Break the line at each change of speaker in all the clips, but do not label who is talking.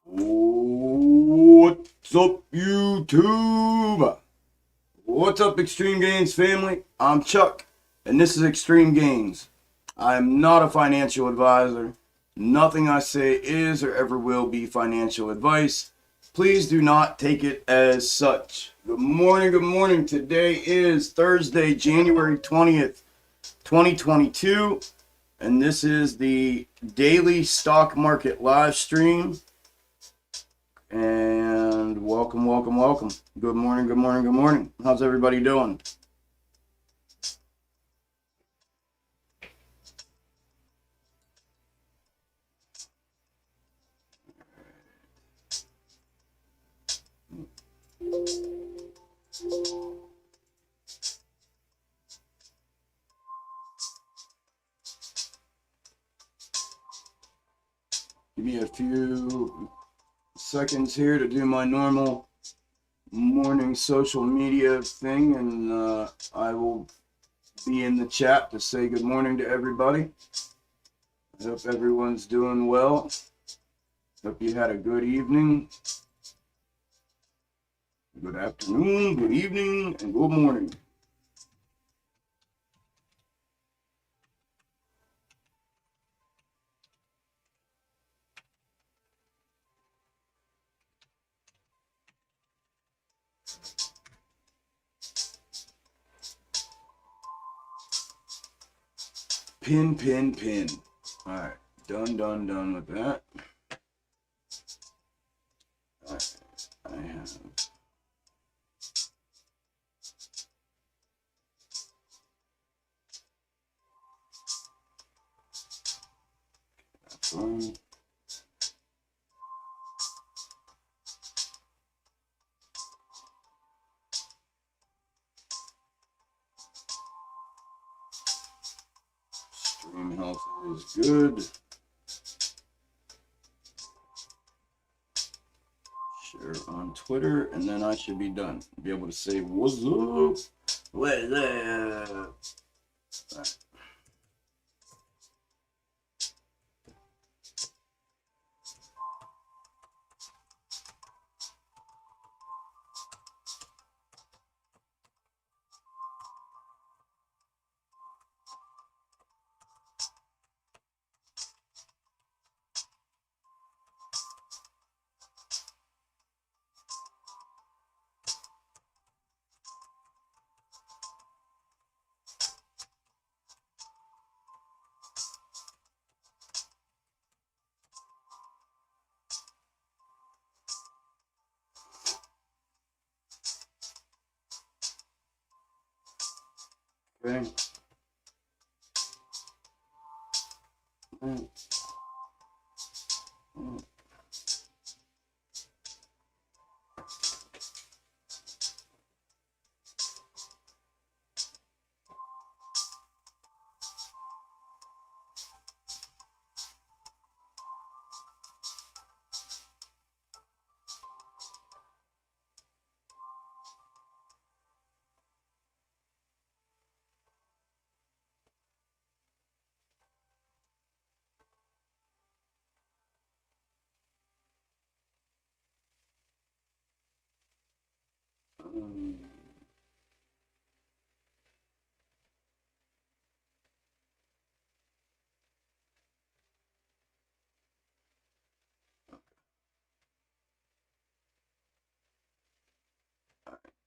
What's up, YouTube? What's up, Extreme Gains family? I'm Chuck, and this is Extreme Gains. I am not a financial advisor. Nothing I say is or ever will be financial advice. Please do not take it as such. Good morning, good morning. Today is Thursday, January 20th, 2022, and this is the daily stock market live stream. And welcome. Good morning. How's everybody doing? Give me a few seconds here to do my normal morning social media thing, and I will be in the chat to say good morning to everybody. I hope everyone's doing well. Hope you had a good evening, good afternoon, good evening, and good morning. Pin. All right, done with that. All right, I have fun. Stream health is good. Share on Twitter, and then I should be done. Be able to say what's up. What's up? All right. Okay.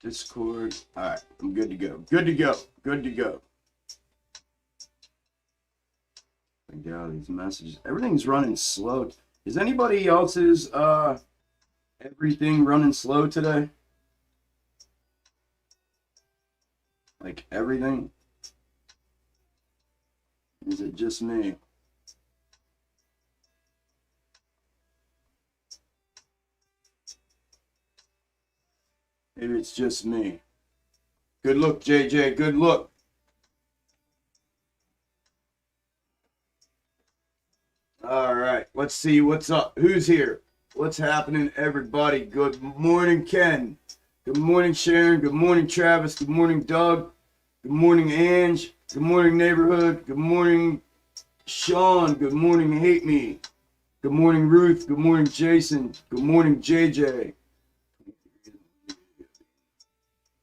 Discord. All right, I'm good to go. I get all these messages. Everything's running slow. Is anybody else's everything running slow today? Like everything? Is it just me? Maybe it's just me. Good look, JJ. Good look. All right. Let's see what's up. Who's here? What's happening, everybody? Good morning, Ken. Good morning, Sharon. Good morning, Travis. Good morning, Doug. Good morning, Ange. Good morning, neighborhood. Good morning, Sean. Good morning, Hate Me. Good morning, Ruth. Good morning, Jason. Good morning, JJ.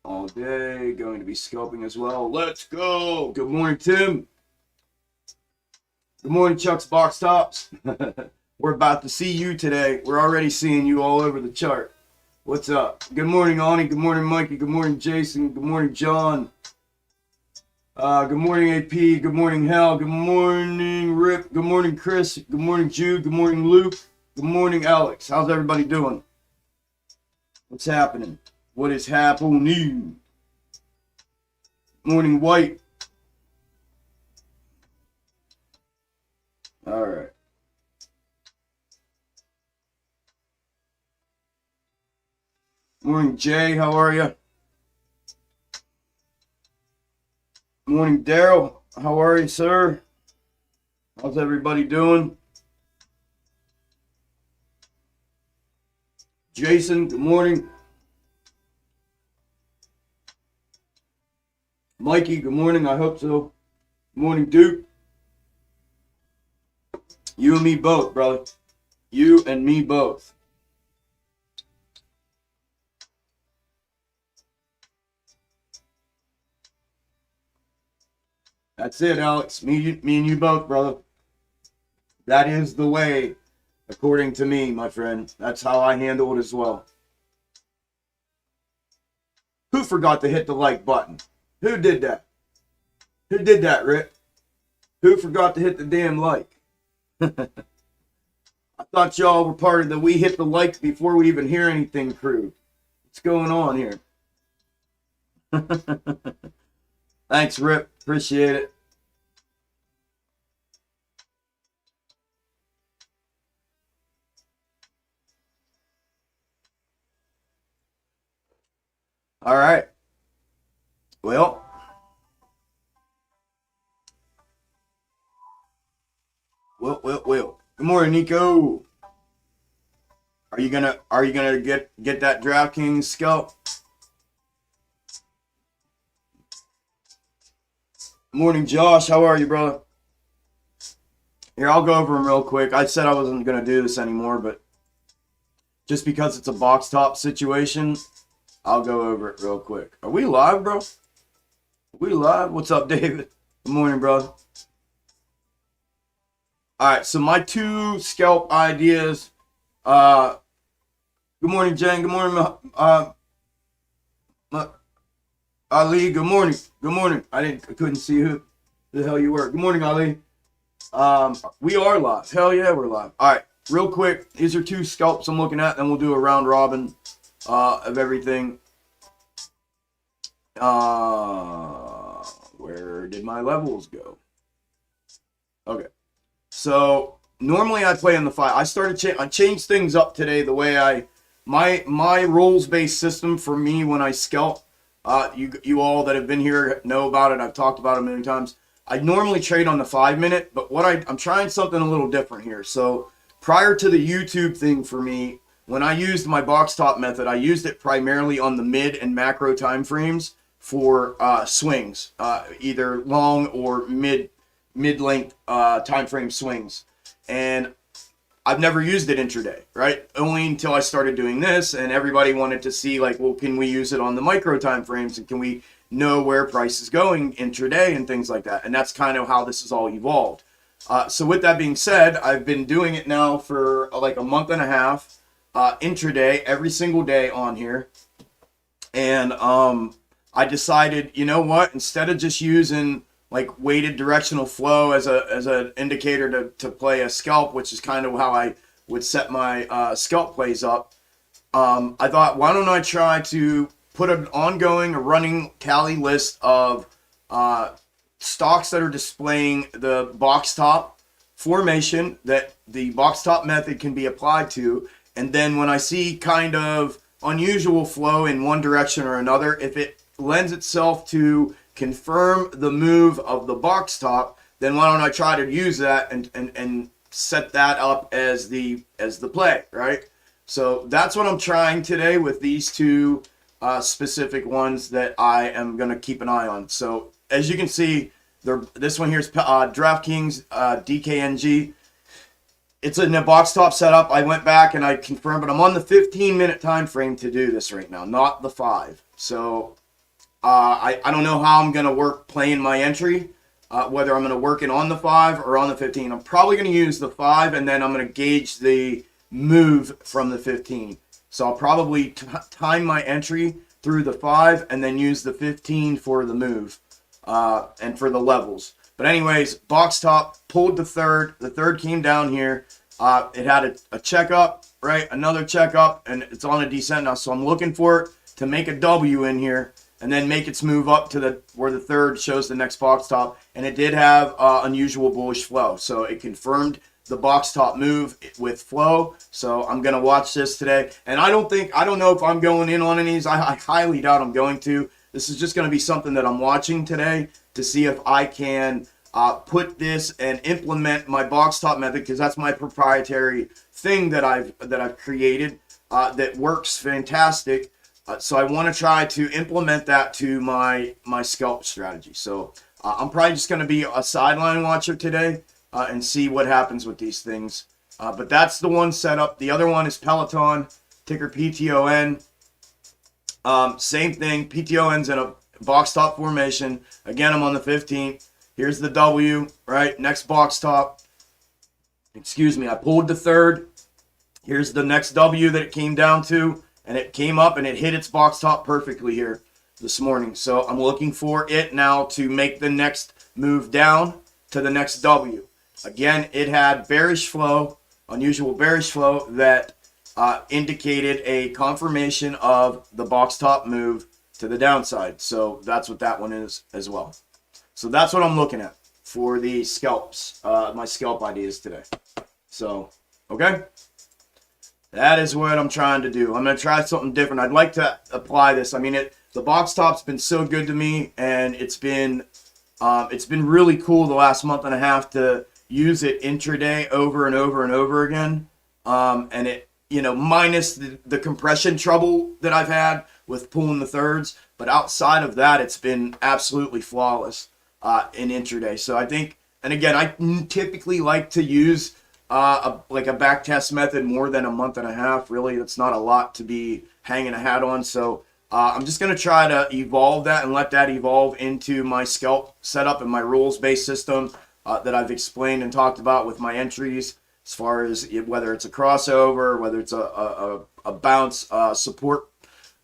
All day, going to be scalping as well. Let's go. Good morning, Tim. Good morning, Chuck's Box Tops. We're about to see you today. We're already seeing you all over the chart. What's up? Good morning, Ani. Good morning, Mikey. Good morning, Jason. Good morning, John. Good morning, AP. Good morning, Hal. Good morning, Rip. Good morning, Chris. Good morning, Jude. Good morning, Luke. Good morning, Alex. How's everybody doing? What's happening? What is happening? Morning, White. All right. Morning, Jay. How are you? Morning, Daryl. How are you, sir? How's everybody doing? Jason, good morning. Mikey, good morning. I hope so. Good morning, Duke. You and me both, brother. You and me both. That's it, Alex. Me and you both, brother. That is the way, according to me, my friend. That's how I handle it as well. Who forgot to hit the like button? Who did that? Who did that, Rick? Who forgot to hit the damn like? I thought y'all were part of the we hit the like before we even hear anything crew. What's going on here? Thanks, Rip. Appreciate it. All right. Well, Good morning, Nico. Are you gonna get that DraftKings scalp? Morning, Josh. How are you, brother? Here, I'll go over them real quick. I said I wasn't gonna do this anymore, but just because it's a box top situation, I'll go over it real quick. Are we live, bro? Are we live? What's up, David? Good morning, brother. All right, so my two scalp ideas. Good morning, Jen. Good morning, Ali. Good morning. Good morning. I couldn't see who the hell you were. Good morning, Ali. We are live. Hell yeah, we're live. All right, real quick. These are two scalps I'm looking at, and we'll do a round robin of everything. Where did my levels go? Okay. So normally I play on the 5. I changed things up today the way my roles based system for me when I scalp. You all that have been here know about it. I've talked about it many times. I normally trade on the 5 minute, but I'm trying something a little different here. So prior to the YouTube thing for me, when I used my box top method, I used it primarily on the mid and macro time frames for swings, either long or mid-length time frame swings. And I've never used it intraday, right? Only until I started doing this, and everybody wanted to see, like, well, can we use it on the micro time frames, and can we know where price is going intraday and things like that? And that's kind of how this has all evolved. So with that being said, I've been doing it now for like a month and a half, intraday, every single day on here. And I decided, you know what, instead of just using like weighted directional flow as an indicator to play a scalp, which is kind of how I would set my scalp plays up, I thought, why don't I try to put an ongoing or running tally list of stocks that are displaying the box top formation that the box top method can be applied to. And then when I see kind of unusual flow in one direction or another, if it lends itself to confirm the move of the box top, then why don't I try to use that and set that up as the play, right? So that's what I'm trying today with these two specific ones that I am going to keep an eye on. So as you can see, this one here is DraftKings DKNG. it's in a box top setup. I went back and I confirmed, but I'm on the 15-minute time frame to do this right now, not the 5. So I don't know how I'm going to work playing my entry, whether I'm going to work it on the 5 or on the 15. I'm probably going to use the 5, and then I'm going to gauge the move from the 15. So I'll probably time my entry through the 5 and then use the 15 for the move and for the levels. But anyways, box top, pulled the third. The third came down here. It had a checkup, right? Another checkup, and it's on a descent now. So I'm looking for it to make a W in here and then make its move up to where the third shows the next box top. And it did have unusual bullish flow. So it confirmed the box top move with flow. So I'm going to watch this today. And I don't know if I'm going in on any of these. I highly doubt I'm going to. This is just going to be something that I'm watching today to see if I can put this and implement my box top method, because that's my proprietary thing that I've created that works fantastic. So I want to try to implement that to my scalp strategy. So I'm probably just going to be a sideline watcher today and see what happens with these things. But that's the one setup. The other one is Peloton, ticker PTON. Same thing. PTON's in a box top formation. Again, I'm on the 15th. Here's the W, right? Next box top. Excuse me. I pulled the third. Here's the next W that it came down to. And it came up and it hit its box top perfectly here this morning. So I'm looking for it now to make the next move down to the next W. Again, it had bearish flow, unusual bearish flow that indicated a confirmation of the box top move to the downside. So that's what that one is as well. So that's what I'm looking at for the scalps, my scalp ideas today. So, okay. That is what I'm trying to do. I'm going to try something different. I'd like to apply this. I mean, the box top's been so good to me, and it's been really cool the last month and a half to use it intraday over and over and over again. And it, minus the compression trouble that I've had with pulling the thirds, but outside of that, it's been absolutely flawless in intraday. So I think, and again, I typically like to use like a back test method more than a month and a half. Really, that's not a lot to be hanging a hat on. So I'm just going to try to evolve that and let that evolve into my scalp setup and my rules-based system that I've explained and talked about with my entries, as far as whether it's a crossover, whether it's a bounce support,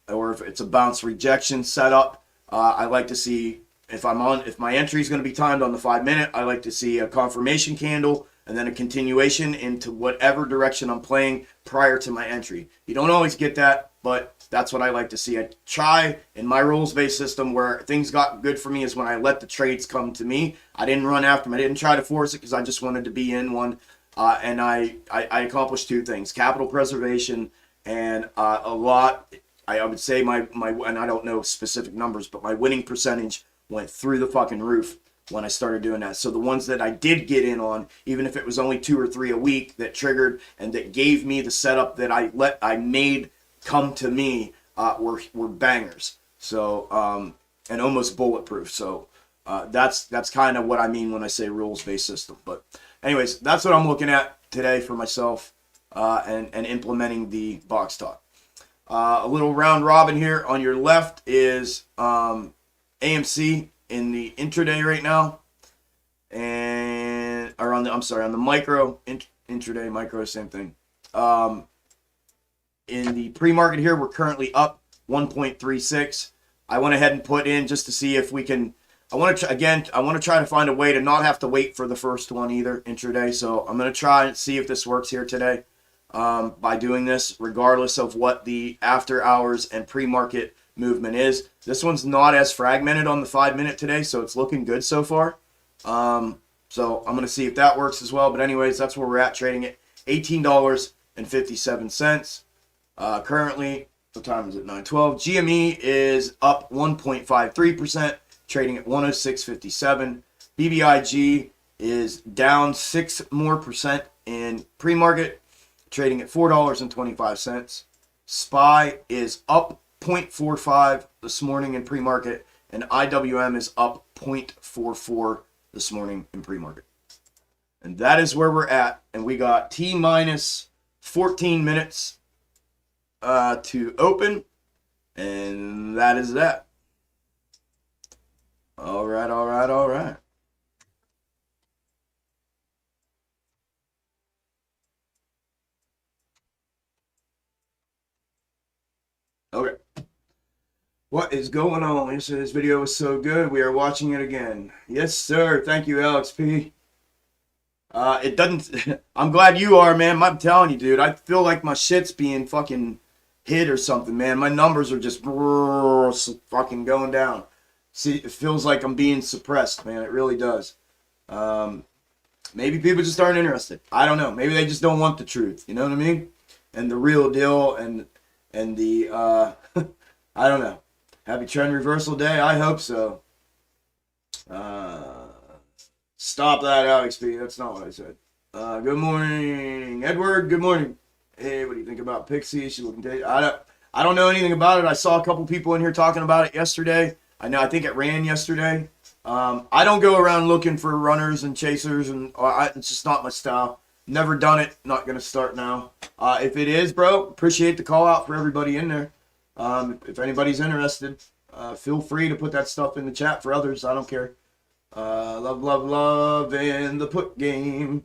or if it's a bounce rejection setup. I like to see if my entry is going to be timed on the 5-minute, I like to see a confirmation candle and then a continuation into whatever direction I'm playing prior to my entry. You don't always get that, but that's what I like to see. I try in my rules-based system where things got good for me is when I let the trades come to me. I didn't run after them. I didn't try to force it because I just wanted to be in one. And I accomplished two things: capital preservation and a lot. I would say my and I don't know specific numbers, but my winning percentage went through the fucking roof when I started doing that. So the ones that I did get in on, even if it was only 2 or 3 a week that triggered and that gave me the setup that I made come to me, were bangers. So and almost bulletproof. So that's kind of what I mean when I say rules-based system. But anyways, that's what I'm looking at today for myself and implementing the box top. A little round robin here. On your left is AMC in the intraday right now, and on the micro, intraday, micro, same thing. In the pre-market here, we're currently up 1.36. I went ahead and put in just to see if we can. I want to try to find a way to not have to wait for the first one either intraday. So I'm going to try and see if this works here today by doing this, regardless of what the after hours and pre-market movement is. This one's not as fragmented on the 5-minute today, so it's looking good so far. So I'm going to see if that works as well. But anyways, that's where we're at, trading at $18.57. Currently, what time is it? 9:12. GME is up 1.53%, trading at 106.57. BBIG is down 6% more in pre-market, trading at $4.25. SPY is up 0.45 this morning in pre-market, and IWM is up 0.44 this morning in pre-market. And that is where we're at. And we got T minus 14 minutes to open. And that is that. All right, all right, all right. Okay. What is going on? Yesterday's video was so good. We are watching it again. Yes, sir. Thank you, Alex P. It doesn't... I'm glad you are, man. I'm telling you, dude. I feel like my shit's being fucking hit or something, man. My numbers are just fucking going down. See, it feels like I'm being suppressed, man. It really does. Maybe people just aren't interested. I don't know. Maybe they just don't want the truth. You know what I mean? And the real deal and the... I don't know. Happy trend reversal day? I hope so. Stop that, Alex B. That's not what I said. Good morning, Edward. Good morning. Hey, what do you think about Pixie? She looking dead. I don't know anything about it. I saw a couple people in here talking about it yesterday. I think it ran yesterday. I don't go around looking for runners and chasers, and it's just not my style. Never done it. Not gonna start now. If it is, bro, appreciate the call out for everybody in there. If anybody's interested, feel free to put that stuff in the chat for others. I don't care. Love, love, love in the put game.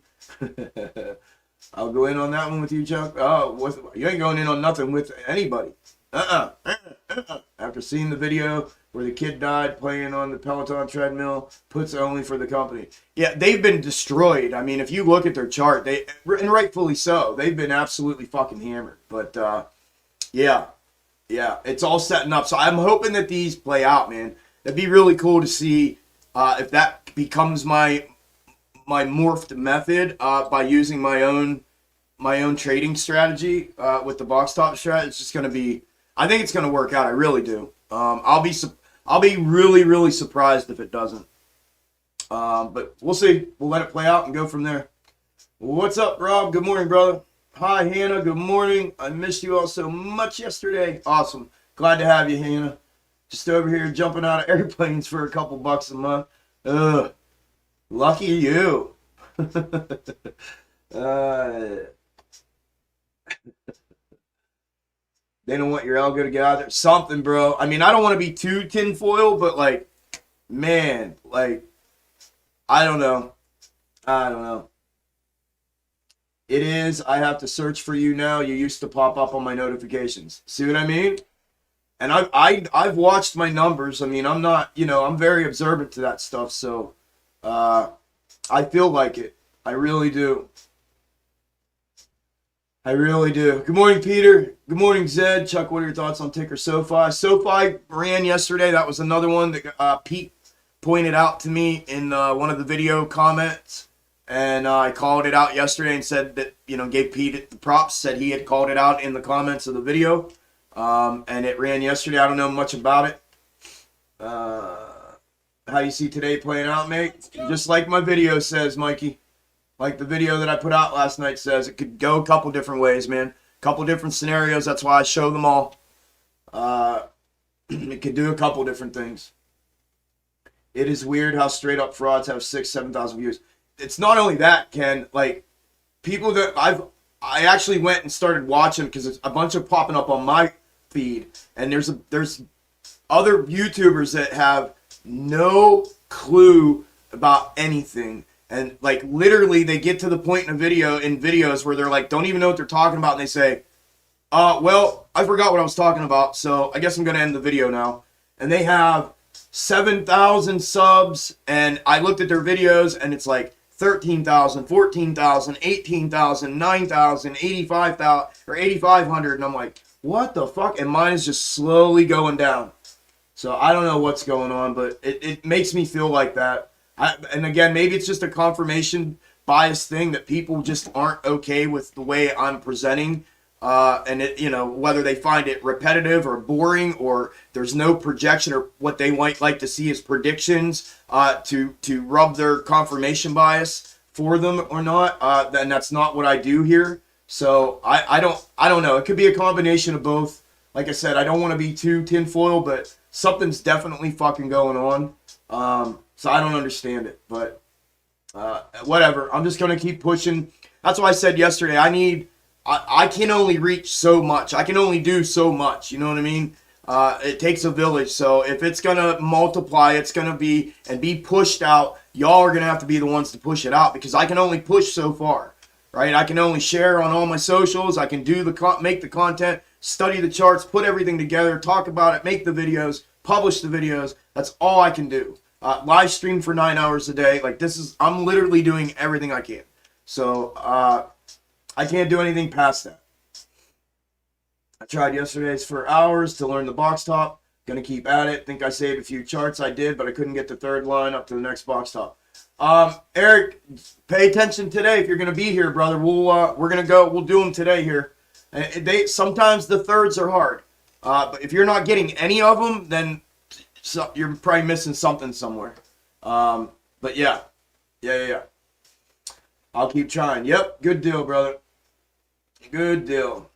I'll go in on that one with you, Chuck. Oh, you ain't going in on nothing with anybody. After seeing the video where the kid died playing on the Peloton treadmill, puts only for the company. Yeah, they've been destroyed. I mean, if you look at their chart, and rightfully so, they've been absolutely fucking hammered. But, yeah, it's all setting up. So I'm hoping that these play out, man. It'd be really cool to see if that becomes my morphed method by using my own trading strategy with the box top strat. It's just gonna be. I think it's gonna work out. I really do. I'll be really, really surprised if it doesn't. But we'll see. We'll let it play out and go from there. What's up, Rob? Good morning, brother. Hi, Hannah. Good morning. I missed you all so much yesterday. Awesome. Glad to have you, Hannah. Just over here jumping out of airplanes for a couple bucks a month. Ugh. Lucky you. They don't want your Algo to get out there. Something, bro. I mean, I don't want to be too tinfoil, but like, man, like, I don't know. It is. I have to search for you now. You used to pop up on my notifications. See what I mean? And I've watched my numbers. I mean, I'm not, I'm very observant to that stuff. So, I feel like it. I really do. I really do. Good morning, Peter. Good morning, Zed. Chuck, what are your thoughts on ticker SoFi? SoFi ran yesterday. That was another one that Pete pointed out to me in one of the video comments. And I called it out yesterday and said that, gave Pete the props, said he had called it out in the comments of the video. And it ran yesterday. I don't know much about it. How you see today playing out, mate? Just like my video says, Mikey. Like the video that I put out last night says, it could go a couple different ways, man. A couple different scenarios. That's why I show them all. It could do a couple different things. It is weird how straight up frauds have 6,000, 7,000 views. It's not only that, Ken. Like, people that I actually went and started watching because it's a bunch of popping up on my feed, and there's other YouTubers that have no clue about anything, and like literally they get to the point in videos where they're like, don't even know what they're talking about, and they say, well, I forgot what I was talking about, so I guess I'm gonna end the video now. And they have 7,000 subs, and I looked at their videos, and it's like 13,000, 14,000, 18,000, 9,000, 85,000, or 8,500, and I'm like, what the fuck? And mine is just slowly going down. So I don't know what's going on, but it makes me feel like that. And again, maybe it's just a confirmation bias thing that people just aren't okay with the way I'm presenting. And whether they find it repetitive or boring, or there's no projection, or what they might like to see is predictions to rub their confirmation bias for them or not, then that's not what I do here. So I don't know. It could be a combination of both. Like I said, I don't want to be too tinfoil, but something's definitely fucking going on. So I don't understand it, but whatever. I'm just gonna keep pushing. That's why I said yesterday. I can only reach so much. I can only do so much. You know what I mean? It takes a village. So if it's gonna multiply, it's gonna be and be pushed out. Y'all are gonna have to be the ones to push it out because I can only push so far, right? I can only share on all my socials. I can do make the content, study the charts, put everything together, talk about it, make the videos, publish the videos. That's all I can do. Live stream for 9 hours a day. Like I'm literally doing everything I can. So I can't do anything past that. I tried yesterday's for hours to learn the box top. Gonna keep at it. Think I saved a few charts. I did, but I couldn't get the third line up to the next box top. Eric, pay attention today if you're gonna be here, brother. We're gonna go. We'll do them today here. Sometimes the thirds are hard, but if you're not getting any of them, then you're probably missing something somewhere. But yeah. I'll keep trying. Yep, good deal, brother. Good deal.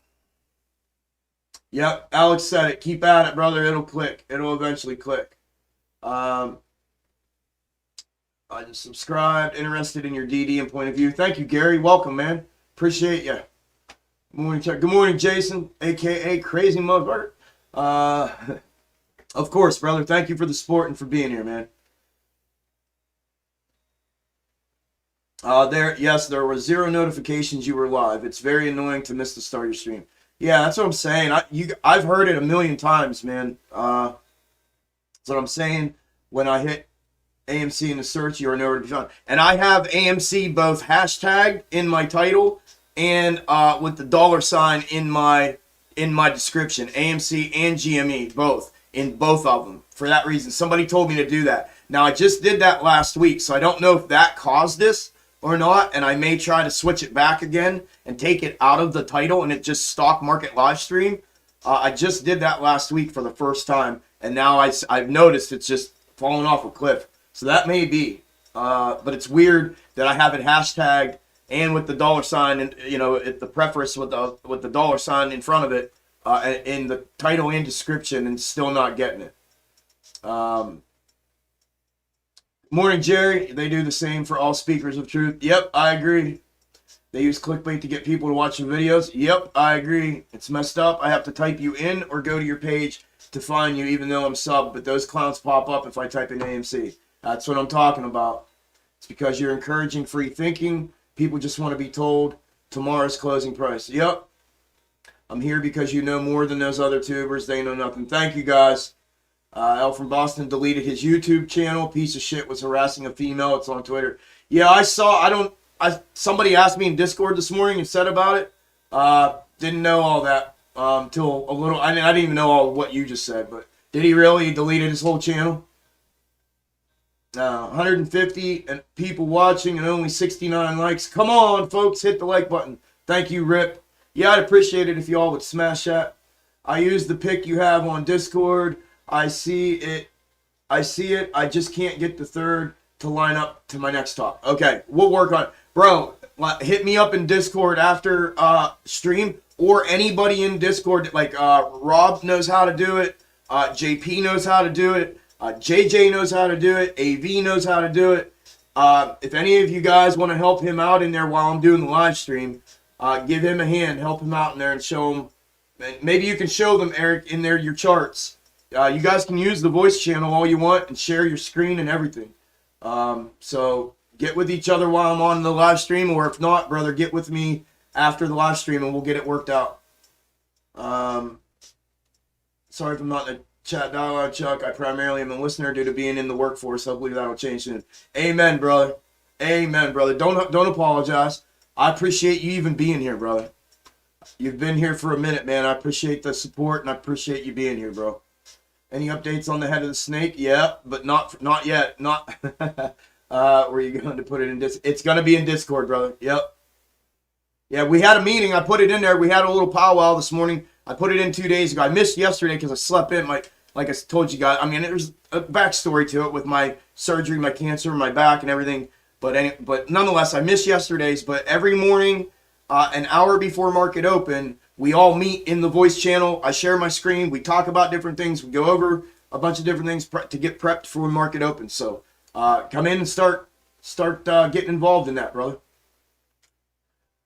Yep, Alex said it. Keep at it, brother. It'll click. It'll eventually click. I just subscribed. Interested in your DD and point of view. Thank you, Gary. Welcome, man. Appreciate you. Good morning, Chuck. Good morning, Jason, a.k.a. Crazy Motherfucker. Of course, brother. Thank you for the support and for being here, man. There were 0 notifications you were live. It's very annoying to miss the start of your stream. Yeah, that's what I'm saying. I've heard it a million times, man. That's what I'm saying. When I hit AMC in the search, you are nowhere to be found. And I have AMC both hashtagged in my title and with the $sign in my description. AMC and GME, both. In both of them. For that reason. Somebody told me to do that. Now, I just did that last week, so I don't know if that caused this or not, and I may try to switch it back again and take it out of the title and it just stock market live stream. I just did that last week for the first time, and now I've noticed it's just falling off a cliff. So that may be, but it's weird that I have it hashtagged and with the $sign and the preface with the $sign in front of it in the title and description, and still not getting it. Morning, Jerry. They do the same for all speakers of truth. Yep, I agree. They use clickbait to get people to watch the videos. Yep, I agree. It's messed up. I have to type you in or go to your page to find you, even though I'm sub. But those clowns pop up if I type in AMC. That's what I'm talking about. It's because you're encouraging free thinking. People just want to be told tomorrow's closing price. Yep. I'm here because you know more than those other tubers. They know nothing. Thank you, guys. L from Boston deleted his YouTube channel. Piece of shit was harassing a female. It's on Twitter. Yeah, I saw. Somebody asked me in Discord this morning and said about it. Didn't know all that till a little. I didn't even know all of what you just said. But did he really? He deleted his whole channel. 150 people watching and only 69 likes. Come on, folks, hit the like button. Thank you, Rip. Yeah, I'd appreciate it if you all would smash that. I use the pic you have on Discord. I see it. I just can't get the third to line up to my next talk. Okay, we'll work on it. Bro, hit me up in Discord after stream, or anybody in Discord. Like Rob knows how to do it. JP knows how to do it. JJ knows how to do it. AV knows how to do it. If any of you guys want to help him out in there while I'm doing the live stream, give him a hand. Help him out in there and show him. Maybe you can show them, Eric, in there your charts. You guys can use the voice channel all you want and share your screen and everything. So get with each other while I'm on the live stream, or if not, brother, get with me after the live stream and we'll get it worked out. Sorry if I'm not in the chat dialogue, Chuck. I primarily am a listener due to being in the workforce. Hopefully that'll change soon. Amen, brother. Amen, brother. Don't apologize. I appreciate you even being here, brother. You've been here for a minute, man. I appreciate the support and I appreciate you being here, bro. Any updates on the head of the snake? Yeah, but not yet. Not. Where are you going to put it in Discord? It's going to be in Discord, brother. Yep. Yeah, we had a meeting. I put it in there. We had a little powwow this morning. I put it in 2 days ago. I missed yesterday because I slept in. Like I told you guys. I mean, there's a backstory to it with my surgery, my cancer, my back, and everything. But nonetheless, I missed yesterday's. But every morning, an hour before market open, we all meet in the voice channel. I share my screen. We talk about different things. We go over a bunch of different things to get prepped for when market opens. So come in and start start getting involved in that, brother.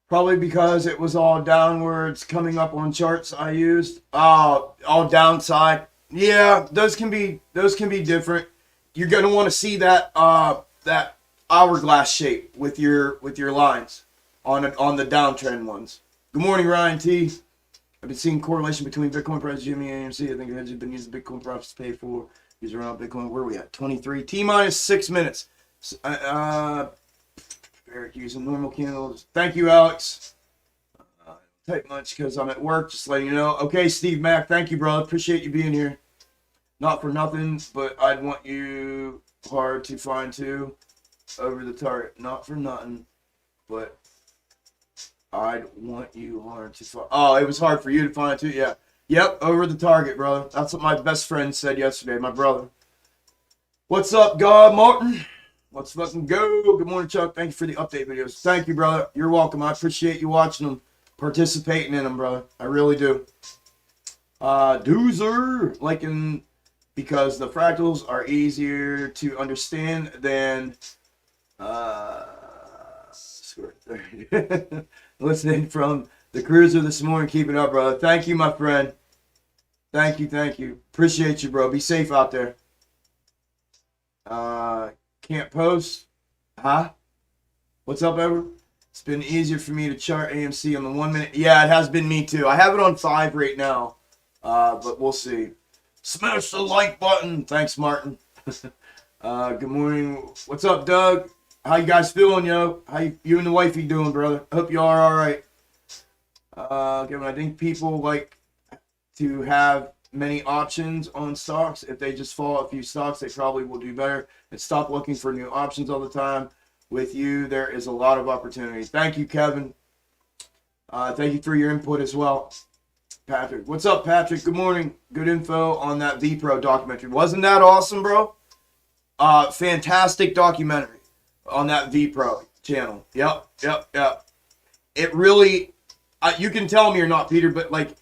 Probably because it was all downwards coming up on charts I used. All downside. Yeah, those can be different. You're gonna want to see that that hourglass shape with your lines on the downtrend ones. Good morning, Ryan T. I've been seeing correlation between Bitcoin price, Jimmy, and AMC. I think it has been using Bitcoin profits to pay for user around Bitcoin. Where are we at? 23. T minus 6 minutes. Eric using normal candles. Thank you, Alex. Type much because I'm at work. Just letting you know. Okay, Steve Mack. Thank you, brother. Appreciate you being here. Not for nothing, but I'd want you hard to find too over the target. Not for nothing, but I'd want you hard to find. Oh, it was hard for you to find too. Yeah. Yep, over the target, brother. That's what my best friend said yesterday, my brother. What's up, God Martin? Let's fucking go. Good morning, Chuck. Thank you for the update videos. Thank you, brother. You're welcome. I appreciate you watching them, participating in them, brother. I really do. Doozer, because the fractals are easier to understand than listening from the cruiser this morning. Keep it up, brother. Thank you, my friend. Thank you. Appreciate you, bro. Be safe out there. Can't post. Huh? What's up, Edward? It's been easier for me to chart AMC on the 1 minute. Yeah, it has been me too. I have it on 5 right now. But we'll see. Smash the like button. Thanks, Martin. Good morning. What's up, Doug? How you guys feeling, yo? How you and the wifey doing, brother? I hope you are all right. I think people like to have many options on stocks. If they just follow a few stocks, they probably will do better. And stop looking for new options all the time. With you, there is a lot of opportunity. Thank you, Kevin. Thank you for your input as well. Patrick. What's up, Patrick? Good morning. Good info on that V-Pro documentary. Wasn't that awesome, bro? Fantastic documentary on that V-Pro channel. Yep. It really, you can tell me or not, Peter, but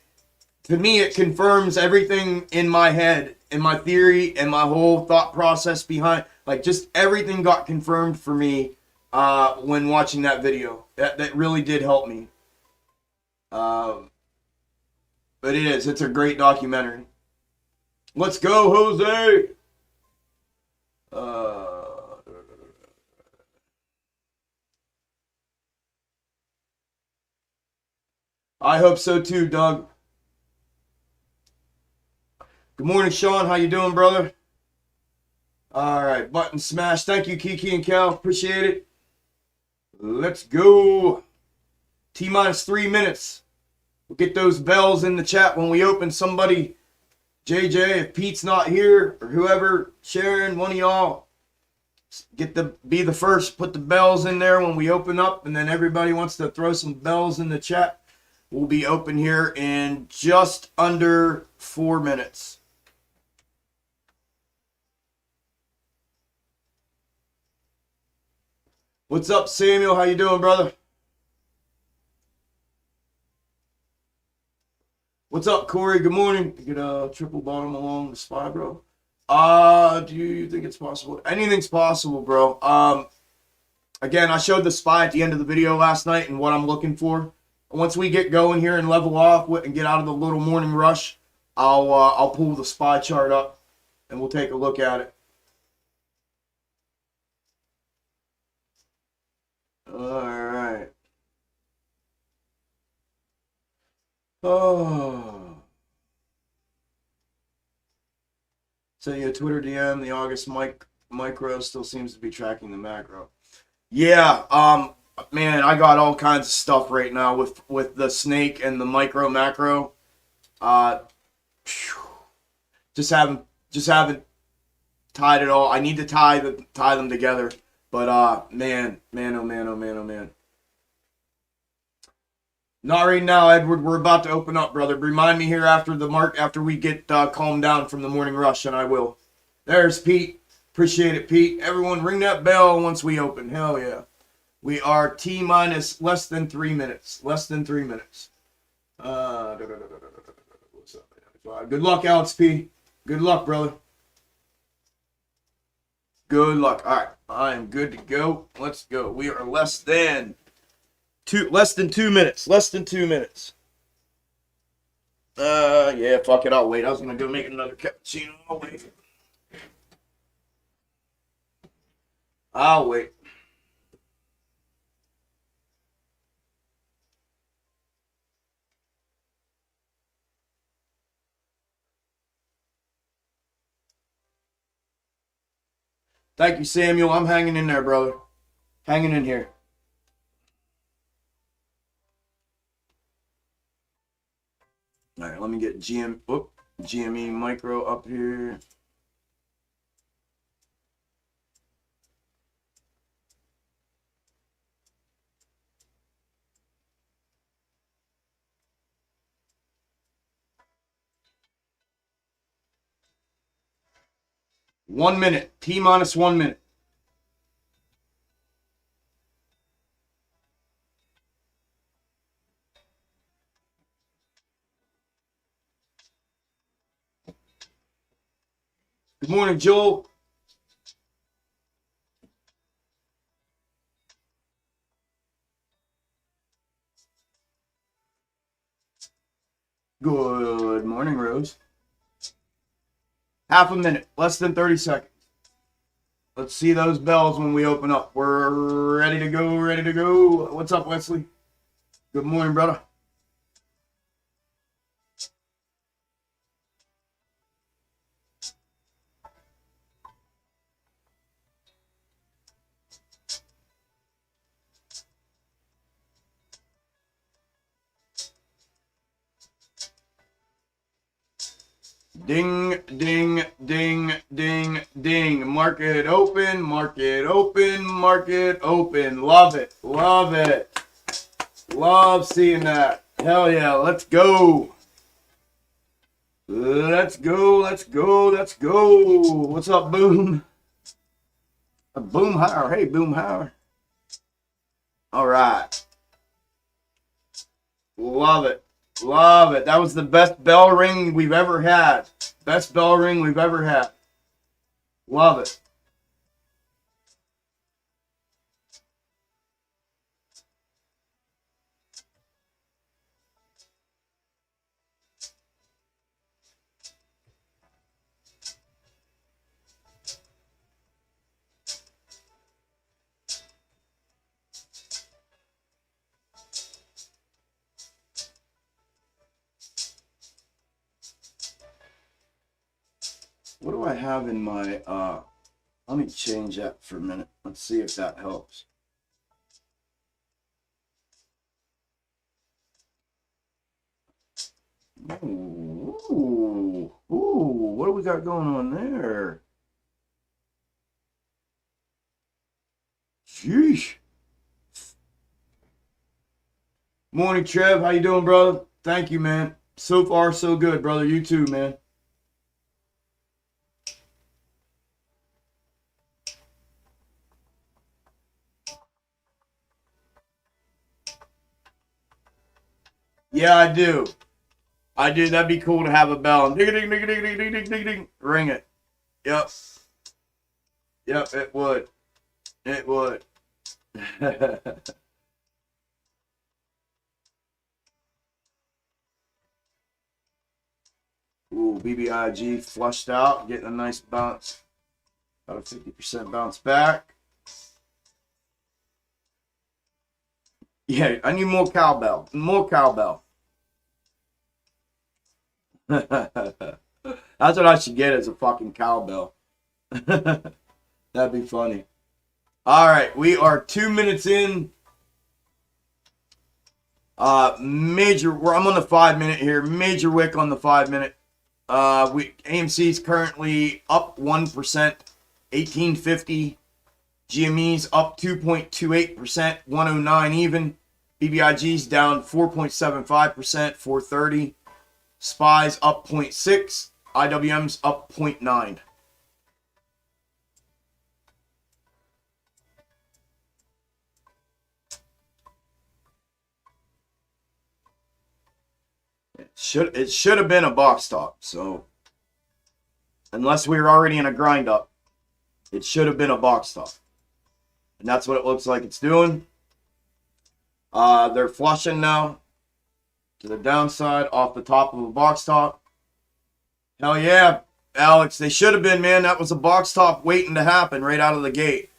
to me, it confirms everything in my head, in my theory, and my whole thought process behind, just everything got confirmed for me when watching that video. That really did help me. But it's a great documentary. Let's go, Jose! I hope so too, Doug. Good morning, Sean. How you doing, brother? All right, button smash. Thank you, Kiki and Cal. Appreciate it. Let's go. T minus 3 minutes. We'll get those bells in the chat when we open. Somebody, JJ, if Pete's not here, or whoever, Sharon, one of y'all, be the first. Put the bells in there when we open up, and then everybody wants to throw some bells in the chat. We'll be open here in just under 4 minutes. What's up, Samuel? How you doing, brother? What's up, Corey? Good morning. You get a triple bottom along the SPY, bro. Do you think it's possible? Anything's possible, bro. Again, I showed the SPY at the end of the video last night and what I'm looking for. Once we get going here and level off and get out of the little morning rush, I'll pull the SPY chart up and we'll take a look at it. All right. Oh. Send you a Twitter DM. The August micro still seems to be tracking the macro. Yeah. Man, I got all kinds of stuff right now with the snake and the micro macro. Just haven't tied it all. I need to tie them together. But man, oh man. Not right now, Edward. We're about to open up, brother. Remind me here after we get calmed down from the morning rush, and I will. There's Pete. Appreciate it, Pete. Everyone, ring that bell once we open. Hell yeah. We are T minus less than 3 minutes. Less than 3 minutes. What's up? Good luck, Alex P. Good luck, brother. Good luck. All right. I am good to go. Let's go. We are less than 2 minutes. Less than 2 minutes. Yeah, fuck it. I'll wait. I was gonna go make another cappuccino. I'll wait. I'll wait. Thank you, Samuel. I'm hanging in there, brother. Hanging in here. All right, let me get GME Micro up here. One minute. T-minus 1 minute. Good morning, Joel. Good morning, Rose. Half a minute. Less than 30 seconds. Let's see those bells when we open up. We're ready to go, ready to go. What's up, Wesley? Good morning, brother. Ding, ding, ding, ding, ding. Market open, market open, market open. Love it, love it. Love seeing that. Hell yeah, let's go. Let's go, let's go, let's go. What's up, Boom? Boom Howard. Hey, Boom Howard. All right. Love it. Love it. That was the best bell ring we've ever had. Best bell ring we've ever had. Love it. What do I have in my, let me change that for a minute. Let's see if that helps. Ooh, what do we got going on there? Sheesh. Morning, Trev. How you doing, brother? Thank you, man. So far, so good, brother. You too, man. Yeah, I do. I do. That'd be cool to have a bell. Ding, ding, ding, ding, ding, ding, ding, ding, ding. Ring it. Yep. Yep, it would. It would. Ooh, BBIG flushed out, getting a nice bounce. About a 50% bounce back. Yeah, I need more cowbell. More cowbell. That's what I should get as a fucking cowbell. That'd be funny. All right, we are 2 minutes in. I'm on the 5 minute here. Major wick on the 5 minute. AMC's currently up 1%, 1850. GME's up 2.28%, 109 even. BBIG's down 4.75%, 430. SPY's up 0.6. IWM's up 0.9. It should have been a box top, so unless we were already in a grind up, it should have been a box top. And that's what it looks like it's doing. They're flushing now to the downside off the top of a box top. Hell yeah, Alex. They should have been, man. That was a box top waiting to happen right out of the gate.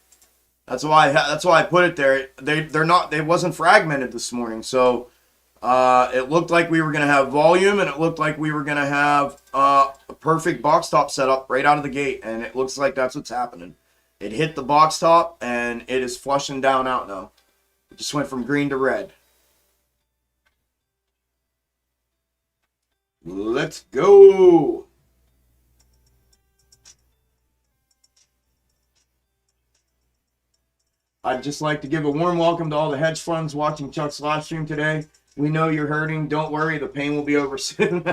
That's why I put it there. They're not. They wasn't fragmented this morning, so it looked like we were gonna have volume, and it looked like we were gonna have a perfect box top setup right out of the gate, and it looks like that's what's happening. It hit the box top, and it is flushing down out now. It just went from green to red. Let's go. I'd just like to give a warm welcome to all the hedge funds watching Chuck's live stream today. We know you're hurting. Don't worry, the pain will be over soon.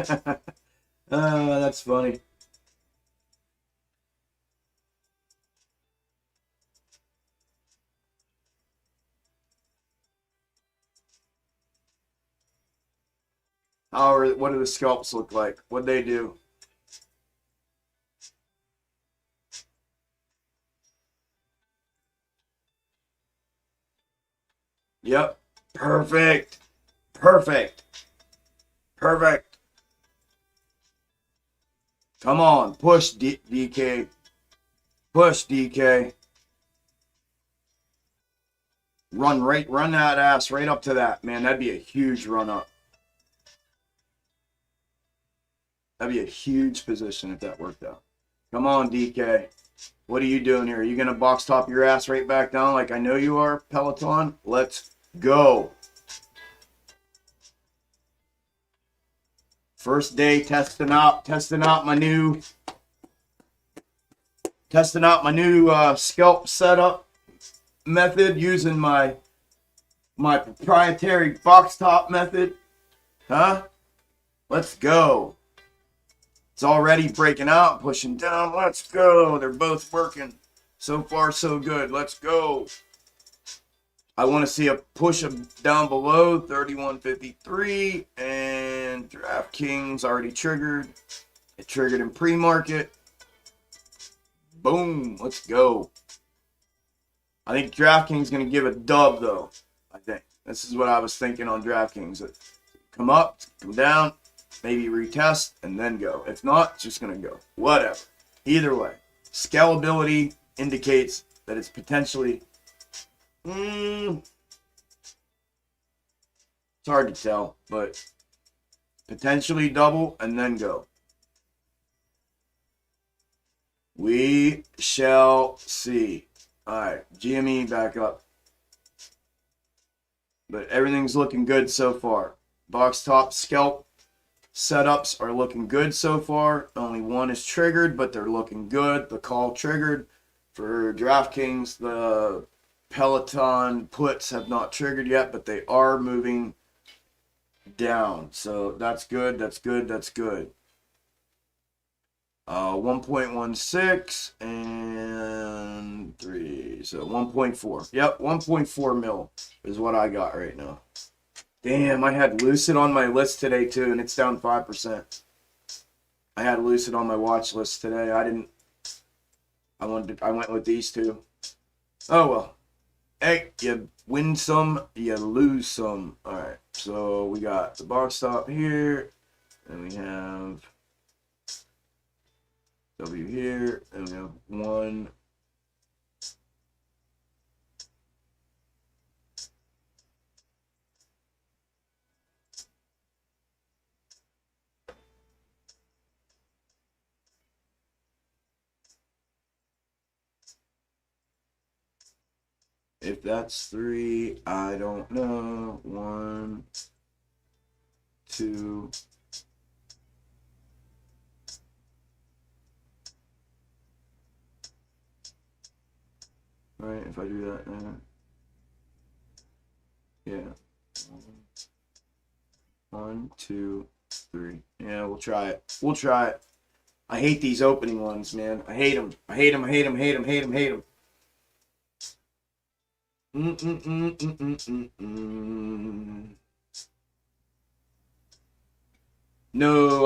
That's funny. What do the scalps look like? What'd they do? Yep. Perfect. Perfect. Perfect. Come on. Push, DK. Push, DK. Run that ass right up to that. Man, that'd be a huge run up. That'd be a huge position if that worked out. Come on, DK. What are you doing here? Are you going to box top your ass right back down like I know you are, Peloton? Let's go. First day testing out my new scalp setup method using my proprietary box top method. Huh? Let's go. It's already breaking out, pushing down. Let's go. They're both working. So far, so good. Let's go. I want to see a push down below 31.53, and DraftKings already triggered. It triggered in pre-market. Boom. Let's go. I think DraftKings is going to give a dub, though. I think. This is what I was thinking on DraftKings. Come up, come down. Maybe retest and then go. If not, it's just going to go. Whatever. Either way. Scalability indicates that it's potentially... it's hard to tell, but potentially double and then go. We shall see. Alright, GME back up. But everything's looking good so far. Box top scalp setups are looking good so far. Only one is triggered, but they're looking good. The call triggered. For DraftKings, the Peloton puts have not triggered yet, but they are moving down. So that's good, that's good, that's good. 1.16 and 3. So 1.4. Yep, 1.4 mil is what I got right now. Damn, I had Lucid on my list today too, and it's down 5%. I had Lucid on my watch list today. I went with these two. Oh well. Hey, you win some, you lose some. Alright, so we got the box stop here, and we have W here, and we have 1. If that's 3, I don't know. 1, 2. Right, if I do that now. Yeah. 1, 2, 3. Yeah, we'll try it. We'll try it. I hate these opening ones, man. I hate them. I hate them. I hate them. Hate them. Hate them. Hate them. No,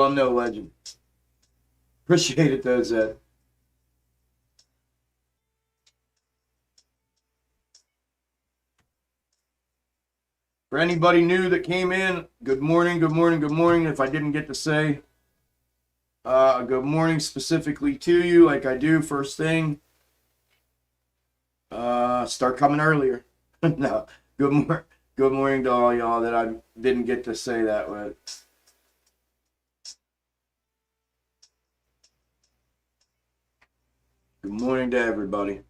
I'm no legend. Appreciate it though, Zed. For anybody new that came in, good morning, good morning, good morning. If I didn't get to say good morning specifically to you, like I do first thing, start coming earlier. No, good morning to all y'all that I didn't get to say that with. Good morning to everybody.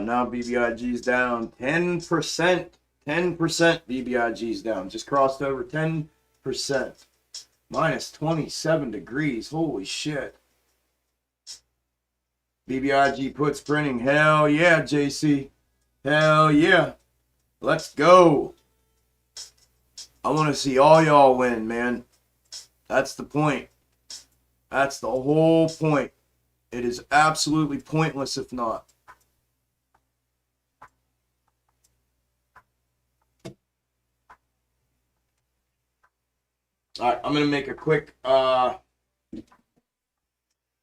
Now BBIG's down 10%. 10% BBIG's down. Just crossed over 10%. Minus 27 degrees. Holy shit. BBIG puts printing. Hell yeah, JC. Hell yeah. Let's go. I want to see all y'all win, man. That's the point. That's the whole point. It is absolutely pointless if not. All right, I'm gonna make a quick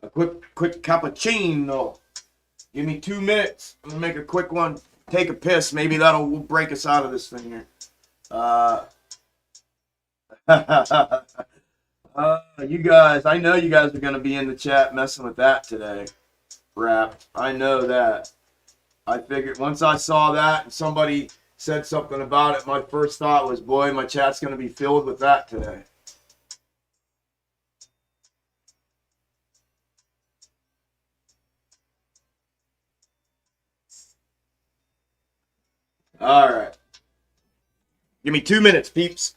cappuccino. Give me 2 minutes. I'm gonna make a quick one. Take a piss. Maybe that'll break us out of this thing here. You guys, I know you guys are gonna be in the chat messing with that today. Rap. I know that. I figured once I saw that and somebody said something about it, my first thought was, boy, my chat's gonna be filled with that today. All right. Give me 2 minutes, peeps.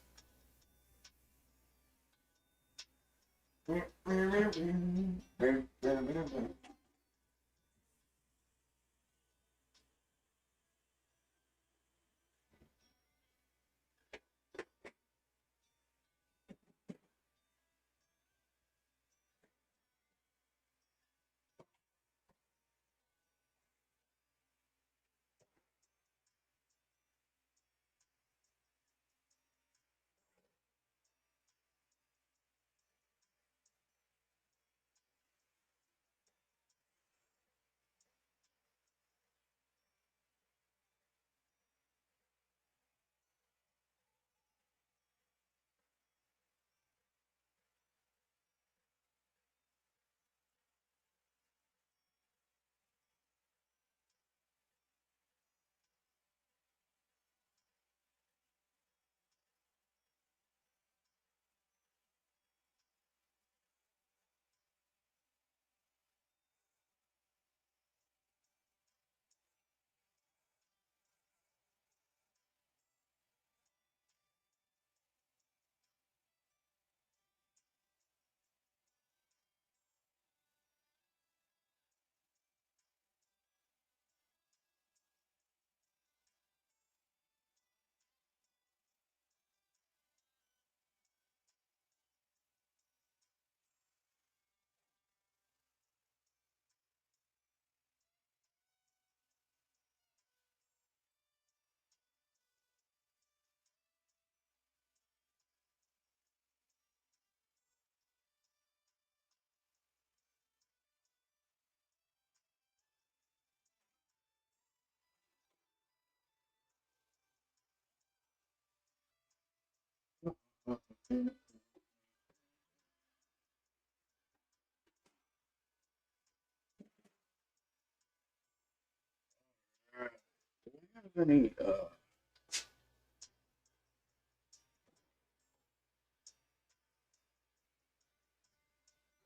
Any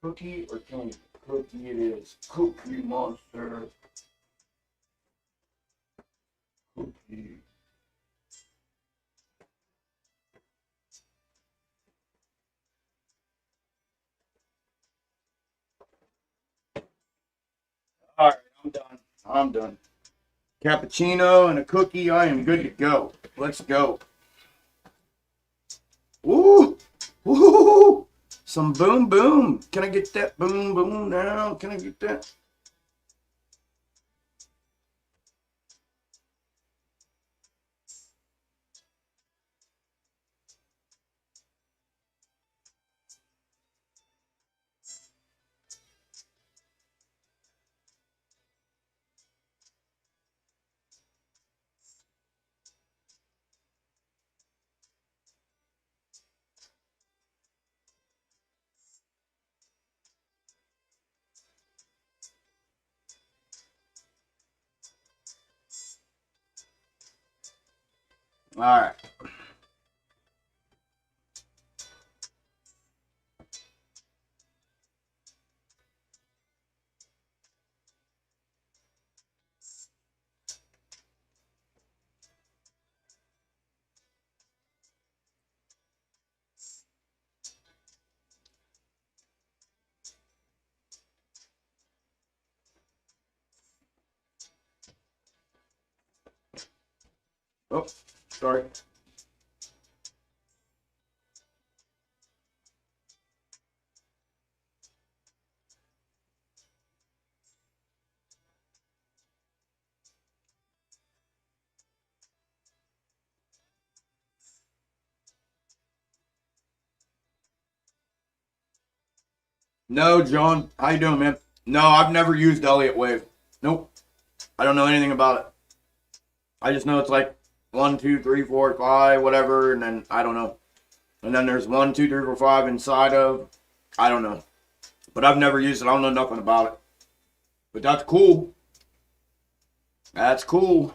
cookie or candy? Cookie it is. Cookie monster. Cookie. All right, I'm done. I'm done. Cappuccino and a cookie. I am good to go. Let's go. Ooh, ooh, some boom boom. Can I get that boom boom now? Can I get that? All right. Oh, sorry. No, John. How you doing, man? No, I've never used Elliott Wave. Nope. I don't know anything about it. I just know it's like 1, 2, 3, 4, 5, whatever, and then I don't know. And then there's 1, 2, 3, 4, 5 inside of. I don't know. But I've never used it. I don't know nothing about it. But that's cool. That's cool.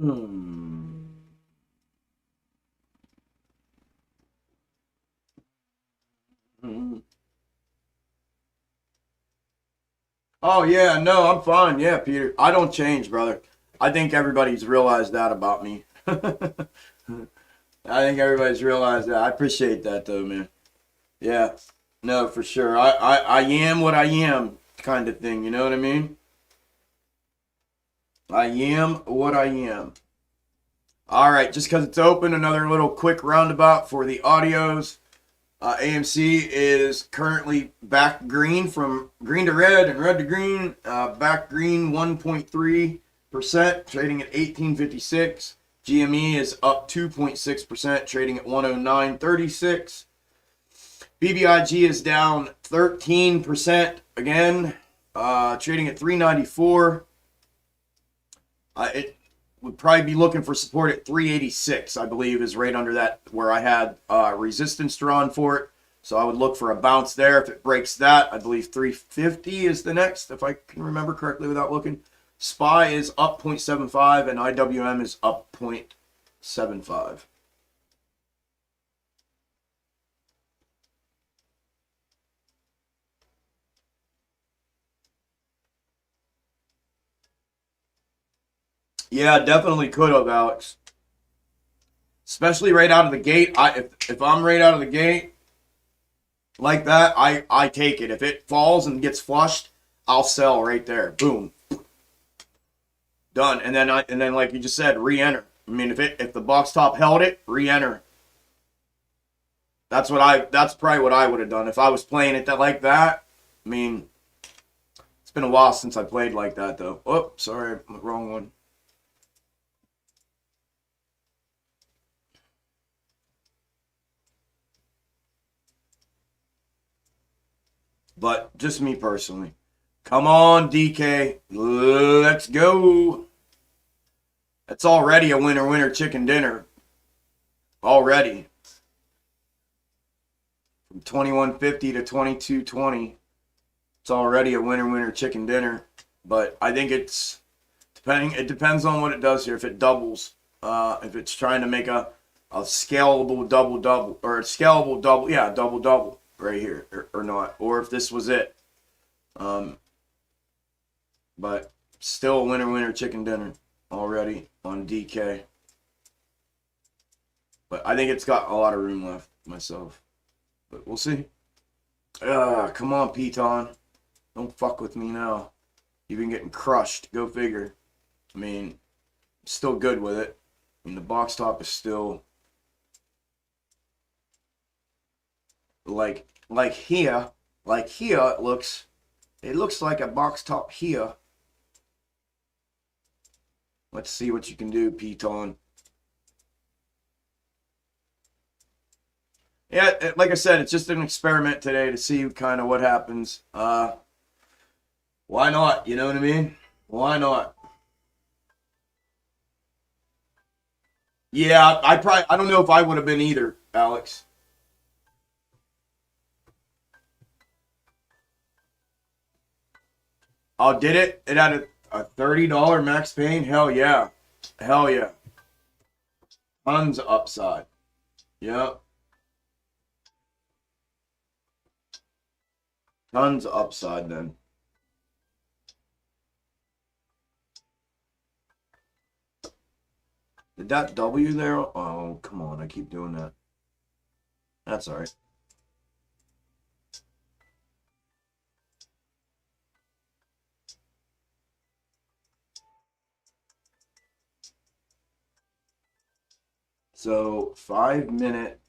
Hmm. Hmm. Oh yeah, no, I'm fine. Yeah, Peter. I don't change, brother. I think everybody's realized that about me. I think everybody's realized that. I appreciate that though, man. Yeah. No, for sure. I am what I am kind of thing, you know what I mean? I am what I am. All right, just because it's open, another little quick roundabout for the audios. AMC is currently back green from green to red and red to green. Back green 1.3%, trading at 1856. GME is up 2.6%, trading at 109.36. BBIG is down 13% again, trading at 394. It would probably be looking for support at 386, I believe, is right under that where I had resistance drawn for it. So I would look for a bounce there. If it breaks that, I believe 350 is the next, if I can remember correctly without looking. SPY is up 0.75 and IWM is up 0.75. Yeah, definitely could have, Alex. Especially right out of the gate. If I'm right out of the gate like that, I take it. If it falls and gets flushed, I'll sell right there. Boom, done. And then like you just said, re-enter. I mean, if the box top held it, re-enter. That's probably what I would have done if I was playing it like that. I mean, it's been a while since I played like that though. Oh, sorry, wrong one. But just me personally. Come on, DK. Let's go. That's already a winner chicken dinner. Already. From 2150 to 2220. It's already a winner chicken dinner. But I think it depends on what it does here. If it doubles, if it's trying to make a scalable double or a scalable double, yeah, double right here or not, or if this was it. But still a winner chicken dinner already on DK. But I think it's got a lot of room left myself. But we'll see. Come on, Piton. Don't fuck with me now. You've been getting crushed. Go figure. I mean, still good with it. I mean, the box top is still like here it looks like a box top here. Let's see what you can do, Piton. Yeah, like I said, it's just an experiment today to see kind of what happens. Why not? You know what I mean? Why not? Yeah, I don't know if I would have been either, Alex. Oh, did it? It had a $30 max pain? Hell yeah. Hell yeah. Tons of upside. Yep. Tons of upside then. Did that W there? Oh, come on. I keep doing that. That's all right. So 5 minute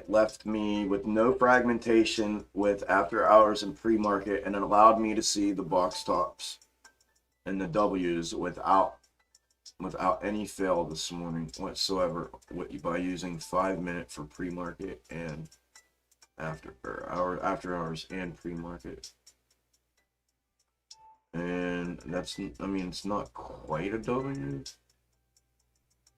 left me with no fragmentation with after hours and pre-market, and it allowed me to see the box tops and the W's without any fail this morning whatsoever by using 5 minute for pre-market and after hours and pre-market. And that's, I mean, it's not quite a W.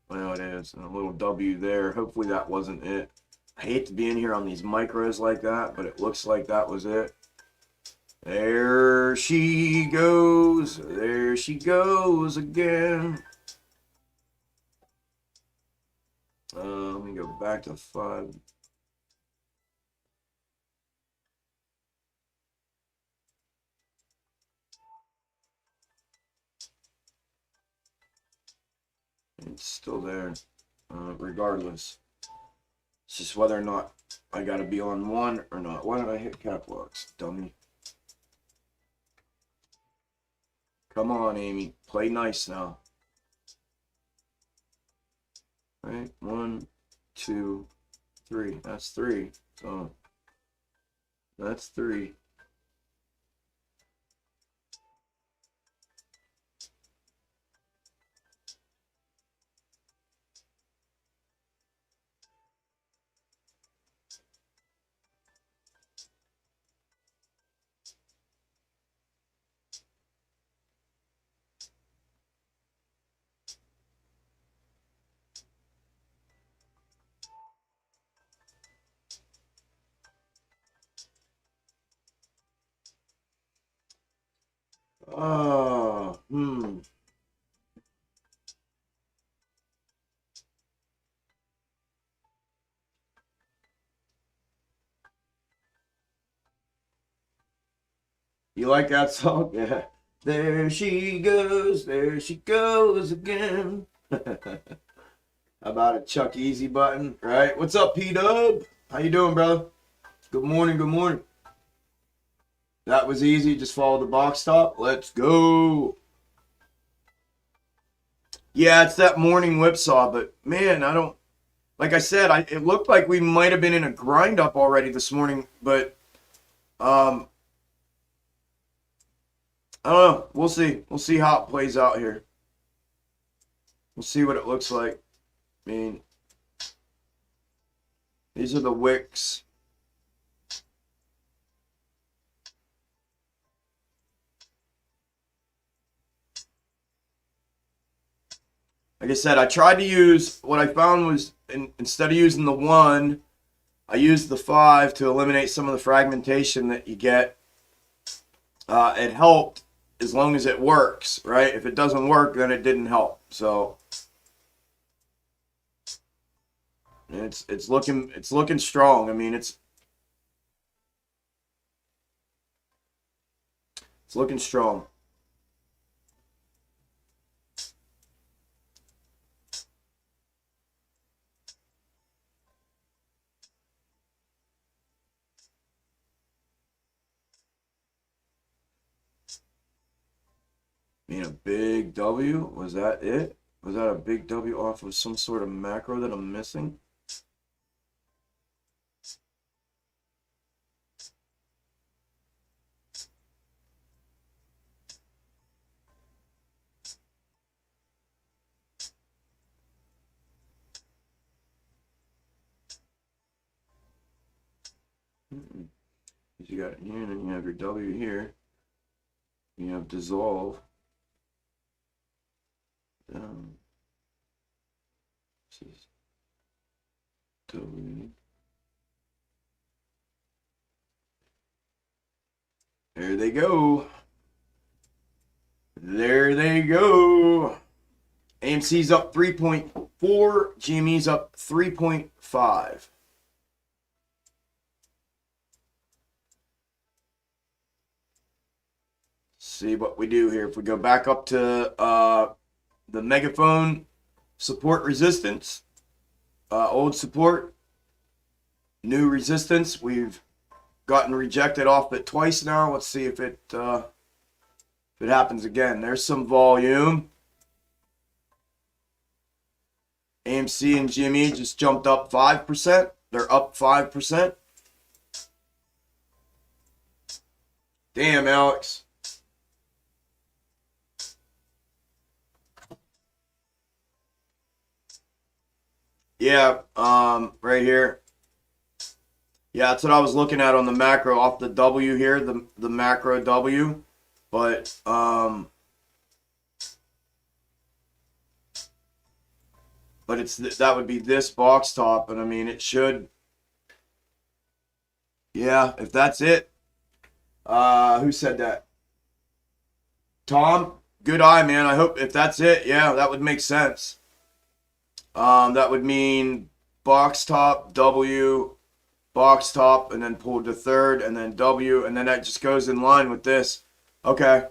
Well, it is. And a little W there. Hopefully that wasn't it. I hate to be in here on these micros like that, but it looks like that was it. There she goes. There she goes again. Let me go back to 5. It's still there, regardless. It's just whether or not I gotta be on one or not. Why did I hit cap locks, dummy? Come on, Amy. Play nice now. Right? 1, 2, 3. That's 3. So that's 3. Oh, You like that song? Yeah. There she goes again. How about a Chuck Easy button, right? What's up, P-Dub? How you doing, brother? Good morning, good morning. That was easy. Just follow the box top. Let's go. Yeah, it's that morning whipsaw, but man, I don't. Like I said, it looked like we might have been in a grind up already this morning, but I don't know. We'll see. We'll see how it plays out here. We'll see what it looks like. I mean, these are the wicks. Like I said, I tried to use, what I found was, instead of using the 1, I used the 5 to eliminate some of the fragmentation that you get. It helped as long as it works, right? If it doesn't work, then it didn't help. So it's looking strong. I mean, it's looking strong. I mean, a big W? Was that it? Was that a big W off of some sort of macro that I'm missing? You got it here, and then you have your W here. You have dissolve. This is W. There they go. There they go. AMC's up 3.4. GME's up 3.5. See what we do here. If we go back up to the megaphone support resistance, old support, new resistance. We've gotten rejected off it twice now. Let's see if it happens again. There's some volume. AMC and GME just jumped up 5%. They're up 5%. Damn, Alex. Yeah, right here. Yeah, that's what I was looking at on the macro off the W here, the macro W. But it's that would be this box top, and I mean it should. Yeah, if that's it. Who said that? Tom, good eye, man. I hope if that's it, yeah, that would make sense. That would mean box top, W, box top, and then pull to third, and then W, and then that just goes in line with this. Okay.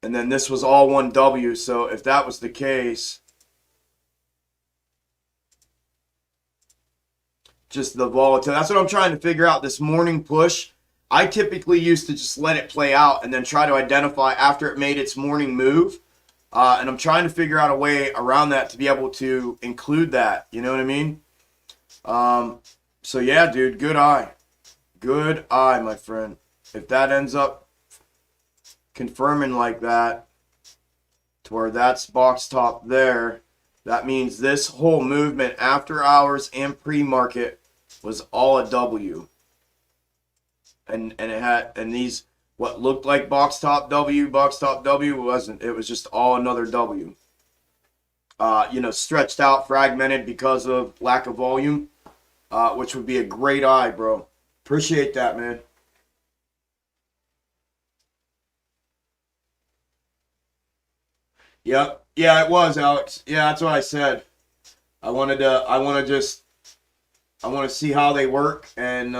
And then this was all one W, so if that was the case, just the volatility. That's what I'm trying to figure out. This morning push, I typically used to just let it play out and then try to identify after it made its morning move. And I'm trying to figure out a way around that to be able to include that. You know what I mean? So yeah, dude, good eye. Good eye, my friend. If that ends up confirming like that, to where that's box top there, that means this whole movement after hours and pre-market was all a W. And it had, and these, what looked like box top W wasn't. It was just all another W. Stretched out, fragmented because of lack of volume, which would be a great eye, bro. Appreciate that, man. Yep. Yeah, it was, Alex. Yeah, that's what I said. I want to see how they work and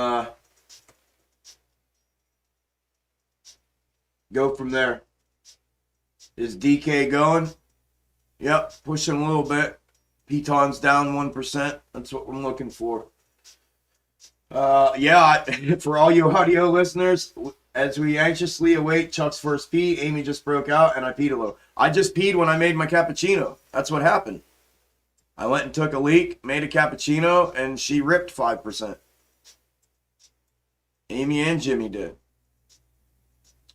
go from there. Is DK going? Yep, pushing a little bit. Piton's down 1%. That's what I'm looking for. For all you audio listeners, as we anxiously await Chuck's first pee, Amy just broke out and I peed a little. I just peed when I made my cappuccino. That's what happened. I went and took a leak, made a cappuccino, and she ripped 5%. Amy and Jimmy did.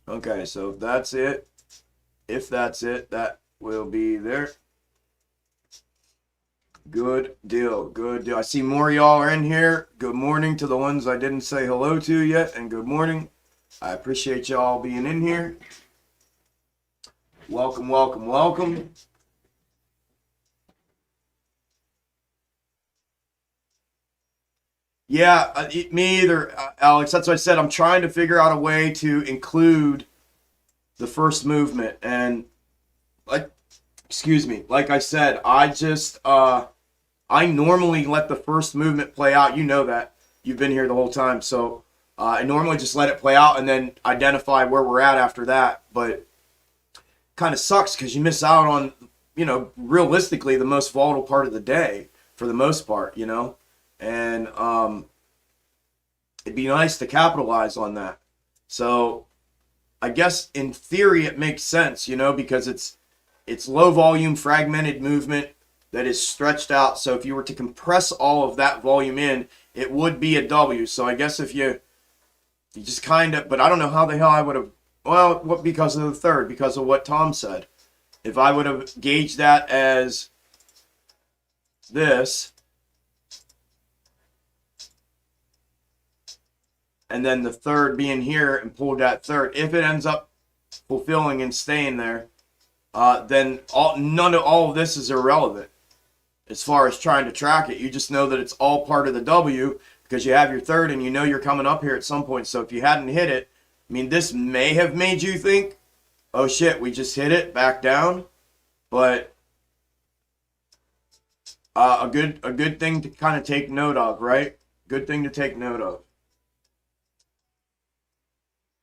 Okay, so if that's it, that will be there. Good deal, good deal. I see more of y'all are in here. Good morning to the ones I didn't say hello to yet, and good morning. I appreciate y'all being in here. Welcome, welcome, welcome. Yeah, me either, Alex. That's what I said. I'm trying to figure out a way to include the first movement. And, like I said, I normally let the first movement play out. You know that. You've been here the whole time. So I normally just let it play out and then identify where we're at after that. But kind of sucks because you miss out on, realistically the most volatile part of the day for the most part, And it'd be nice to capitalize on that. So I guess in theory it makes sense, because it's low volume fragmented movement that is stretched out. So if you were to compress all of that volume in, it would be a W. So I guess if you just kind of, but I don't know how the hell I would have, because of the third, because of what Tom said. If I would have gauged that as this, and then the third being here and pulled that third. If it ends up fulfilling and staying there, then none of all of this is irrelevant as far as trying to track it. You just know that it's all part of the W because you have your third and you know you're coming up here at some point. So if you hadn't hit it, I mean, this may have made you think, oh shit, we just hit it back down. But a good thing to kind of take note of, right? Good thing to take note of.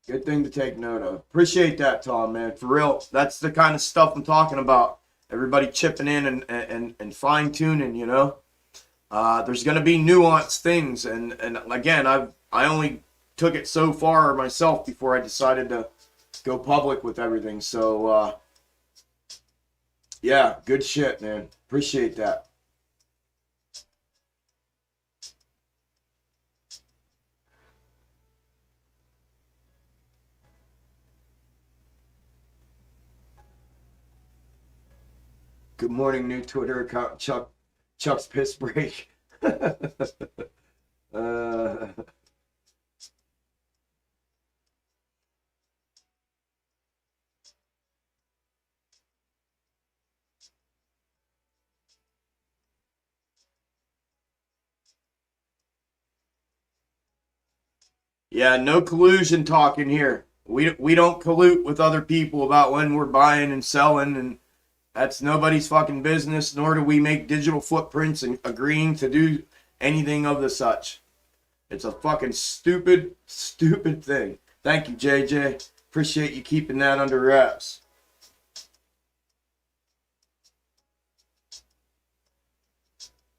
Good thing to take note of. Appreciate that, Tom, man. For real, that's the kind of stuff I'm talking about. Everybody chipping in and fine-tuning, you know? There's going to be nuanced things. And again, I only took it so far myself before I decided to go public with everything. So, yeah, good shit, man. Appreciate that. Good morning, new Twitter account, Chuck's Piss Break. Yeah, no collusion talk in here. We don't collude with other people about when we're buying and selling, and that's nobody's fucking business, nor do we make digital footprints and agreeing to do anything of the such. It's a fucking stupid, stupid thing. Thank you, JJ. Appreciate you keeping that under wraps.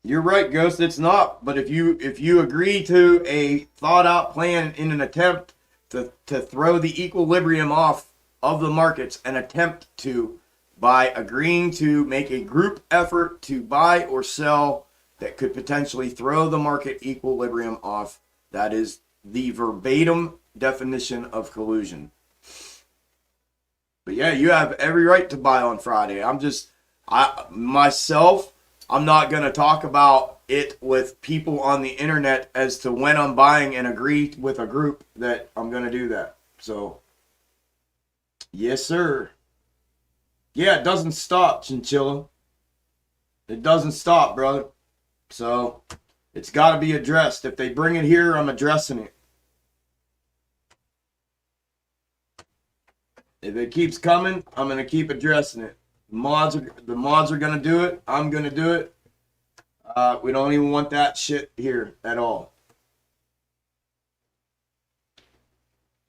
You're right, Ghost. It's not. But if you agree to a thought out plan in an attempt to throw the equilibrium off of the markets, an attempt to, by agreeing to make a group effort to buy or sell that could potentially throw the market equilibrium off, that is the verbatim definition of collusion. But yeah, you have every right to buy on Friday. I'm not going to talk about it with people on the internet as to when I'm buying and agree with a group that I'm going to do that. So, yes, sir. Yeah, it doesn't stop, Chinchilla. It doesn't stop, brother. So, it's got to be addressed. If they bring it here, I'm addressing it. If it keeps coming, I'm going to keep addressing it. The mods are going to do it. I'm going to do it. We don't even want that shit here at all.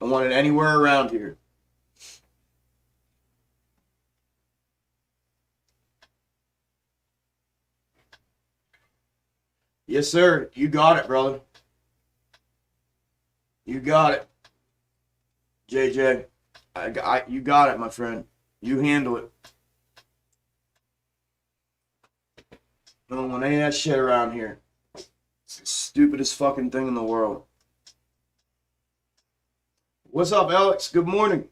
I want it anywhere around here. Yes, sir. You got it, brother. You got it. JJ. You got it, my friend. You handle it. I don't want any of that shit around here. It's the stupidest fucking thing in the world. What's up, Alex? Good morning.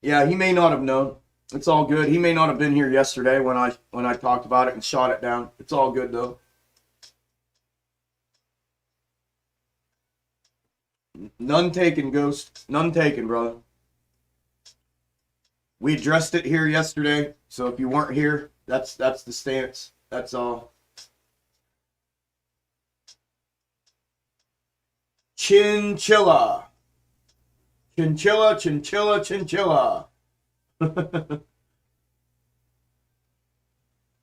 Yeah, he may not have known. It's all good. He may not have been here yesterday when I talked about it and shot it down. It's all good though. None taken, Ghost. None taken, brother. We addressed it here yesterday, so if you weren't here, that's the stance. That's all. Chinchilla. Chinchilla, chinchilla, chinchilla.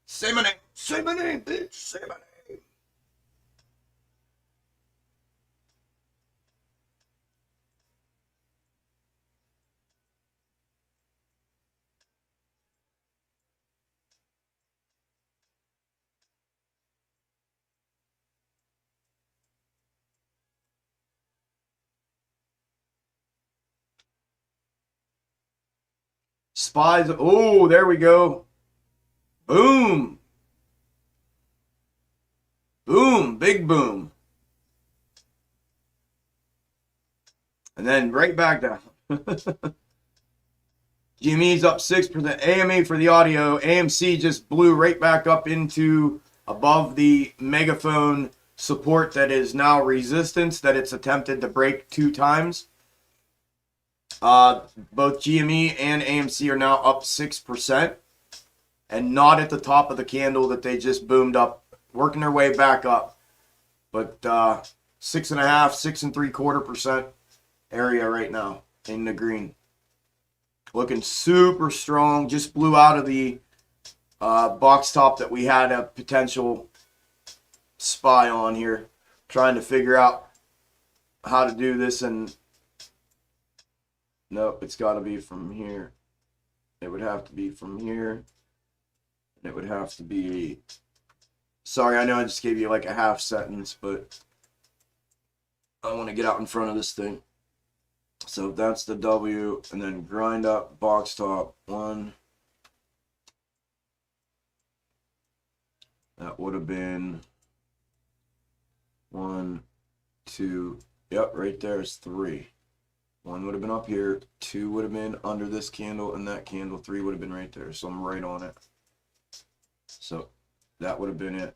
Say my name. Say my name, bitch. Say my name. Spies. Oh, there we go. Boom. Boom. Big boom. And then right back down. GME's up 6%. AMA for the audio. AMC just blew right back up into above the megaphone support that is now resistance that it's attempted to break 2 times. Both GME and AMC are now up 6% and not at the top of the candle that they just boomed up, working their way back up. But 6.5%, 6.75% area right now in the green. Looking super strong. Just blew out of the box top that we had a potential spy on here. Trying to figure out how to do this, and nope, it's got to be from here. It would have to be from here. And it would have to be... Sorry, I know I just gave you like a half sentence, but I want to get out in front of this thing. So that's the W, and then grind up box top 1. That would have been 1, 2. Yep, right there is 3. 1 would have been up here. 2 would have been under this candle and that candle. 3 would have been right there. So I'm right on it. So that would have been it.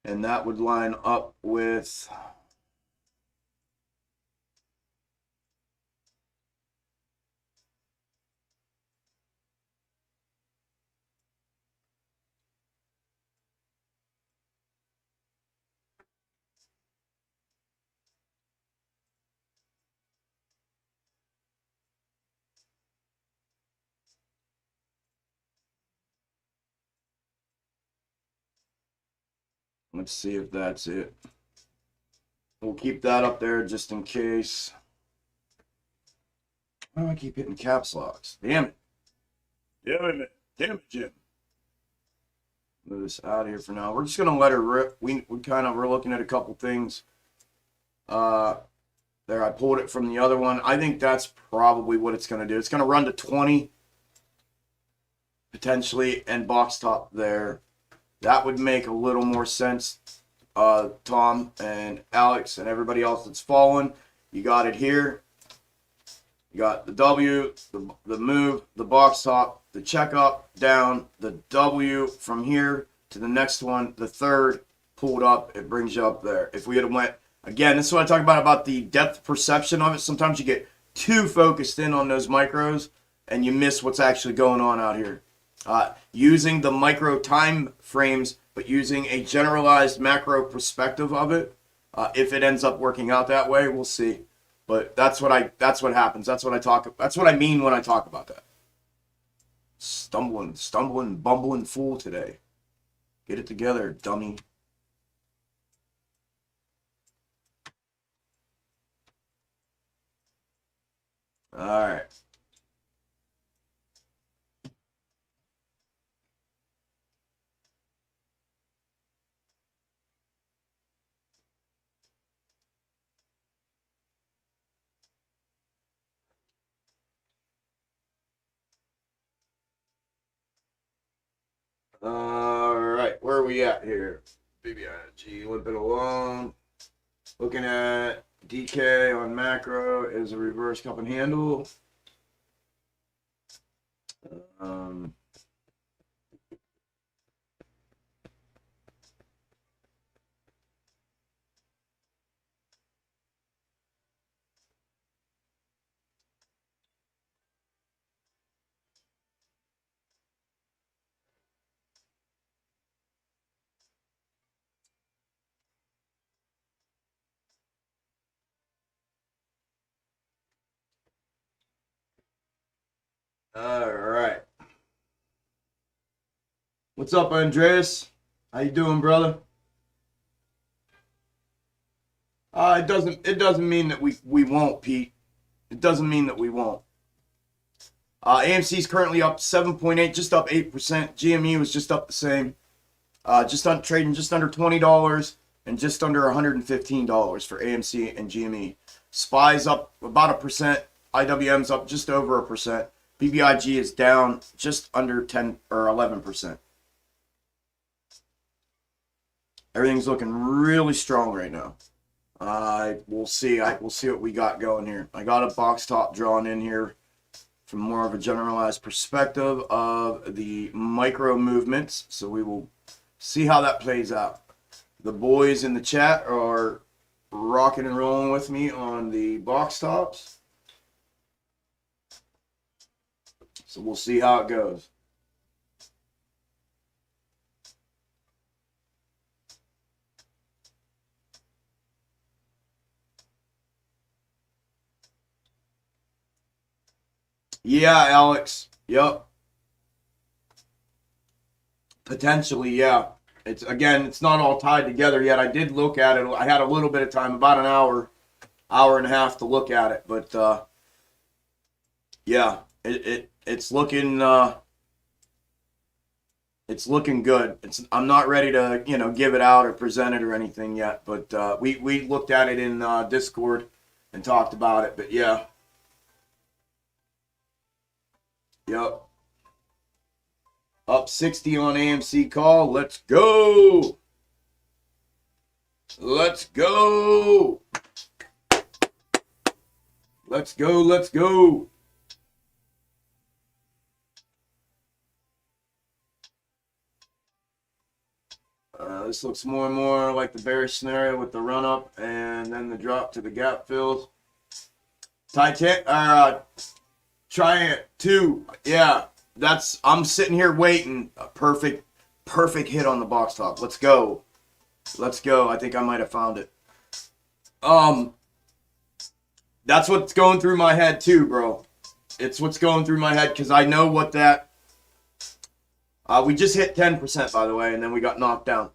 And that would line up with let's see if that's it. We'll keep that up there just in case. Oh, I keep hitting caps locks. Damn it. Damn it, Jim. Move this out of here for now. We're just gonna let her rip. We're looking at a couple things. There, I pulled it from the other one. I think that's probably what it's gonna do. It's gonna run to 20 potentially, and box top there. That would make a little more sense. Tom and Alex and everybody else that's fallen, you got it here. You got the W, the move, the box top, the check up, down, the W from here to the next one, the third pulled up, it brings you up there. If we had went, again, this is what I talk about the depth perception of it. Sometimes you get too focused in on those micros and you miss what's actually going on out here. Using the micro time frames, but using a generalized macro perspective of it. If it ends up working out that way, we'll see. But that's what happens. That's what I mean when I talk about that. Stumbling, bumbling fool today. Get it together, dummy. All right. All right, where are we at here? BBIG limping along. Looking at DK on macro is a reverse cup and handle. All right. What's up, Andreas? How you doing, brother? It doesn't mean that we won't, Pete. It doesn't mean that we won't. AMC is currently up 7.8, just up 8%. GME was just up the same. Trading just under $20 and just under $115 for AMC and GME. SPY's up about 1%. IWM's up just over 1%. BBIG is down just under 10 or 11%. Everything's looking really strong right now. We'll see. We'll see what we got going here. I got a box top drawn in here from more of a generalized perspective of the micro movements. So we will see how that plays out. The boys in the chat are rocking and rolling with me on the box tops. So we'll see how it goes. Yeah, Alex. Yep. Potentially, yeah. It's not all tied together yet. I did look at it. I had a little bit of time, about an hour and a half to look at it. But yeah, it's looking good. I'm not ready to give it out or present it or anything yet. But we looked at it in Discord and talked about it. But yeah. Yep. Up 60 on AMC call. Let's go. Let's go. Let's go. Let's go. This looks more and more like the bearish scenario with the run up and then the drop to the gap fills. Trying 2. Yeah. I'm sitting here waiting. A perfect hit on the box top. Let's go. Let's go. I think I might have found it. That's what's going through my head too, bro. It's what's going through my head because I know what that. We just hit 10%, by the way, and then we got knocked down.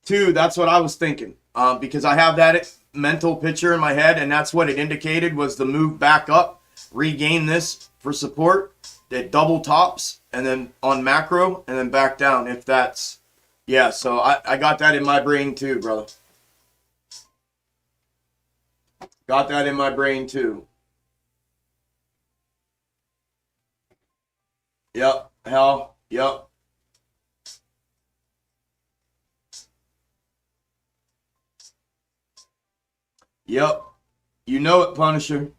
2, that's what I was thinking. Because I have that mental picture in my head, and that's what it indicated was the move back up, regain this for support, that double tops, and then on macro, and then back down. If that's, yeah. So I got that in my brain too, brother. Got that in my brain too. Yep. Hell. Yep. Yep. You know it, Punisher.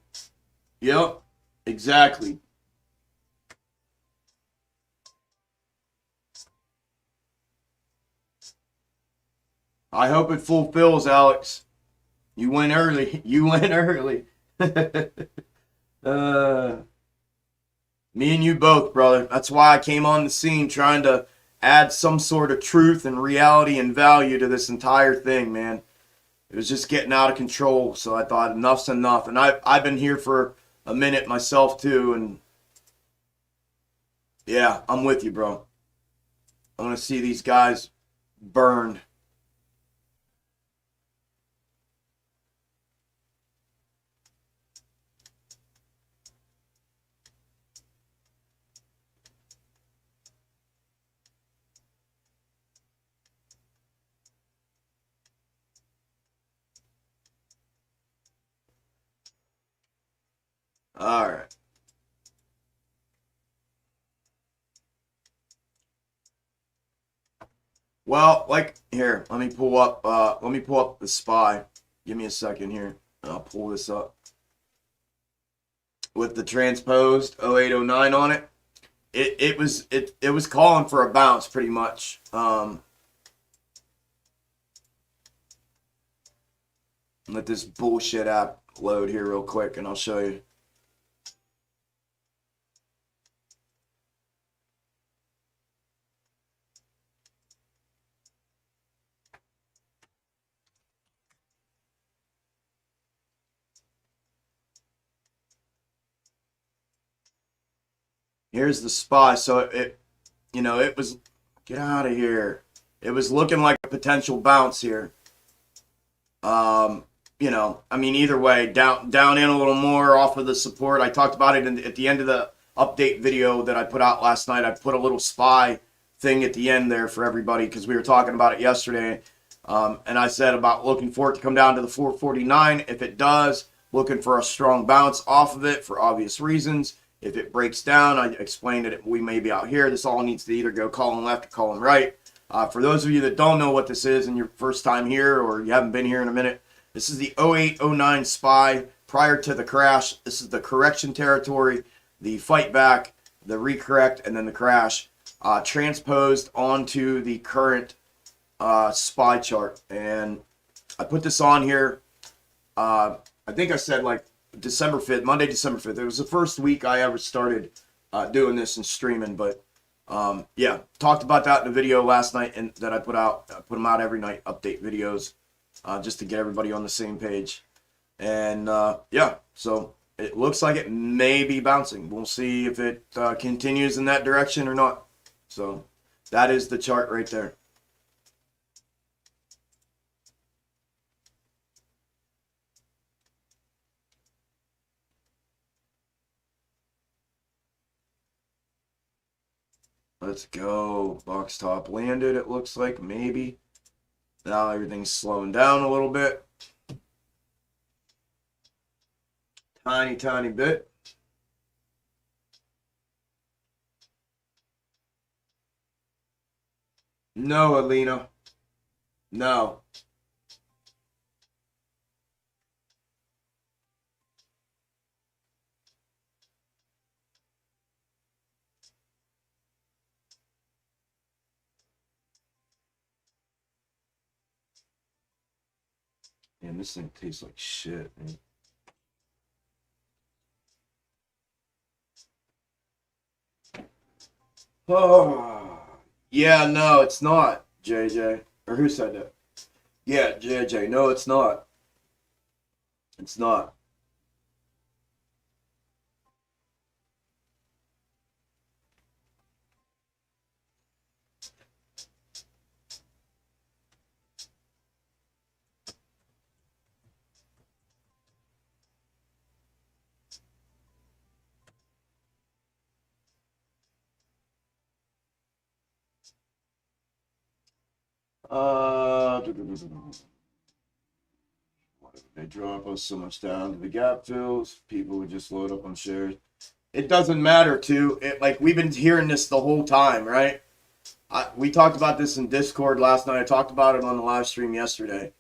Yep. Exactly. I hope it fulfills, Alex. You went early. You went early. Me and you both, brother. That's why I came on the scene trying to add some sort of truth and reality and value to this entire thing, man. It was just getting out of control, so I thought enough's enough. And I've been here for a minute myself too, and yeah, I'm with you, bro. I want to see these guys burned. All right. Well, like here, let me pull up the SPY. Give me a second here. And I'll pull this up. With the transposed 0809 on it. It was calling for a bounce pretty much. Let this bullshit app load here real quick and I'll show you. Here's the SPY. So it was, get out of here. It was looking like a potential bounce here. I mean, either way, down in a little more off of the support. I talked about it at the end of the update video that I put out last night. I put a little SPY thing at the end there for everybody because we were talking about it yesterday. And I said about looking for it to come down to the 449. If it does, looking for a strong bounce off of it for obvious reasons. If it breaks down, I explained that we may be out here. This all needs to either go calling left or calling right. For those of you that don't know what this is and your first time here or you haven't been here in a minute, this is the 08-09 SPY prior to the crash. This is the correction territory, the fight back, the recorrect, and then the crash, transposed onto the current SPY chart. And I put this on here, I think I said like December 5th, Monday, December 5th. It was the first week I ever started doing this and streaming, but yeah, talked about that in a video last night and that I put out. I put them out every night, update videos, just to get everybody on the same page. And yeah, so it looks like it may be bouncing. We'll see if it continues in that direction or not. So that is the chart right there. Let's go. Box top landed, it looks like, maybe. Now everything's slowing down a little bit. Tiny bit. No, Alina. No. Man, this thing tastes like shit, man. Oh, yeah, no, it's not, JJ. Or who said that? Yeah, JJ. No, it's not. It's not. Why did they drop us so much down to the gap fills? People would just load up on shares. It doesn't matter, too. Like, we've been hearing this the whole time, right? We talked about this in Discord last night. I talked about it on the live stream yesterday.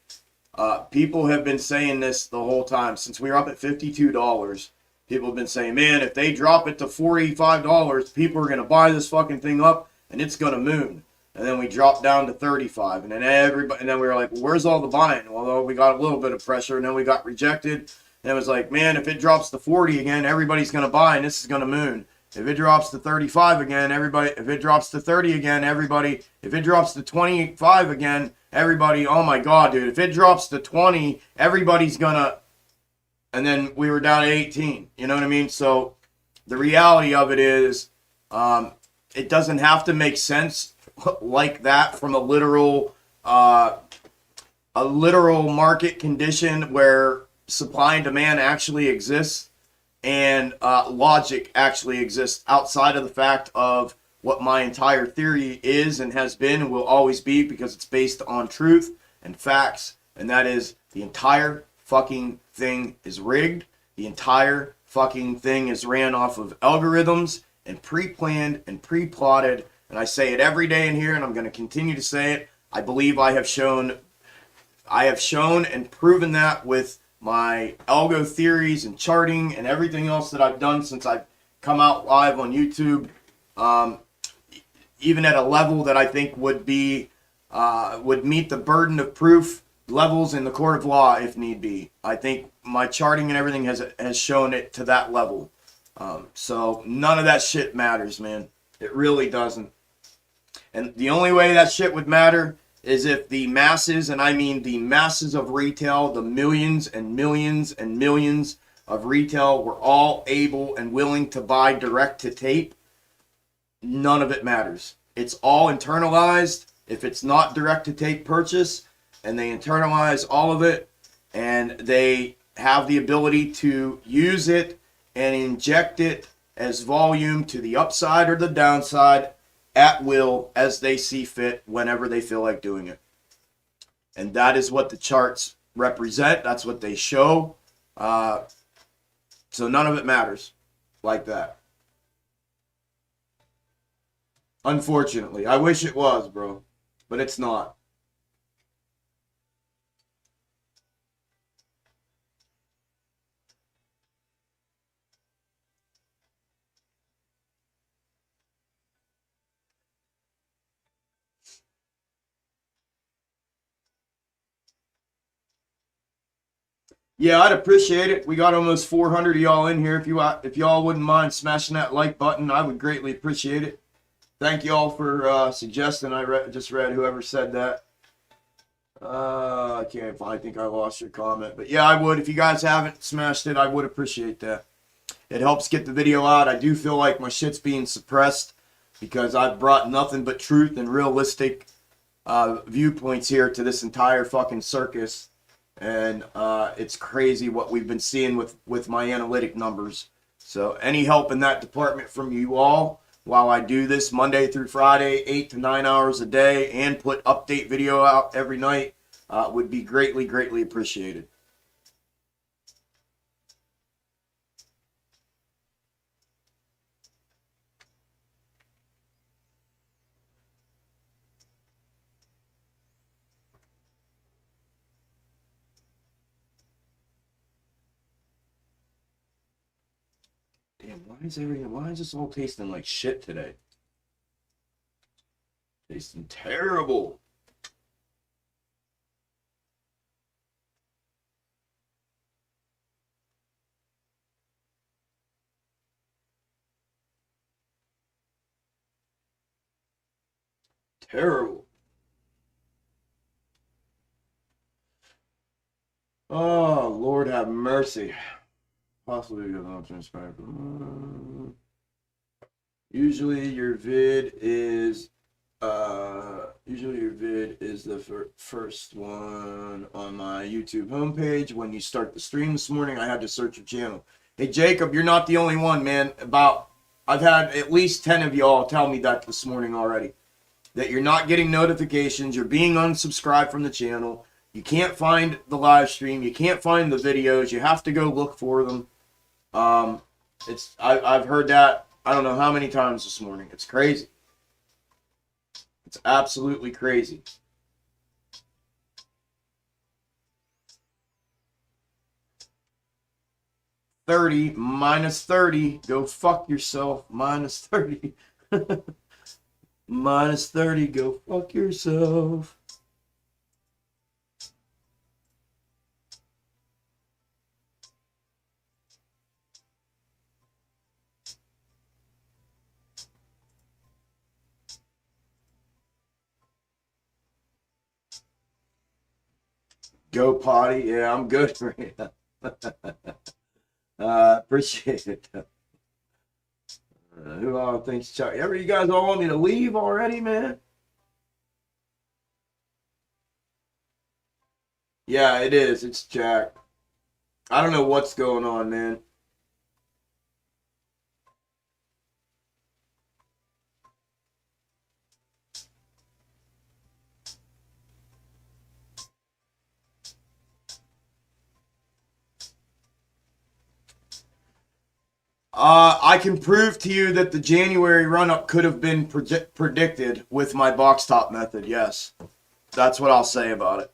People have been saying this the whole time. Since we were up at $52, people have been saying, man, if they drop it to $45, people are going to buy this fucking thing up, and it's going to moon. And then we dropped down to 35, and then we were like, well, where's all the buying? Well, we got a little bit of pressure, and then we got rejected. And it was like, man, if it drops to 40 again, everybody's going to buy, and this is going to moon. If it drops to 35 again, everybody. If it drops to 30 again, everybody. If it drops to 25 again, everybody. Oh my God, dude! If it drops to 20, everybody's gonna. And then we were down to 18. You know what I mean? So the reality of it is, it doesn't have to make sense like that from a literal market condition where supply and demand actually exists and logic actually exists outside of the fact of what my entire theory is and has been and will always be, because it's based on truth and facts, and that is the entire fucking thing is rigged. The entire fucking thing is ran off of algorithms and pre-planned and pre-plotted. And I say it every day in here, and I'm going to continue to say it. I believe I have shown and proven that with my algo theories and charting and everything else that I've done since I've come out live on YouTube, even at a level that I think would meet the burden of proof levels in the court of law if need be. I think my charting and everything has shown it to that level. So none of that shit matters, man. It really doesn't. And the only way that shit would matter is if the masses, and I mean the masses of retail, the millions and millions and millions of retail, were all able and willing to buy direct to tape. None of it matters. It's all internalized. If it's not direct to tape purchase, and they internalize all of it, and they have the ability to use it and inject it as volume to the upside or the downside at will as they see fit whenever they feel like doing it. And that is what the charts represent. That's what they show. So none of it matters like that. Unfortunately. I wish it was, bro. But it's not. Yeah, I'd appreciate it. We got almost 400 of y'all in here. If y'all wouldn't mind smashing that like button, I would greatly appreciate it. Thank y'all for suggesting. Just read whoever said that. I can't find. I think I lost your comment, but yeah, I would. If you guys haven't smashed it, I would appreciate that. It helps get the video out. I do feel like my shit's being suppressed because I've brought nothing but truth and realistic viewpoints here to this entire fucking circus. And it's crazy what we've been seeing with my analytic numbers. So any help in that department from you all while I do this Monday through Friday, 8 to 9 hours a day, and put update video out every night would be greatly, greatly appreciated. Damn, why is this all tasting like shit today? Tasting terrible. Terrible. Oh, Lord have mercy. Possibly because I'm transparent. Usually your vid is the first one on my YouTube homepage. When you start the stream this morning, I had to search your channel. Hey Jacob, you're not the only one, man. I've had at least 10 of y'all tell me that this morning already. That you're not getting notifications, you're being unsubscribed from the channel. You can't find the live stream, you can't find the videos, you have to go look for them. I've heard that I don't know how many times this morning. It's crazy. It's absolutely crazy. -30, -30. Go fuck yourself. -30. -30. Go fuck yourself. Go potty. Yeah, I'm good for you. Appreciate it. Who all thinks Chuck? You guys all want me to leave already, man? Yeah, it is. It's Jack. I don't know what's going on, man. I can prove to you that the January run-up could have been predicted with my box top method, yes. That's what I'll say about it.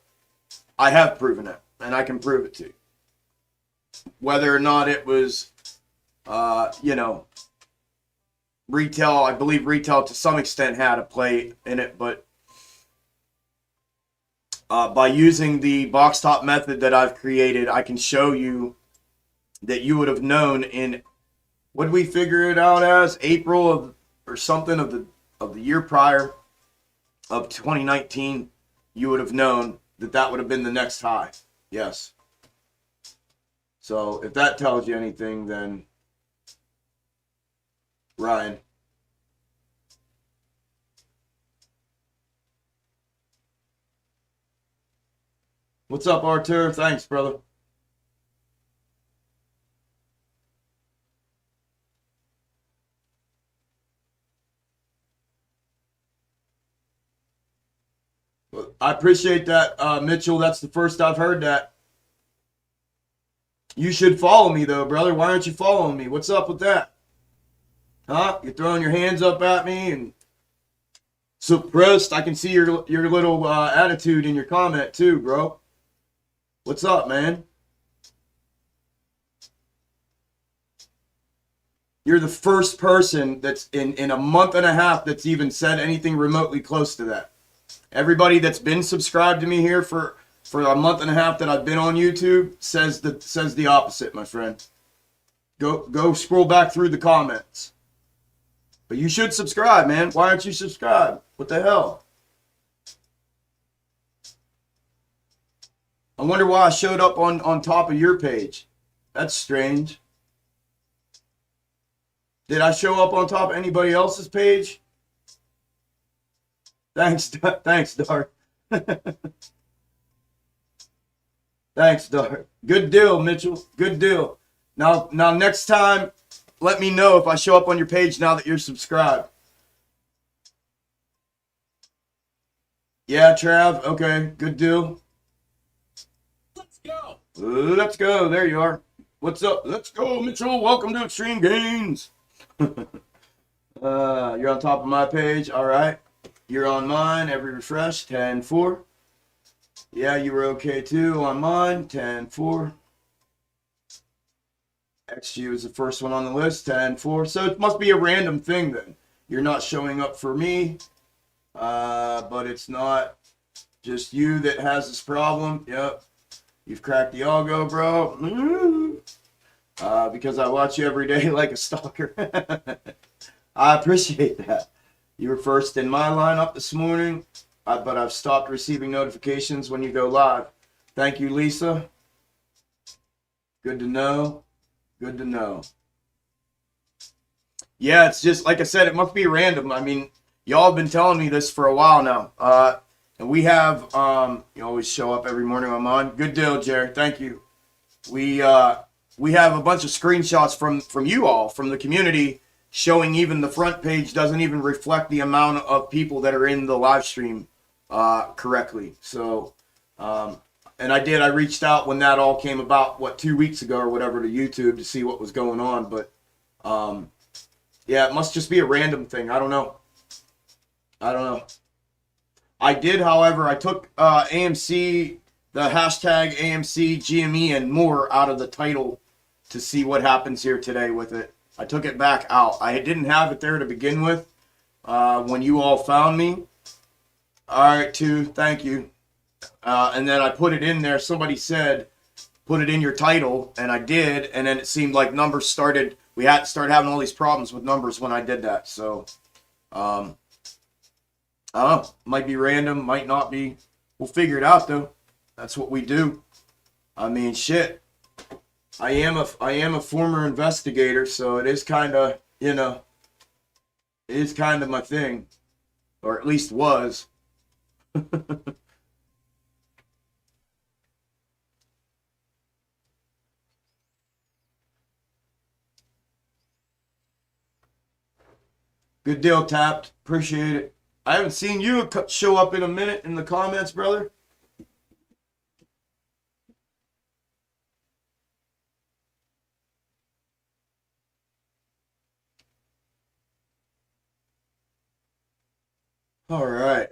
I have proven it, and I can prove it to you. Whether or not it was, retail, I believe retail to some extent had a play in it, but by using the box top method that I've created, I can show you that you would have known in, what did we figure it out as? April of, or something of the year prior of 2019, you would have known that would have been the next high. Yes. So if that tells you anything, then Ryan. What's up, Artur? Thanks, brother. I appreciate that, Mitchell. That's the first I've heard that. You should follow me though, brother. Why aren't you following me? What's up with that? Huh? You're throwing your hands up at me and suppressed. I can see your little attitude in your comment too, bro. What's up, man? You're the first person that's in a month and a half that's even said anything remotely close to that. Everybody that's been subscribed to me here for a month and a half that I've been on YouTube says the opposite, my friend. Go scroll back through the comments. But you should subscribe, man. Why aren't you subscribed? What the hell? I wonder why I showed up on top of your page. That's strange. Did I show up on top of anybody else's page? Thanks, Dart. Thanks, Dart. Good deal, Mitchell. Good deal. Now, next time, let me know if I show up on your page now that you're subscribed. Yeah, Trav. Okay, good deal. Let's go. Let's go. There you are. What's up? Let's go, Mitchell. Welcome to Extreme Gains. You're on top of my page. All right. You're on mine. Every refresh. 10-4. Yeah, you were okay too on mine. 10-4. XG was the first one on the list. 10-4. So it must be a random thing then. You're not showing up for me. But it's not just you that has this problem. Yep. You've cracked the algo, bro. Because I watch you every day like a stalker. I appreciate that. You were first in my lineup this morning, but I've stopped receiving notifications when you go live. Thank you, Lisa. Good to know. Good to know. Yeah, it's just, like I said, it must be random. I mean, y'all have been telling me this for a while now. And we have, you always show up every morning I'm on. Good deal, Jared. Thank you. We have a bunch of screenshots from you all, from the community, showing even the front page doesn't even reflect the amount of people that are in the live stream correctly. So, and I reached out when that all came about, 2 weeks ago or whatever, to YouTube to see what was going on. But, yeah, it must just be a random thing. I don't know. I did, however, I took AMC, the hashtag AMC, GME, and more out of the title to see what happens here today with it. I took it back out. I didn't have it there to begin with when you all found me. All right, too. Thank you. And then I put it in there. Somebody said, put it in your title, and I did. And then it seemed like numbers started. We had to start having all these problems with numbers when I did that. So, I don't know. Might be random. Might not be. We'll figure it out, though. That's what we do. I mean, shit. I am a former investigator, so it is kind of, it is kind of my thing, or at least was. Good deal, Tapped. Appreciate it. I haven't seen you show up in a minute in the comments, brother. All right.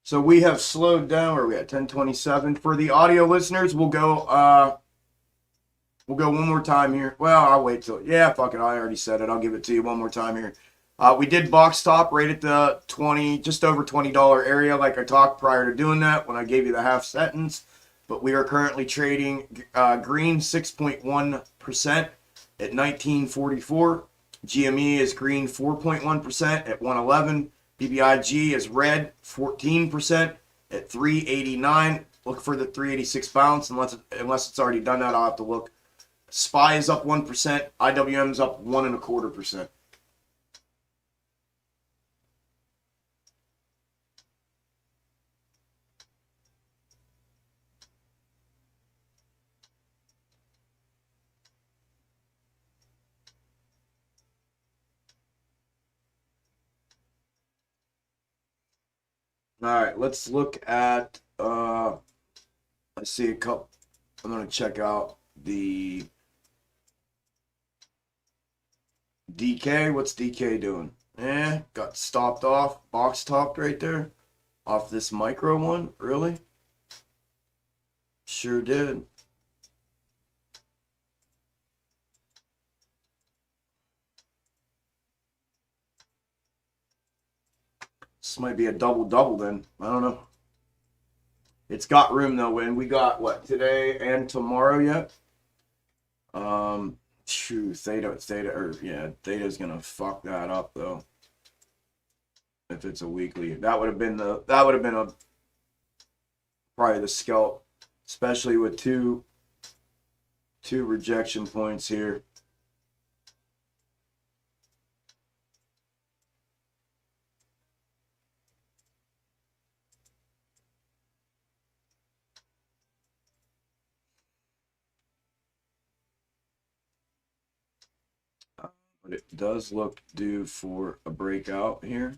So we have slowed down. Where are we at? 10:27. For the audio listeners, we'll go one more time here. Well, I'll wait till. Yeah, fuck it. I already said it. I'll give it to you one more time here. We did box top right at the just over $20 area, like I talked prior to doing that when I gave you the half sentence. But we are currently trading green 6.1% at 1944. GME is green 4.1% at 111. BBIG is red 14% at 389. Look for the 386 bounce unless it's already done that. I'll have to look. SPY is up 1%. IWM is up 1.25%. right, let's look at, I see a couple. I'm going to check out the DK. What's DK doing? Got stopped off, box topped right there. Off this micro one, really? Sure did. This might be a double-double then. I don't know. It's got room though, and we got what, today and tomorrow yet? Theta's gonna fuck that up though. If it's a weekly, that would have been probably the scalp, especially with two rejection points here. But it does look due for a breakout here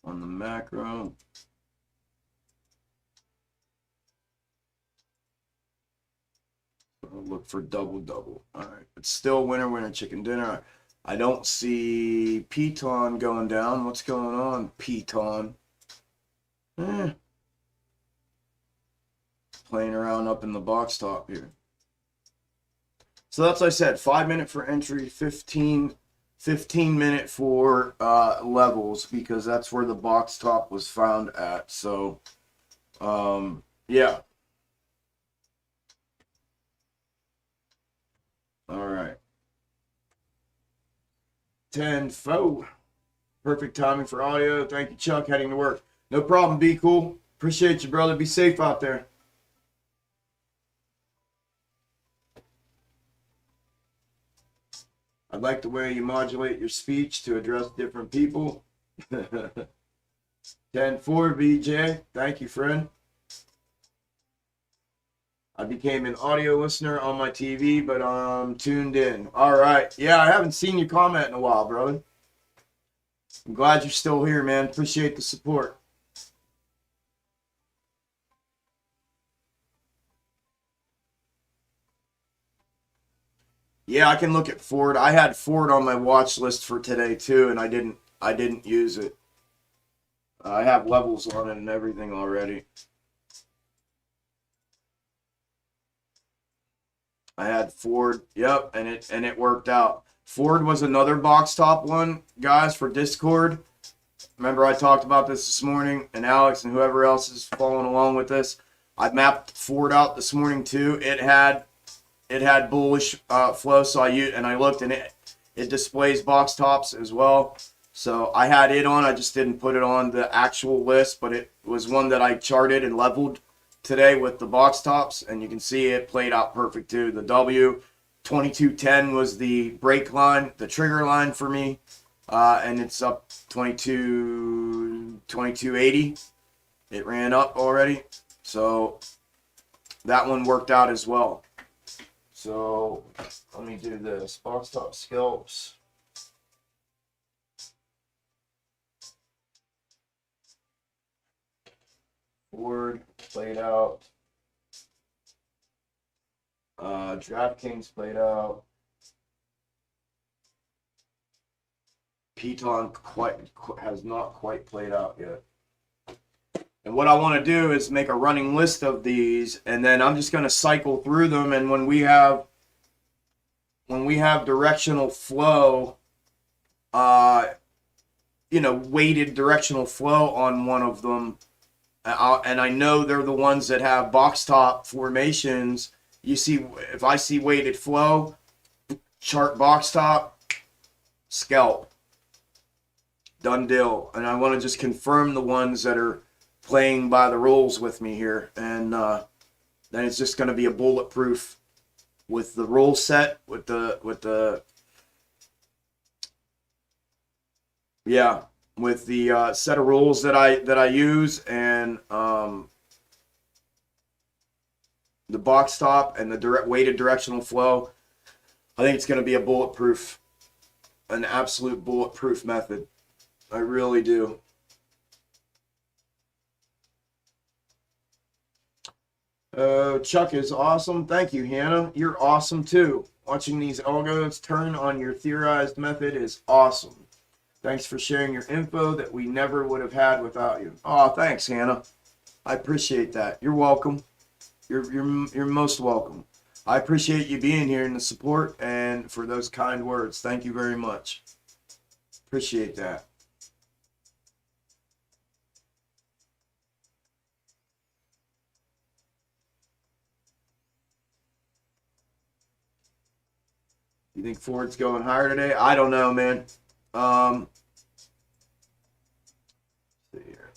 on the macro. I'll look for double. All right, it's still winner chicken dinner. I don't see Piton going down. What's going on, Piton? Playing around up in the box top here. So that's what I said, 5 minute for entry, 15 minute for levels, because that's where the box top was found at. So, yeah. All right. 10-4. Perfect timing for audio. Thank you, Chuck. Heading to work. No problem. Be cool. Appreciate you, brother. Be safe out there. I like the way you modulate your speech to address different people. 10-4, BJ. Thank you, friend. I became an audio listener on my TV, but I'm tuned in. All right. Yeah, I haven't seen you comment in a while, brother. I'm glad you're still here, man. Appreciate the support. Yeah, I can look at Ford. I had Ford on my watch list for today too, and I didn't use it. I have levels on it and everything already. I had Ford, yep, and it worked out. Ford was another box top one, guys, for Discord. Remember I talked about this morning, and Alex and whoever else is following along with this. I mapped Ford out this morning too. It had bullish flow, so I looked, and it displays box tops as well. So I had it on. I just didn't put it on the actual list, but it was one that I charted and leveled today with the box tops, and you can see it played out perfect too. The W 2210 was the break line, the trigger line for me, and it's up 2280. It ran up already, so that one worked out as well. So let me do this. Box top scalps. Ford played out. DraftKings played out. Piton has not quite played out yet. And what I want to do is make a running list of these, and then I'm just going to cycle through them. And when we have directional flow, weighted directional flow on one of them, and I know they're the ones that have box top formations. You see, if I see weighted flow, chart box top, scalp, done deal. And I want to just confirm the ones that are playing by the rules with me here, and then it's just going to be a bulletproof with the rule set, with the set of rules that I use, and the box top and the weighted directional flow. I think it's going to be an absolute bulletproof method. I really do. Chuck is awesome. Thank you, Hannah. You're awesome too. Watching these algos turn on your theorized method is awesome. Thanks for sharing your info that we never would have had without you. Oh, thanks, Hannah. I appreciate that. You're welcome. You're most welcome. I appreciate you being here and the support and for those kind words. Thank you very much. Appreciate that. You think Ford's going higher today? I don't know, man. See here.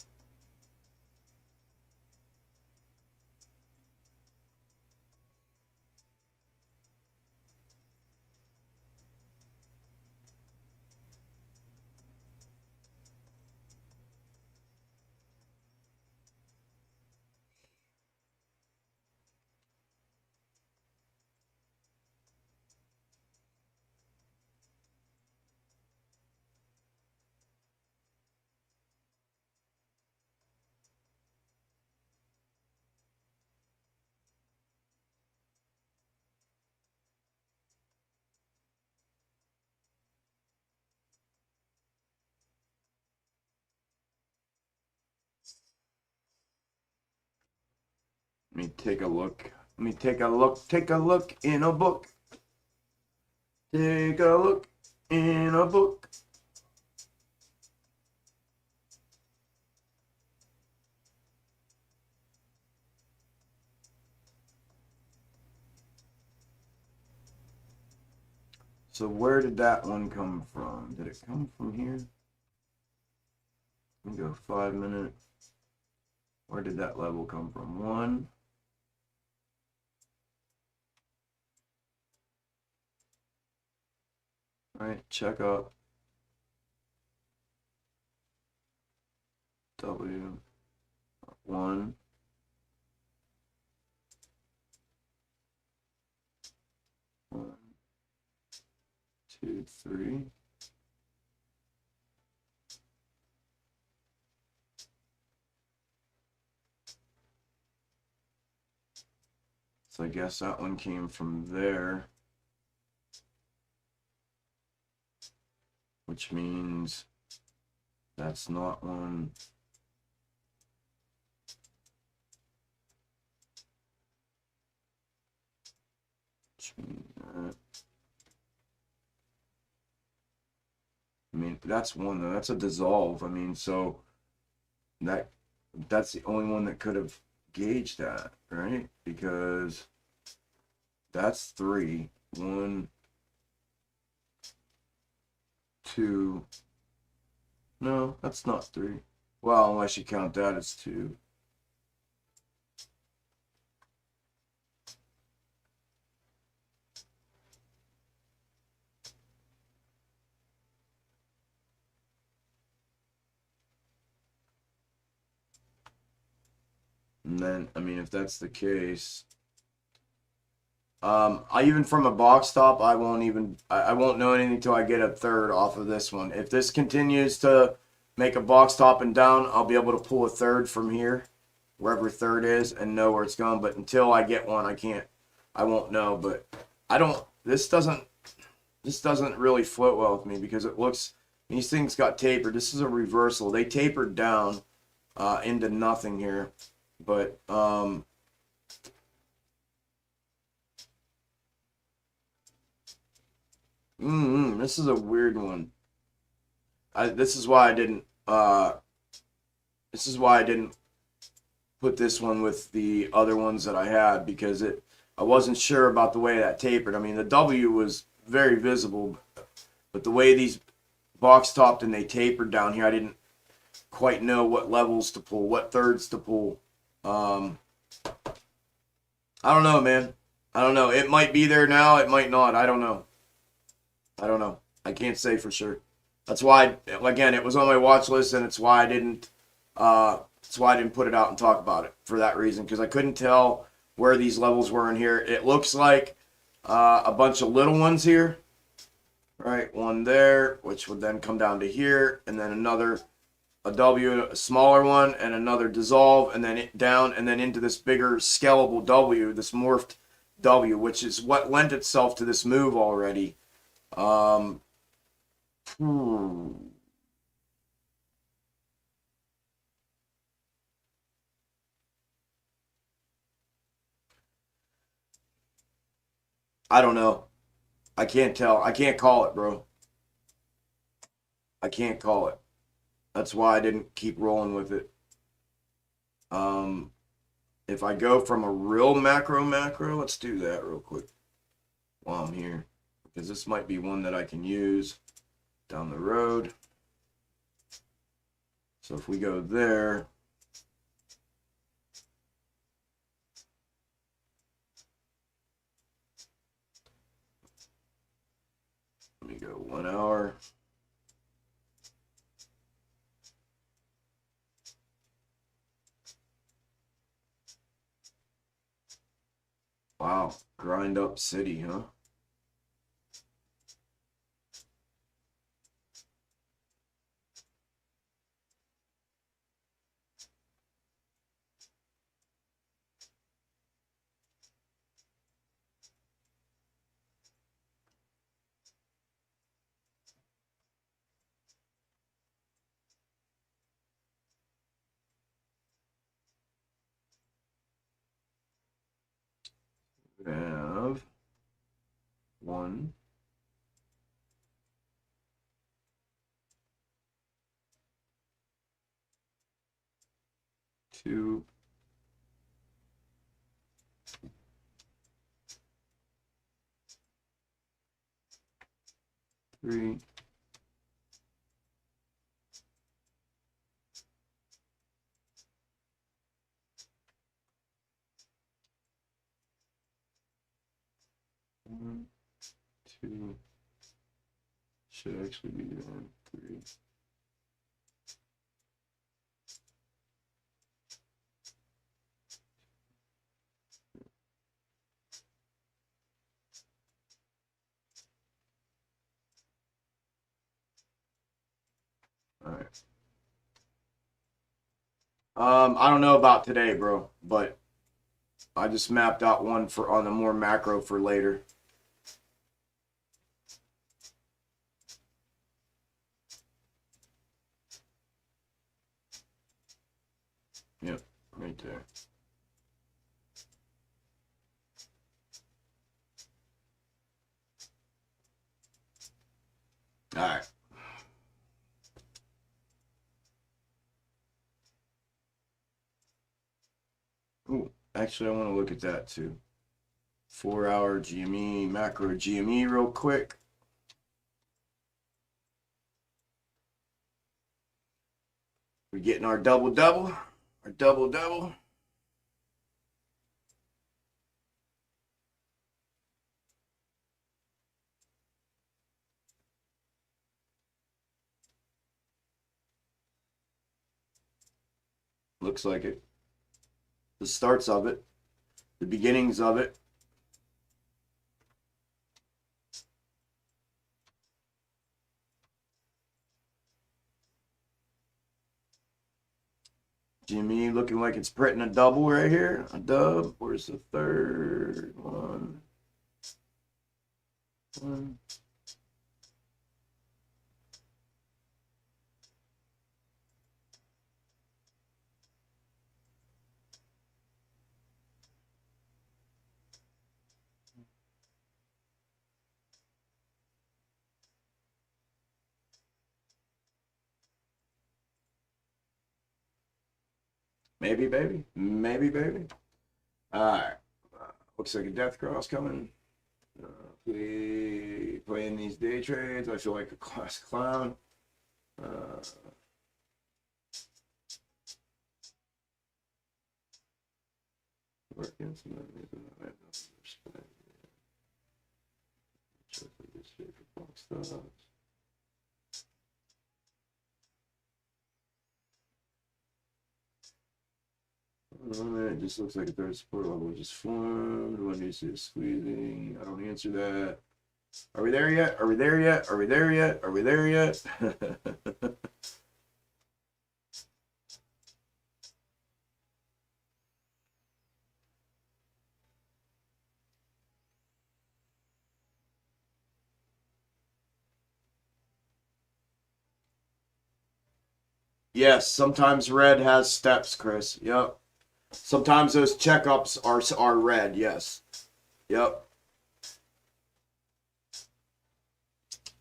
Let me take a look. Let me take a look. Take a look in a book. Take a look in a book. So where did that one come from? Did it come from here? Let me go 5 minutes. Where did that level come from? 1. All right, check up. W. 1. 1, 2, 3. So I guess that one came from there, which means that's not one. Which means that. I mean, that's one though. That's a dissolve. I mean, so that's the only one that could have gauged that, right? Because that's 3. 1, 2. No, that's not 3. Well, unless you count that as 2. And then, I mean, if that's the case, I even from a box top, I won't know anything until I get a third off of this one. If this continues to make a box top and down, I'll be able to pull a third from here, wherever third is, and know where it's going. But until I get one, I won't know. But this doesn't really float well with me because it looks, these things got tapered. This is a reversal. They tapered down into nothing here. But this is a weird one. This is why I didn't put this one with the other ones that I had, because I wasn't sure about the way that tapered. I mean, the W was very visible, but the way these box topped and they tapered down here, I didn't quite know what levels to pull, what thirds to pull. I don't know, man. I don't know. It might be there now. It might not. I don't know. I can't say for sure. That's why, again, it was on my watch list, and it's why I didn't. That's why I didn't put it out and talk about it for that reason, because I couldn't tell where these levels were in here. It looks like a bunch of little ones here, right? One there, which would then come down to here, and then another a W, a smaller one, and another dissolve, and then it down, and then into this bigger scalable W, this morphed W, which is what lent itself to this move already. Hmm. I don't know. I can't tell. I can't call it, bro. I can't call it. That's why I didn't keep rolling with it. If I go from a real macro, let's do that real quick while I'm here, because this might be one that I can use down the road. So if we go there, let me go 1 hour. Wow, grind up city, huh? We have 1, 2, 3, 1, 2. Should actually be on 3. All right. I don't know about today, bro, but I just mapped out one for on the more macro for later. Yep, right there. All right. Ooh, actually, I want to look at that too. 4-hour GME, macro GME, real quick. We're getting our double. Our double. Looks like it. The starts of it, the beginnings of it. Jimmy looking like it's printing a double right here. A dub. Where's the third one? Maybe, baby. Maybe, baby. All right. Looks like a death cross coming. Playing these day trades. I feel like a class clown. Working some it just looks like a third support level just formed. When do you see it squeezing? I don't answer that. Are we there yet? Are we there yet? Are we there yet? Are we there yet? Yes, sometimes red has steps, Chris. Yep. Sometimes those checkups are red. Yes. Yep.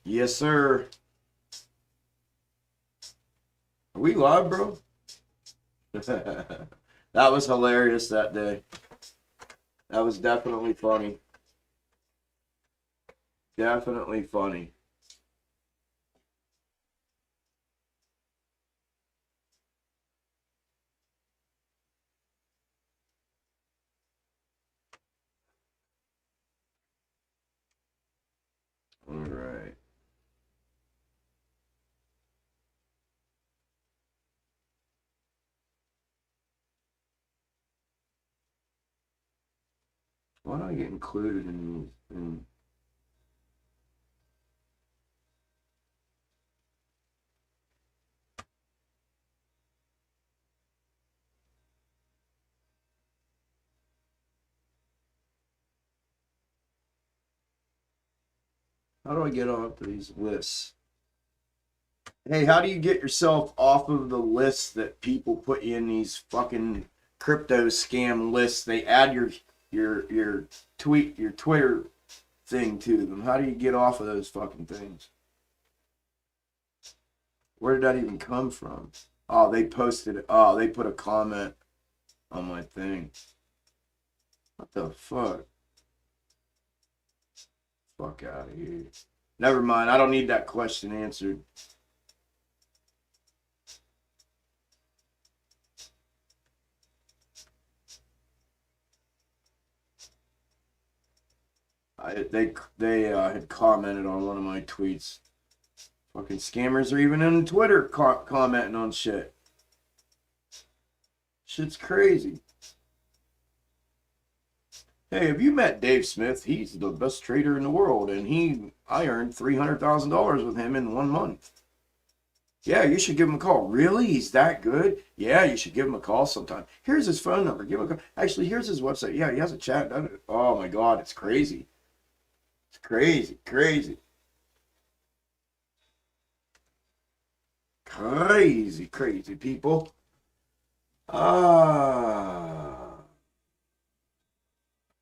Yes, sir. Are we live, bro? That was hilarious that day. That was definitely funny. Definitely funny. All right. Why don't I get included in these? How do I get onto these lists? Hey, how do you get yourself off of the list that people put you in these fucking crypto scam lists? They add your Twitter thing to them. How do you get off of those fucking things? Where did that even come from? Oh, they posted it. Oh, they put a comment on my thing. What the fuck? Fuck out of here. Never mind. I don't need that question answered. They had commented on one of my tweets. Fucking scammers are even on Twitter commenting on shit. Shit's crazy. Hey, have you met Dave Smith? He's the best trader in the world, and I earned $300,000 with him in 1 month. Yeah, you should give him a call. Really? He's that good? Yeah, you should give him a call sometime. Here's his phone number. Give him a call. Actually, here's his website. Yeah, he has a chat. Oh my God, it's crazy. It's crazy, crazy, crazy, crazy people.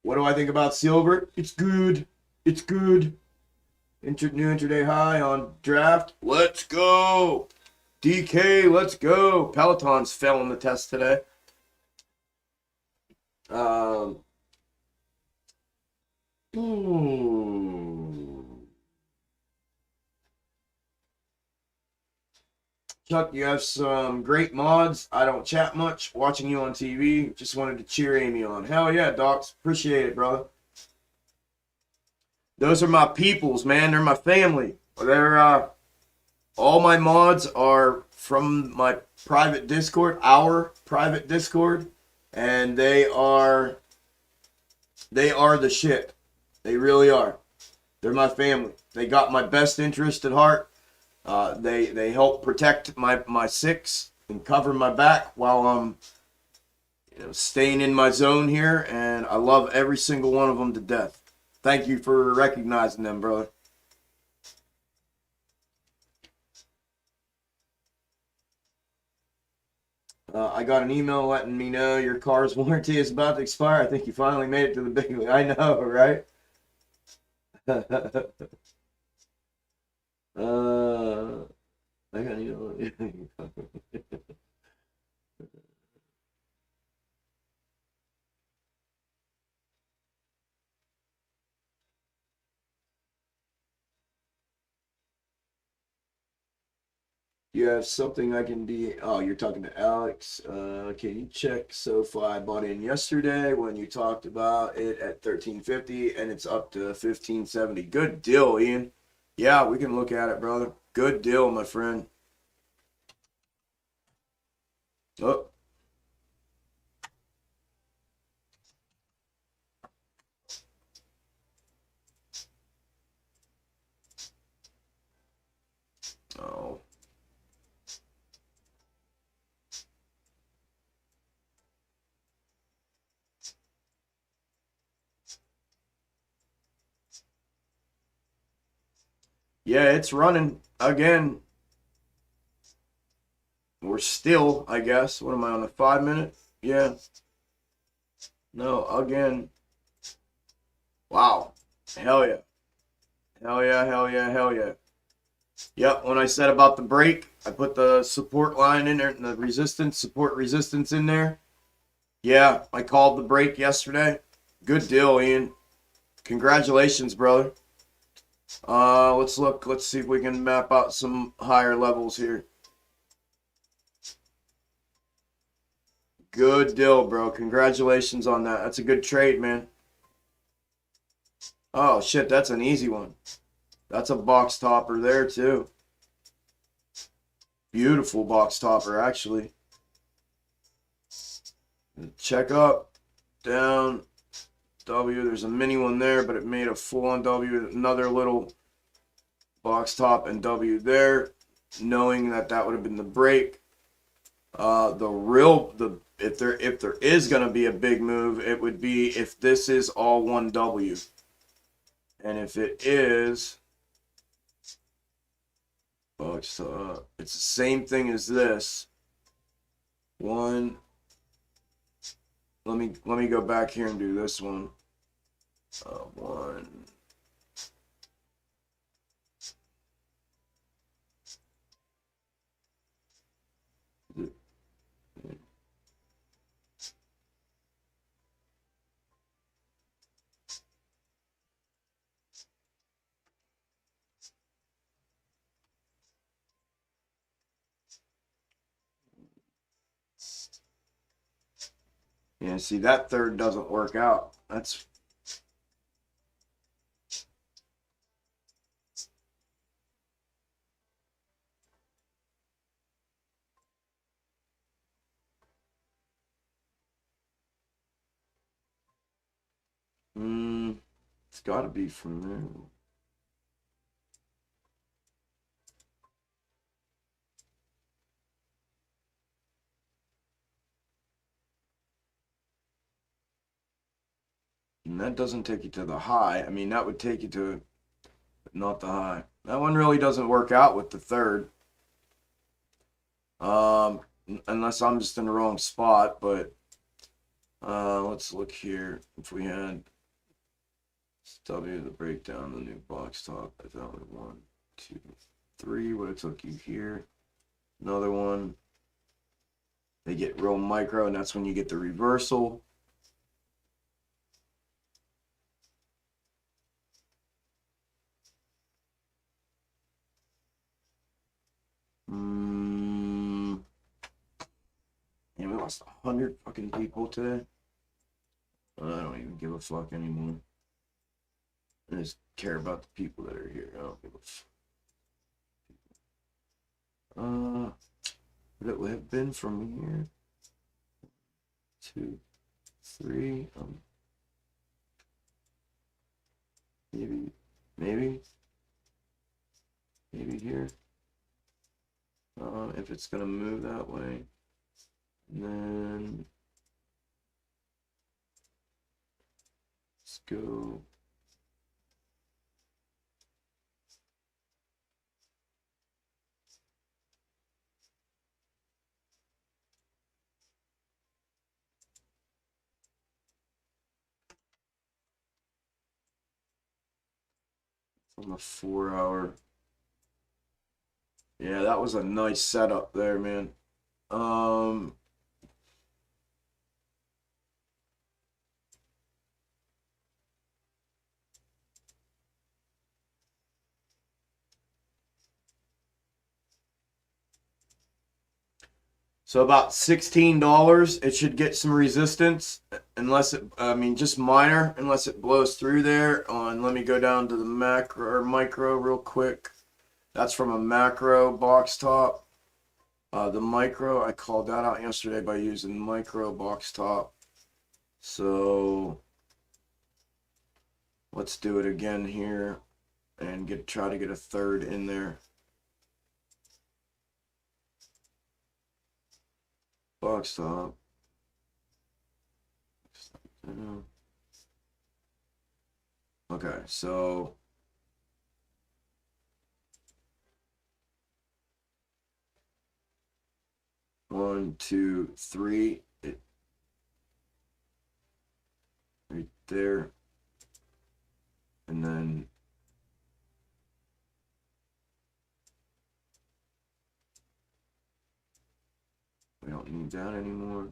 What do I think about silver? It's good. It's good. New intraday high on draft. Let's go. DK, let's go. Peloton's failing the test today. Um, Chuck, you have some great mods. I don't chat much. Watching you on TV. Just wanted to cheer Amy on. Hell yeah, docs. Appreciate it, brother. Those are my peoples, man. They're my family. They're all my mods are from my private Discord, our private Discord, and they are the shit. They really are. They're my family. They got my best interest at heart. They help protect my six and cover my back while I'm staying in my zone here, and I love every single one of them to death. Thank you for recognizing them, brother. I got an email letting me know your car's warranty is about to expire. I think you finally made it to the big league. I know, right? I got you. You have something I can be. Oh, you're talking to Alex. Can you check SoFi? I bought in yesterday when you talked about it at 1350 and it's up to 1570. Good deal, Ian. Yeah, we can look at it, brother. Good deal, my friend. Oh, oh. Yeah, it's running again. we're still, I guess. What am I on the 5-minute? Yeah. No, again. Wow. Hell yeah. Hell yeah, hell yeah, hell yeah. Yep, when I said about the break, I put the support line in there and the resistance, support resistance in there. Yeah, I called the break yesterday. Good deal, Ian. Congratulations, brother. Let's look. Let's see if we can map out some higher levels here. Good deal, bro. Congratulations on that. That's a good trade, man. Oh, shit, that's an easy one. That's a box topper there, too. Beautiful box topper, actually. Check up, down, W. There's a mini one there, but it made a full-on W. Another little box top and W there, knowing that that would have been the break. If there is gonna be a big move, it would be if this is all one W, and if it is, it's the same thing as this one. Let me go back here and do this one. One. Yeah, see, that third doesn't work out. That's it's got to be from there. And that doesn't take you to the high. I mean, that would take you to not the high. That one really doesn't work out with the third. Unless I'm just in the wrong spot, but let's look here. If we had W the breakdown, the new box top, I thought would 1, 2, 3 would have took you here. Another one. They get real micro, and that's when you get the reversal. And we lost 100 fucking people today. I don't even give a fuck anymore. I just care about the people that are here. I don't give a fuck. Would it have been from here? 2, 3. Maybe here. If it's gonna move that way, and then let's go. On the 4-hour. Yeah, that was a nice setup there, man. So about $16, it should get some resistance, unless it, I mean, just minor, unless it blows through there. Let me go down to the macro or micro real quick. That's from a macro box top. The micro, I called that out yesterday by using micro box top. So let's do it again here and try to get a third in there. Box top. Okay, so 1, 2, 3. It right there. And then we don't need that anymore.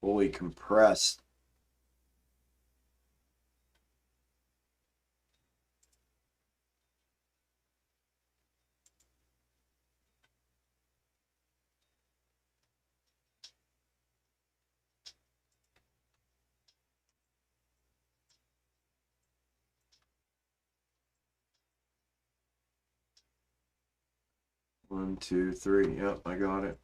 Fully compressed. One, two, three. Yep, I got it.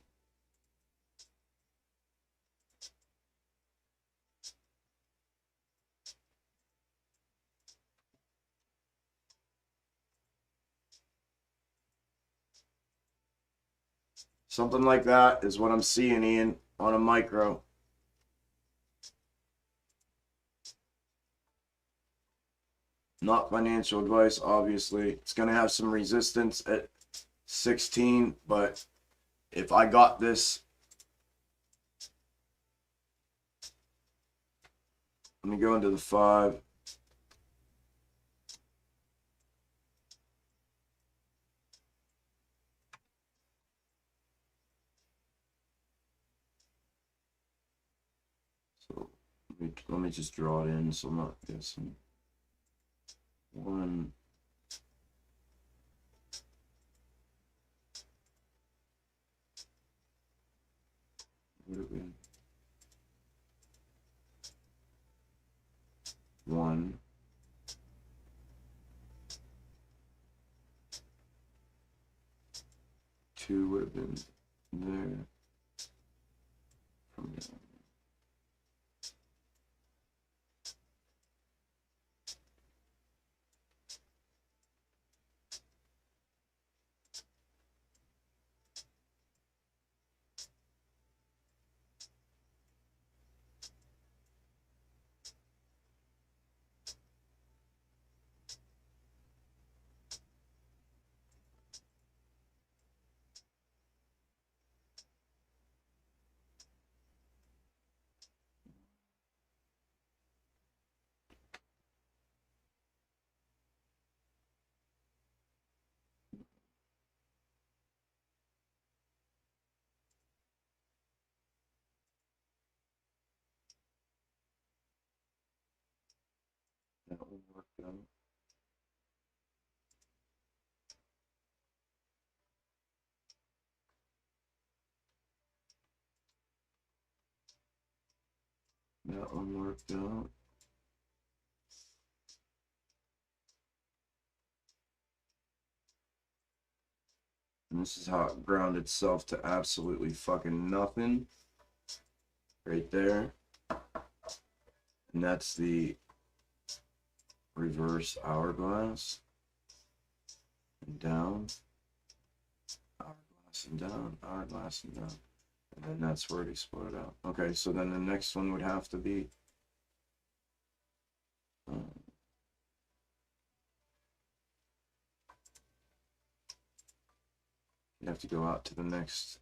Something like that is what I'm seeing, Ian, on a micro. Not financial advice, obviously. It's going to have some resistance at 16, but if I got this, let me go into the 5. So let me just draw it in so I'm not guessing. 1. Would have been 1. 2 would have been there. From there. That will work out. That one worked out. And this is how it ground itself to absolutely fucking nothing. Right there. And that's the reverse hourglass. And down. Hourglass and down. Hourglass and down. And then that's where it exploded out. Okay, so then the next one would have to be you have to go out to the next.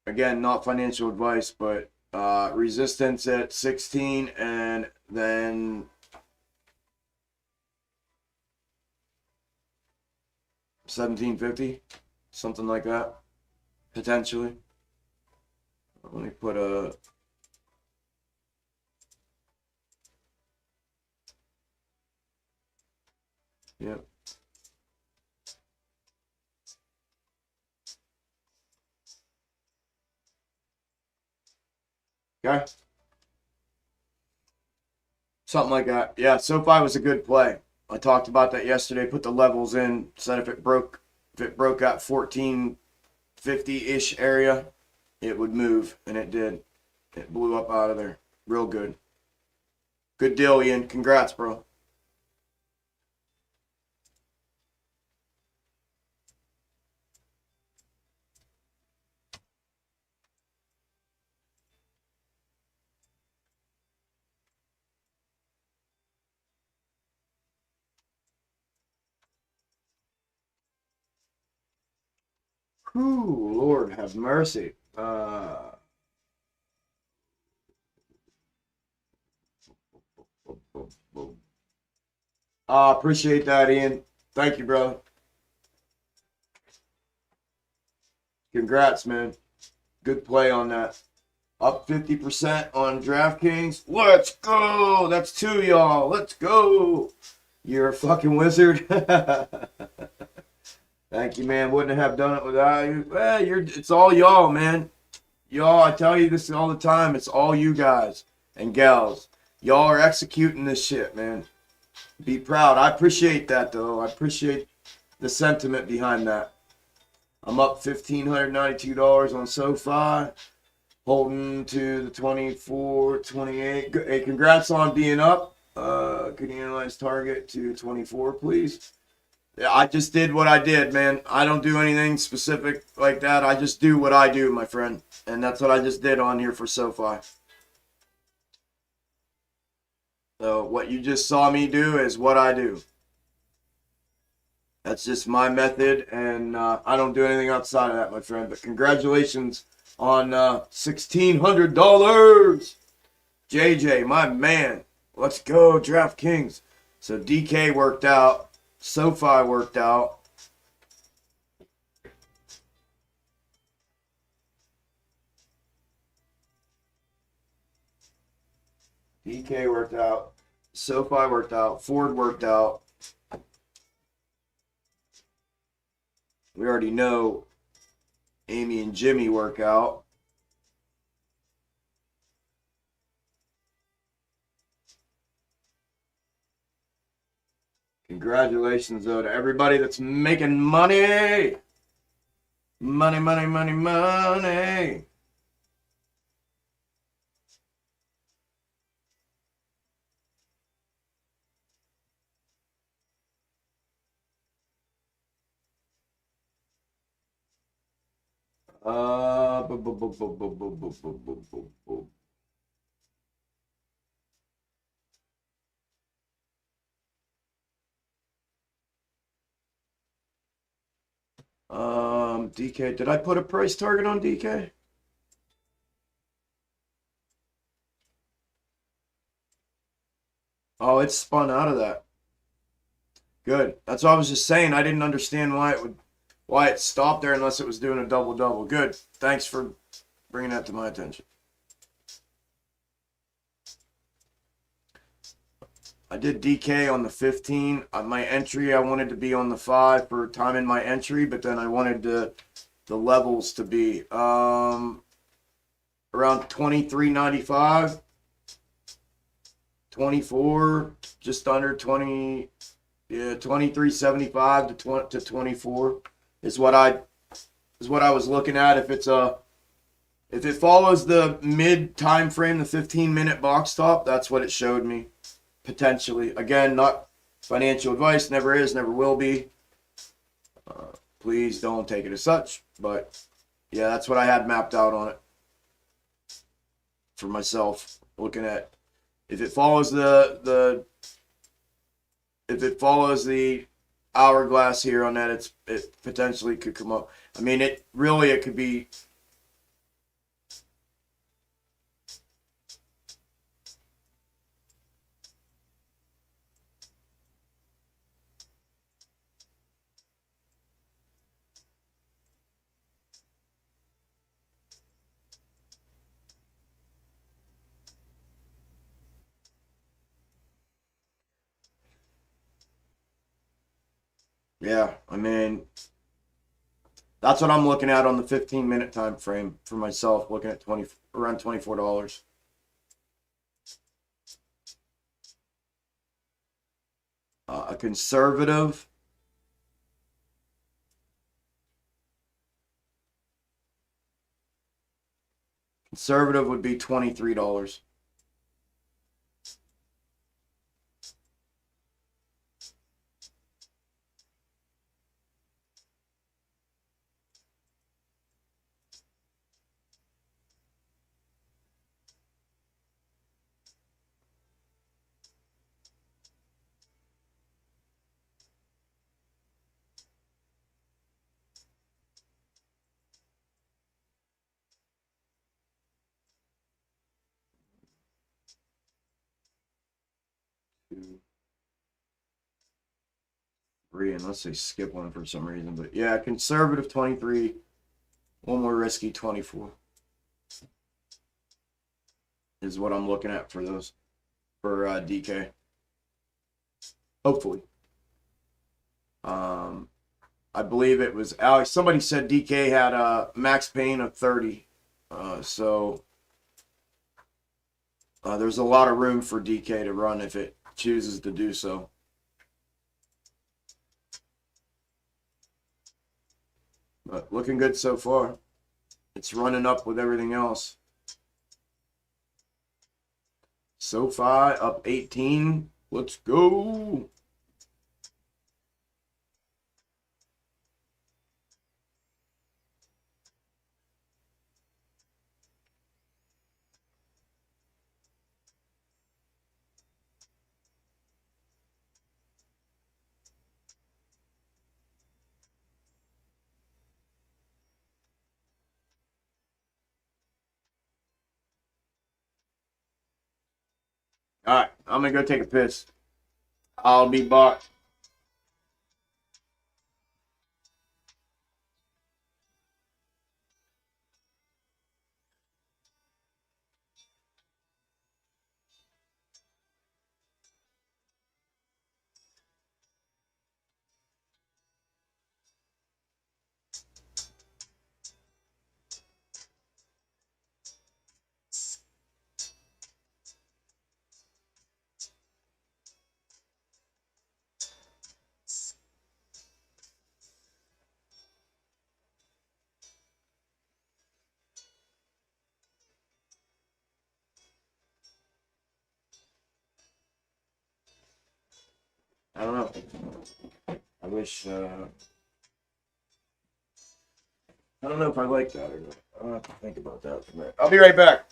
Again, not financial advice, but resistance at 16 and then 1750, something like that, potentially. Let me put a yep. Okay. Something like that. Yeah, SoFi was a good play. I talked about that yesterday. Put the levels in. Said if it broke at 1450-ish area, it would move, and it did. It blew up out of there. Real good. Good deal, Ian. Congrats, bro. Whew, Lord have mercy. Appreciate that, Ian. Thank you, brother. Congrats, man. Good play on that. Up 50% on DraftKings. Let's go. That's two, y'all. Let's go. You're a fucking wizard. Thank you, man. Wouldn't have done it without you. Well, it's all y'all, man. Y'all, I tell you this all the time. It's all you guys and gals. Y'all are executing this shit, man. Be proud. I appreciate that, though. I appreciate the sentiment behind that. I'm up $1,592 on SoFi, holding to the 24, 28. Hey, congrats on being up. Could you analyze target to 24, please? Yeah, I just did what I did, man. I don't do anything specific like that. I just do what I do, my friend. And that's what I just did on here for SoFi. So what you just saw me do is what I do. That's just my method, and I don't do anything outside of that, my friend. But congratulations on $1,600. JJ, my man. Let's go, DraftKings. So DK worked out. SoFi worked out. DK worked out. SoFi worked out. Ford worked out. We already know Amy and Jimmy work out. Congratulations, though, to everybody that's making money. Money, money, money, money. Boom, boom, boom, boom, boom, boom, boom, boom, boom, boom, boom. DK, did I put a price target on DK? Oh, it's spun out of that. Good. That's what I was just saying. I didn't understand why it stopped there unless it was doing a double double. Good. Thanks for bringing that to my attention. I did DK on the 15. My entry, I wanted to be on the 5 for timing my entry, but then I wanted the levels to be around 23.95, 24, just under 20, yeah, 23.75 to 24 is what I was looking at. If it follows the mid time frame, the 15-minute box top, that's what it showed me. Potentially. Again, not financial advice. Never is, never will be. Please don't take it as such. But yeah, that's what I had mapped out on it for myself. Looking at if it follows the hourglass here on that, it potentially could come up. I mean, it could be. Yeah, I mean, that's what I'm looking at on the 15-minute time frame for myself, looking at around $24. A conservative would be $23. 2, 3, unless they skip one for some reason. But yeah, conservative 23, one more risky 24 is what I'm looking at for those DK. Hopefully. I believe it was Alex. Somebody said DK had a max pain of 30. So there's a lot of room for DK to run if it chooses to do so. But looking good so far. It's running up with everything else. SoFi up 18. Let's go. All right, I'm going to go take a piss. I'll be back. I don't know. I wish. I don't know if I like that or not. I'll have to think about that for a minute. I'll be right back.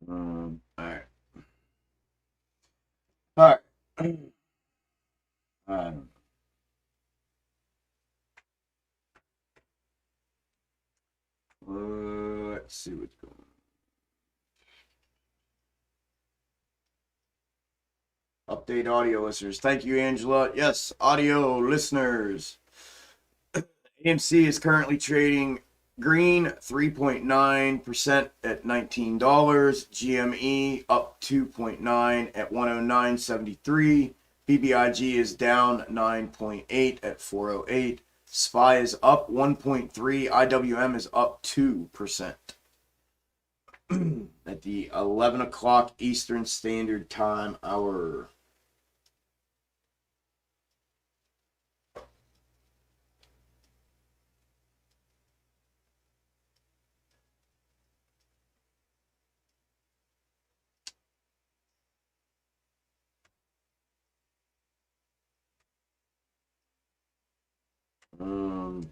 All right. All right. Um, let's see what's going on. Update audio listeners. Thank you, Angela. Yes, audio listeners. AMC is currently trading green 3.9% at $19. GME up 2.9 at 109.73. BBIG is down 9.8 at 408. SPY is up 1.3. IWM is up 2% at the 11 o'clock Eastern Standard Time hour. Um,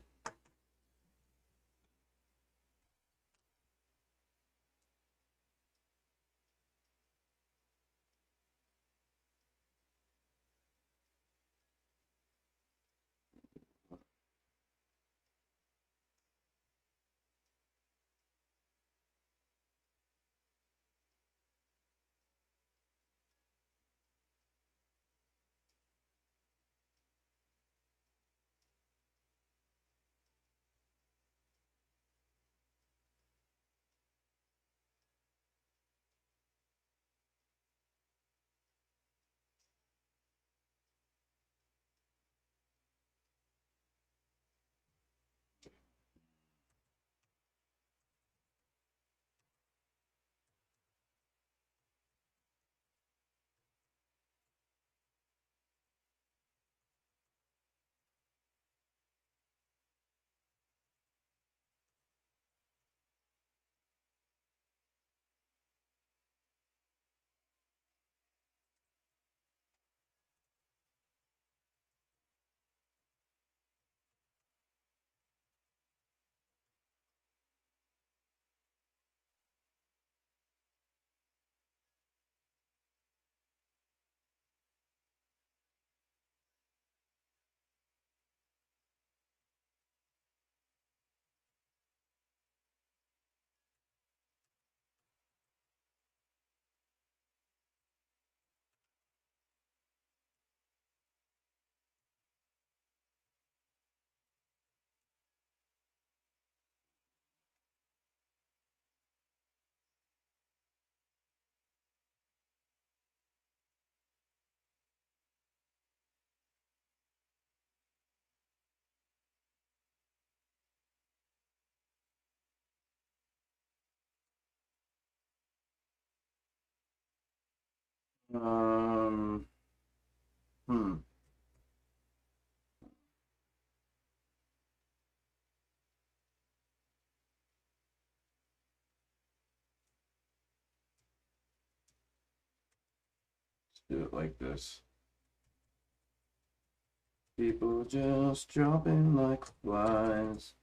um, hmm. Let's do it like this. People just dropping like flies.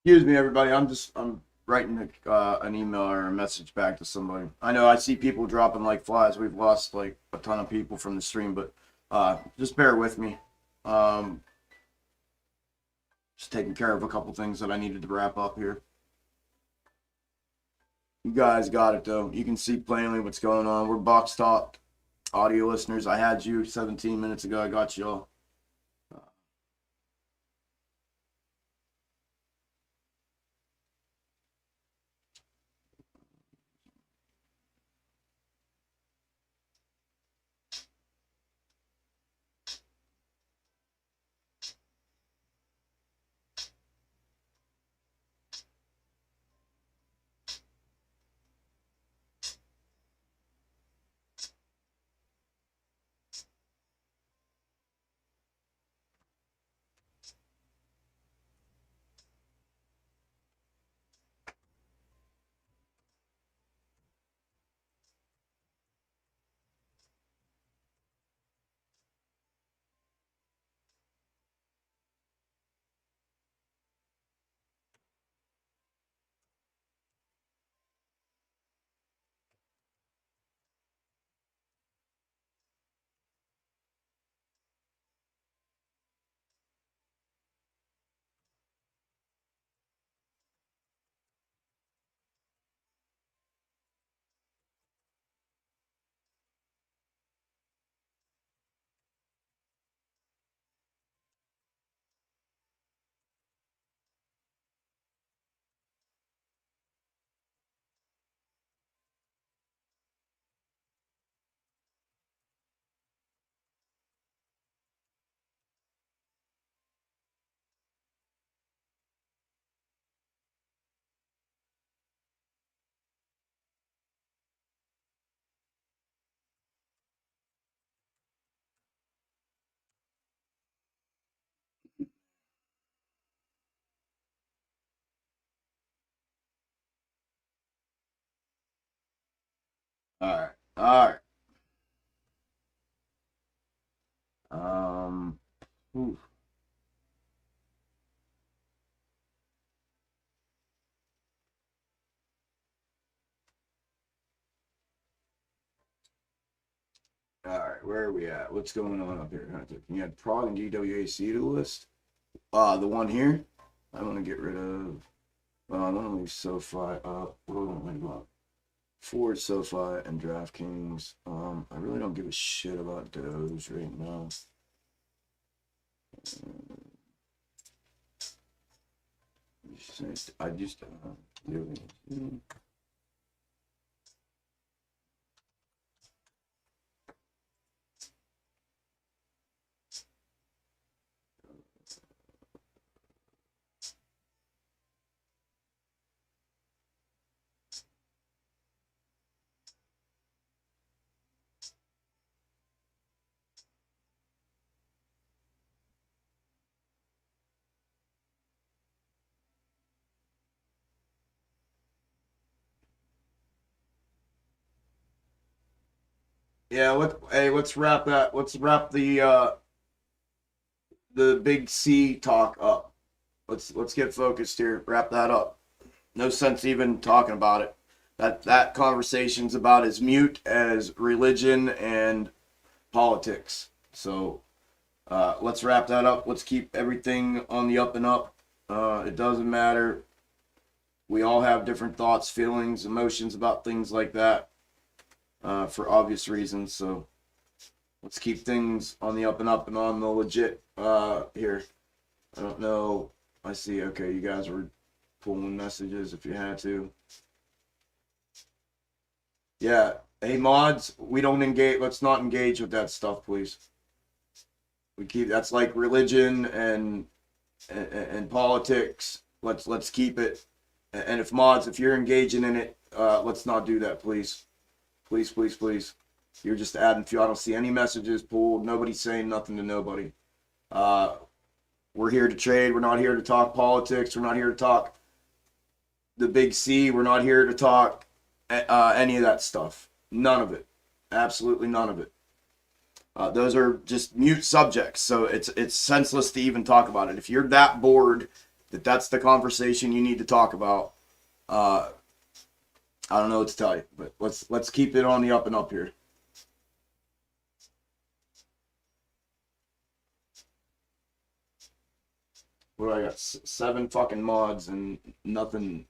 Excuse me, everybody. I'm writing an email or a message back to somebody. I know I see people dropping like flies. We've lost like a ton of people from the stream, but just bear with me. Um, just taking care of a couple things that I needed to wrap up here. You guys got it though. You can see plainly what's going on. We're box top audio listeners. I had you 17 minutes ago. I got y'all. All right. All right. Um. Oof. All right. Where are we at? What's going on up here? You had prog and GWAC to list. The one here. I want to get rid of. I want to leave SoFi up. Wait, Ford, SoFi, and DraftKings. I really don't give a shit about those right now. I just yeah. Let's wrap that. Let's wrap the big C talk up. Let's get focused here. Wrap that up. No sense even talking about it. That conversation's about as mute as religion and politics. So let's wrap that up. Let's keep everything on the up and up. It doesn't matter. We all have different thoughts, feelings, emotions about things like that for obvious reasons. So let's keep things on the up and on the legit here. I don't know. I see. Okay, you guys were pulling messages if you had to. Yeah. Hey, mods, we don't engage. Let's not engage with that stuff, please. We keep that's like religion and politics. Let's keep it. And if mods, if you're engaging in it, let's not do that, please. Please, please, please. You're just adding fuel. I don't see any messages pulled. Nobody's saying nothing to nobody. We're here to trade. We're not here to talk politics. We're not here to talk the big C. We're not here to talk any of that stuff. None of it. Absolutely none of it. Those are just mute subjects, so it's senseless to even talk about it. If you're that bored that that's the conversation you need to talk about, I don't know what to tell you. But let's keep it on the up and up here. What do I got? 7 fucking mods and nothing.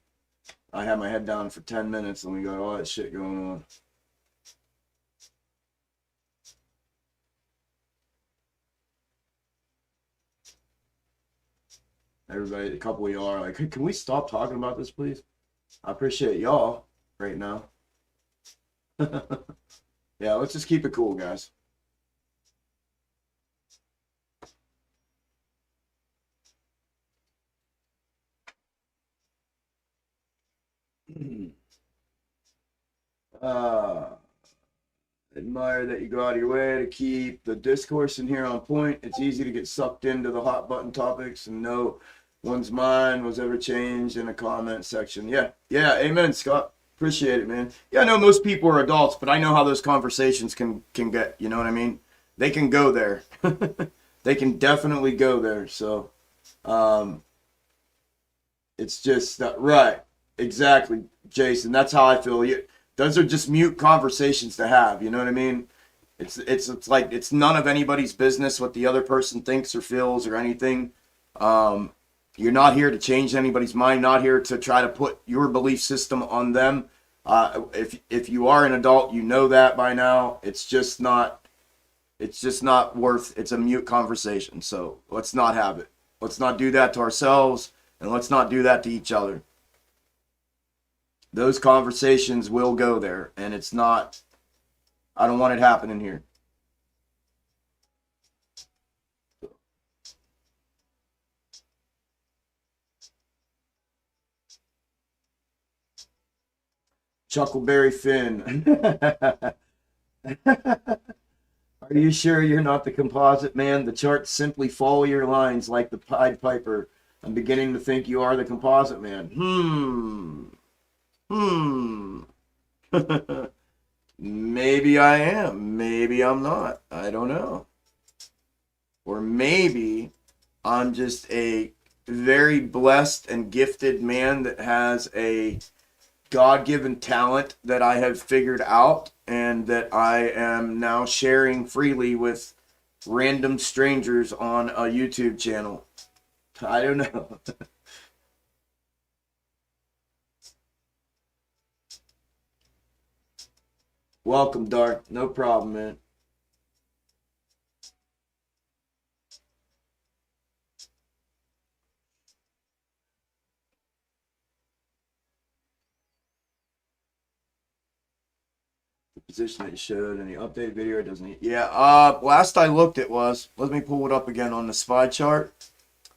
I had my head down for 10 minutes and we got all that shit going on. Everybody, a couple of y'all are like, hey, can we stop talking about this, please? I appreciate y'all right now. Yeah, let's just keep it cool, guys. Admire that you go out of your way to keep the discourse in here on point. It's easy to get sucked into the hot button topics and know one's mind was ever changed in a comment section. Yeah, amen, Scott. Appreciate it, man. Yeah, I know most people are adults, but I know how those conversations can get, you know what I mean? They can go there. They can definitely go there. So, it's just, right. Exactly, Jason. That's how I feel. Those are just mute conversations to have. You know what I mean? It's like it's none of anybody's business what the other person thinks or feels or anything. You're not here to change anybody's mind. Not here to try to put your belief system on them. If you are an adult, you know that by now. It's just not worth. It's a mute conversation. So let's not have it. Let's not do that to ourselves, and let's not do that to each other. Those conversations will go there, and it's not, I don't want it happening here. Chuckleberry Finn. Are you sure you're not the composite man? The charts simply follow your lines like the Pied Piper. I'm beginning to think you are the composite man. Maybe I am. Maybe I'm not. I don't know. Or maybe I'm just a very blessed and gifted man that has a God-given talent that I have figured out and that I am now sharing freely with random strangers on a YouTube channel. I don't know. Welcome, Dark. No problem, man. The position that you showed in the updated video, it doesn't. Yeah, last I looked it was, let me pull it up again on the SPY chart.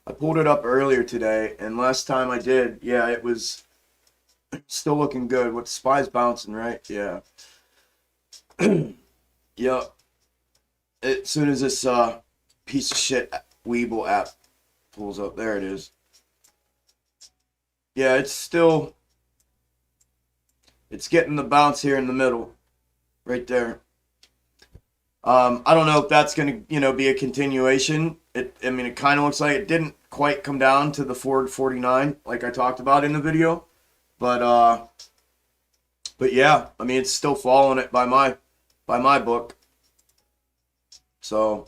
I pulled it up earlier today, and last time I did, yeah, it was still looking good. What, SPY's bouncing, right? Yeah. Yep. As soon as this piece of shit Weeble app pulls up, there it is. Yeah, it's getting the bounce here in the middle, right there. I don't know if that's going to, be a continuation. It kind of looks like it didn't quite come down to the 449 like I talked about in the video, but yeah, it's still following it by my book. So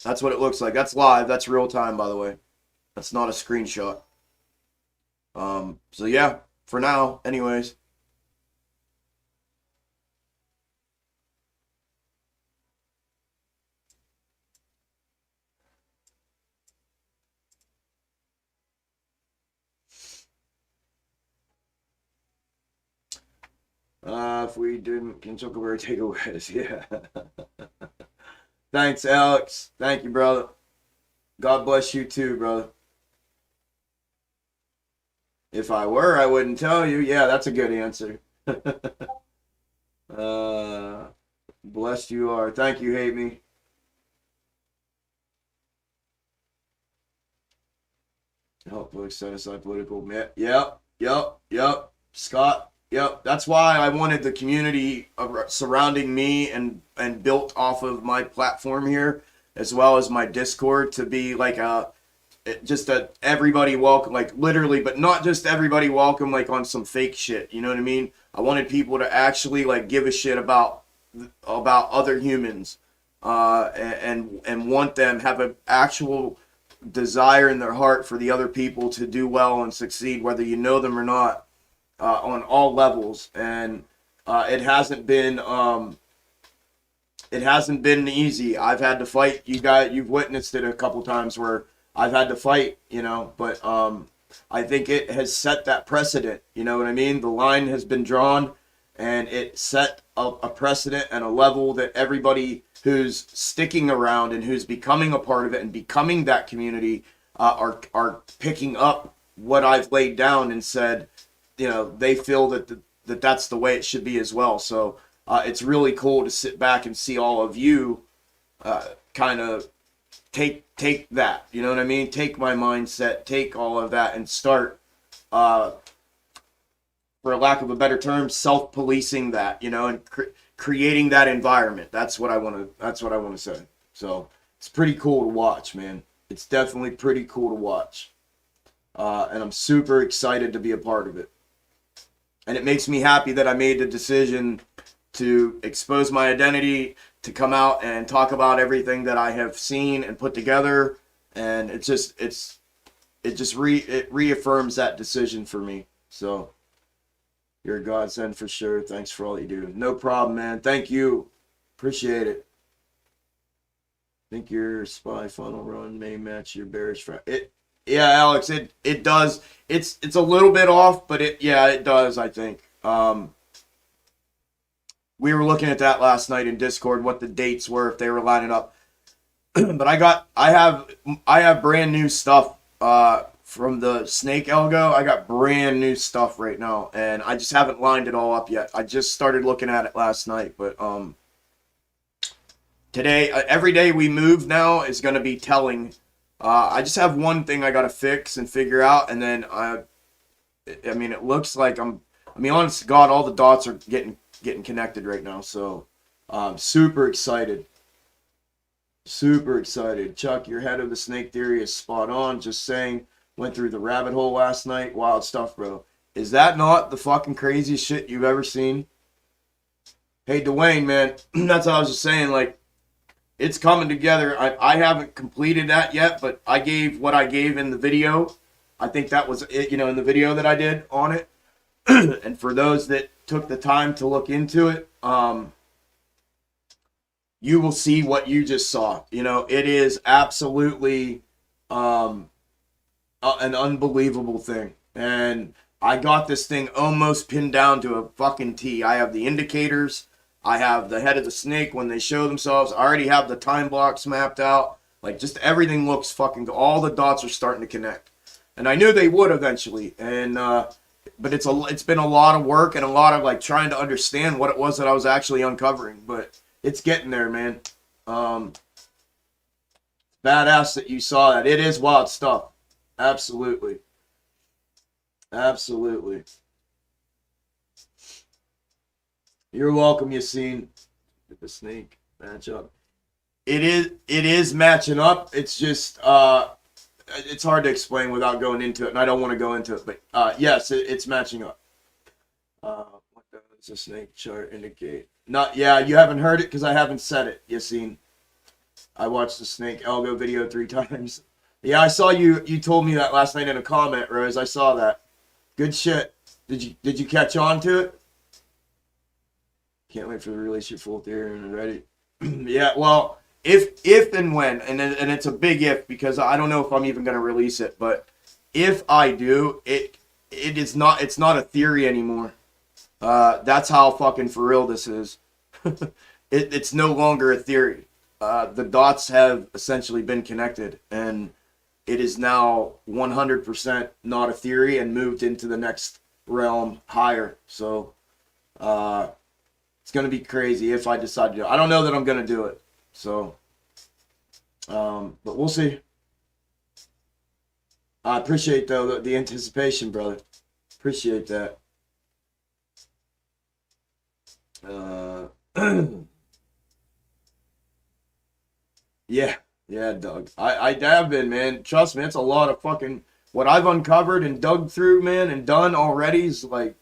that's what it looks like. That's live. That's real time, by the way. That's not a screenshot. So yeah, for now, anyways. If we didn't, can Chuckleberry take a whiz? Yeah. Thanks, Alex. Thank you, brother. God bless you too, brother. If I were, I wouldn't tell you. Yeah, that's a good answer. Blessed you are. Thank you, Hate Me. Help folks set aside political. Yep. Scott. Yep, that's why I wanted the community surrounding me and built off of my platform here, as well as my Discord, to be like just a everybody welcome, like literally, but not just everybody welcome, like on some fake shit. You know what I mean? I wanted people to actually like give a shit about other humans, and want them have an actual desire in their heart for the other people to do well and succeed, whether you know them or not, on all levels. And it hasn't been easy. I've had to fight. You've witnessed it a couple times where I've had to fight, but I think it has set that precedent. You know what I mean? The line has been drawn, and it set a precedent and a level that everybody who's sticking around and who's becoming a part of it and becoming that community are picking up what I've laid down and said, they feel that's the way it should be as well. So it's really cool to sit back and see all of you kind of take that, you know what I mean? Take my mindset, take all of that, and start, for lack of a better term, self-policing that, and creating that environment. That's what I want to say. So it's pretty cool to watch, man. It's definitely pretty cool to watch, and I'm super excited to be a part of it. And it makes me happy that I made the decision to expose my identity, to come out and talk about everything that I have seen and put together. And it reaffirms that decision for me. So you're a godsend for sure. Thanks for all you do. No problem, man. Thank you. Appreciate it. I think your spy funnel run may match your bearish yeah, Alex, it does. It's a little bit off, but it does, I think. We were looking at that last night in Discord, what the dates were, if they were lining up. But I have brand new stuff from the Snake Algo. I got brand new stuff right now, and I just haven't lined it all up yet. I just started looking at it last night, but today, every day we move now is going to be telling. I just have one thing I got to fix and figure out, and then it looks like honest to God, all the dots are getting connected right now. So I'm super excited. Super excited. Chuck, your head of the snake theory is spot on. Just saying, went through the rabbit hole last night. Wild stuff, bro. Is that not the fucking craziest shit you've ever seen? Hey, Dwayne, man, that's what I was just saying. Like, it's coming together. I haven't completed that yet, but I gave what I gave in the video. I think that was it, in the video that I did on it. And for those that took the time to look into it, you will see what you just saw. It is absolutely an unbelievable thing. And I got this thing almost pinned down to a fucking T. I have the indicators. I have the head of the snake when they show themselves. I already have the time blocks mapped out. Like, just everything looks fucking good. All the dots are starting to connect. And I knew they would eventually. And but it's been a lot of work and a lot of like trying to understand what it was that I was actually uncovering. But it's getting there, man. Badass that you saw that. It is wild stuff. Absolutely. Absolutely. You're welcome, Yassine. The snake matchup. It is matching up. It's just it's hard to explain without going into it, and I don't want to go into it. But yes, it's matching up. What does the snake chart indicate? You haven't heard it because I haven't said it, Yassine. I watched the Snake Algo video 3 times. Yeah, I saw you told me that last night in a comment, Rose. I saw that. Good shit. Did you catch on to it? Can't wait for the release your full theory and ready. Yeah, well, if and when, and it's a big if because I don't know if I'm even gonna release it, but if I do, it's not a theory anymore. That's how fucking for real this is. It's no longer a theory. The dots have essentially been connected, and it is now 100% not a theory and moved into the next realm higher. So it's going to be crazy if I decide to do it. I don't know that I'm going to do it. So, but we'll see. I appreciate, though, the anticipation, brother. Appreciate that. Yeah, Yeah, Doug. I have been, man. Trust me, it's a lot of fucking what I've uncovered and dug through, man, and done already is like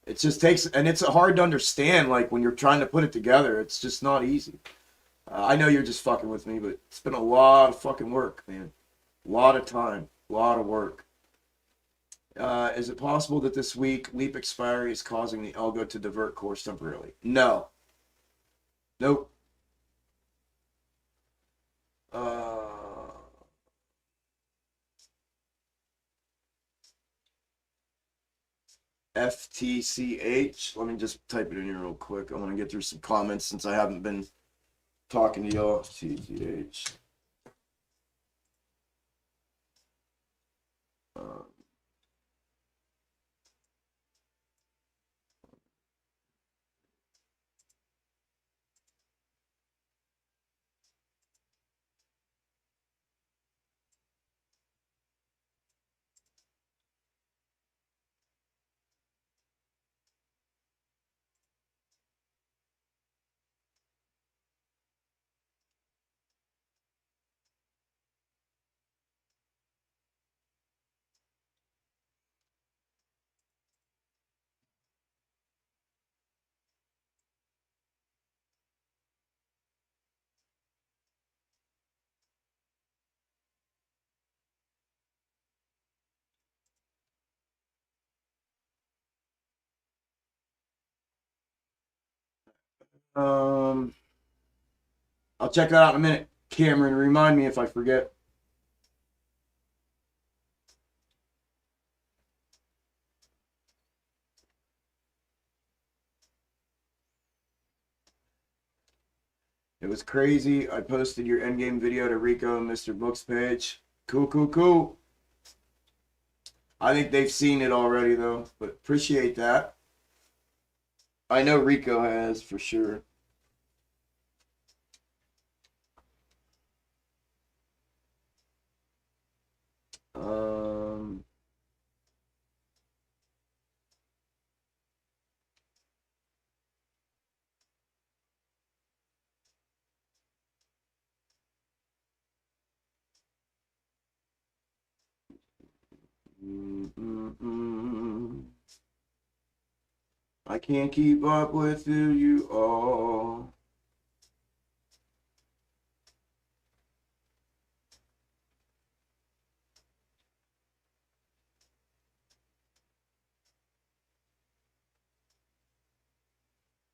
it just takes, and it's hard to understand. Like when you're trying to put it together, it's just not easy. I know you're just fucking with me, but it's been a lot of fucking work, man. A lot of time, a lot of work. Is it possible that this week leap expiry is causing the Algo to divert course temporarily? No. Nope. Uh, FTCH. Let me just type it in here real quick. I want to get through some comments since I haven't been talking to y'all. FTCH. Uh, um, I'll check that out in a minute. Cameron, remind me if I forget. It was crazy. I posted your endgame video to Rico and Mr. Book's page. Cool, cool, cool. I think they've seen it already though, but appreciate that. I know Rico has for sure. Um, mm, mm, mm. I can't keep up with you all.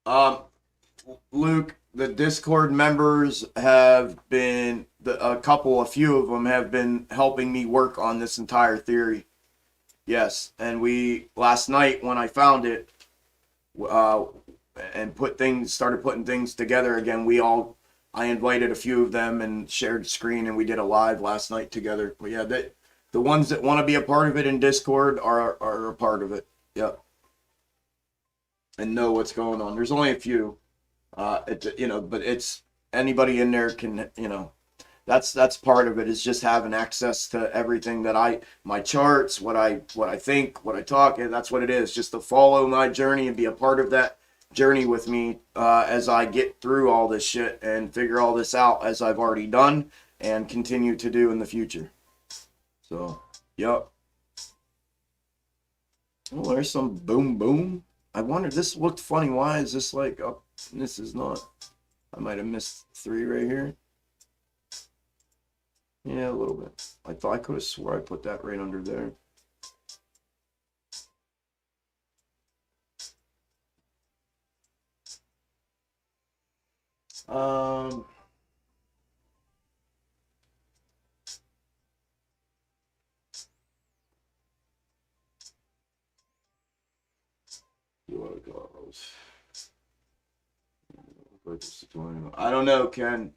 Um, Luke, the Discord members have been a few of them have been helping me work on this entire theory. Yes, and we last night when I found it, uh, and started putting things together again. I invited a few of them and shared screen, and we did a live last night together. But yeah, the ones that want to be a part of it in Discord are a part of it. Yep, and know what's going on. There's only a few. But it's anybody in there can, that's part of it is just having access to everything that my charts, what I think, what I talk, and that's what it is. Just to follow my journey and be a part of that journey with me as I get through all this shit and figure all this out as I've already done and continue to do in the future. So, yep. Oh, there's some boom boom. I wonder, this looked funny. Why is this like up? This is not. I might have missed 3 right here. Yeah, a little bit. I thought I could have swore I put that right under there. Um, what it goes. I don't know, Ken.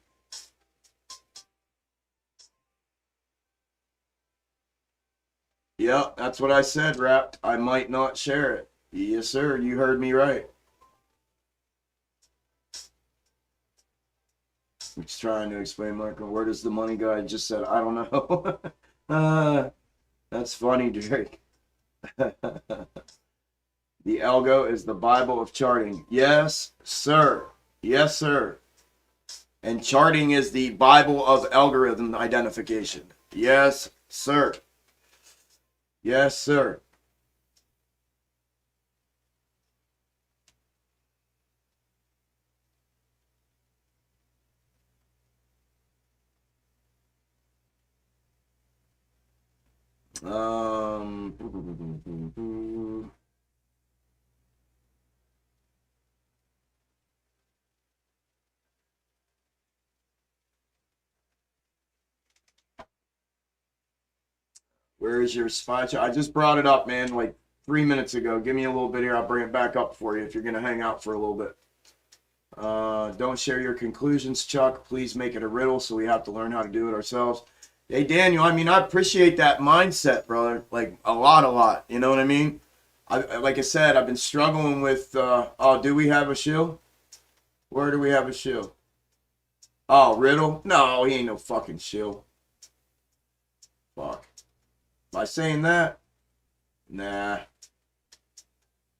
Yeah, that's what I said, Wrapped. I might not share it. Yes, sir. You heard me right. Just trying to explain, Michael. Where does the money guy just said? I don't know. That's funny, Drake. The Algo is the Bible of charting. Yes, sir. Yes, sir. And charting is the Bible of algorithm identification. Yes, sir. Yes, sir. Um, where is your spy chart? I just brought it up, man, like 3 minutes ago. Give me a little bit here. I'll bring it back up for you if you're going to hang out for a little bit. Don't share your conclusions, Chuck. Please make it a riddle so we have to learn how to do it ourselves. Hey, Daniel, I mean, I appreciate that mindset, brother. Like, a lot. You know what I mean? Like I said, I've been struggling with, oh, do we have a shill? Where do we have a shill? Oh, riddle? No, he ain't no fucking shill. Fuck. By saying that? Nah.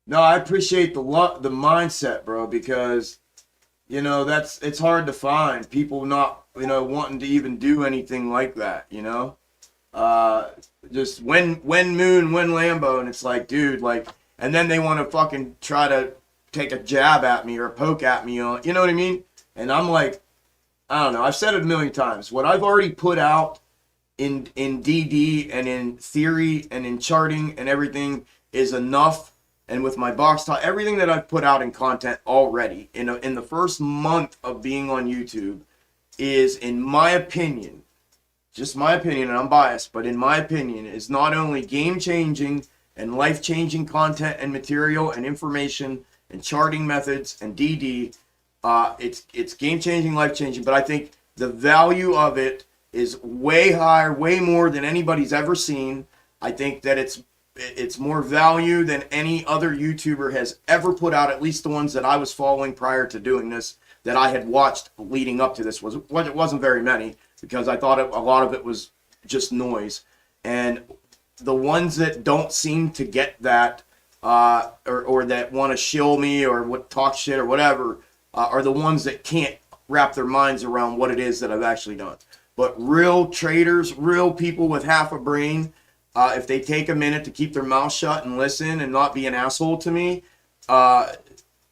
No, I appreciate the mindset, bro, because, you know, it's hard to find people not, you know, wanting to even do anything like that, you know? Just when moon, when Lambo, and it's like, dude, like, and then they want to fucking try to take a jab at me or poke at me on, you know what I mean? And I'm like, I don't know. I've said it a million times. What I've already put out in DD and in theory and in charting and everything is enough. And with my box talk, everything that I've put out in content already in the first month of being on YouTube is, in my opinion, just my opinion, and I'm biased, but in my opinion, is not only game-changing and life-changing content and material and information and charting methods and DD. It's game-changing, life-changing, but I think the value of it is way higher, way more than anybody's ever seen. I think that it's more value than any other YouTuber has ever put out, at least the ones that I was following prior to doing this, that I had watched leading up to this. It wasn't very many, because I thought a lot of it was just noise. And the ones that don't seem to get that, or that want to shill me or talk shit or whatever, are the ones that can't wrap their minds around what it is that I've actually done. But real traders, real people with half a brain, if they take a minute to keep their mouth shut and listen and not be an asshole to me,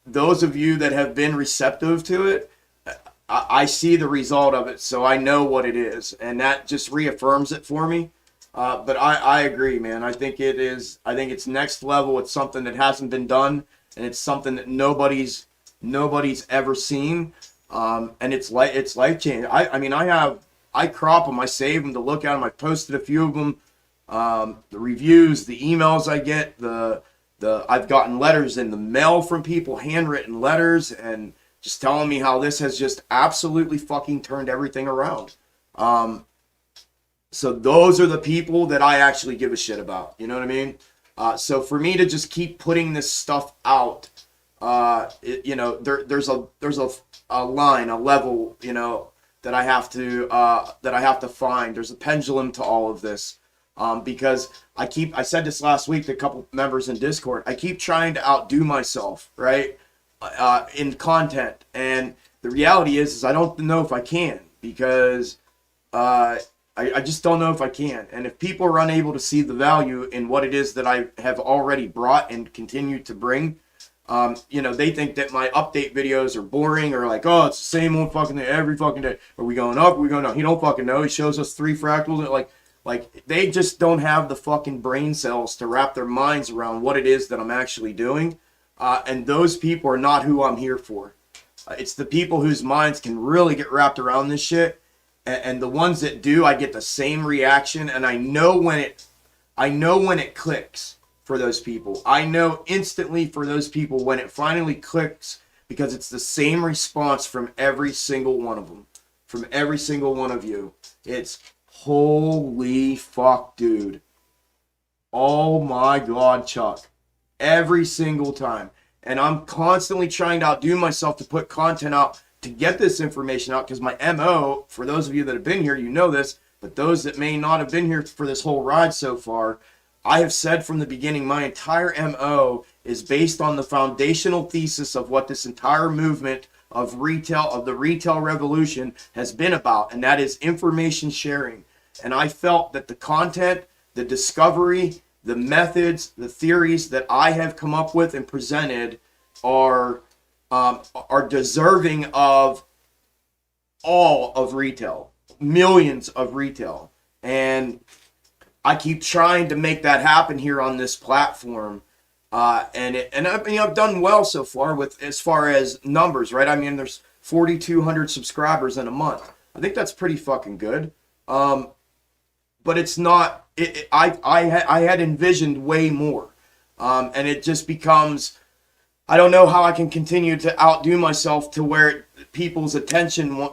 those of you that have been receptive to it, I see the result of it, so I know what it is, and that just reaffirms it for me. But I agree, man. I think it's next level. It's something that hasn't been done, and it's something that nobody's ever seen. And it's life changing. I mean, I crop them, I save them to look at them. I posted a few of them. The reviews, the emails I get, I've gotten letters in the mail from people, handwritten letters, and just telling me how this has just absolutely fucking turned everything around. So those are the people that I actually give a shit about. You know what I mean? So for me to just keep putting this stuff out, you know, there's a line, a level, you know, that I have to find. There's a pendulum to all of this. Because I said this last week to a couple members in Discord, I keep trying to outdo myself, right? In content. And the reality is I don't know if I can, because, I just don't know if I can. And if people are unable to see the value in what it is that I have already brought and continue to bring, you know, they think that my update videos are boring, or like, oh, it's the same old fucking thing every fucking day. Are we going up? Are we going down? He don't fucking know. He shows us 3 fractals, and like they just don't have the fucking brain cells to wrap their minds around what it is that I'm actually doing. And those people are not who I'm here for. It's the people whose minds can really get wrapped around this shit. And the ones that do, I get the same reaction. And I know when it clicks for those people. I know instantly for those people when it finally clicks, because it's the same response from every single one of them, from every single one of you. It's, holy fuck, dude. Oh my God, Chuck. Every single time. And I'm constantly trying to outdo myself to put content out to get this information out, because my MO, for those of you that have been here, you know this, but those that may not have been here for this whole ride so far, I have said from the beginning, my entire MO is based on the foundational thesis of what this entire movement of retail, of the retail revolution, has been about, and that is information sharing. And I felt that the content, the discovery, the methods, the theories that I have come up with and presented are deserving of all of retail, millions of retail. And I keep trying to make that happen here on this platform. And I've done well so far with as far as numbers, right? I mean, there's 4,200 subscribers in a month. I think that's pretty fucking good. But it's not. I had envisioned way more, and it just becomes. I don't know how I can continue to outdo myself to where people's attention.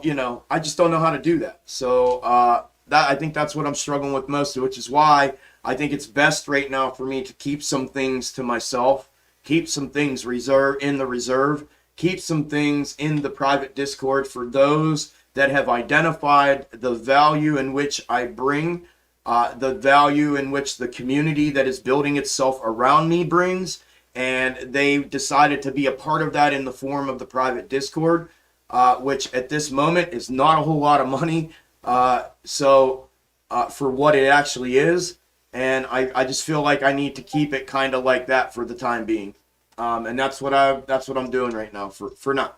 I just don't know how to do that. So I think that's what I'm struggling with most, which is why I think it's best right now for me to keep some things to myself, keep some things in the reserve, keep some things in the private Discord for those that have identified the value in which I bring, the value in which the community that is building itself around me brings, and they decided to be a part of that in the form of the private Discord, which at this moment is not a whole lot of money. For what it actually is, and I just feel like I need to keep it kind of like that for the time being, and that's what I'm doing right now for now.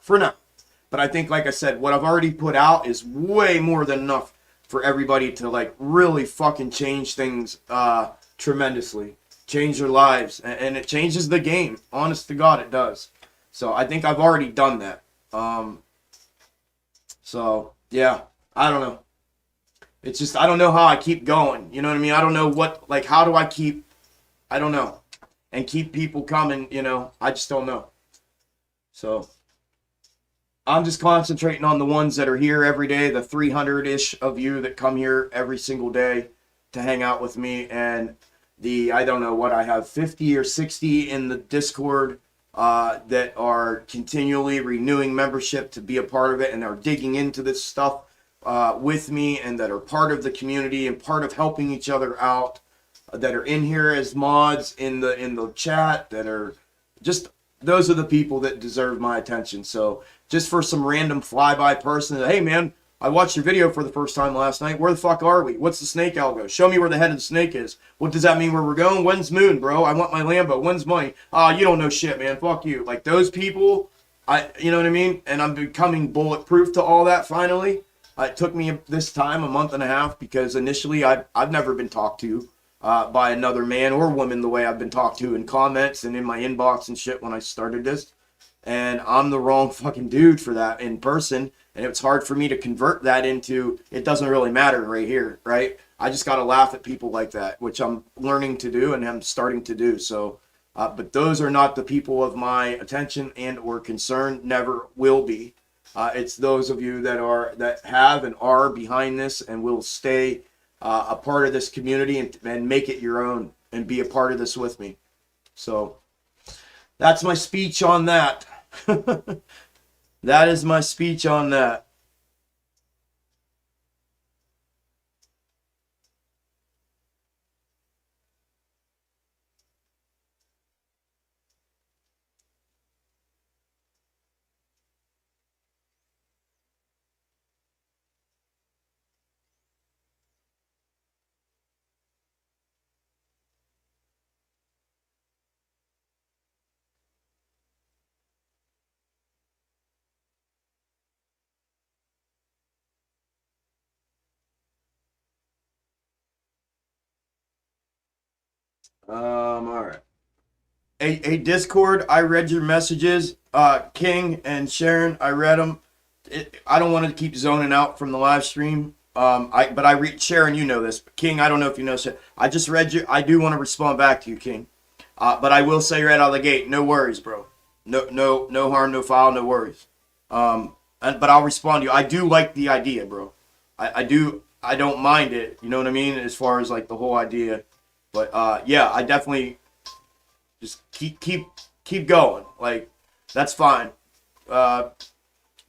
But I think, like I said, what I've already put out is way more than enough for everybody to like really fucking change things tremendously, change their lives, and it changes the game. Honest to God, it does. So I think I've already done that. So yeah, I don't know. It's just, I don't know how I keep going. You know what I mean? I don't know how do I keep, I don't know, and keep people coming, I just don't know. So I'm just concentrating on the ones that are here every day, the 300-ish of you that come here every single day to hang out with me. And I don't know what I have, 50 or 60 in the Discord that are continually renewing membership to be a part of it and are digging into this stuff with me, and that are part of the community and part of helping each other out, that are in here as mods in the chat, that are just, those are the people that deserve my attention. So just for some random flyby person, hey man, I watched your video for the first time last night. Where the fuck are we? What's the snake, Algo? Show me where the head of the snake is. What does that mean where we're going? When's moon, bro? I want my Lambo. When's money? You don't know shit, man. Fuck you. Like those people, you know what I mean? And I'm becoming bulletproof to all that finally. It took me this time a month and a half, because initially I've never been talked to by another man or woman the way I've been talked to in comments and in my inbox and shit when I started this. And I'm the wrong fucking dude for that in person. And it's hard for me to convert that into, it doesn't really matter right here, right? I just got to laugh at people like that, which I'm learning to do and I'm starting to do. So, but those are not the people of my attention and or concern, never will be. It's those of you that have and are behind this and will stay a part of this community and make it your own and be a part of this with me. So that's my speech on that. That is my speech on that. All right. A Discord, I read your messages, King and Sharon, I read them. I don't want to keep zoning out from the live stream. But I read Sharon, you know this. But King, I don't know if you know. I just read you. I do want to respond back to you, King. But I will say right out of the gate, no worries, bro. No harm, no foul, no worries. But I'll respond to you. I do like the idea, bro. I do. I don't mind it. You know what I mean? As far as like the whole idea. But yeah, I definitely just keep going. Like that's fine. But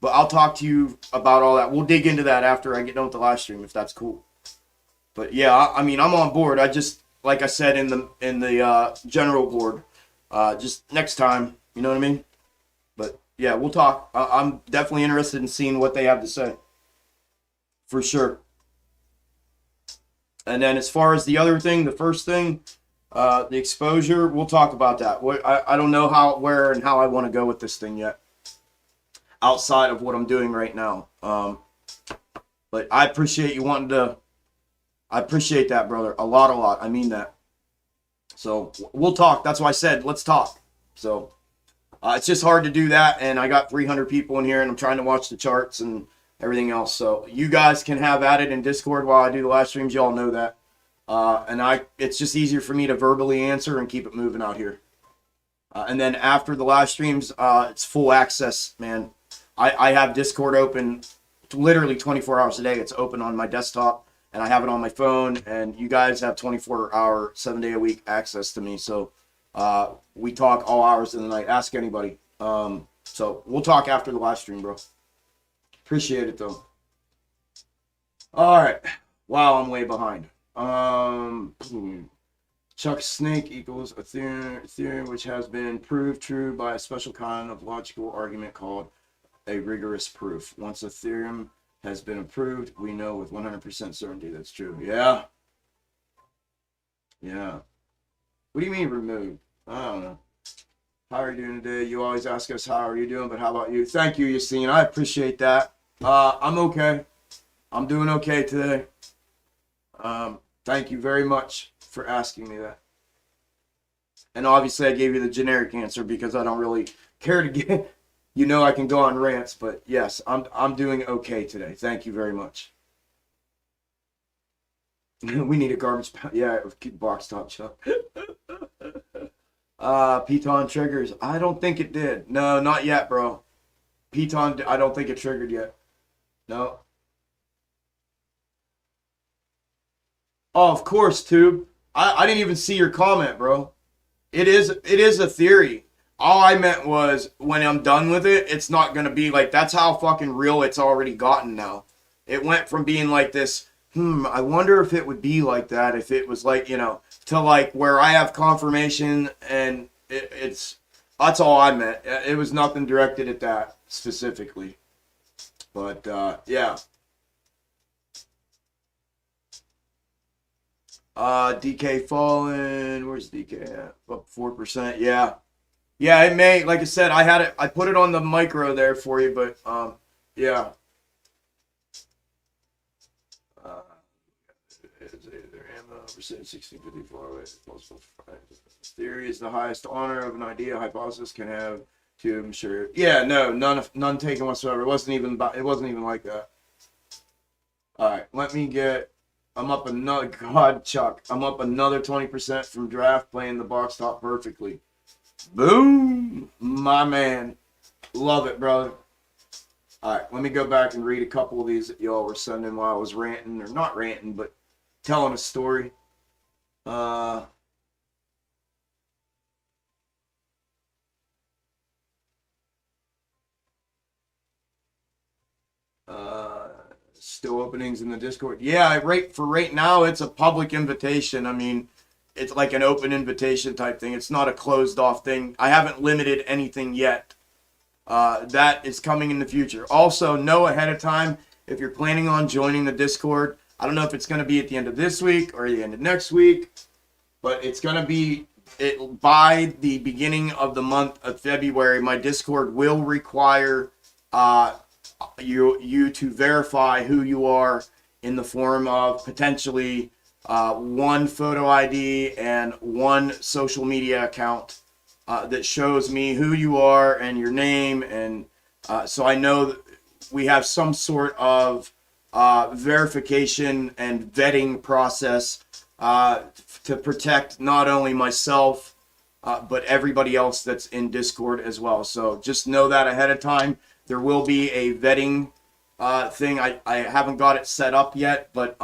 I'll talk to you about all that. We'll dig into that after I get done with the live stream, if that's cool. But yeah, I mean, I'm on board. I just, like I said in the general board, just next time, you know what I mean? But Yeah, we'll talk. I'm definitely interested in seeing what they have to say, for sure. And then as far as the other thing, the first thing, the exposure, we'll talk about that. I don't know how, where, and how I want to go with this thing yet, outside of what I'm doing right now. But I appreciate you wanting to. I appreciate that, brother. A lot, a lot. I mean that. So we'll talk. That's why I said let's talk. So it's just hard to do that, and I got 300 people in here, and I'm trying to watch the charts and everything else. So you guys can have at it in Discord while I do the live streams. Y'all know that. It's just easier for me to verbally answer and keep it moving out here. And then after the live streams, it's full access, man. I have Discord open literally 24 hours a day. It's open on my desktop, and I have it on my phone, and you guys have 24-hour, 7-day-a-week access to me. So we talk all hours of the night. Ask anybody. So we'll talk after the live stream, bro. Appreciate it, though. All right. Wow, I'm way behind. Chuck snake equals a theorem which has been proved true by a special kind of logical argument called a rigorous proof. Once a theorem has been approved, we know with 100% certainty that's true. Yeah. Yeah. What do you mean removed? I don't know. How are you doing today? You always ask us how are you doing, but how about you? Thank you, Yassine. I appreciate that. I'm okay. I'm doing okay today. Thank you very much for asking me that. And obviously I gave you the generic answer because I don't really care to get, I can go on rants, but yes, I'm doing okay today. Thank you very much. We need a garbage yeah, box top Chuck. Piton triggers. I don't think it did. No, not yet, bro. Piton, I don't think it triggered yet. No. Oh, of course, Tube. I didn't even see your comment, bro. It is a theory. All I meant was when I'm done with it, it's not gonna be like that's how fucking real it's already gotten now. It went from being like this, I wonder if it would be like that if it was like, to like where I have confirmation and it's that's all I meant. It was nothing directed at that specifically. But yeah. DK fallen. Where's DK at? Up 4%. Yeah. Yeah, it may, like I said, I put it on the micro there for you, but yeah. Theory is the highest honor of an idea. Hypothesis can have to ensure. Yeah, no, none taken whatsoever. It wasn't even like that. All right, let me get. I'm up another. God, Chuck, I'm up another 20% from draft playing the box top perfectly. Boom, my man, love it, brother. All right, let me go back and read a couple of these that y'all were sending while I was ranting, or not ranting, but telling a story. Still openings in the Discord. Yeah, for right now, it's a public invitation. I mean, it's like an open invitation type thing. It's not a closed off thing. I haven't limited anything yet. That is coming in the future. Also, know ahead of time if you're planning on joining the Discord. I don't know if it's going to be at the end of this week or the end of next week, but it's going to be by the beginning of the month of February. My Discord will require you to verify who you are in the form of potentially one photo ID and one social media account that shows me who you are and your name, and so I know that we have some sort of verification and vetting process to protect not only myself but everybody else that's in Discord as well. So just know that ahead of time. There will be a vetting thing. I haven't got it set up yet, but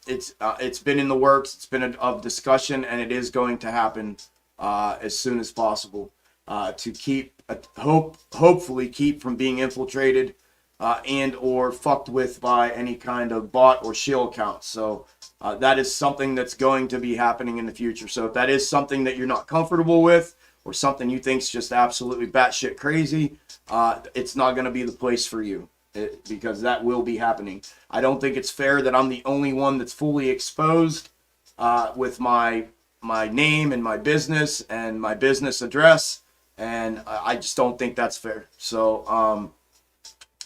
it's been in the works. It's been of discussion, and it is going to happen as soon as possible to keep hopefully keep from being infiltrated and or fucked with by any kind of bot or shill account. So that is something that's going to be happening in the future. So if that is something that you're not comfortable with, or something you think's just absolutely batshit crazy, it's not going to be the place for you, because that will be happening. I don't think it's fair that I'm the only one that's fully exposed with my name and my business and my business address, and I just don't think that's fair. So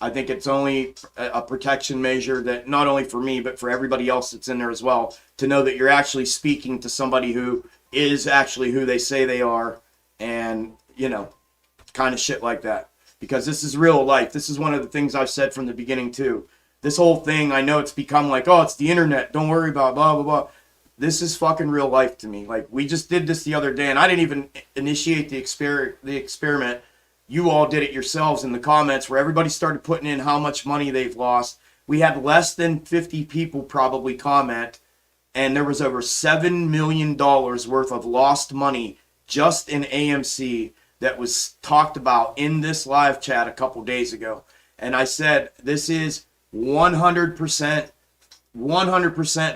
I think it's only a protection measure, that not only for me but for everybody else that's in there as well, to know that you're actually speaking to somebody who is actually who they say they are, and kind of shit like that. Because this is real life. This is one of the things I've said from the beginning too. This whole thing, I know it's become like, oh, it's the internet, don't worry about blah blah blah. This is fucking real life to me. Like, we just did this the other day, and I didn't even initiate the experiment. You all did it yourselves in the comments, where everybody started putting in how much money they've lost. We had less than 50 people probably comment, and there was over $7 million worth of lost money just in AMC that was talked about in this live chat a couple days ago. And I said, this is 100%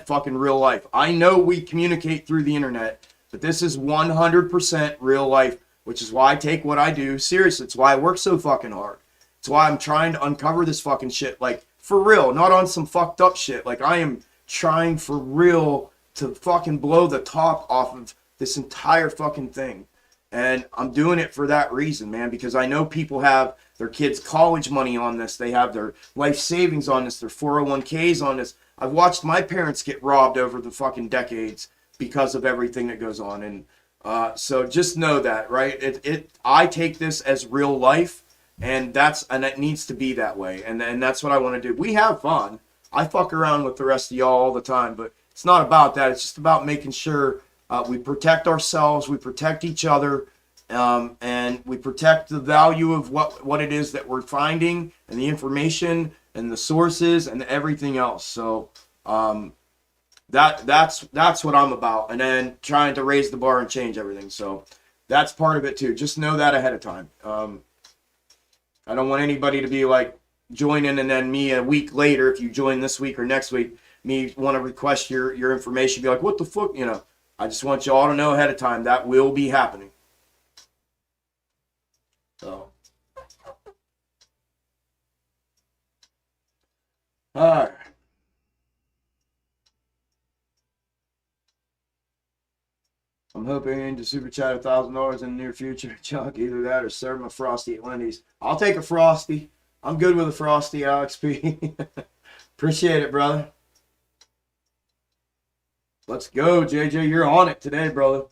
fucking real life. I know we communicate through the internet, but this is 100% real life, which is why I take what I do seriously. It's why I work so fucking hard. It's why I'm trying to uncover this fucking shit, like, for real, not on some fucked up shit. Like, I am trying for real to fucking blow the top off of this entire fucking thing. And I'm doing it for that reason, man, because I know people have their kids' college money on this. They have their life savings on this, their 401ks on this. I've watched my parents get robbed over the fucking decades because of everything that goes on. And so just know that, right? I take this as real life, and it needs to be that way. And that's what I want to do. We have fun. I fuck around with the rest of y'all all the time, but it's not about that. It's just about making sure we protect ourselves, we protect each other, and we protect the value of what it is that we're finding, and the information and the sources and everything else. So that's what I'm about, and then trying to raise the bar and change everything. So that's part of it too. Just know that ahead of time. I don't want anybody to be like joining and then me a week later, if you join this week or next week, me want to request your information, be like, what the fuck, I just want you all to know ahead of time that will be happening. So, all right. I'm hoping to super chat $1,000 in the near future. Chuck, either that or serve my Frosty at Wendy's. I'll take a Frosty. I'm good with a Frosty, Alex P. Appreciate it, brother. Let's go, JJ. You're on it today, brother.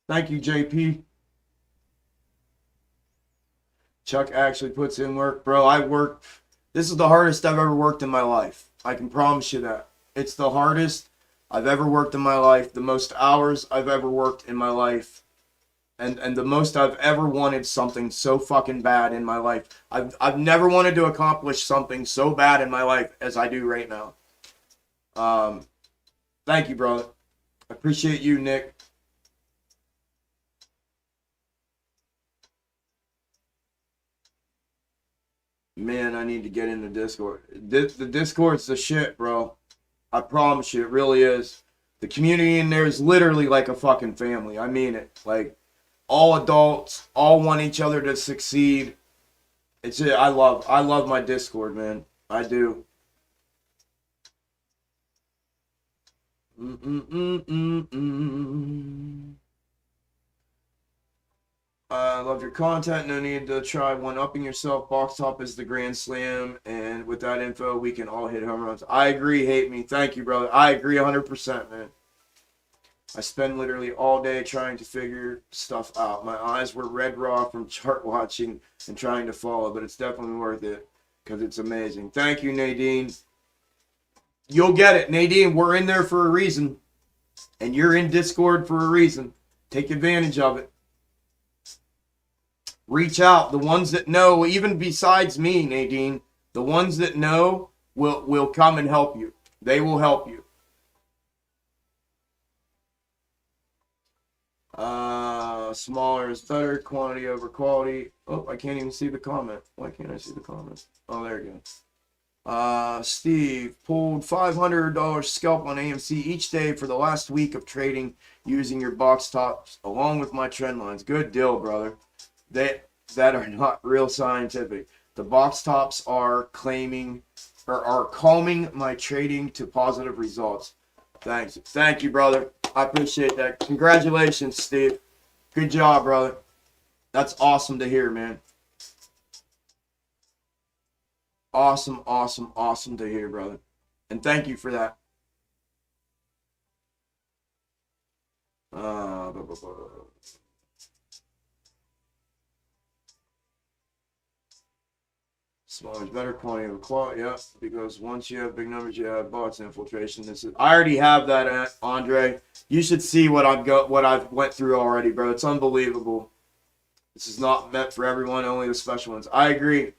Thank you, JP. Chuck actually puts in work. Bro, I work. This is the hardest I've ever worked in my life. I can promise you that. It's the hardest I've ever worked in my life. The most hours I've ever worked in my life. And the most I've ever wanted something so fucking bad in my life. I've never wanted to accomplish something so bad in my life as I do right now. Thank you, brother. I appreciate you, Nick. Man, I need to get into Discord. The Discord's the shit, bro. I promise you, it really is. The community in there is literally like a fucking family. I mean it. Like, all adults, all want each other to succeed. I love my Discord, man. I do. I love your content. No need to try one-upping yourself. Box top is the grand slam, and with that info, we can all hit home runs. I agree, hate me. Thank you, brother. I agree 100%, man. I spend literally all day trying to figure stuff out. My eyes were red raw from chart watching and trying to follow, but it's definitely worth it because it's amazing. Thank you, Nadine. You'll get it, Nadine. We're in there for a reason, and you're in Discord for a reason. Take advantage of it. Reach out. The ones that know, even besides me, Nadine, the ones that know will come and help you. They will help you. Smaller is better. Quantity over quality. Oh, I can't even see the comment. Why can't I see the comment? Oh, there you go. Steve pulled $500 scalp on AMC each day for the last week of trading using your box tops along with my trend lines. Good deal, brother. That are not real scientific. The box tops are claiming or are calming my trading to positive results. Thanks. Thank you, brother. I appreciate that. Congratulations, Steve. Good job, brother. That's awesome to hear, man. Awesome, awesome, awesome to hear, brother. And thank you for that. Blah, blah, blah. Smaller is better, quantity of quality, yeah. Because once you have big numbers, you have bots infiltration. I already have that, Andre. You should see what I've went through already, bro. It's unbelievable. This is not meant for everyone, only the special ones. I agree.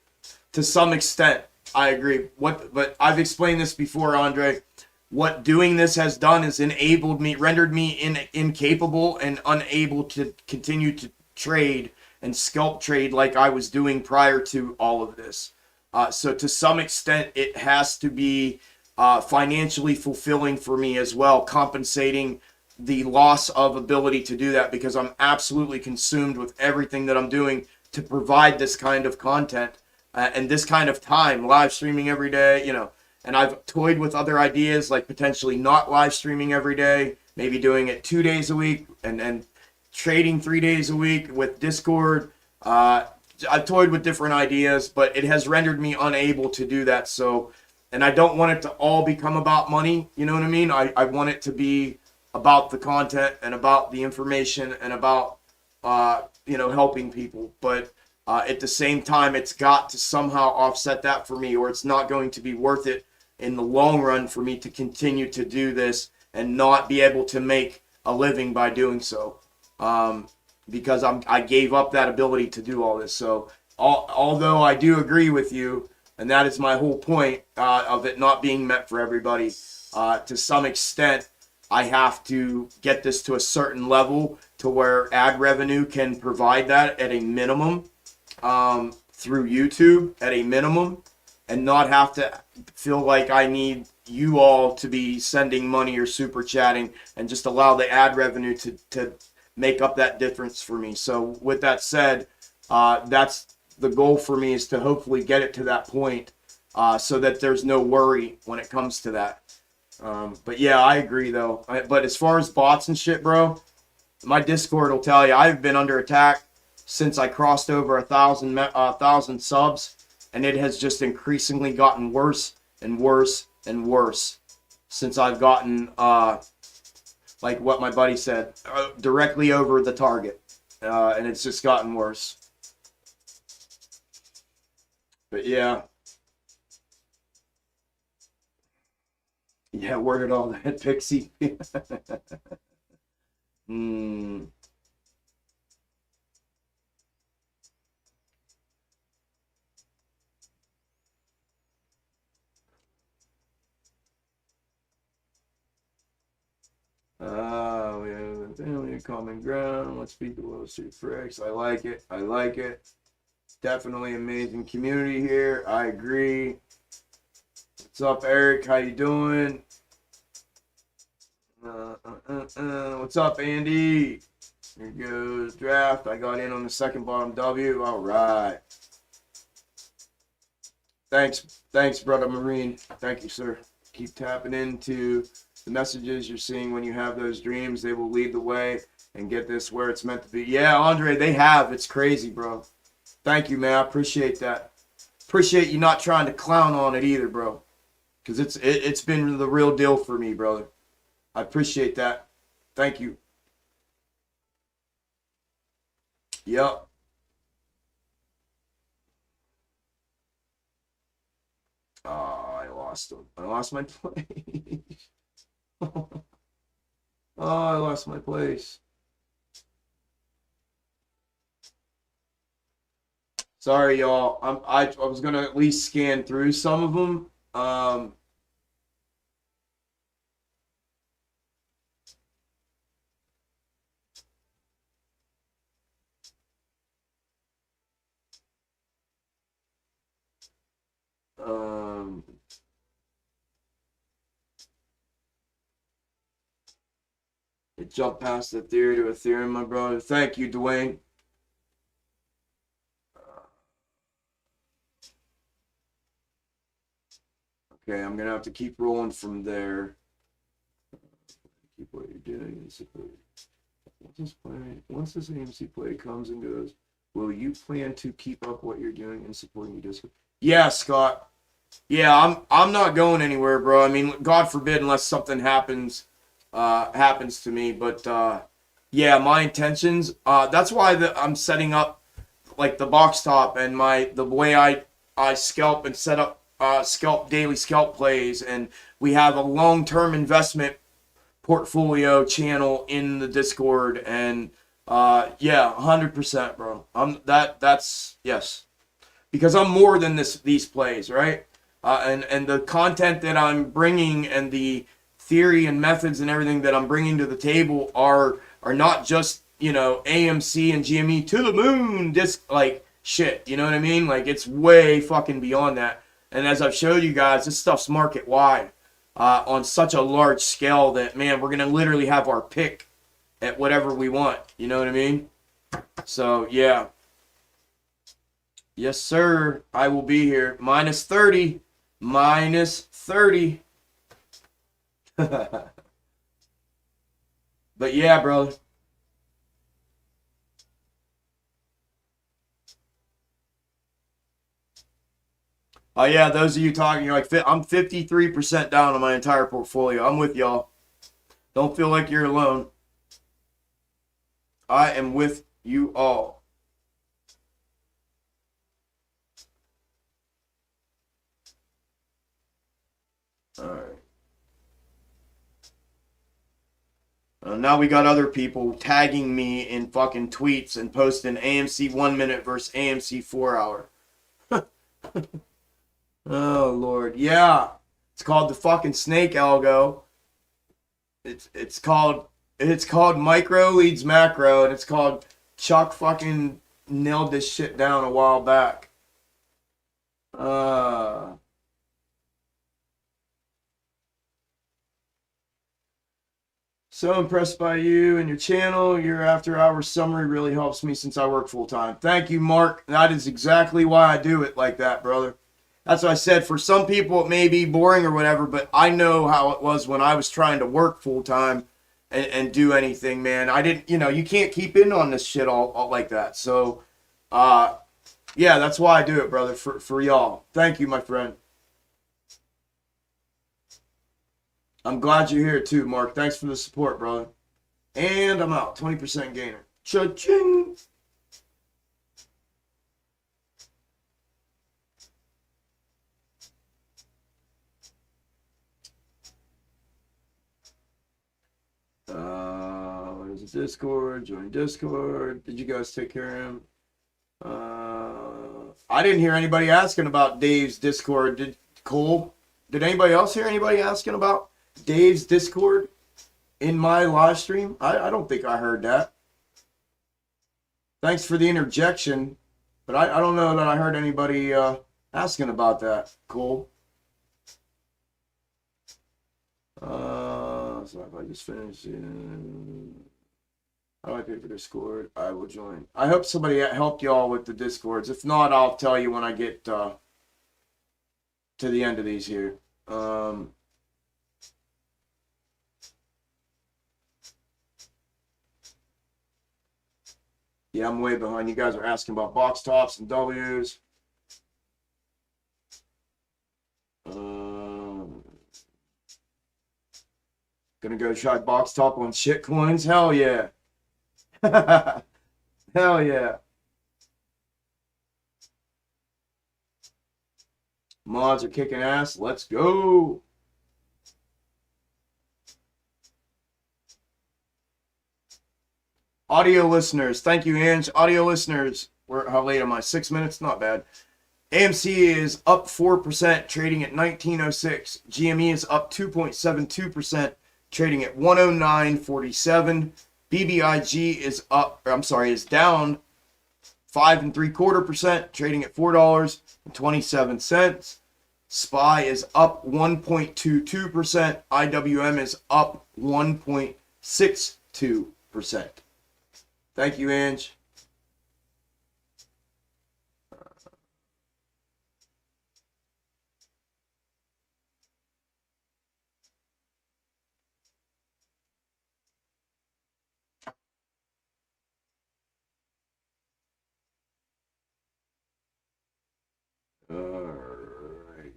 To some extent, I agree. But I've explained this before, Andre. What doing this has done is rendered me incapable and unable to continue to trade and scalp trade like I was doing prior to all of this. So to some extent, it has to be financially fulfilling for me as well, compensating the loss of ability to do that, because I'm absolutely consumed with everything that I'm doing to provide this kind of content and this kind of time, live streaming every day, and I've toyed with other ideas like potentially not live streaming every day, maybe doing it 2 days a week and trading 3 days a week with Discord. I've toyed with different ideas, but it has rendered me unable to do that. So, and I don't want it to all become about money. You know what I mean? I want it to be about the content and about the information and about, helping people. But at the same time, it's got to somehow offset that for me, or it's not going to be worth it in the long run for me to continue to do this and not be able to make a living by doing so. Because I gave up that ability to do all this. So although I do agree with you, and that is my whole point of it not being meant for everybody, to some extent, I have to get this to a certain level to where ad revenue can provide that at a minimum through YouTube at a minimum, and not have to feel like I need you all to be sending money or super chatting, and just allow the ad revenue to make up that difference for me. So with that said, that's the goal for me, is to hopefully get it to that point so that there's no worry when it comes to that. But yeah, I agree though. But as far as bots and shit, bro, my Discord will tell you I've been under attack since I crossed over 1,000 subs, and it has just increasingly gotten worse and worse and worse since I've gotten like what my buddy said, directly over the target. And it's just gotten worse. But yeah. Yeah, where did all that Pixie? We have a family, a common ground. Let's beat the Wall Street Fricks. I like it. I like it. Definitely amazing community here. I agree. What's up, Eric? How you doing? What's up, Andy? Here goes draft. I got in on the second bottom W. All right. Thanks, brother Marine. Thank you, sir. Keep tapping into the messages you're seeing when you have those dreams. They will lead the way and get this where it's meant to be. Yeah, Andre, they have. It's crazy, bro. Thank you, man. I appreciate that. Appreciate you not trying to clown on it either, bro. Because it's been the real deal for me, brother. I appreciate that. Thank you. Yep. Oh, I lost him. I lost my place. Oh, I lost my place. Sorry, y'all. I was gonna at least scan through some of them. Um, it jumped past the theory to Ethereum, my brother. Thank you, Dwayne. Okay, I'm gonna have to keep rolling from there. Keep what you're doing and support. Once this AMC play comes and goes, will you plan to keep up what you're doing and supporting your Discord? Yeah, Scott. Yeah, I'm not going anywhere, bro. I mean, God forbid, unless something happens to me. But yeah, my intentions. That's why I'm setting up like the box top and the way I scalp and set up daily scalp plays, and we have a long-term investment portfolio channel in the Discord, and yeah, 100%, bro. That's yes, because I'm more than these plays, right? And the content that I'm bringing and the theory and methods and everything that I'm bringing to the table are not just, you know, AMC and GME to the moon like shit, you know what I mean? Like, it's way fucking beyond that. And as I've showed you guys, this stuff's market wide on such a large scale that, man, we're gonna literally have our pick at whatever we want, you know what I mean? So yeah, yes sir, I will be here. Minus 30. But yeah, brother. Oh yeah, those of you talking, you're like, I'm 53% down on my entire portfolio. I'm with y'all. Don't feel like you're alone. I am with you all. All right. Now we got other people tagging me in fucking tweets and posting AMC 1 minute versus AMC 4 hour. Oh Lord, yeah. It's called the fucking snake, Algo. It's called micro leads macro, and it's called Chuck fucking nailed this shit down a while back. So impressed by you and your channel. Your after hours summary really helps me since I work full time. Thank you, Mark. That is exactly why I do it like that, brother. That's what I said. For some people, it may be boring or whatever, but I know how it was when I was trying to work full time and do anything, man. I didn't, you know, you can't keep in on this shit all like that. So, yeah, that's why I do it, brother, for y'all. Thank you, my friend. I'm glad you're here too, Mark. Thanks for the support, brother. And I'm out. 20% gainer. Cha-ching! There's a Discord. Join Discord. Did you guys take care of him? I didn't hear anybody asking about Dave's Discord. Did Cole? Did anybody else hear anybody asking about Dave's Discord in my live stream? I don't think I heard that. Thanks for the interjection, but I don't know that I heard anybody asking about that. Cool. So if I just finish, how do I pay for Discord? I will join. I hope somebody helped y'all with the Discords. If not, I'll tell you when I get to the end of these here. Yeah, I'm way behind. You guys are asking about box tops and W's. Gonna go try box top on shit coins? Hell yeah. Hell yeah. Mods are kicking ass. Let's go. Audio listeners, thank you, Ange. Audio listeners, how late am I? 6 minutes? Not bad. AMC is up 4%, trading at 1906. GME is up 2.72%, trading at 109.47. BBIG is down 5.75%, trading at $4.27. SPY is up 1.22%. IWM is up 1.62%. Thank you, Ange. All right.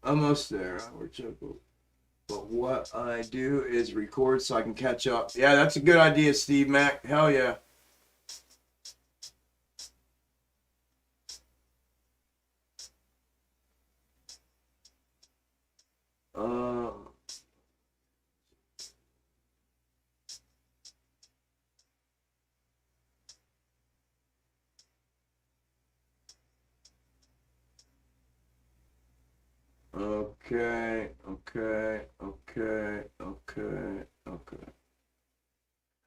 Almost there. We're choking. But what I do is record so I can catch up. Yeah, that's a good idea, Steve Mac. Hell yeah. Uh, okay.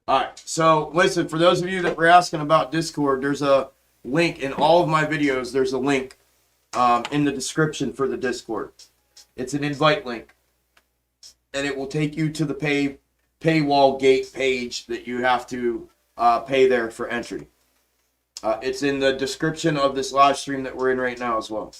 All right. So listen, for those of you that were asking about Discord, there's a link in all of my videos. There's a link in the description for the Discord. It's an invite link, and it will take you to the paywall gate page that you have to pay there for entry. It's in the description of this live stream that we're in right now as well.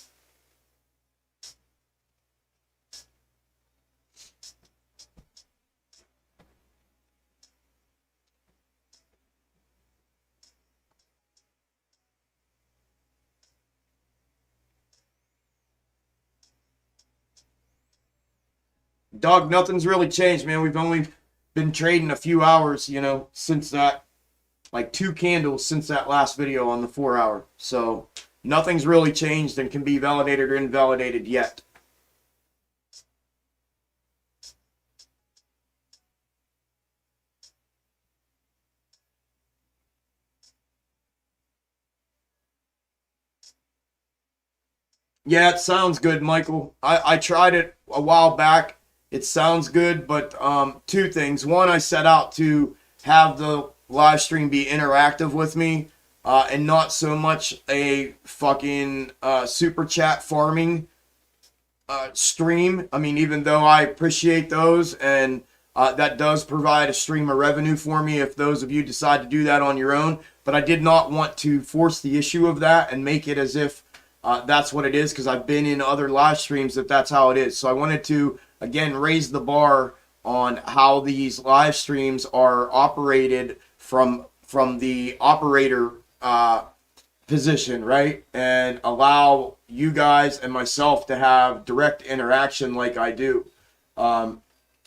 Dog, nothing's really changed, man. We've only been trading a few hours, you know, since that, like 2 candles since that last video on the 4 hour. So nothing's really changed and can be validated or invalidated yet. Yeah, it sounds good, Michael. I tried it a while back. It sounds good, but 2 things. One, I set out to have the live stream be interactive with me and not so much a fucking super chat farming stream. I mean, even though I appreciate those and that does provide a stream of revenue for me if those of you decide to do that on your own. But I did not want to force the issue of that and make it as if that's what it is, because I've been in other live streams that that's how it is. So I wanted to, again, raise the bar on how these live streams are operated from the operator position, right? And allow you guys and myself to have direct interaction like I do.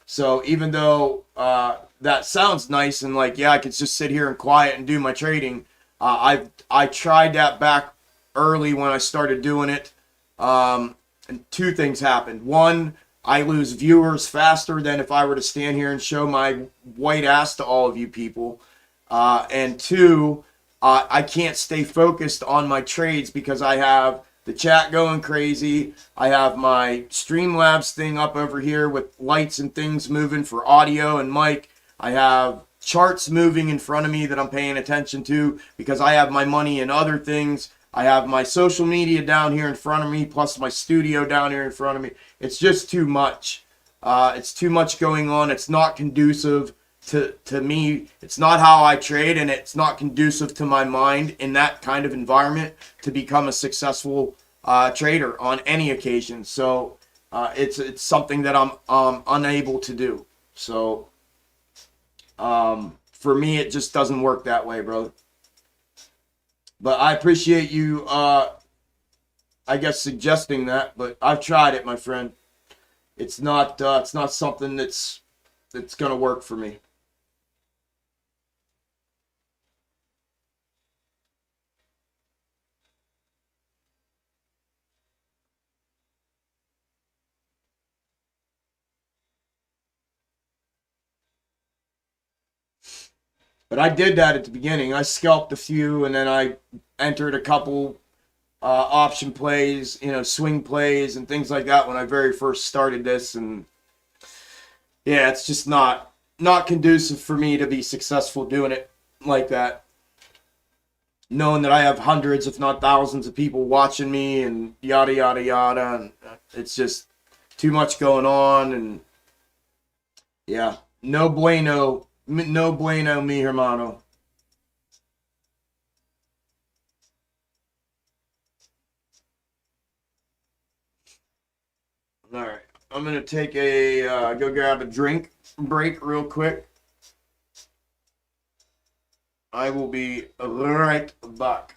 So even though that sounds nice and like, yeah, I could just sit here and quiet and do my trading, I tried that back early when I started doing it. And 2 things happened. One, I lose viewers faster than if I were to stand here and show my white ass to all of you people. And 2, I can't stay focused on my trades because I have the chat going crazy. I have my Streamlabs thing up over here with lights and things moving for audio and mic. I have charts moving in front of me that I'm paying attention to because I have my money in other things. I have my social media down here in front of me, plus my studio down here in front of me. It's just too much. It's too much going on. It's not conducive to me. It's not how I trade, and it's not conducive to my mind in that kind of environment to become a successful trader on any occasion. So it's something that I'm unable to do. So for me, it just doesn't work that way, brother. But I appreciate you, I guess, suggesting that. But I've tried it, my friend. It's not something that's gonna work for me. But I did that at the beginning. I scalped a few, and then I entered a couple option plays, swing plays and things like that when I very first started this. And yeah, it's just not conducive for me to be successful doing it like that. Knowing that I have hundreds, if not thousands, of people watching me and yada yada yada, and it's just too much going on. And yeah, no bueno, no bueno, mi hermano. All right, I'm gonna take a go grab a drink break real quick. I will be right back.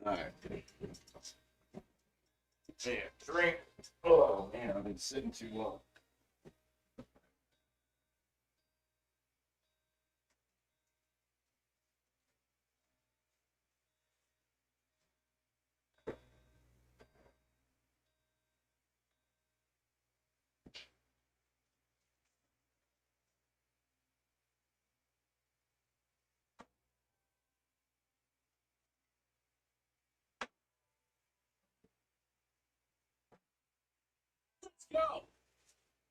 All right. Yeah, drink. Oh man, I've been sitting too long. Let's go.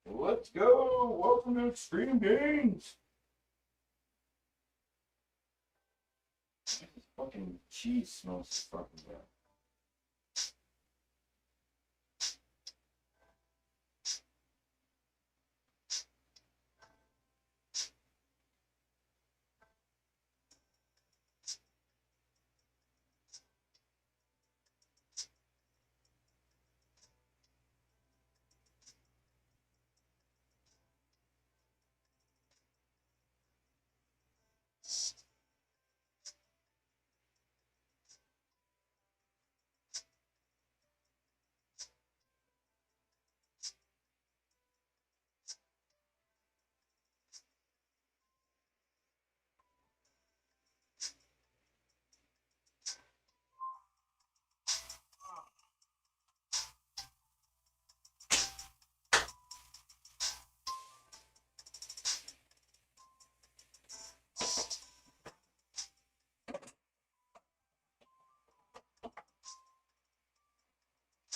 Let's go. Welcome to Extreme Games. Fucking cheese smells fucking bad.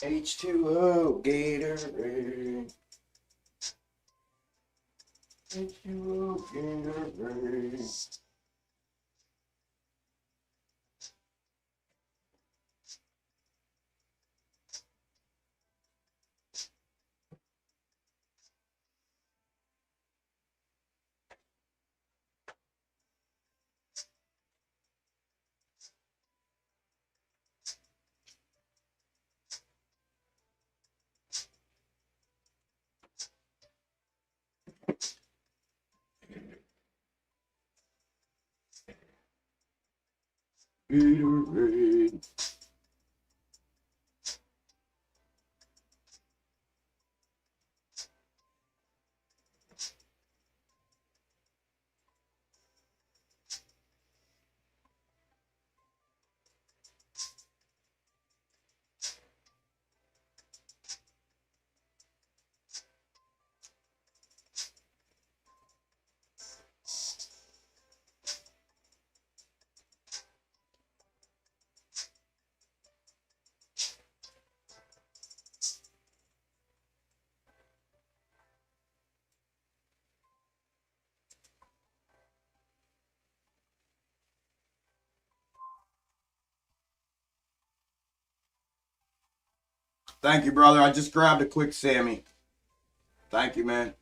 H2O Gatorade. H2O Gatorade. Gatorade. Thank you, brother. I just grabbed a quick Sammy. Thank you, man.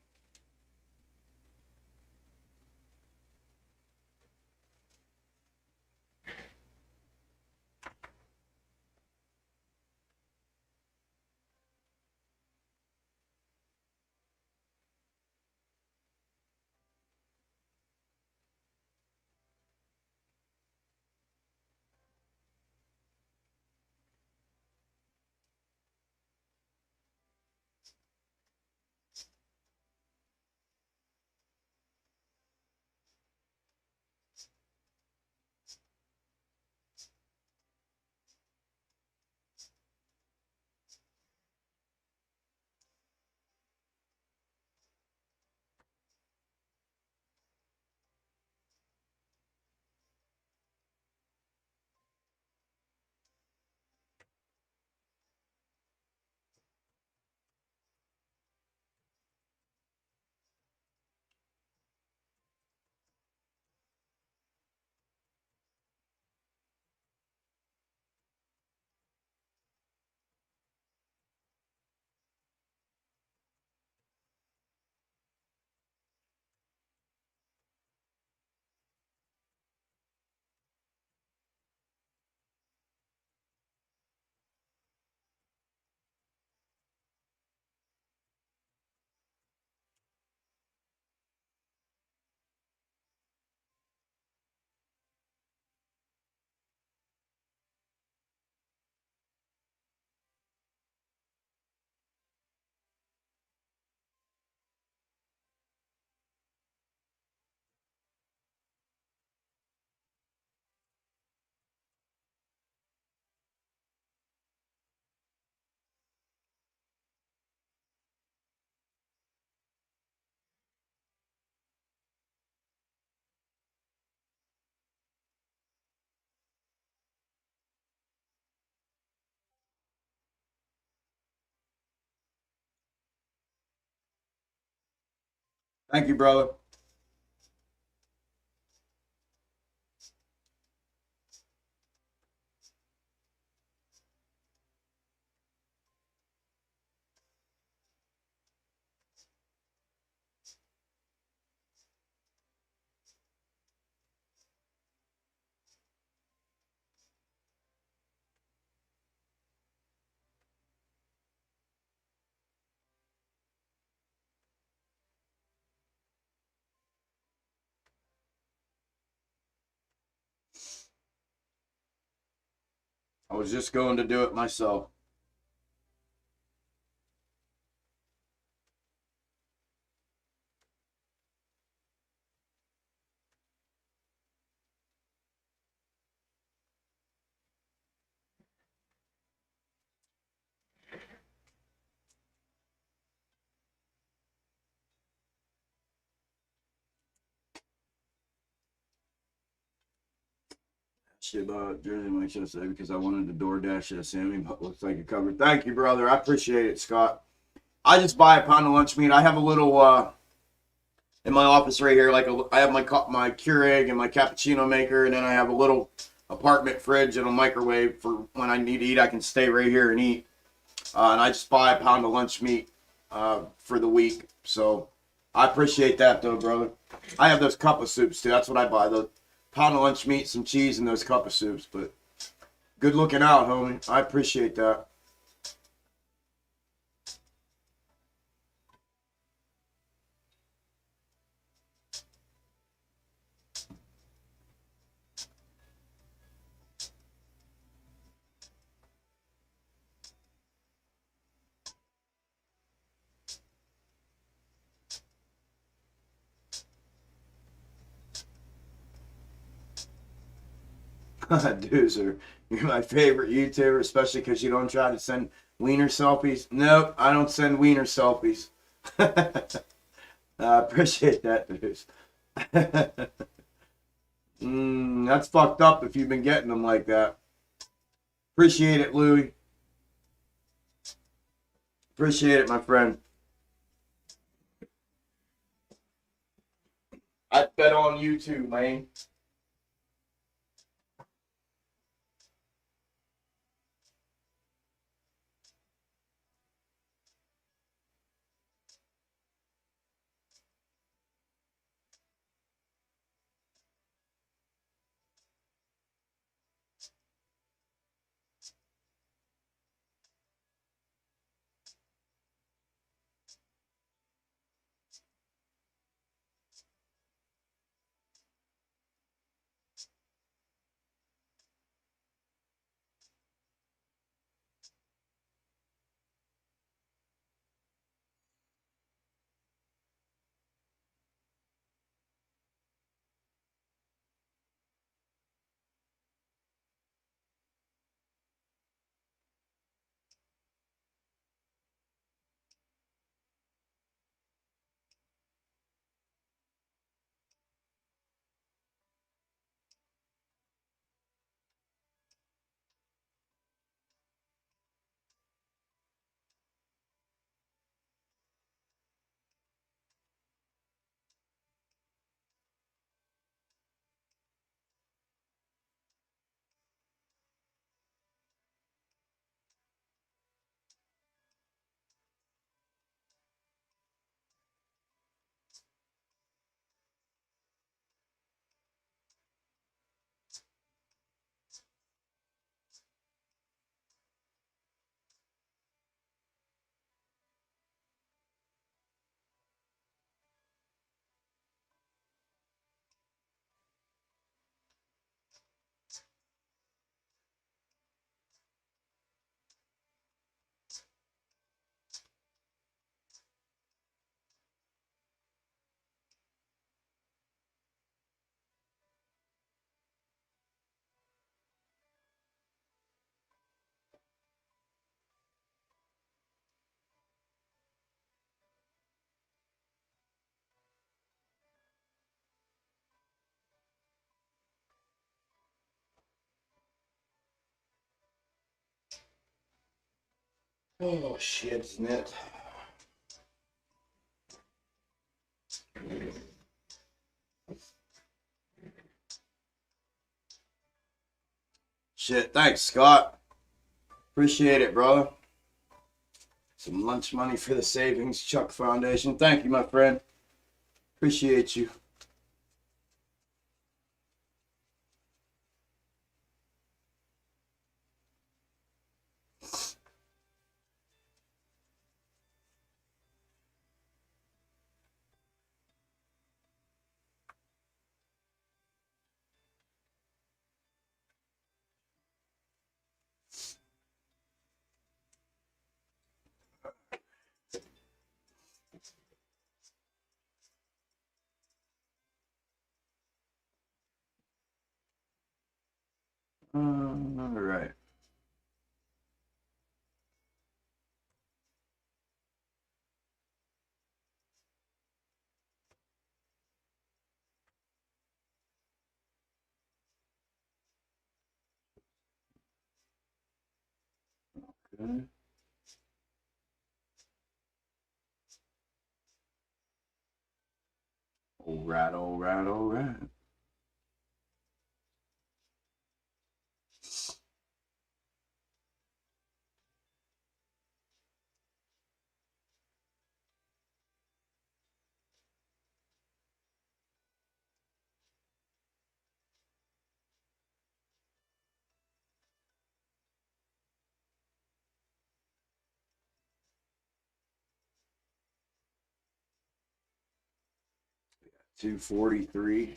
Thank you, brother. I was just going to do it myself. Shit about Jersey Mike should have said because I wanted to DoorDash it a Sammy, but looks like it covered. Thank you, brother. I appreciate it, Scott. I just buy a pound of lunch meat. I have a little in my office right here. I have my Keurig and my cappuccino maker, and then I have a little apartment fridge and a microwave for when I need to eat. I can stay right here and eat. And I just buy a pound of lunch meat for the week. So I appreciate that, though, brother. I have those cup of soups too. That's what I buy. The pound of lunch meat, some cheese, and those cup of soups. But good looking out, homie. I appreciate that. Doozer, you're my favorite YouTuber, especially because you don't try to send wiener selfies. Nope, I don't send wiener selfies. I appreciate that, Dooz. That's fucked up if you've been getting them like that. Appreciate it, Louie. Appreciate it, my friend. I bet on you too, man. Oh shit, isn't it? Shit, thanks, Scott. Appreciate it, brother. Some lunch money for the Savings Chuck Foundation. Thank you, my friend. Appreciate you. All right. Okay. All right, all right, all right. We got 243.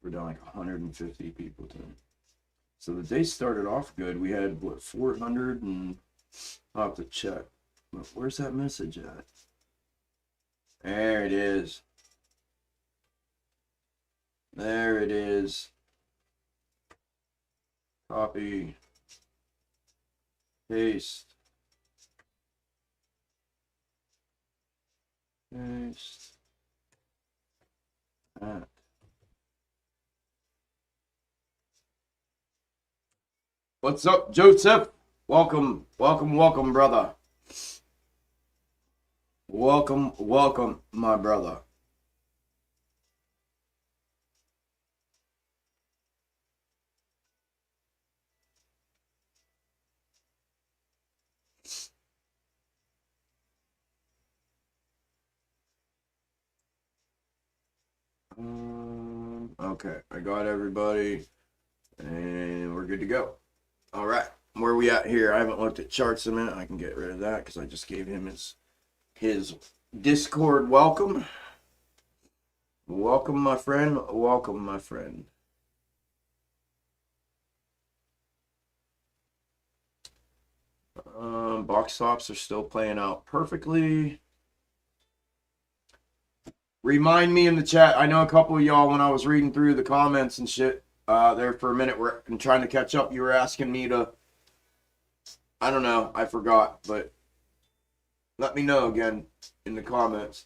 We're down like 150 people today. So the day started off good. We had, what, 400 and I'll have to check. But where's that message at? There it is. There it is. Copy. Paste. Paste. That. What's up, Joseph? Welcome, welcome, welcome, brother. Welcome, welcome, my brother. Okay, I got everybody, and we're good to go. All right, where are we at here? I haven't looked at charts in a minute. I can get rid of that because I just gave him his Discord welcome. Welcome, my friend. Welcome, my friend. Box tops are still playing out perfectly. Remind me in the chat. I know a couple of y'all, when I was reading through the comments and shit there for a minute, I'm trying to catch up. You were asking me to, I don't know, I forgot, but let me know again in the comments.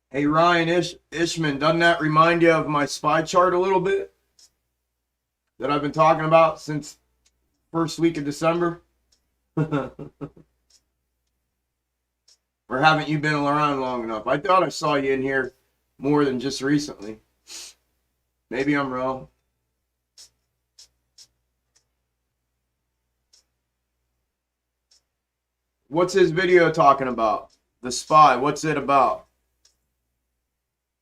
Hey, Ryan Ishman, doesn't that remind you of my spy chart a little bit that I've been talking about since first week of December? Or haven't you been around long enough? I thought I saw you in here more than just recently. Maybe I'm wrong. What's his video talking about? The spy. What's it about?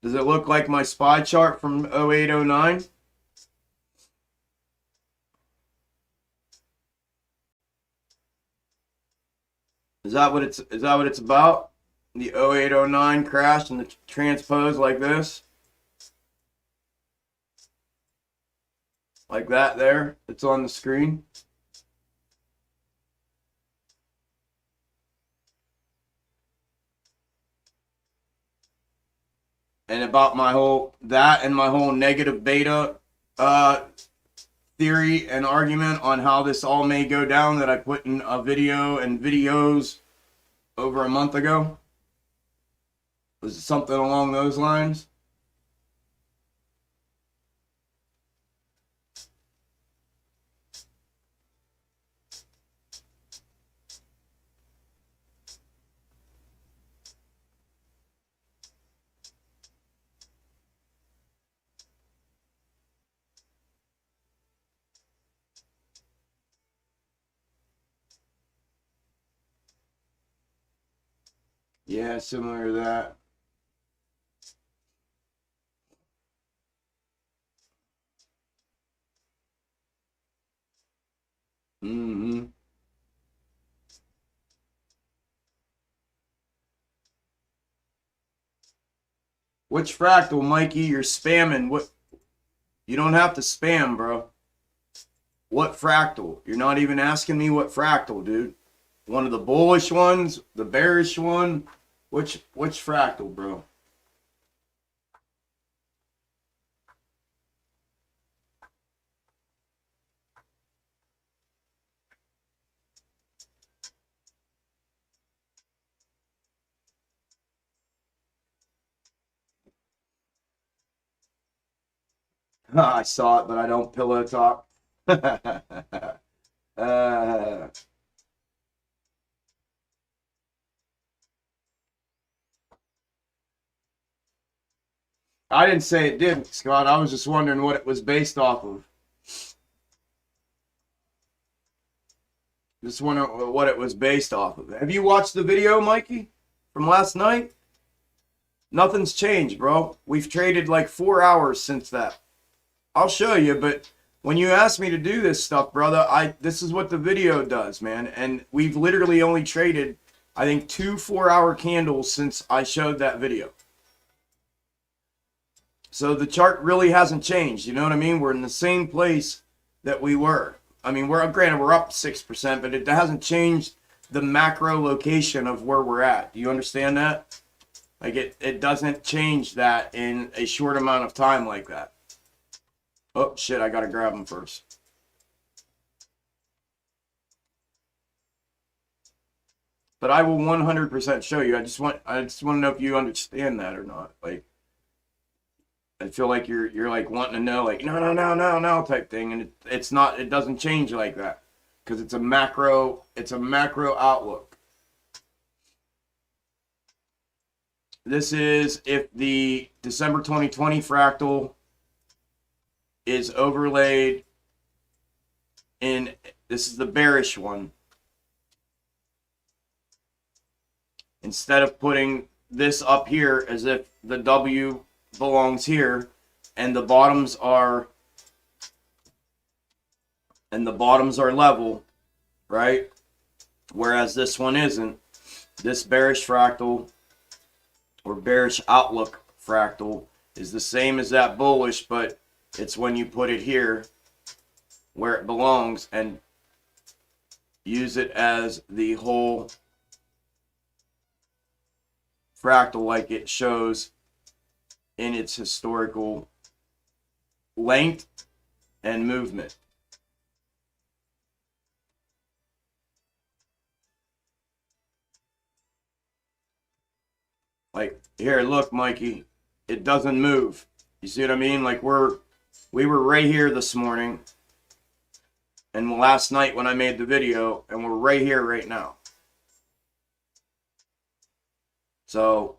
Does it look like my spy chart from 0809? Is that what it's about? The 0809 crash and the transpose like this? Like that there? It's on the screen. And about my whole negative beta theory and argument on how this all may go down that I put in a video and videos over a month ago? Was it something along those lines? Yeah, similar to that. Mm-hmm. Which fractal, Mikey? You're spamming. What? You don't have to spam, bro. What fractal? You're not even asking me what fractal, dude. One of the bullish ones, the bearish one. Which fractal, bro? I saw it, but I don't pillow talk. uh, I didn't say it didn't, Scott. I was just wondering what it was based off of. Just wondering what it was based off of. Have you watched the video, Mikey, from last night? Nothing's changed, bro. We've traded like 4 hours since that. I'll show you, but when you ask me to do this stuff, brother, this is what the video does, man. And we've literally only traded, I think, 2 4-hour candles since I showed that video. So the chart really hasn't changed. You know what I mean? We're in the same place that we were. I mean, granted, we're up 6%, but it hasn't changed the macro location of where we're at. Do you understand that? Like, it doesn't change that in a short amount of time like that. Oh, shit, I gotta grab them first. But I will 100% show you. I just want to know if you understand that or not. Like, I feel like you're like wanting to know, like, no type thing, and it's not. It doesn't change like that because it's a macro outlook. This is if the December 2020 fractal is overlaid in, this is the bearish one. Instead of putting this up here as if the W belongs here and the bottoms are level, right? Whereas this one isn't. This bearish fractal or bearish outlook fractal is the same as that bullish, but it's when you put it here where it belongs and use it as the whole fractal like it shows in its historical length and movement. Like, here, look, Mikey, it doesn't move. You see what I mean? Like, we were right here this morning and last night when I made the video, and we're right here right now. So,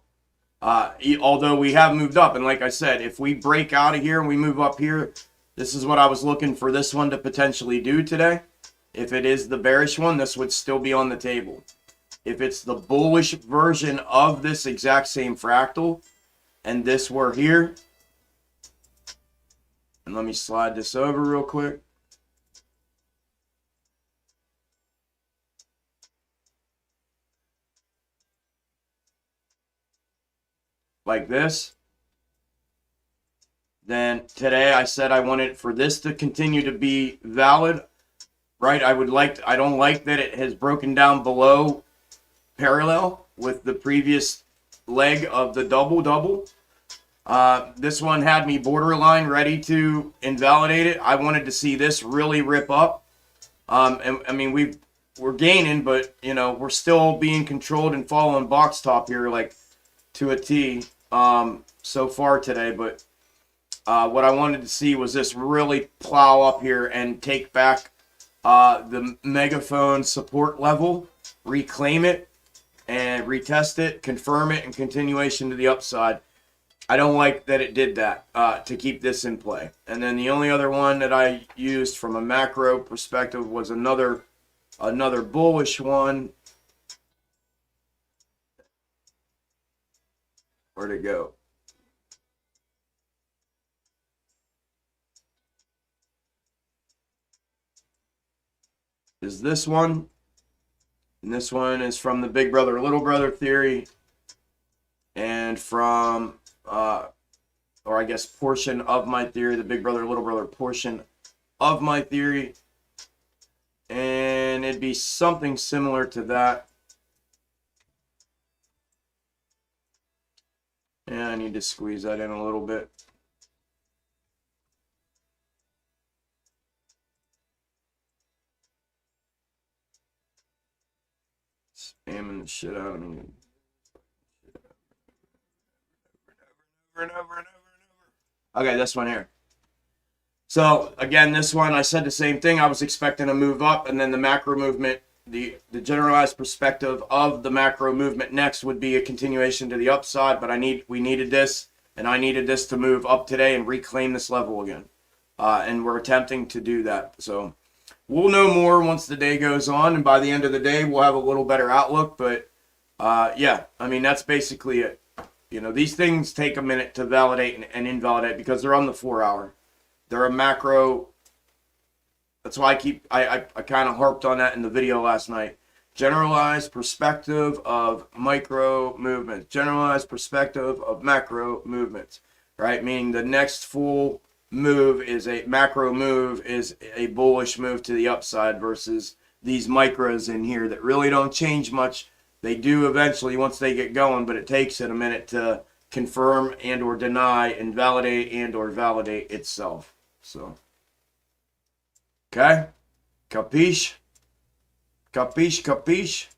although we have moved up, and like I said, if we break out of here and we move up here, this is what I was looking for this one to potentially do today. If it is the bearish one, this would still be on the table. If it's the bullish version of this exact same fractal, and this were here, and let me slide this over real quick. Like this, then today I said I wanted for this to continue to be valid, right? I don't like that it has broken down below parallel with the previous leg of the double. This one had me borderline ready to invalidate it. I wanted to see this really rip up. And I mean, we're gaining, but you know, we're still being controlled and following box top here, like to a T, so far today. But what I wanted to see was this really plow up here and take back the megaphone support level, reclaim it, and retest it, confirm it, and continuation to the upside. I don't like that it did that to keep this in play. And then the only other one that I used from a macro perspective was another bullish one. Where'd it go? Is this one. And this one is from the big brother, little brother theory. And from, or I guess portion of my theory, the big brother, little brother portion of my theory. And it'd be something similar to that. Yeah, I need to squeeze that in a little bit. Spamming the shit out of me. Okay, this one here. So again, this one, I said the same thing. I was expecting a move up, and then the macro movement, the generalized perspective of the macro movement next would be a continuation to the upside. But we needed this, and I needed this to move up today and reclaim this level again. And we're attempting to do that. So we'll know more once the day goes on, and by the end of the day, we'll have a little better outlook. But yeah, I mean, that's basically it. You know, these things take a minute to validate and invalidate because they're on the 4 hour. They're a macro. That's why I kind of harped on that in the video last night. Generalized perspective of micro movements. Generalized perspective of macro movements. Right? Meaning the next full move is a macro move, is a bullish move to the upside versus these micros in here that really don't change much. They do eventually once they get going, but it takes it a minute to confirm and or deny, invalidate and or validate itself. So, okay? Capiche? Capiche, capiche?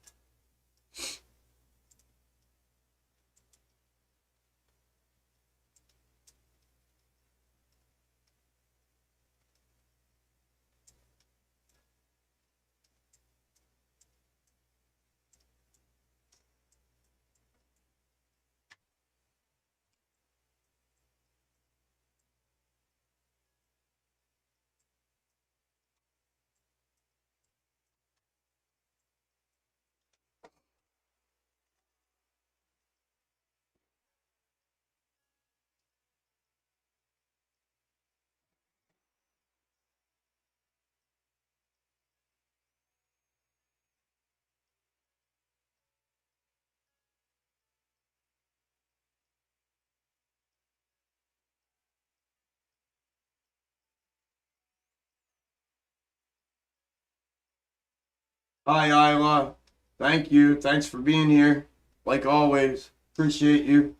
Hi, Isla. Thank you. Thanks for being here. Like always. Appreciate you.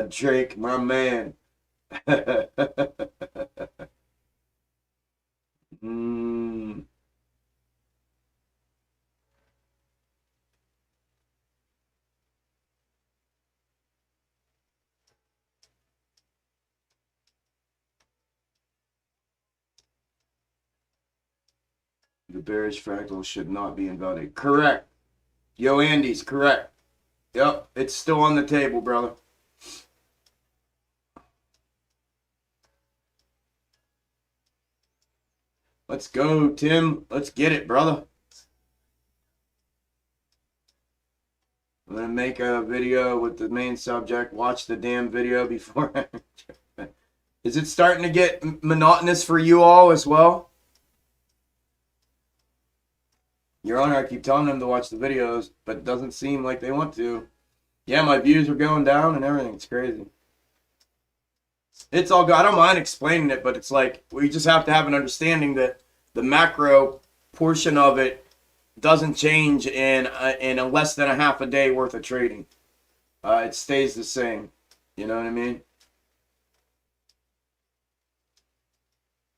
Drake, my man. The bearish fractal should not be invalidated. Correct. Yo, Andy's correct. Yep, it's still on the table, brother. Let's go, Tim. Let's get it, brother. I'm going to make a video with the main subject. Watch the damn video before. Is it starting to get monotonous for you all as well? Your Honor, I keep telling them to watch the videos, but it doesn't seem like they want to. Yeah, my views are going down and everything. It's crazy. It's all good. I don't mind explaining it, but it's like we just have to have an understanding that the macro portion of it doesn't change in a less than a half a day worth of trading. It stays the same. You know what I mean?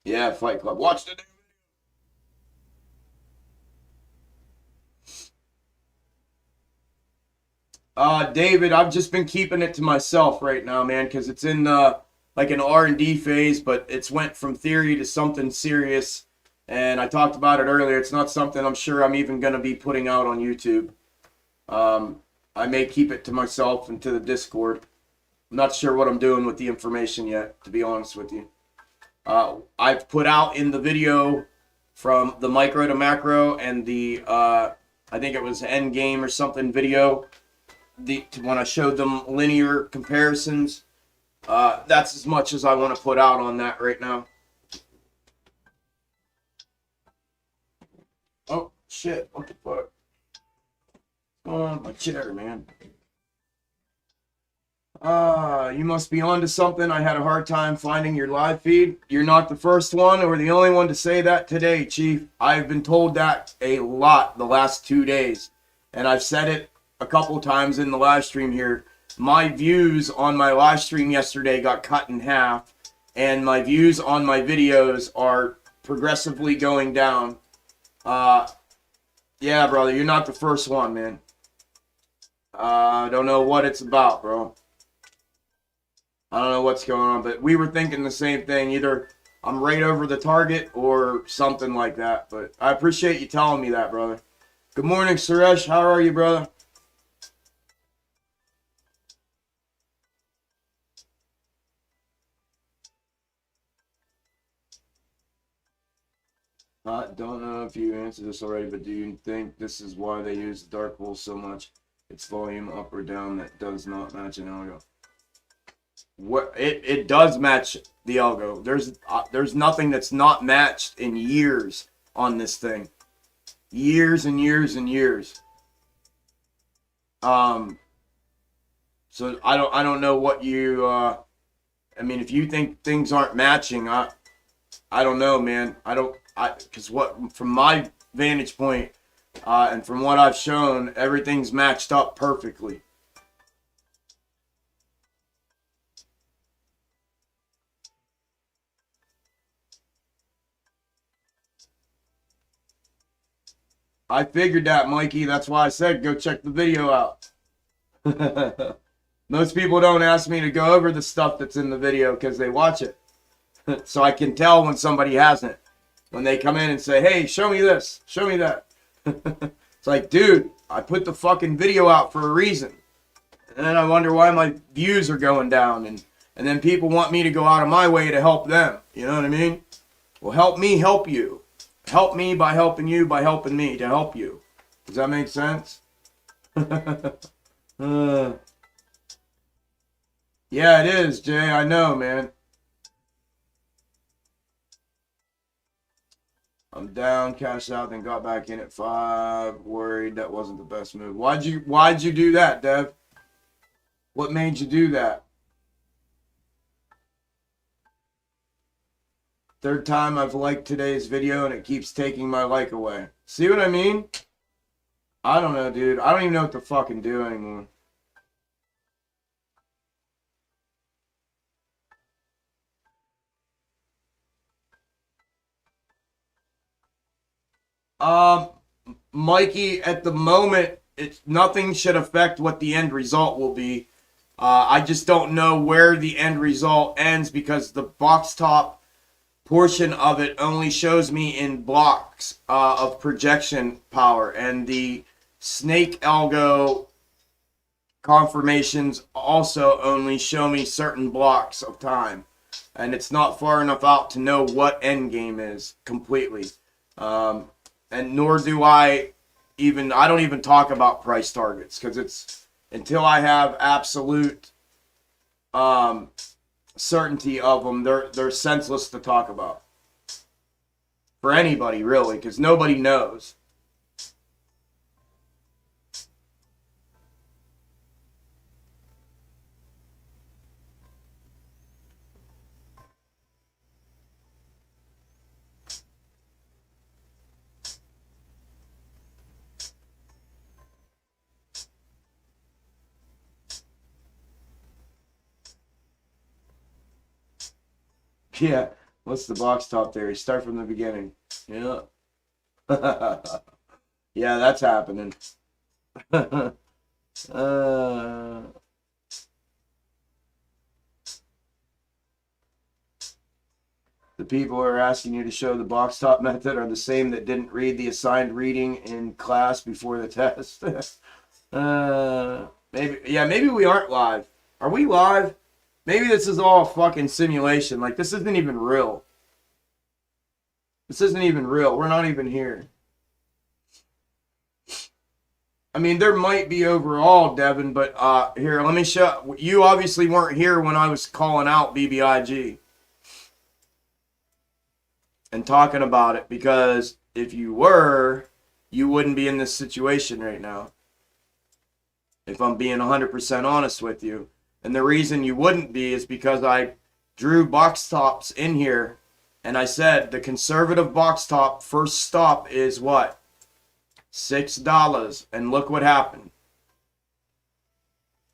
Yeah, Fight Club. Watch the. David, I've just been keeping it to myself right now, man, because it's in like an R&D phase, but it's went from theory to something serious. And I talked about it earlier. It's not something I'm sure I'm even going to be putting out on YouTube. I may keep it to myself and to the Discord. I'm not sure what I'm doing with the information yet, to be honest with you. I've put out in the video from the micro to macro and the, I think it was end game or something video, when I showed them linear comparisons. That's as much as I want to put out on that right now. Oh, shit. What the fuck? What's going on with my chair, man? You must be onto something. I had a hard time finding your live feed. You're not the first one or the only one to say that today, Chief. I've been told that a lot the last 2 days. And I've said it a couple times in the live stream here. My views on my live stream yesterday got cut in half. And my views on my videos are progressively going down. Yeah, brother, you're not the first one, man. I don't know what it's about, bro. I don't know what's going on, but we were thinking the same thing. Either I'm right over the target or something like that. But I appreciate you telling me that, brother. Good morning, Suresh. How are you, brother? I don't know if you answered this already, but do you think this is why they use the dark pool so much? It's volume up or down that does not match an algo. What it does match the algo. There's nothing that's not matched in years on this thing. Years and years and years. So I don't know what you I mean, if you think things aren't matching, I don't know, man. Because from my vantage point, and from what I've shown, everything's matched up perfectly. I figured that, Mikey. That's why I said go check the video out. Most people don't ask me to go over the stuff that's in the video because they watch it. So I can tell when somebody hasn't. When they come in and say, hey, show me this, show me that. It's like, dude, I put the fucking video out for a reason. And then I wonder why my views are going down. And then people want me to go out of my way to help them. You know what I mean? Well, help me help you. Help me by helping you by helping me to help you. Does that make sense? Yeah, it is, Jay. I know, man. I'm down, cashed out, then got back in at 5. Worried that wasn't the best move. Why'd you do that, Dev? What made you do that? Third time I've liked today's video and it keeps taking my like away. See what I mean? I don't know, dude. I don't even know what to fucking do anymore. Mikey, at the moment, nothing should affect what the end result will be. I just don't know where the end result ends because the box top portion of it only shows me in blocks of projection power, and the snake algo confirmations also only show me certain blocks of time, and it's not far enough out to know what end game is completely. And nor do I don't even talk about price targets because it's until I have absolute certainty of them, they're senseless to talk about for anybody really, because nobody knows. Yeah. What's the box top theory? Start from the beginning. Yeah. Yeah, that's happening. uh, the people who are asking you to show the box top method are the same that didn't read the assigned reading in class before the test. Maybe we aren't live. Are we live? Maybe this is all a fucking simulation. Like, this isn't even real. This isn't even real. We're not even here. I mean, there might be overall, Devin, but here, let me show. You obviously weren't here when I was calling out BBIG and talking about it, because if you were, you wouldn't be in this situation right now. If I'm being 100% honest with you. And the reason you wouldn't be is because I drew box tops in here, and I said the conservative box top first stop is what? $6. And look what happened.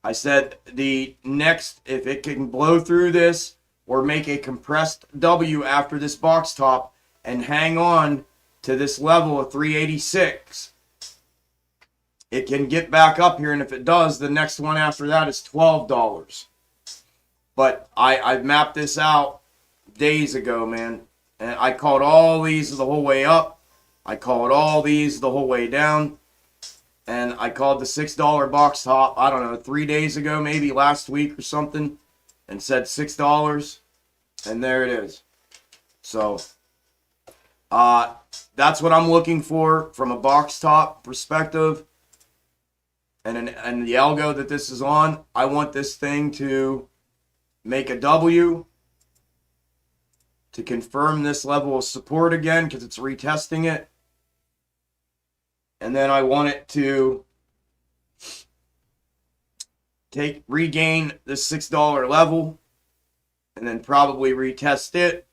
I said the next, if it can blow through this or make a compressed W after this box top and hang on to this level of 386, it can get back up here. And if it does, the next one after that is $12. But I mapped this out days ago, man. And I called all these the whole way up. I called all these the whole way down. And I called the $6 box top, I don't know, 3 days ago, maybe last week or something, and said $6. And there it is. So, that's what I'm looking for from a box top perspective. And the algo that this is on, I want this thing to make a W to confirm this level of support again, because it's retesting it. And then I want it to regain the $6 level, and then probably retest it.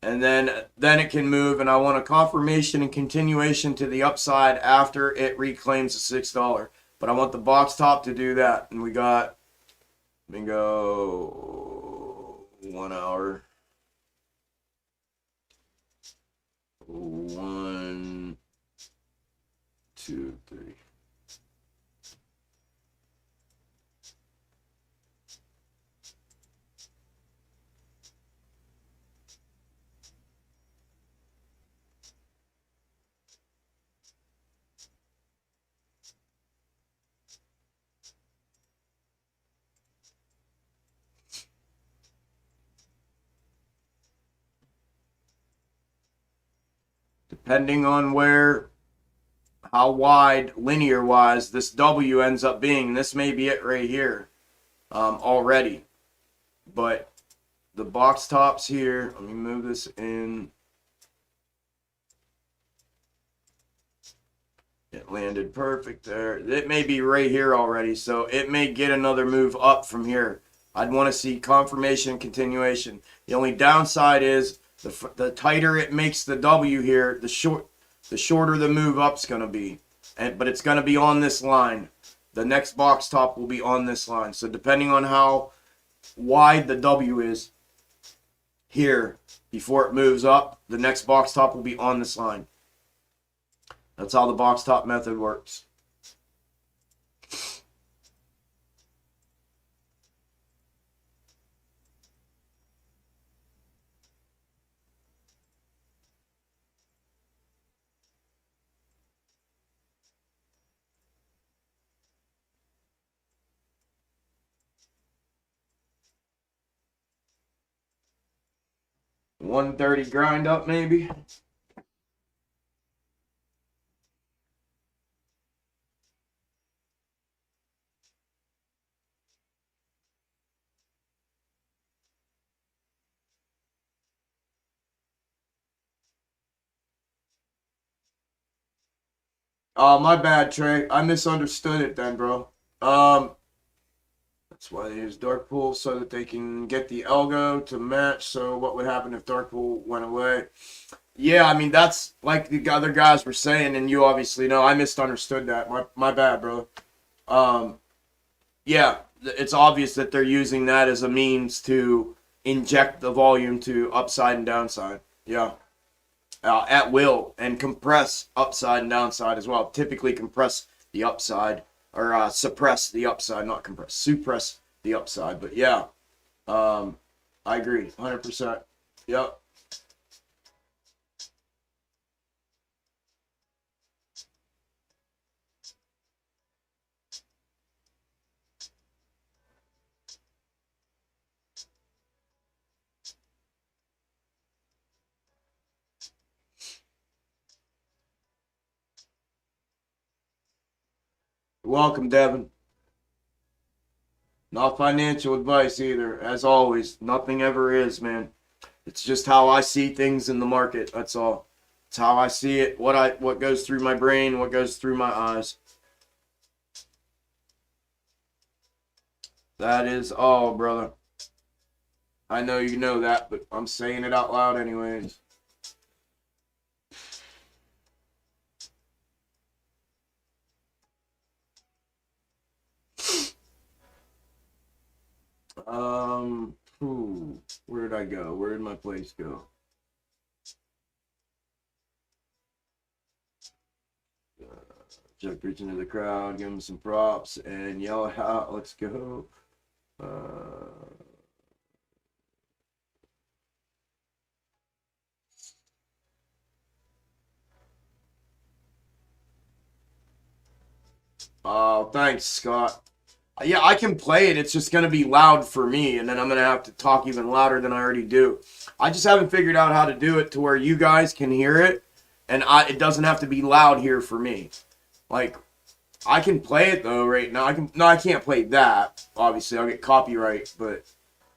And then it can move, and I want a confirmation and continuation to the upside after it reclaims the $6. But I want the box top to do that. And we got, let me go 1 hour. 1, 2, 3. Depending on how wide, linear wise, this W ends up being. This may be it right here already. But the box tops here, let me move this in. It landed perfect there. It may be right here already, so it may get another move up from here. I'd want to see confirmation and continuation. The only downside is the tighter it makes the W here, the shorter the move up's going to be. But it's going to be on this line. The next box top will be on this line. So depending on how wide the W is here before it moves up, the next box top will be on this line. That's how the box top method works. $130 grind up maybe. Oh, my bad, Trey. I misunderstood it then, bro. That's why they use Dark Pool, so that they can get the Algo to match. So what would happen if Dark Pool went away? Yeah, I mean, that's like the other guys were saying, and you obviously know. I misunderstood that. My bad, bro. Yeah, it's obvious that they're using that as a means to inject the volume to upside and downside. Yeah. At will, and compress upside and downside as well. Typically compress the upside, or suppress the upside, not compress, suppress the upside. But yeah, I agree 100%. Yep. Welcome, Devin. Not financial advice either. As always, nothing ever is, man. It's just how I see things in the market. That's all. It's how I see it. What goes through my brain, what goes through my eyes. That is all, brother. I know you know that, but I'm saying it out loud anyways. Where did I go? Where did my place go? Just preaching to the crowd, give them some props, and yell it out. Let's go. Oh, thanks, Scott. Yeah, I can play it. It's just going to be loud for me, and then I'm going to have to talk even louder than I already do. I just haven't figured out how to do it to where you guys can hear it, and it doesn't have to be loud here for me. Like, I can play it, though, right now. I can't play that. Obviously, I'll get copyright, but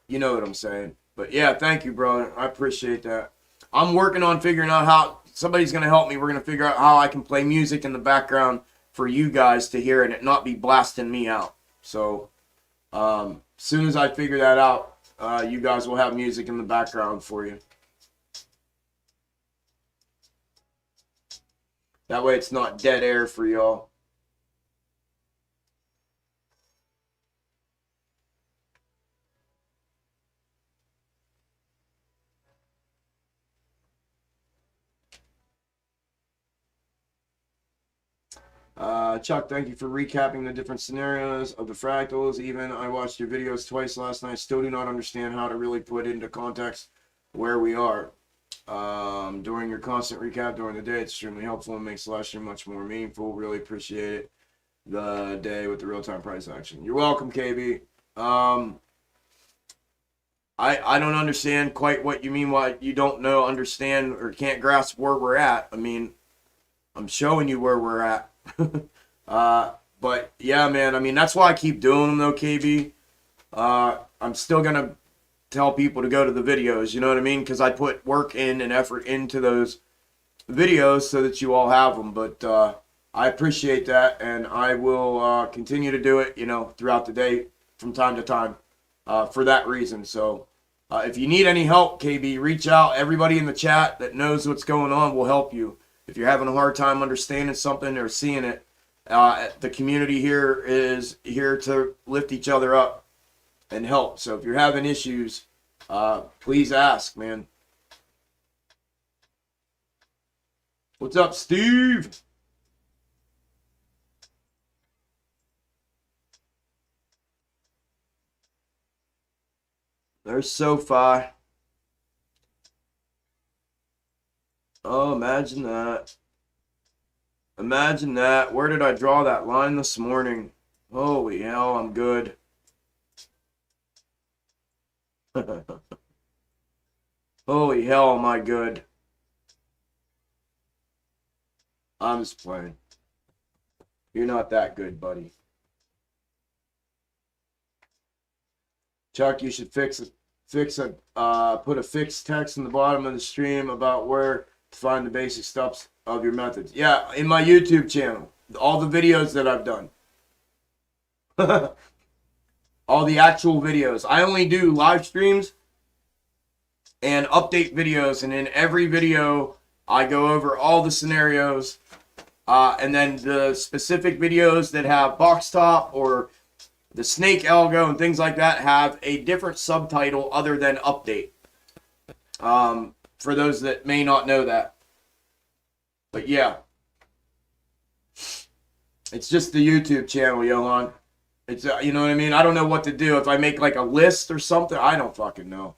you know what I'm saying. But, yeah, thank you, brother. I appreciate that. I'm working on figuring out how somebody's going to help me. We're going to figure out how I can play music in the background for you guys to hear and it not be blasting me out. So, soon as I figure that out, you guys will have music in the background for you. That way it's not dead air for y'all. Chuck, thank you for recapping the different scenarios of the fractals. Even I watched your videos twice last night. Still do not understand how to really put into context where we are. During your constant recap during the day, it's extremely helpful and makes the live stream much more meaningful. Really appreciate it. The day with the real-time price action. You're welcome, KB. I don't understand quite what you mean, why you don't know, understand, or can't grasp where we're at. I mean, I'm showing you where we're at. But yeah, man, I mean, that's why I keep doing them though, KB. I'm still gonna tell people to go to the videos, you know what I mean? Because I put work in and effort into those videos so that you all have them. But I appreciate that, and I will continue to do it, you know, throughout the day from time to time for that reason. So if you need any help, KB, reach out. Everybody in the chat that knows what's going on will help you. If you're having a hard time understanding something or seeing it, the community here is here to lift each other up and help. So if you're having issues, please ask, man. What's up, Steve? There's SoFi. Oh, imagine that. Imagine that. Where did I draw that line this morning? Holy hell, I'm good. Holy hell, am I good. I'm just playing. You're not that good, buddy. Chuck, you should put a fixed text in the bottom of the stream about where to find the basic steps of your methods. Yeah, in my YouTube channel. All the videos that I've done. All the actual videos. I only do live streams and update videos, and in every video I go over all the scenarios, and then the specific videos that have box top or The Snake Algo and things like that have a different subtitle other than update. For those that may not know that. But yeah. It's just the YouTube channel, Johan. It's, you know what I mean? I don't know what to do. If I make like a list or something, I don't fucking know.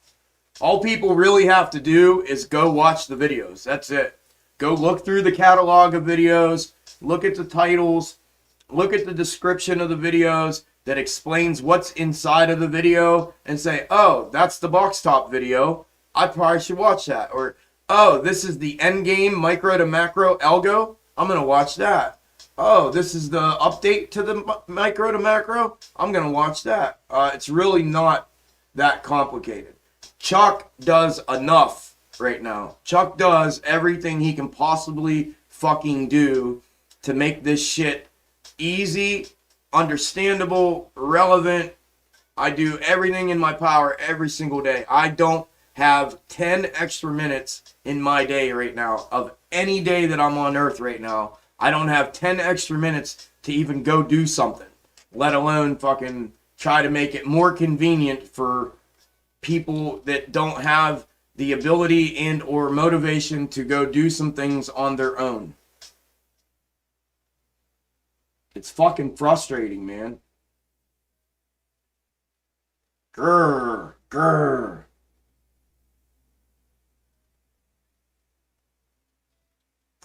All people really have to do is go watch the videos. That's it. Go look through the catalog of videos, look at the titles, look at the description of the videos that explains what's inside of the video, and say, oh, that's the box top video. I probably should watch that. Or, oh, this is the end game micro to macro algo. I'm going to watch that. Oh, this is the update to the micro to macro. I'm going to watch that. It's really not that complicated. Chuck does enough right now. Chuck does everything he can possibly fucking do to make this shit easy, understandable, relevant. I do everything in my power every single day. I don't have 10 extra minutes in my day right now. Of any day that I'm on earth right now, I don't have 10 extra minutes to even go do something, let alone fucking try to make it more convenient for people that don't have the ability and or motivation to go do some things on their own. It's fucking frustrating, man. Grr, grr.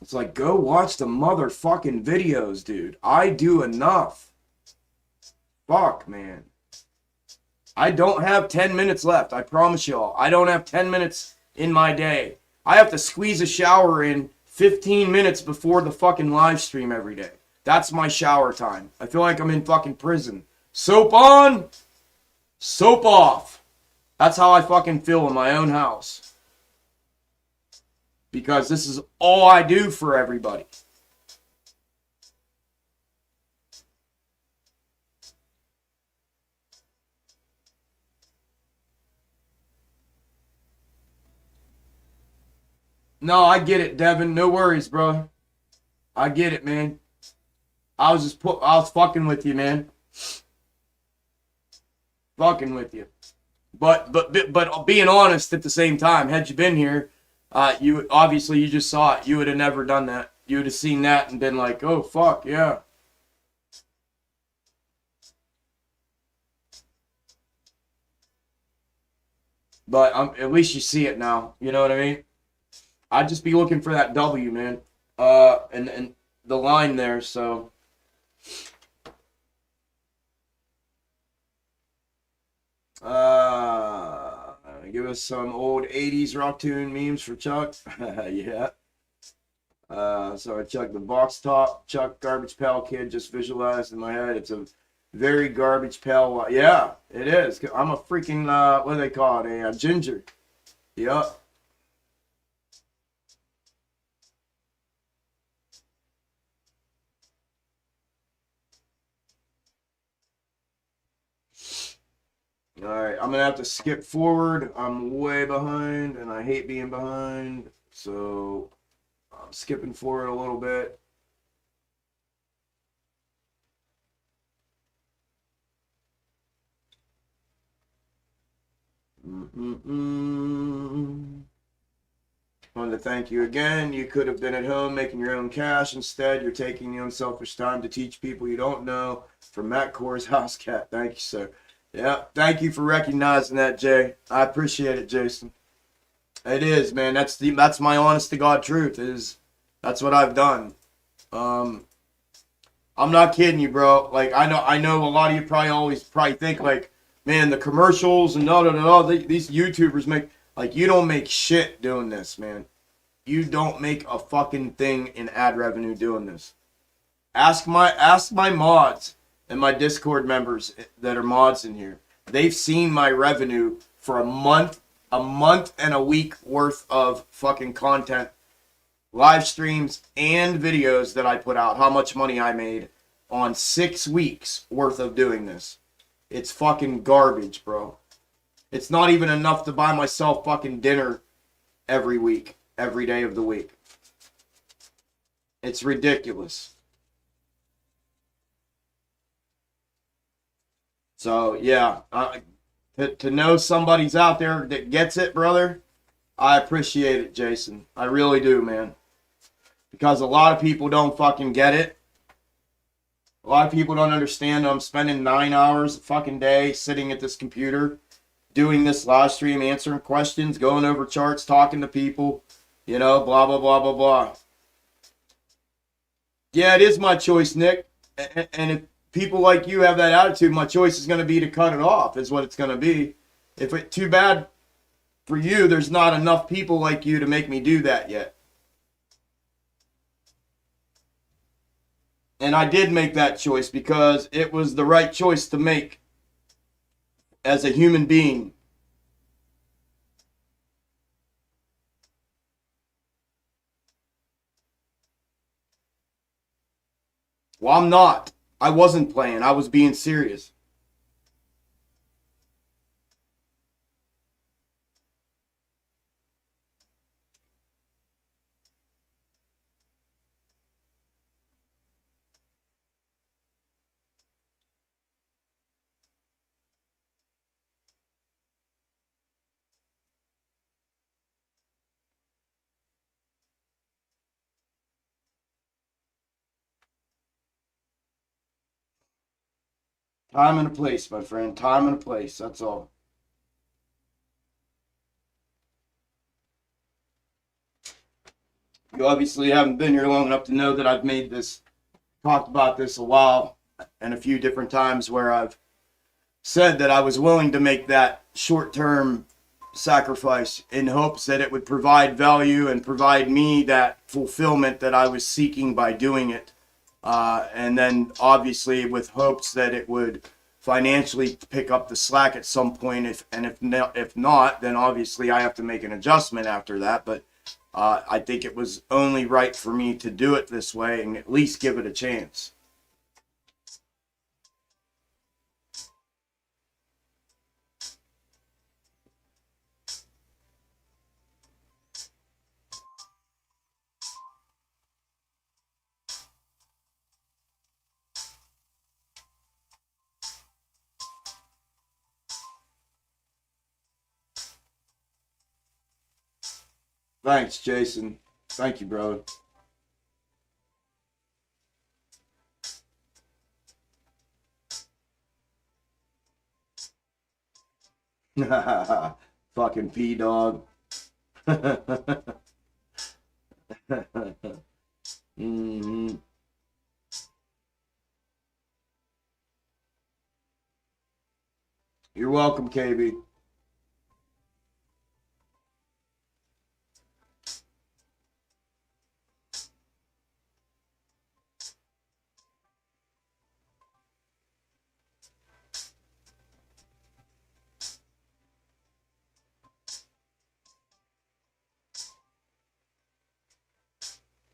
It's like, go watch the motherfucking videos, dude. I do enough. Fuck, man. I don't have 10 minutes left. I promise y'all. I don't have 10 minutes in my day. I have to squeeze a shower in 15 minutes before the fucking live stream every day. That's my shower time. I feel like I'm in fucking prison. Soap on, soap off. That's how I fucking feel in my own house. Because this is all I do for everybody. No, I get it, Devin. No worries, bro. I get it, man. I was fucking with you, man. Fucking with you. But being honest at the same time, had you been here, you obviously you just saw it. You would have never done that. You would have seen that and been like, oh fuck, yeah. But at least you see it now. You know what I mean? I'd just be looking for that W, man. And the line there, so. Give us some old 80s rock tune memes for Chuck. Yeah. So I Chuck the box top, Chuck Garbage Pail Kid just visualized in my head. It's a very garbage pail. Yeah, it is. I'm a freaking, what do they call it? A ginger. Yup. Alright, I'm going to have to skip forward. I'm way behind, and I hate being behind. So, I'm skipping forward a little bit. Wanted to thank you again. You could have been at home making your own cash. Instead, you're taking your own selfish time to teach people you don't know. From Matt Core's House Cat. Thank you, sir. Yeah, thank you for recognizing that, Jay. I appreciate it, Jason. It is, man. That's my honest to God truth. That's what I've done. I'm not kidding you, bro. Like I know a lot of you probably think like, man, the commercials and these YouTubers make like you don't make shit doing this, man. You don't make a fucking thing in ad revenue doing this. Ask my mods and my Discord members that are mods in here. They've seen my revenue for a month and a week worth of fucking content, live streams, and videos that I put out. How much money I made on 6 weeks worth of doing this. It's fucking garbage, bro. It's not even enough to buy myself fucking dinner every week, every day of the week. It's ridiculous. So yeah, to know somebody's out there that gets it, brother, I appreciate it, Jason. I really do, man. Because a lot of people don't fucking get it. A lot of people don't understand. I'm spending 9 hours a fucking day sitting at this computer, doing this live stream, answering questions, going over charts, talking to people, you know, blah, blah, blah, blah, blah. Yeah, it is my choice, Nick. And if people like you have that attitude, my choice is going to be to cut it off, is what it's going to be. If it too bad for you, there's not enough people like you to make me do that yet. And I did make that choice because it was the right choice to make as a human being. Well, I'm not. I wasn't playing. I was being serious. Time and a place, my friend. Time and a place. That's all. You obviously haven't been here long enough to know that I've made this, talked about this a while and a few different times where I've said that I was willing to make that short-term sacrifice in hopes that it would provide value and provide me that fulfillment that I was seeking by doing it. And then obviously with hopes that it would financially pick up the slack at some point. If not, then obviously I have to make an adjustment after that. But I think it was only right for me to do it this way and at least give it a chance. Thanks, Jason. Thank you, brother. Fucking P dog. Mm-hmm. You're welcome, KB.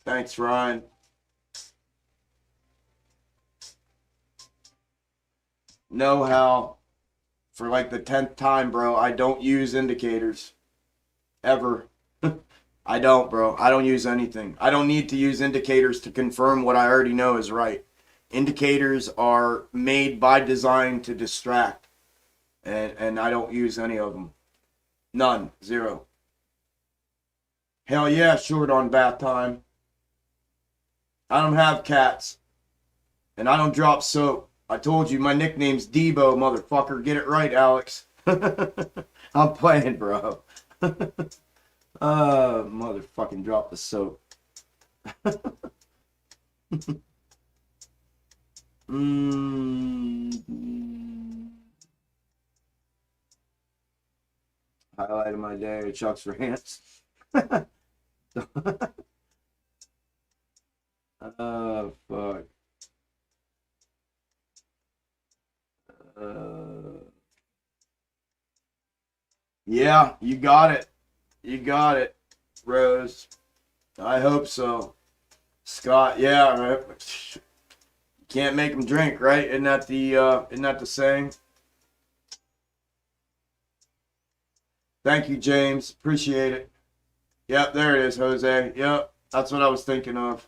Thanks, Ryan. Know how, for like the 10th time, bro, I don't use indicators. Ever. I don't, bro. I don't use anything. I don't need to use indicators to confirm what I already know is right. Indicators are made by design to distract, and I don't use any of them. None. Zero. Hell yeah, short on bath time. I don't have cats, and I don't drop soap. I told you my nickname's Debo, motherfucker. Get it right, Alex. I'm playing, bro. Motherfucking drop the soap. Highlight of my day, Chuck's rants. Oh, fuck. Yeah, you got it. You got it, Rose. I hope so. Scott, yeah, right. Can't make them drink, right? Isn't that the saying? Thank you, James. Appreciate it. Yep, there it is, Jose. Yep, that's what I was thinking of.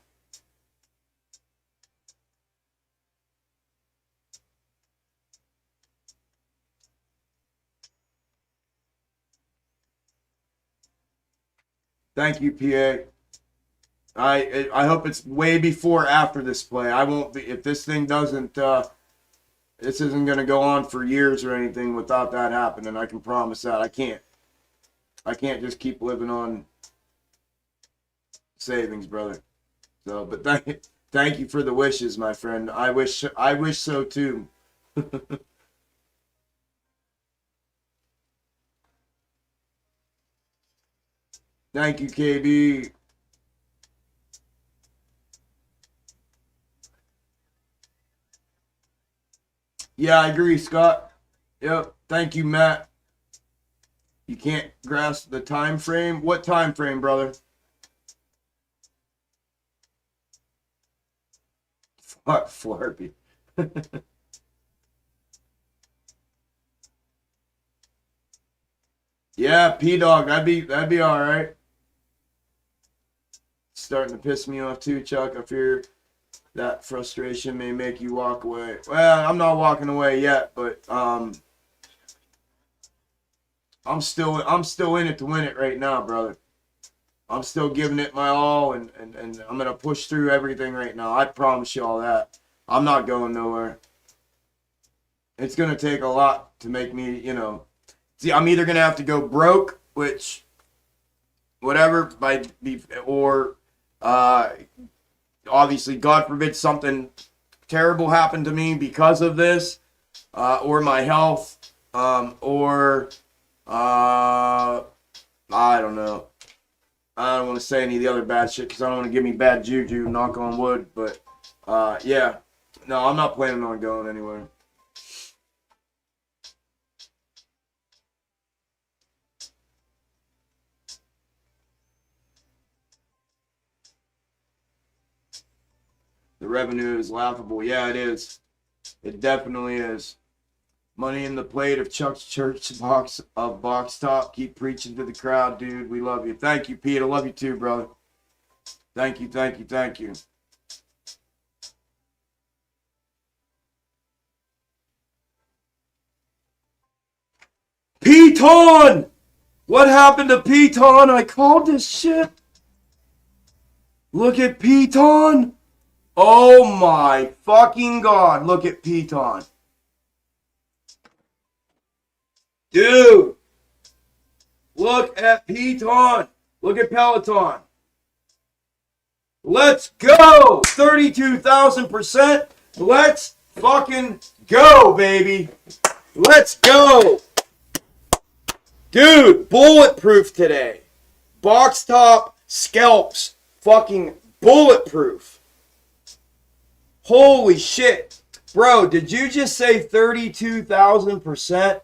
Thank you, PA. I hope it's way before after this play. I won't be if this thing doesn't. This isn't gonna go on for years or anything without that happening. I can promise that. I can't. I can't just keep living on savings, brother. So, but thank you for the wishes, my friend. I wish so too. Thank you, KB. Yeah, I agree, Scott. Yep. Thank you, Matt. You can't grasp the time frame. What time frame, brother? Fuck, Flurpy. Yeah, P-Dog, that'd be all right. Starting to piss me off too, Chuck. I fear that frustration may make you walk away. Well, I'm not walking away yet, but I'm still in it to win it right now, brother. I'm still giving it my all, and I'm gonna push through everything right now. I promise you all that. I'm not going nowhere. It's gonna take a lot to make me, See, I'm either gonna have to go broke, which, whatever, or obviously, God forbid something terrible happened to me because of this, or my health, or I don't know. I don't want to say any of the other bad shit because I don't want to give me bad juju, knock on wood, but yeah. No, I'm not planning on going anywhere. The revenue is laughable. Yeah, it is. It definitely is. Money in the plate of Chuck's Church box top. Keep preaching to the crowd, dude. We love you. Thank you, Pete. I love you too, brother. Thank you, thank you, thank you. Piton! What happened to Piton? I called this shit. Look at Piton. Oh my fucking God. Look at Piton. Dude. Look at Piton. Look at Peloton. Let's go. 32,000%. Let's fucking go, baby. Let's go. Dude, bulletproof today. Box top scalps. Fucking bulletproof. Holy shit. Bro, did you just say 32,000%?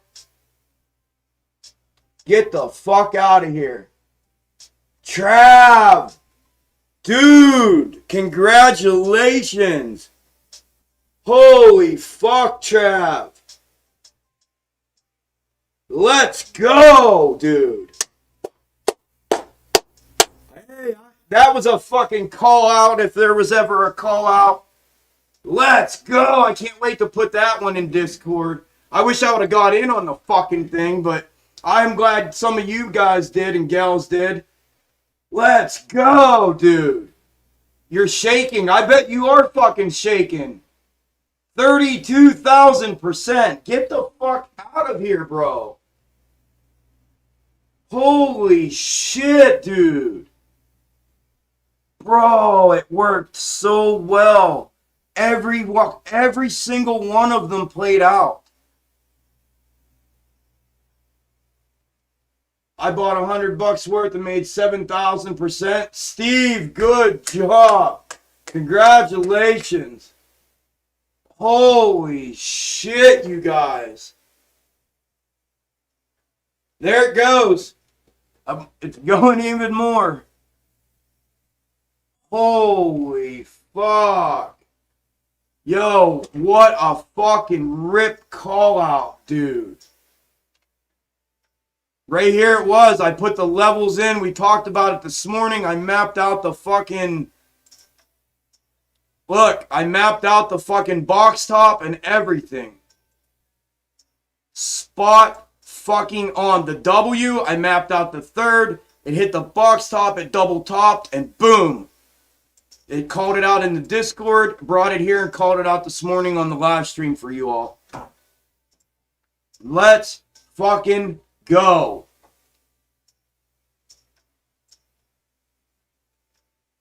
Get the fuck out of here. Trav. Dude, congratulations. Holy fuck, Trav. Let's go, dude. Hey, that was a fucking call out if there was ever a call out. Let's go. I can't wait to put that one in Discord. I wish I would have got in on the fucking thing, but I'm glad some of you guys did and gals did. Let's go, dude. You're shaking. I bet you are fucking shaking. 32,000%. Get the fuck out of here, bro. Holy shit, dude. Bro, it worked so well. Every single one of them played out. I bought $100 worth and made 7,000%. Steve, good job. Congratulations. Holy shit, you guys. There it goes. It's going even more. Holy fuck. Yo, what a fucking rip call out, dude. Right here it was. I put the levels in. We talked about it this morning. I mapped out the fucking... Look, I mapped out the fucking box top and everything. Spot fucking on. The W, I mapped out the third. It hit the box top, it double topped, and boom. It called it out in the Discord, brought it here, and called it out this morning on the live stream for you all. Let's fucking go.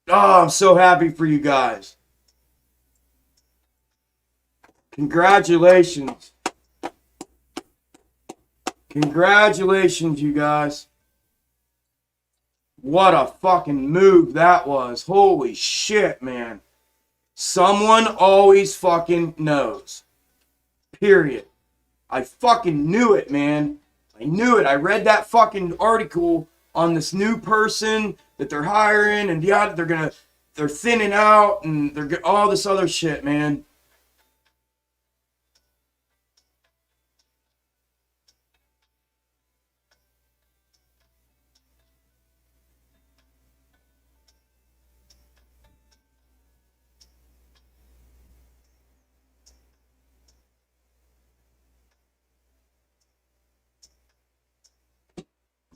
Oh, I'm so happy for you guys. Congratulations. Congratulations, you guys. What a fucking move that was. Holy shit, man. Someone always fucking knows. Period. I fucking knew it, man. I knew it. I read that fucking article on this new person that they're hiring, and yeah, they're thinning out, and they're all this other shit, man.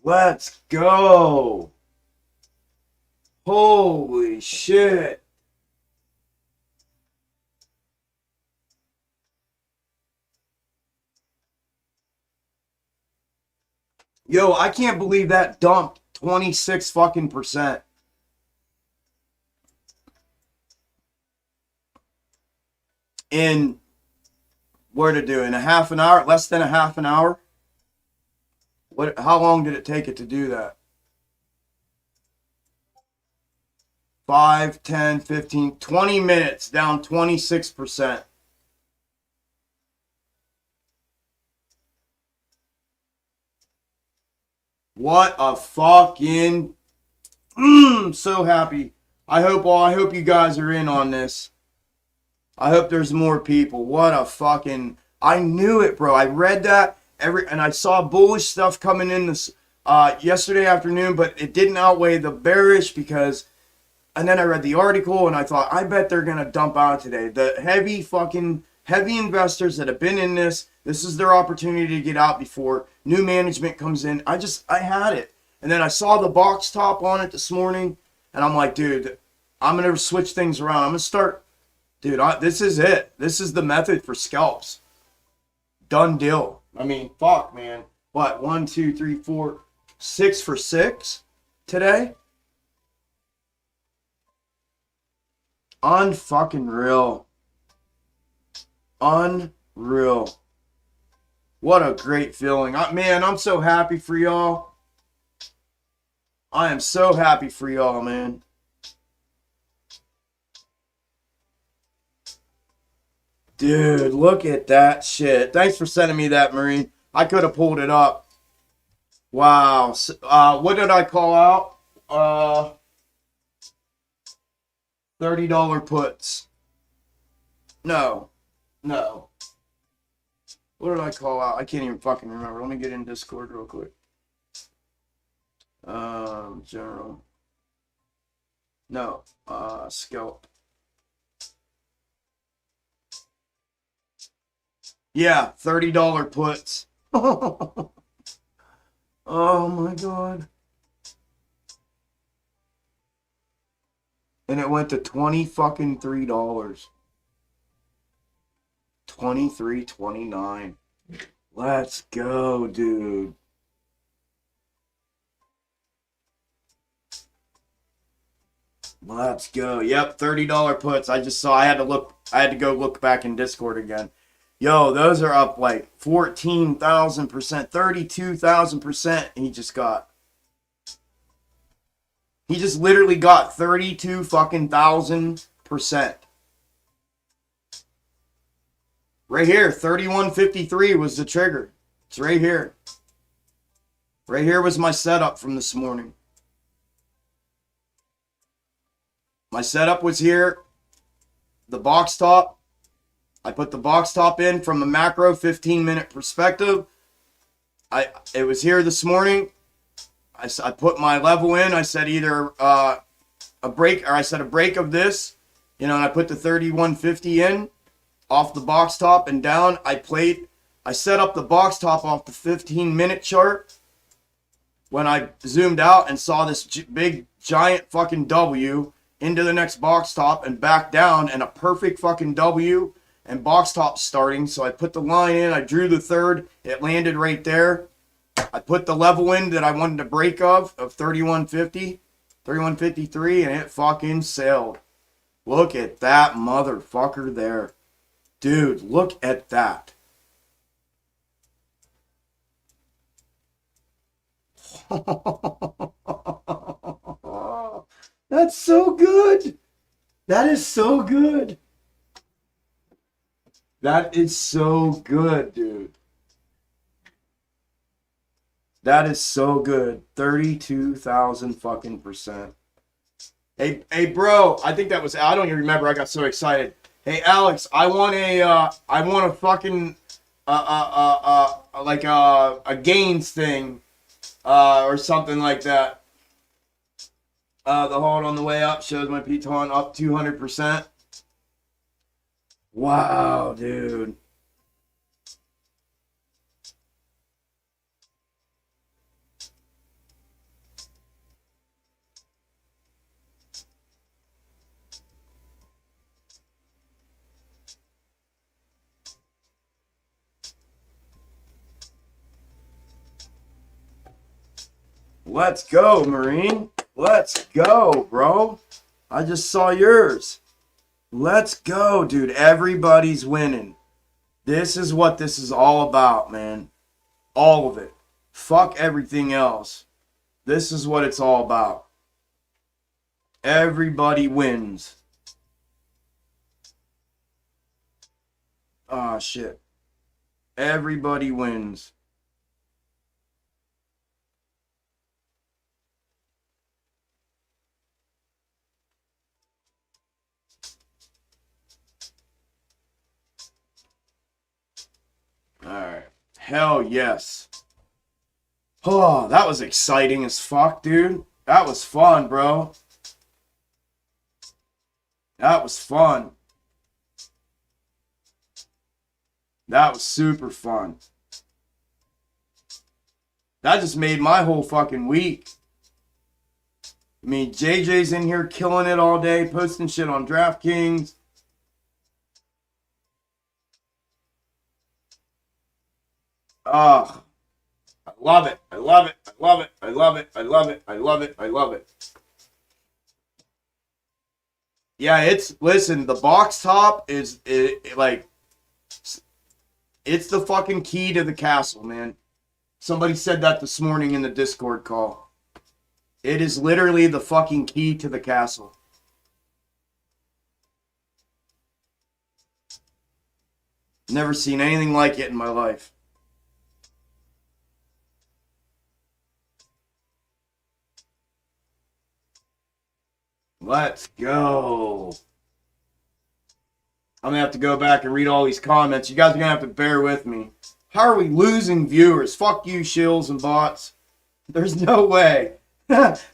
Let's go. Holy shit. Yo, I can't believe that dumped 26 fucking percent. In, what did it do? In a half an hour? Less than a half an hour? How long did it take it to do that? 5, 10, 15, 20 minutes, down 26%. What a fucking... so happy. I hope you guys are in on this. I hope there's more people. What a fucking... I knew it, bro. I read that and I saw bullish stuff coming in this yesterday afternoon, but it didn't outweigh the bearish because... And then I read the article and I thought, I bet they're going to dump out today. The heavy investors that have been in this is their opportunity to get out before new management comes in. I had it. And then I saw the box top on it this morning and I'm like, dude, I'm going to switch things around. I'm going to start, dude, this is it. This is the method for scalps. Done deal. I mean, fuck, man. What, 1, 2, 3, 4, 6 for 6 today? Unfucking real. Unreal. What a great feeling. Man, I'm so happy for y'all. I am so happy for y'all, man. Dude, look at that shit. Thanks for sending me that, Marie. I could have pulled it up. Wow. What did I call out? $30 puts. No. What did I call out? I can't even fucking remember. Let me get in Discord real quick. General. No. Scalp. Yeah, $30 puts. Oh my god. And it went to $23. 23.29. Let's go, dude. Let's go. Yep, $30 puts. I just saw. I had to go look back in Discord again. Yo, those are up like 14,000%, 32,000%. He just literally got 32 fucking %. Right here, 31.53 was the trigger. It's right here. Right here was my setup from this morning. My setup was here. The box top. I put the box top in from a macro 15-minute perspective. It was here this morning. I put my level in. I said either a break, or I said a break of this, and I put the 31.50 in off the box top and down. I set up the box top off the 15-minute chart. when I zoomed out and saw this big giant fucking W into the next box top and back down, and a perfect fucking W and box top starting. So I put the line in, I drew the third, it landed right there. I put the level in that I wanted to break of 3150, 3153, and it fucking sailed. Look at that motherfucker there. Dude, look at that. That's so good. That is so good. That is so good, dude. That is so good. 32,000 fucking percent. Hey, bro. I think that was. I don't even remember. I got so excited. Hey, Alex. I want a fucking like a gains thing, or something like that. The hold on the way up shows my piton up 200%. Wow, dude. Let's go, Marine. Let's go, bro. I just saw yours. Let's go, dude. Everybody's winning. This is what this is all about, man. All of it. Fuck everything else. This is what it's all about. Everybody wins. Ah, shit. Everybody wins. Alright. Hell yes. Oh, that was exciting as fuck, dude. That was fun, bro. That was fun. That was super fun. That just made my whole fucking week. I mean, JJ's in here killing it all day, posting shit on DraftKings. Oh, I love it. I love it. I love it. I love it. I love it. I love it. I love it. Yeah, listen, the box top is like, it's the fucking key to the castle, man. Somebody said that this morning in the Discord call. It is literally the fucking key to the castle. Never seen anything like it in my life. Let's go. I'm going to have to go back and read all these comments. You guys are going to have to bear with me. How are we losing viewers? Fuck you, shills and bots. There's no way.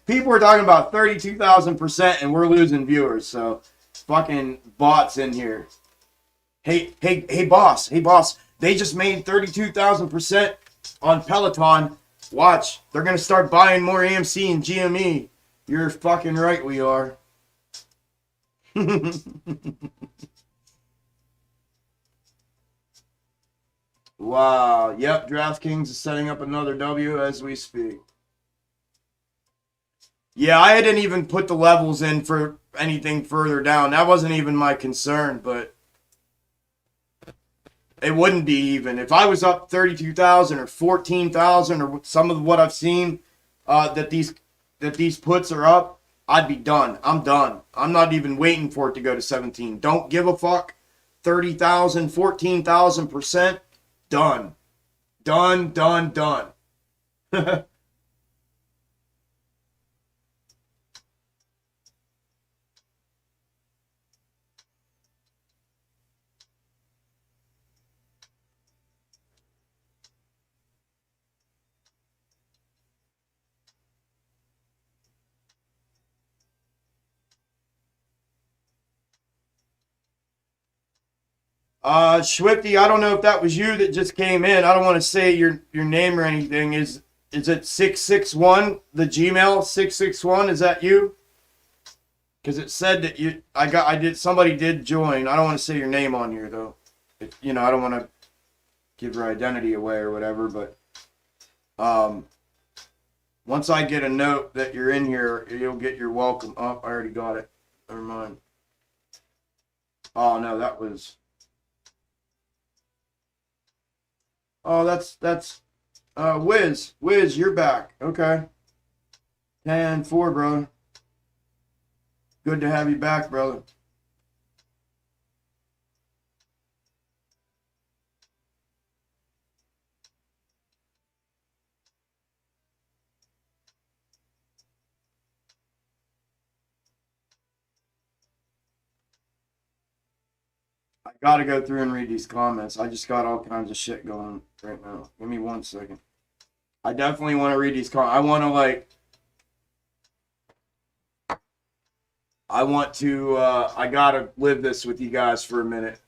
People are talking about 32,000% and we're losing viewers. So, fucking bots in here. Hey, boss. Hey, boss. They just made 32,000% on Peloton. Watch. They're going to start buying more AMC and GME. You're fucking right, we are. Wow. Yep, DraftKings is setting up another W as we speak. Yeah, I didn't even put the levels in for anything further down. That wasn't even my concern, but it wouldn't be even. If I was up 32,000 or 14,000 or some of what I've seen that these puts are up, I'd be done. I'm done. I'm not even waiting for it to go to 17. Don't give a fuck. 30,000, 14,000%. Done. Done. Schwifty, I don't know if that was you that just came in. I don't want to say your name or anything. is it 661? The Gmail 661? Is that you? Because it said that somebody did join. I don't want to say your name on here though. I don't want to give your identity away or whatever, but once I get a note that you're in here, you'll get your welcome. Oh, I already got it. Never mind. Oh no, that was. Oh, that's Wiz. Wiz, you're back. Okay. 10-4, brother. Good to have you back, brother. I gotta go through and read these comments. I just got all kinds of shit going right now. Give me 1 second. I definitely want to read these comments. I gotta live this with you guys for a minute.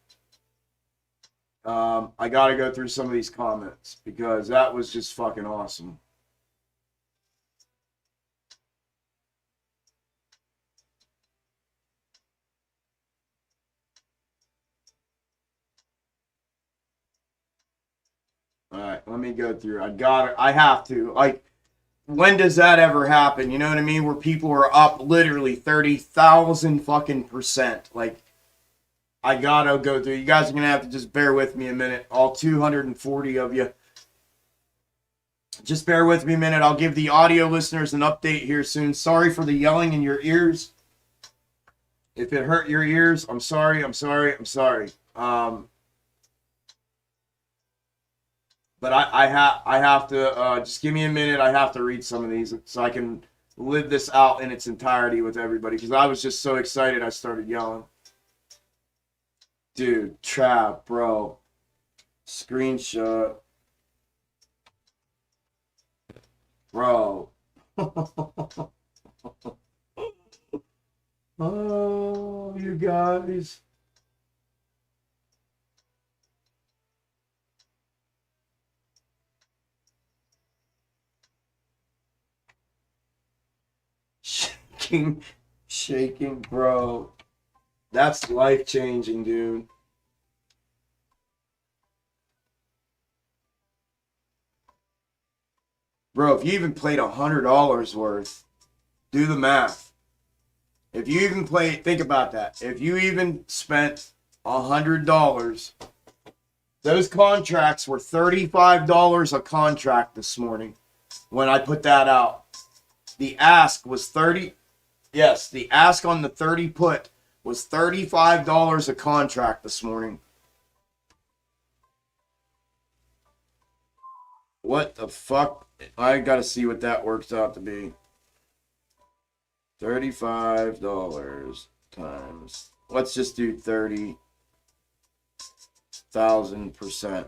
I gotta go through some of these comments because that was just fucking awesome. All right, let me go through. I have to. Like, when does that ever happen? You know what I mean? Where people are up literally 30,000 fucking percent. Like, I gotta go through. You guys are gonna have to just bear with me a minute. All 240 of you. Just bear with me a minute. I'll give the audio listeners an update here soon. Sorry for the yelling in your ears. If it hurt your ears, I'm sorry. But I have to just give me a minute. I have to read some of these so I can live this out in its entirety with everybody because I was just so excited I started yelling. Dude, trap, bro. Screenshot. Bro. Oh, you guys. Shaking, bro. That's life changing, dude. Bro, if you even played $100 worth, do the math. If you even think about that. If you even spent $100, those contracts were $35 a contract this morning when I put that out. The ask was 30. Yes, the ask on the 30 put was $35 a contract this morning. What the fuck? I gotta see what that works out to be. $35 times. Let's just do 30,000%.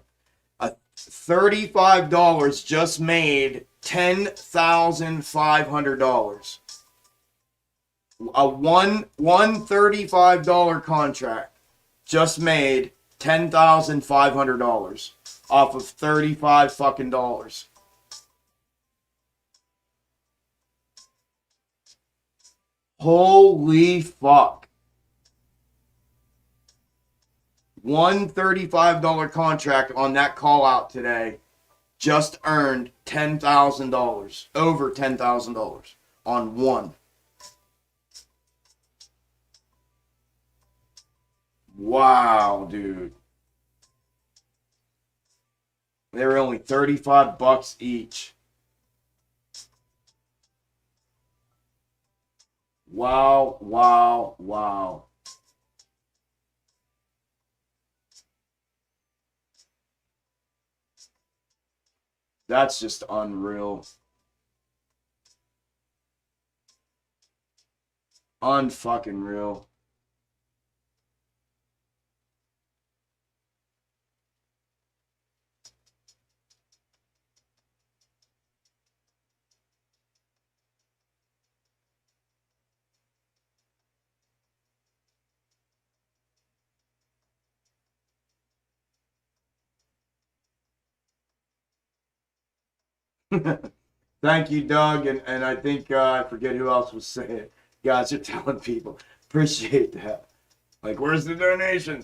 $35 just made $10,500. One $35 contract just made $10,500 off of 35 fucking dollars. Holy fuck. One $35 contract on that call out today just earned $10,000, over $10,000 on one. Wow, dude. They were only 35 bucks each. Wow, wow, wow. That's just unreal. Unfucking real. Thank you, Doug, and I think I forget who else was saying it. Guys are telling people. Appreciate that. Like, where's the donation?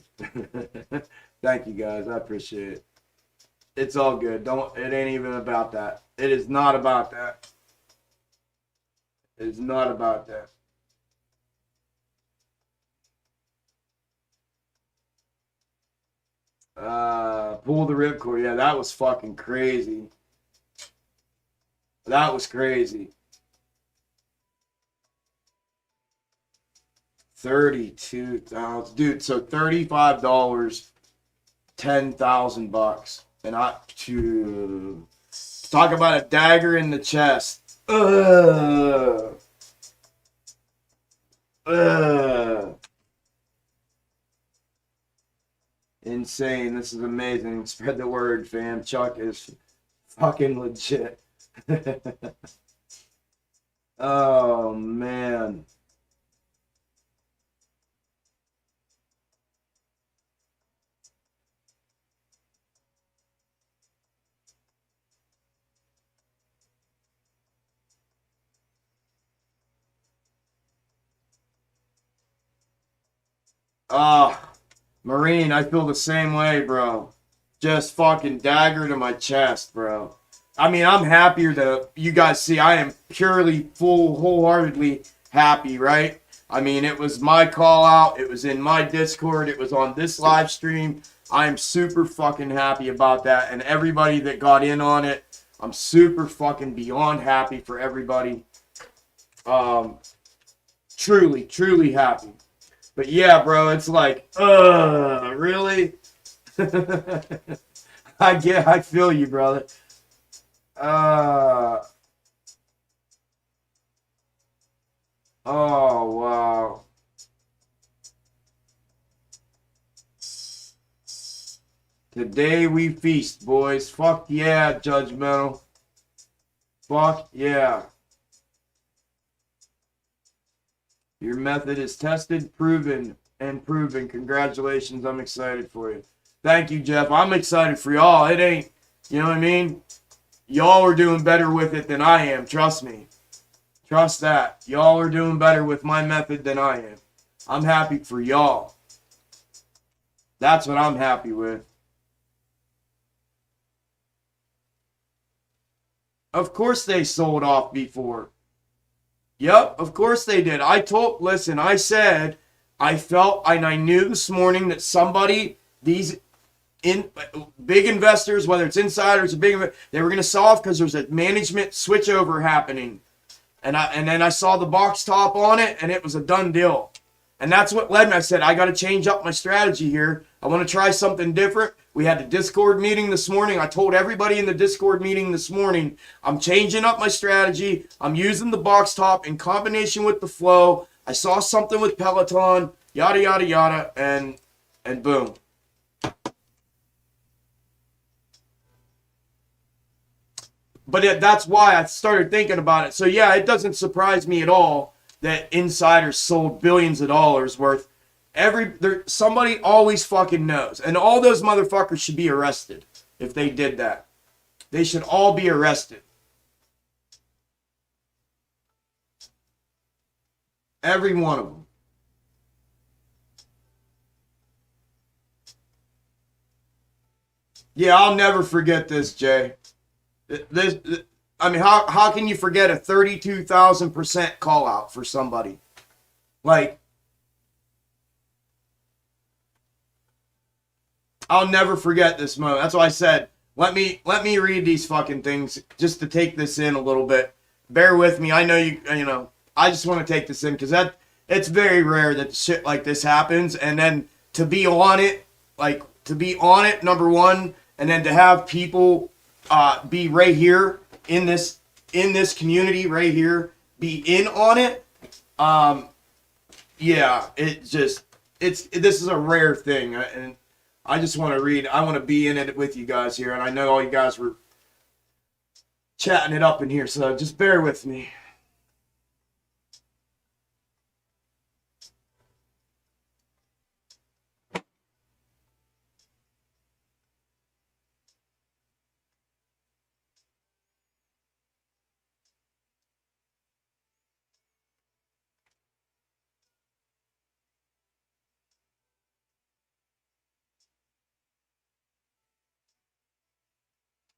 Thank you, guys. I appreciate it. It's all good. Don't. It ain't even about that. It is not about that. It is not about that. Pull the ripcord. Yeah, that was fucking crazy. That was crazy. 32,000, dude. So $35, $10,000, and I to talk about a dagger in the chest. Insane. This is amazing. Spread the word, fam. Chuck is fucking legit. Oh, man. Ah. Marine, I feel the same way, bro. Just fucking dagger to my chest, bro. I mean, I'm happier that you guys see I am purely, wholeheartedly happy, right? I mean, it was my call out. It was in my Discord. It was on this live stream. I am super fucking happy about that. And everybody that got in on it, I'm super fucking beyond happy for everybody. Truly, truly happy. But yeah, bro, it's like, really? I feel you, brother. Oh, wow. Today we feast, boys. Fuck yeah, judgmental. Fuck yeah. Your method is tested, proven, and proven. Congratulations. I'm excited for you. Thank you, Jeff. I'm excited for y'all. It ain't, you know what I mean? Y'all are doing better with it than I am. Trust me. Trust that. Y'all are doing better with my method than I am. I'm happy for y'all. That's what I'm happy with. Of course they sold off before. Yep, of course they did. Listen, I said, I felt, and I knew this morning that somebody, these big investors, whether it's insiders or they were going to sell off because there's a management switchover happening. And then I saw the box top on it, and it was a done deal. And that's what led me. I said, I got to change up my strategy here. I want to try something different. We had the Discord meeting this morning. I told everybody in the Discord meeting this morning, I'm changing up my strategy. I'm using the box top in combination with the flow. I saw something with Peloton, yada, yada, yada, and boom. But that's why I started thinking about it. So yeah, it doesn't surprise me at all that insiders sold billions of dollars worth. Somebody always fucking knows, and all those motherfuckers should be arrested if they did that. They should all be arrested. Every one of them. Yeah, I'll never forget this, Jay. I mean, how can you forget a 32,000% call out for somebody? Like, I'll never forget this moment. That's why I said, let me read these fucking things just to take this in a little bit. Bear with me. I know you know, I just want to take this in because it's very rare that shit like this happens. And then to be on it, number one, and then to have people be right here in this community right here, be in on it. Yeah, this is a rare thing, and I just want to read. I want to be in it with you guys here, and I know all you guys were chatting it up in here, so just bear with me.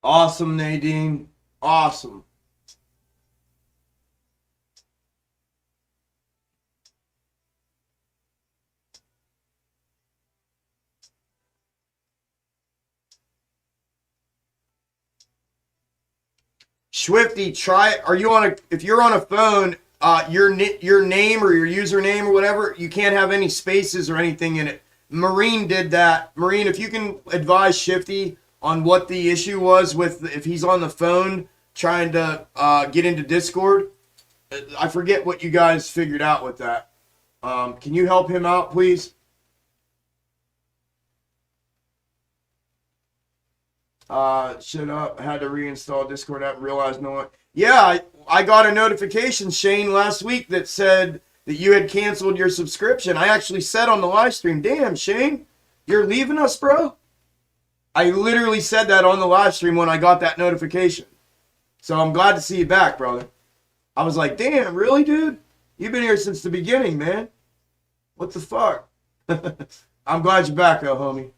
Awesome, Nadine. Awesome. Swifty, try it. Are you on a? If you're on a phone, your name or your username or whatever, you can't have any spaces or anything in it. Marine did that. Marine, if you can advise Shifty on what the issue was with if he's on the phone trying to get into Discord. I forget what you guys figured out with that. Can you help him out, please? Shut up. Had to reinstall Discord app and realized no one. Yeah, I got a notification, Shane, last week that said that you had canceled your subscription. I actually said on the live stream, damn, Shane, you're leaving us, bro? I literally said that on the live stream when I got that notification. So I'm glad to see you back, brother. I was like, damn, really, dude? You've been here since the beginning, man. What the fuck? I'm glad you're back, though, homie.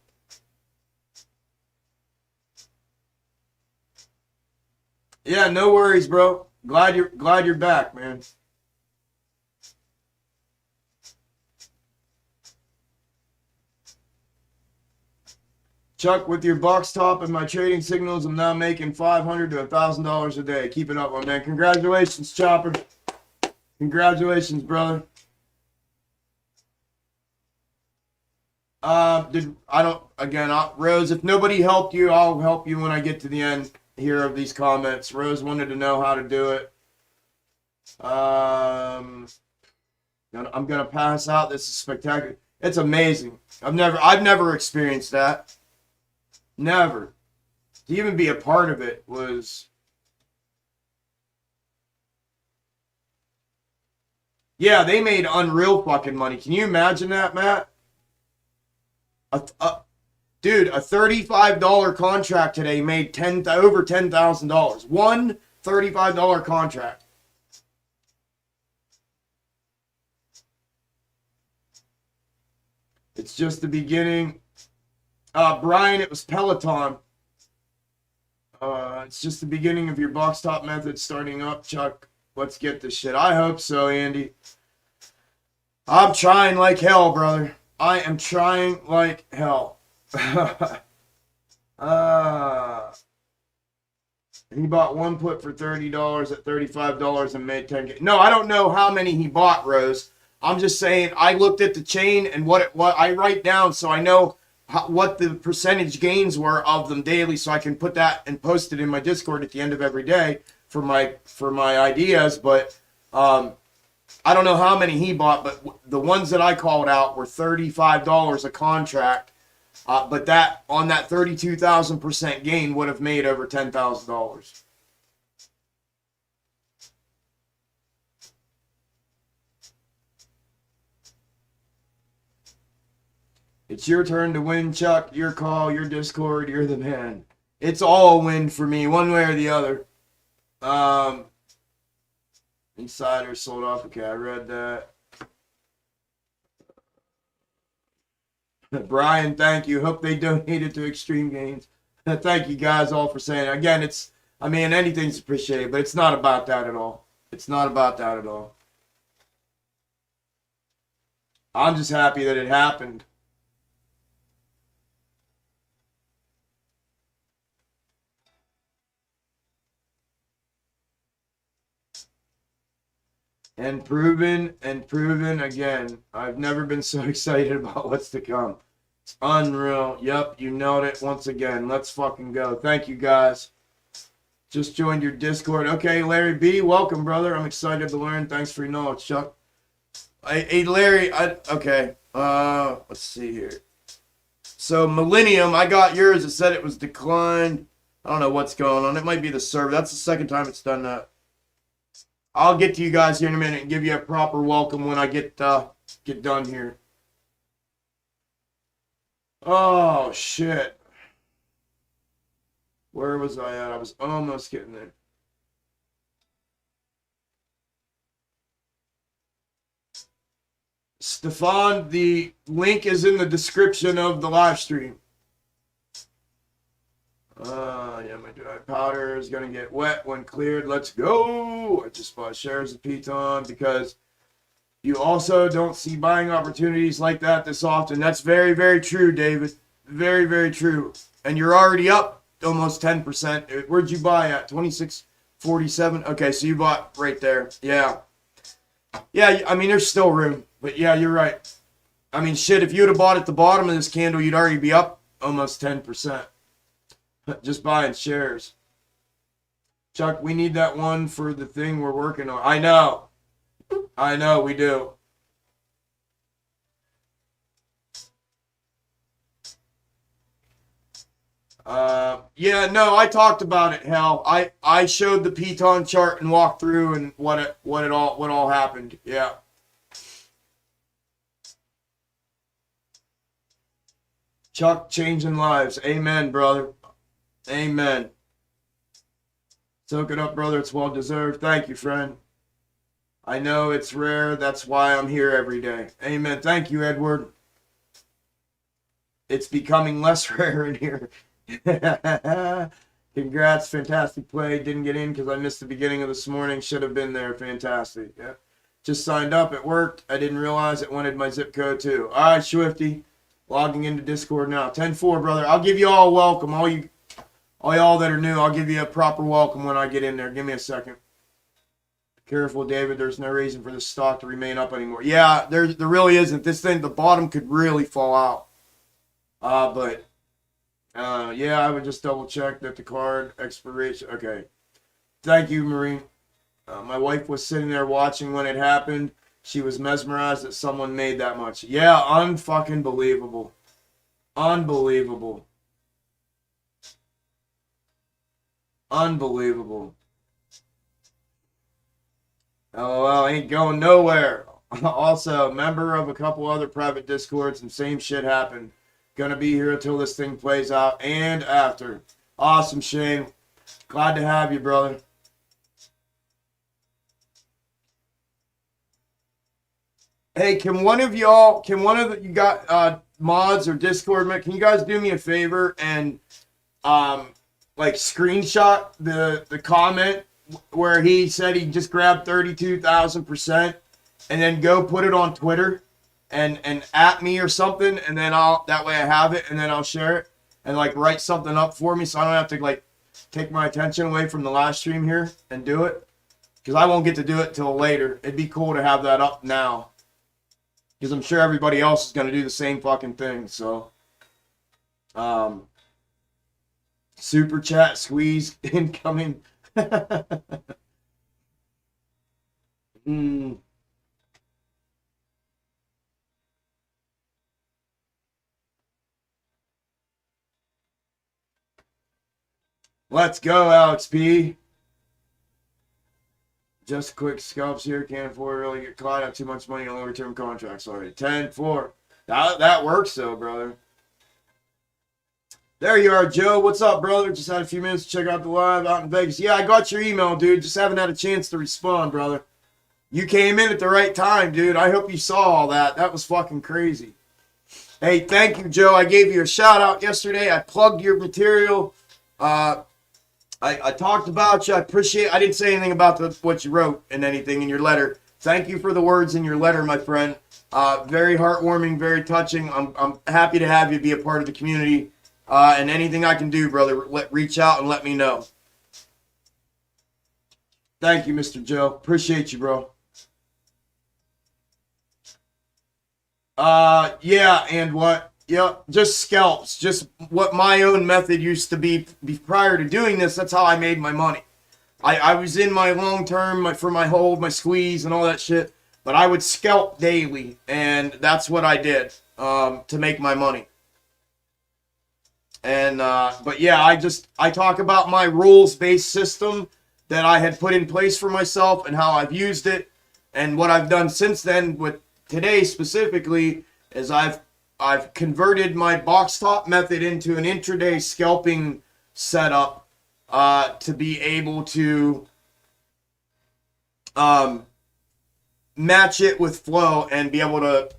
Yeah, no worries, bro. Glad you're back, man. Chuck, with your box top and my trading signals, I'm now making $500 to $1,000 a day. Keep it up, my man. Congratulations, Chopper. Congratulations, brother. Rose, if nobody helped you, I'll help you when I get to the end here of these comments. Rose wanted to know how to do it. I'm gonna pass out. This is spectacular. It's amazing. I've never experienced that. Never. To even be a part of it was. Yeah, they made unreal fucking money. Can you imagine that, Matt? Dude, a $35 contract today made over $10,000. One $35 contract. It's just the beginning. Brian, it was Peloton. It's just the beginning of your box top method starting up, Chuck. Let's get this shit. I hope so, Andy. I'm trying like hell, brother. I am trying like hell. He bought one put for $30 at $35 and made 10K. No, I don't know how many he bought, Rose. I'm just saying I looked at the chain and what I write down so I know what the percentage gains were of them daily, so I can put that and post it in my Discord at the end of every day for my ideas. But I don't know how many he bought, but the ones that I called out were $35 a contract. But that on that 32,000% gain would have made over $10,000. It's your turn to win, Chuck. Your call, your Discord, you're the man. It's all a win for me, one way or the other. Insider sold off. Okay, I read that. Brian, thank you. Hope they donated to Extreme Gains. Thank you guys all for saying it. Again, anything's appreciated, but it's not about that at all. It's not about that at all. I'm just happy that it happened. And proven again. I've never been so excited about what's to come. It's unreal. Yep, you nailed it once again. Let's fucking go. Thank you, guys. Just joined your Discord. Okay, Larry B, welcome, brother. I'm excited to learn. Thanks for your knowledge, Chuck. Hey, Larry, okay. Let's see here. So, Millennium, I got yours. It said it was declined. I don't know what's going on. It might be the server. That's the second time it's done that. I'll get to you guys here in a minute and give you a proper welcome when I get done here. Oh, shit. Where was I at? I was almost getting there. Stefan, the link is in the description of the live stream. Yeah. Yeah, my dry powder is going to get wet when cleared. Let's go. I just bought shares of Piton because you also don't see buying opportunities like that this often. That's very, very true, David. Very, very true. And you're already up almost 10%. Where'd you buy at? 26.47? Okay, so you bought right there. Yeah. Yeah, I mean, there's still room. But yeah, you're right. I mean, shit, if you would have bought at the bottom of this candle, you'd already be up almost 10%. Just buying shares. Chuck, we need that one for the thing we're working on. I know. I know, we do. Yeah, no, I talked about it, hell. I showed the Piton chart and walked through and what all happened. Yeah. Chuck changing lives. Amen, brother. Amen. Soak it up, brother. It's well deserved. Thank you, friend. I know it's rare. That's why I'm here every day. Amen. Thank you, Edward. It's becoming less rare in here. Congrats. Fantastic play. Didn't get in because I missed the beginning of this morning. Should have been there. Fantastic. Yeah. Just signed up. It worked. I didn't realize it wanted my zip code too. All right, Swifty. Logging into Discord now. 10-4, brother. I'll give you all a welcome. All y'all that are new, I'll give you a proper welcome when I get in there. Give me a second. Careful, David. There's no reason for this stock to remain up anymore. Yeah, there really isn't. This thing, the bottom could really fall out. Yeah, I would just double check that the card expiration. Okay. Thank you, Marine. My wife was sitting there watching when it happened. She was mesmerized that someone made that much. Yeah, unfucking believable. Unbelievable. Unbelievable. LOL, ain't going nowhere. Also, member of a couple other private discords, and same shit happened. Gonna be here until this thing plays out and after. Awesome, Shane. Glad to have you, brother. Hey, can one of you got mods or Discord, can you guys do me a favor and like screenshot the comment where he said he just grabbed 32,000% and then go put it on Twitter and at me or something, and then that way I have it, and then I'll share it and like write something up for me so I don't have to like take my attention away from the live stream here and do it, because I won't get to do it till later. It'd be cool to have that up now, because I'm sure everybody else is going to do the same fucking thing. So, super chat squeeze incoming. Let's go, Alex P. Just quick scalps here. Can't afford to really get caught. I have too much money on longer-term contracts already. 10-4. That works, though, brother. There you are, Joe. What's up, brother? Just had a few minutes to check out the live out in Vegas. Yeah, I got your email, dude. Just haven't had a chance to respond, brother. You came in at the right time, dude. I hope you saw all that. That was fucking crazy. Hey, thank you, Joe. I gave you a shout-out yesterday. I plugged your material. I talked about you. I didn't say anything about what you wrote and anything in your letter. Thank you for the words in your letter, my friend. Very heartwarming, very touching. I'm happy to have you be a part of the community. And anything I can do, brother, reach out and let me know. Thank you, Mr. Joe. Appreciate you, bro. Yeah, and what? Yep, just scalps. Just what my own method used to be prior to doing this. That's how I made my money. I was in my long term for my hold, my squeeze, and all that shit. But I would scalp daily, and that's what I did to make my money. And but yeah, I talk about my rules-based system that I had put in place for myself and how I've used it, and what I've done since then with today specifically is I've converted my box top method into an intraday scalping setup to be able to match it with flow and be able to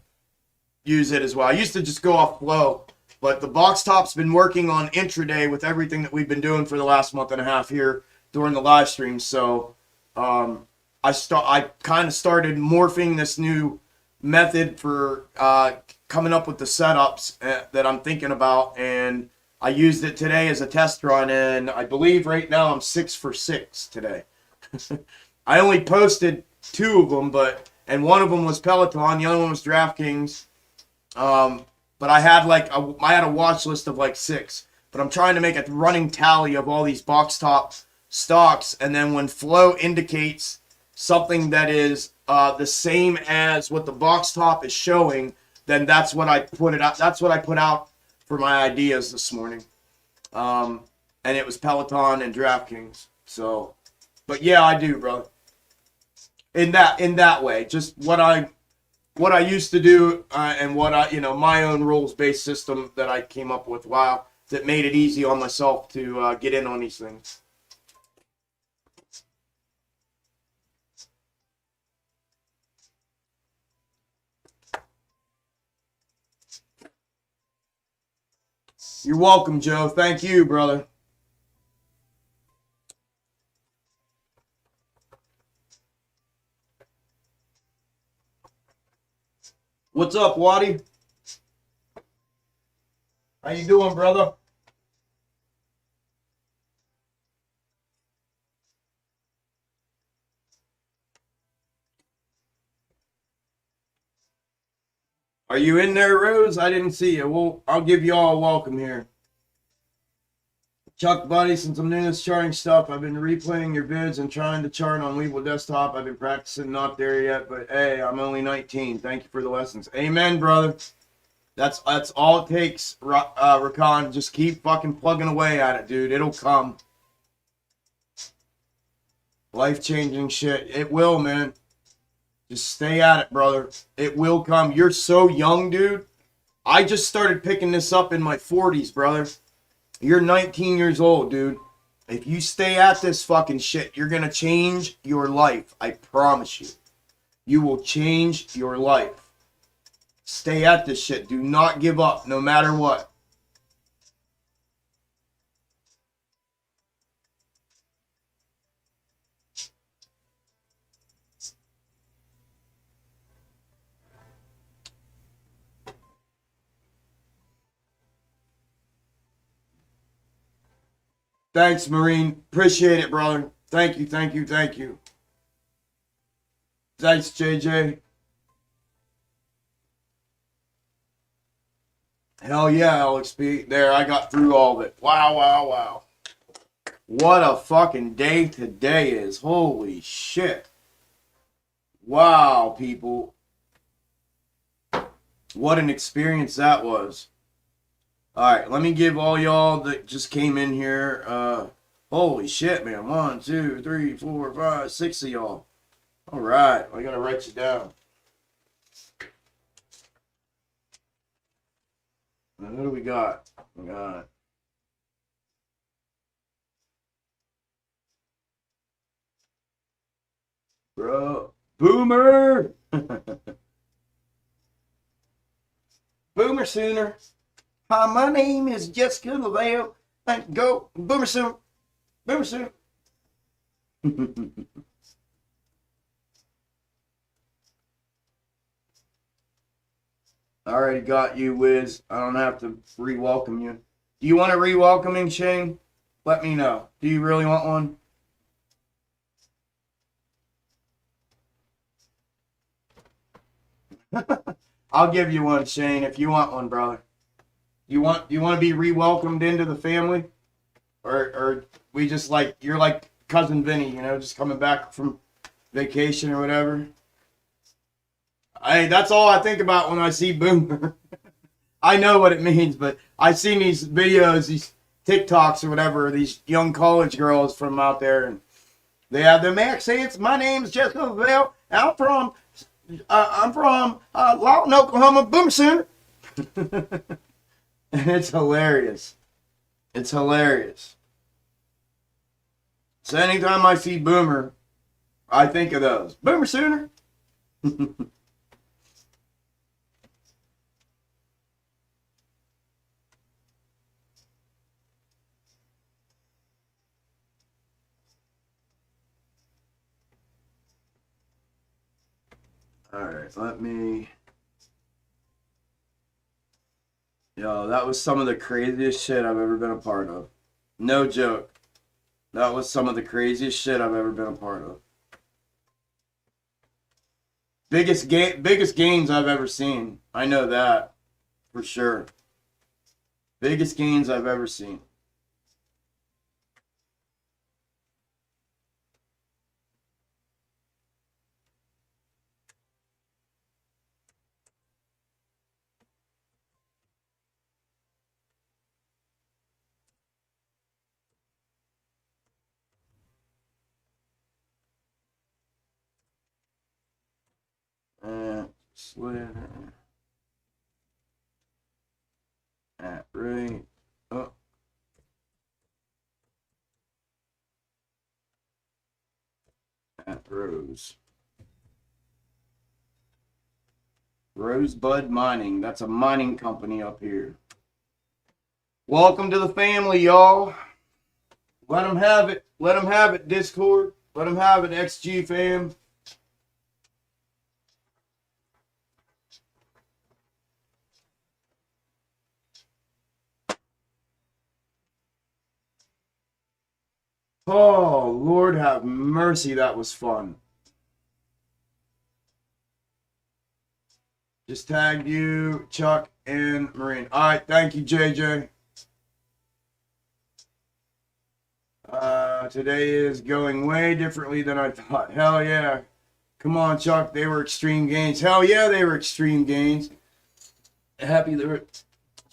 use it as well. I used to just go off flow But the box top's been working on intraday with everything that we've been doing for the last month and a half here during the live stream. So I kind of started morphing this new method for coming up with the setups that I'm thinking about, and I used it today as a test run, and I believe right now I'm 6 for 6 today. I only posted 2 of them, and one of them was Peloton, the other one was DraftKings. But I had a watch list of like 6. But I'm trying to make a running tally of all these box top stocks, and then when flow indicates something that is the same as what the box top is showing, then that's what I put it out. That's what I put out for my ideas this morning. And it was Peloton and DraftKings. So, but yeah, I do, brother. In that way, just what I used to do, and what my own rules-based system that I came up with. Wow, that made it easy on myself to get in on these things. You're welcome, Joe. Thank you, brother. What's up, Waddy? How you doing, brother? Are you in there, Rose? I didn't see you. Well, I'll give you all a welcome here. Chuck, buddy, since I'm doing this charting stuff, I've been replaying your vids and trying to chart on Weeble Desktop. I've been practicing, not there yet, but hey, I'm only 19. Thank you for the lessons. Amen, brother. That's all it takes, Rakan. Just keep fucking plugging away at it, dude. It'll come. Life-changing shit. It will, man. Just stay at it, brother. It will come. You're so young, dude. I just started picking this up in my 40s, brother. You're 19 years old, dude. If you stay at this fucking shit, you're gonna change your life. I promise you. You will change your life. Stay at this shit. Do not give up, no matter what. Thanks, Marine. Appreciate it, brother. Thank you, thank you, thank you. Thanks, JJ. Hell yeah, LXP. There, I got through all of it. Wow, wow, wow. What a fucking day today is. Holy shit. Wow, people. What an experience that was. Alright, let me give all y'all that just came in here, holy shit, man. 1, 2, 3, 4, 5, 6 of y'all. Alright, I gotta write you down. Now, who do we got? We got bro, Boomer. Boomer Sooner. Hi, my name is Jessica Lavelle. Thank go Boomer Sooner. Boomer Sooner. I already got you, Wiz. I don't have to re-welcome you. Do you want a re-welcoming, Shane? Let me know. Do you really want one? I'll give you one, Shane, if you want one, brother. You want to be re-welcomed into the family? Or we just like, you're like cousin Vinny, just coming back from vacation or whatever. Hey, that's all I think about when I see Boomer. I know what it means, but I've seen these videos, these TikToks or whatever, these young college girls from out there, and they have their accents. My name's Jessica Lavelle. I'm from Lawton, Oklahoma. Boomer Sooner. And it's hilarious. It's hilarious. So anytime I see Boomer, I think of those. Boomer Sooner. Alright, let me... Yo, that was some of the craziest shit I've ever been a part of. No joke. That was some of the craziest shit I've ever been a part of. Biggest gains I've ever seen. I know that for sure. Biggest gains I've ever seen. Slid at right. Oh. At Rose. Rosebud Mining. That's a mining company up here. Welcome to the family, y'all. Let them have it. Let them have it, Discord. Let them have it, XG fam. Oh, Lord have mercy, that was fun. Just tagged you, Chuck, and Marine. All right, thank you, JJ. Today is going way differently than I thought. Hell yeah. Come on, Chuck. They were extreme gains. Hell yeah, they were extreme gains. Happy they were.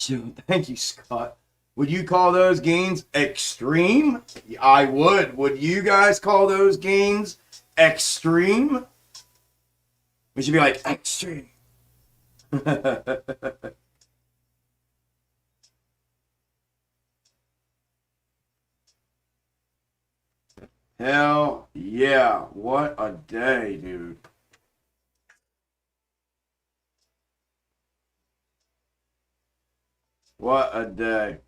Thank you, Scott. Would you call those gains extreme? I would. Would you guys call those gains extreme? We should be like, extreme. Hell yeah. What a day, dude. What a day.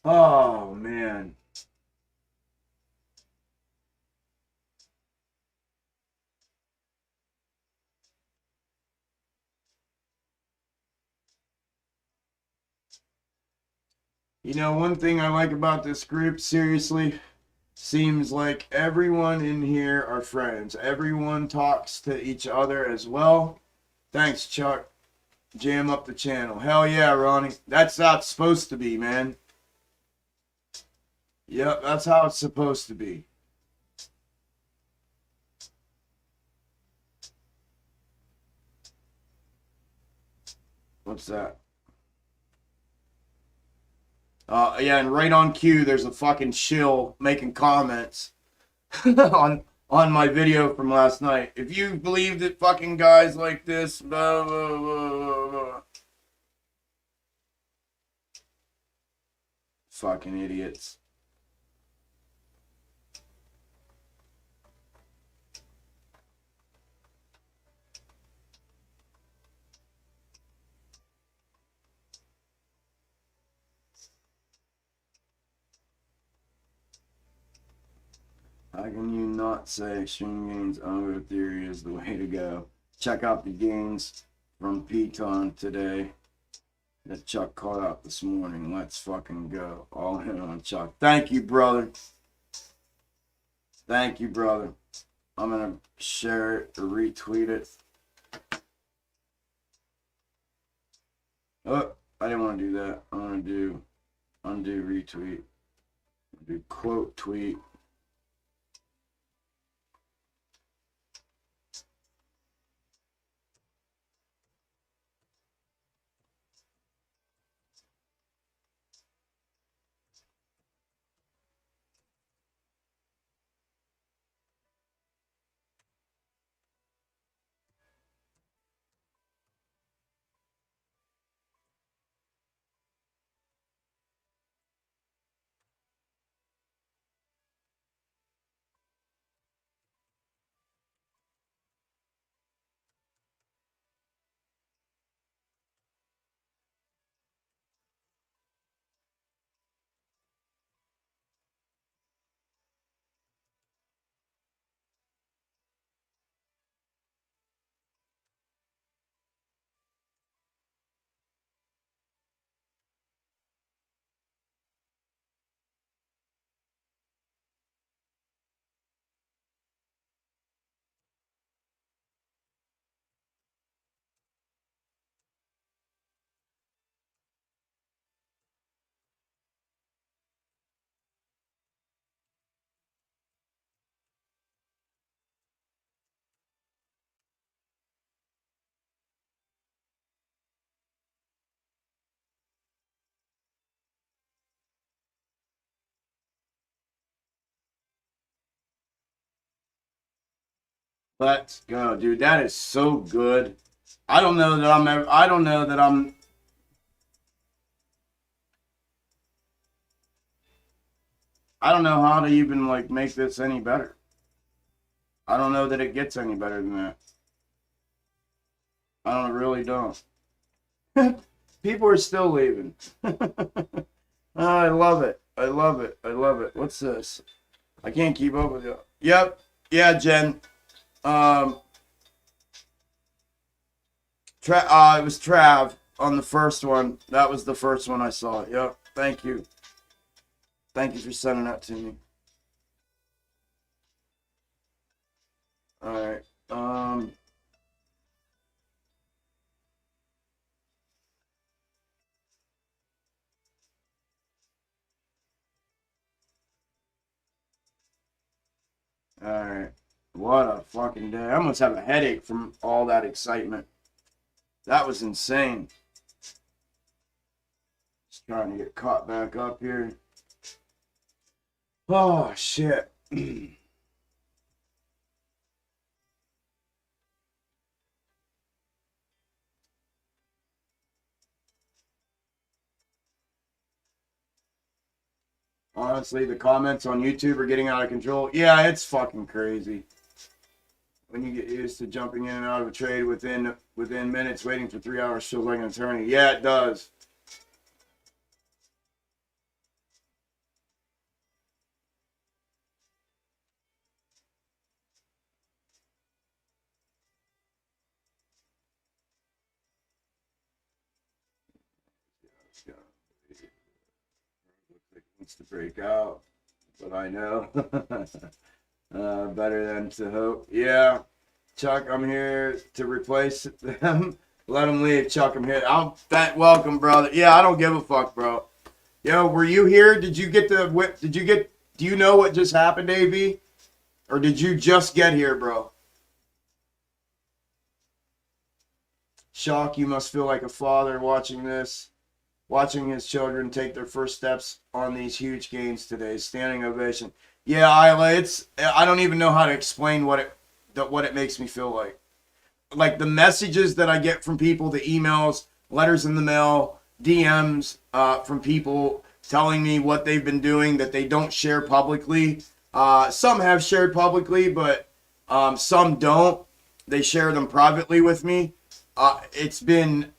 Oh, man. You know, one thing I like about this group, seriously, seems like everyone in here are friends. Everyone talks to each other as well. Thanks, Chuck. Jam up the channel. Hell yeah, Ronnie. That's how it's supposed to be, man. Yep, that's how it's supposed to be. What's that? Yeah, and right on cue, there's a fucking shill making comments on my video from last night. If you believe that fucking guys like this, blah, blah, blah, blah, blah. Fucking idiots. How can you not say extreme gains Algo theory is the way to go? Check out the gains from Piton today that Chuck caught out this morning. Let's fucking go. All in on Chuck. Thank you, brother. Thank you, brother. I'm going to share it or retweet it. Oh, I didn't want to do that. I'm going to do undo retweet. Do quote tweet. Let's go, dude. That is so good. I don't know that I'm ever, I don't know that I'm I don't know how to even like make this any better. I don't know that it gets any better than that. I don't really don't. People are still leaving. I love it. I love it. I love it. What's this? I can't keep up with you. Yep. Yeah, Jen. Um, it was Trav on the first one. That was the first one I saw. Yep. Thank you. Thank you for sending that to me. All right. All right. What a fucking day. I almost have a headache from all that excitement. That was insane. Just trying to get caught back up here. Oh, shit. Honestly, the comments on YouTube are getting out of control. Yeah, it's fucking crazy. When you get used to jumping in and out of a trade within minutes, waiting for 3 hours feels like an eternity. Yeah, it does. Wants to break out, but I know better than to hope. Yeah, Chuck, I'm here to replace them. Let them leave, Chuck. I'm here. Welcome, brother. Yeah, I don't give a fuck, bro. Yo, were you here? Did you get the whip? Did you get? Do you know what just happened, AV? Or did you just get here, bro? Shock, you must feel like a father watching this, watching his children take their first steps on these huge gains today. Standing ovation. Yeah, I don't even know how to explain what it makes me feel like. Like the messages that I get from people, the emails, letters in the mail, DMs from people telling me what they've been doing that they don't share publicly. Some have shared publicly, but some don't. They share them privately with me. I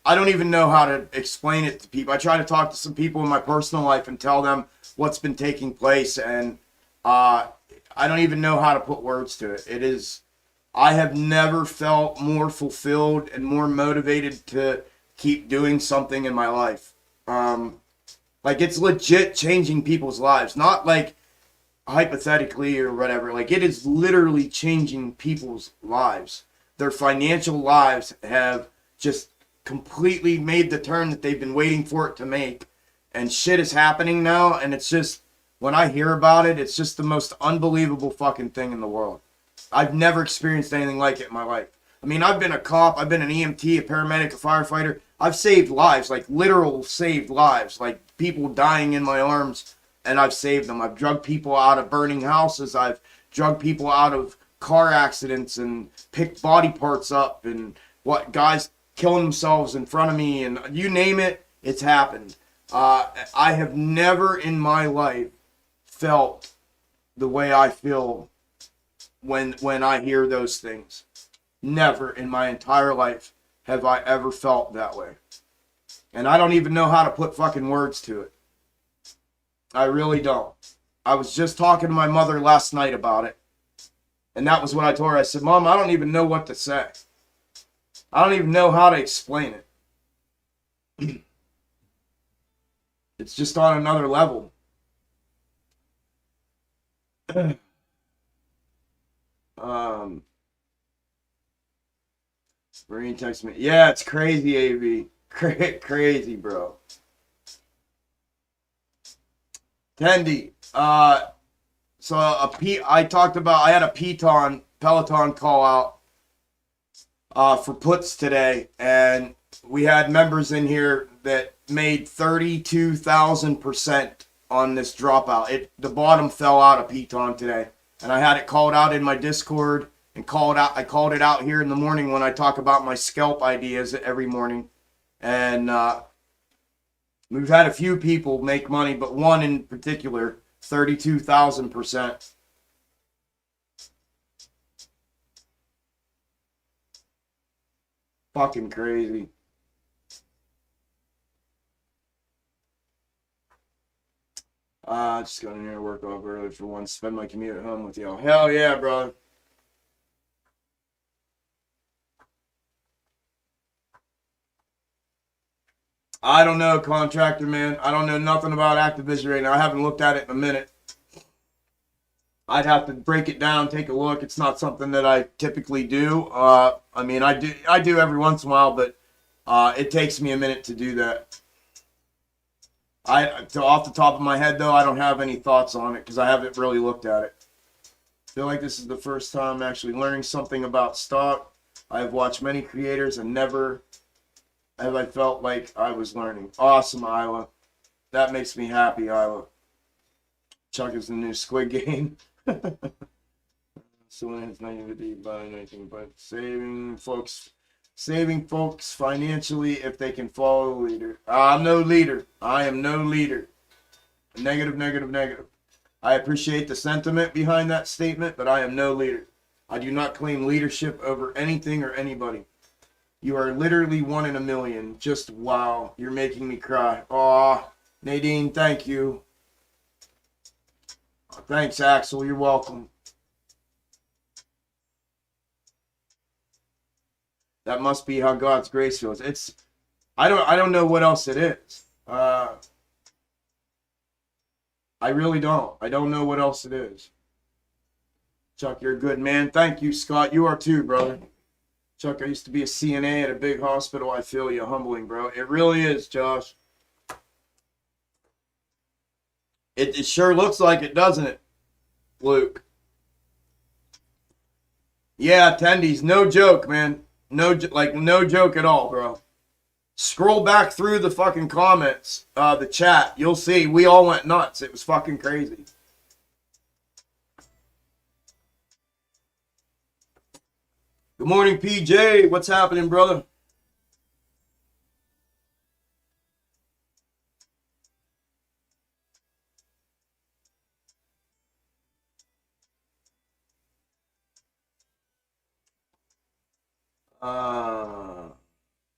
don't even know how to explain it to people. I try to talk to some people in my personal life and tell them what's been taking place, and I don't even know how to put words to it. I have never felt more fulfilled and more motivated to keep doing something in my life. Like it's legit changing people's lives, not like hypothetically or whatever. Like it is literally changing people's lives. Their financial lives have just completely made the turn that they've been waiting for it to make. And shit is happening now. And it's just, when I hear about it, it's just the most unbelievable fucking thing in the world. I've never experienced anything like it in my life. I mean, I've been a cop, I've been an EMT, a paramedic, a firefighter. I've saved lives, like literal saved lives, like people dying in my arms, and I've saved them. I've drugged people out of burning houses. I've drugged people out of car accidents and picked body parts up, and guys killing themselves in front of me, and you name it, it's happened. I have never in my life felt the way I feel when I hear those things. Never in my entire life have I ever felt that way. And I don't even know how to put fucking words to it. I really don't. I was just talking to my mother last night about it. And that was what I told her. I said, Mom, I don't even know what to say. I don't even know how to explain it. It's just on another level. Marine text me. Yeah, it's crazy, AV. Crazy, bro. Tendy. So I talked about, I had a Peloton call out for puts today, and we had members in here that made 32,000% on this dropout. The bottom fell out of Peloton today, and I had it called out in my Discord. and call it out. I called it out here in the morning when I talk about my scalp ideas every morning. And we've had a few people make money, but one in particular, 32,000%. Fucking crazy. Just got in here to work off early for once. Spend my commute at home with y'all. Hell yeah, brother. I don't know, contractor, man. I don't know nothing about Activision right now. I haven't looked at it in a minute. I'd have to break it down, take a look. It's not something that I typically do. I mean, I do every once in a while, but it takes me a minute to do that. Off the top of my head, though, I don't have any thoughts on it because I haven't really looked at it. I feel like this is the first time I'm actually learning something about stock. I have watched many creators and never have I felt like I was learning. Awesome, Isla. That makes me happy, Isla. Chuck is the new Squid Game. So when it's 90 by anything but saving folks financially if they can follow the leader. I'm no leader. I am no leader. Negative, negative, negative. I appreciate the sentiment behind that statement, but I am no leader. I do not claim leadership over anything or anybody. You are literally one in a million. Just wow. You're making me cry. Aw, Nadine, thank you. Thanks, Axel. You're welcome. That must be how God's grace feels. I don't know what else it is. I really don't. I don't know what else it is. Chuck, you're a good man. Thank you, Scott. You are too, brother. Chuck, I used to be a CNA at a big hospital. I feel you. Humbling, bro. It really is, Josh. It sure looks like it, doesn't it, Luke? Yeah, attendees. No joke, man. No joke at all, bro. Scroll back through the fucking comments, the chat. You'll see we all went nuts. It was fucking crazy. Good morning, PJ. What's happening, brother?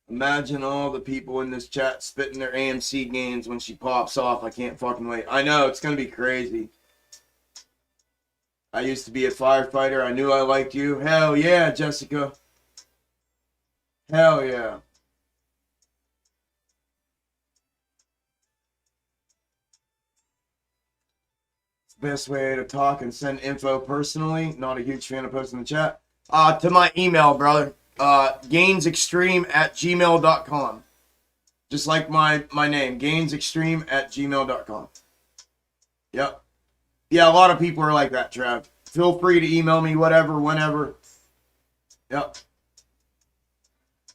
Imagine all the people in this chat spitting their AMC gains when she pops off. I can't fucking wait. I know, it's going to be crazy. I used to be a firefighter. I knew I liked you. Hell yeah, Jessica. Hell yeah. It's the best way to talk and send info personally. Not a huge fan of posting in the chat. To my email, brother. Gainsextreme@gmail.com. Just like my name, gainsextreme@gmail.com. Yep. Yeah, a lot of people are like that, Trav. Feel free to email me whatever, whenever. Yep.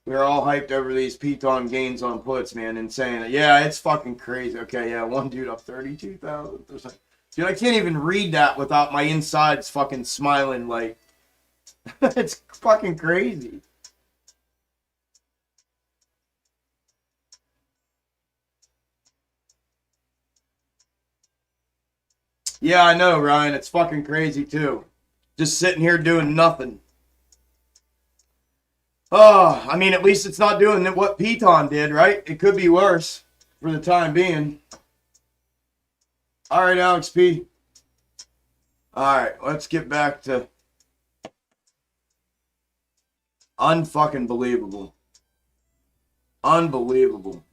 We're all hyped over these Python gains on puts, man. Insane. Yeah, it's fucking crazy. Okay, yeah, one dude up 32,000. Dude, I can't even read that without my insides fucking smiling like... It's fucking crazy. Yeah, I know, Ryan. It's fucking crazy, too. Just sitting here doing nothing. Oh, I mean, at least it's not doing what Python did, right? It could be worse for the time being. All right, Alex P. All right, let's get back to... Unfucking believable. Unbelievable.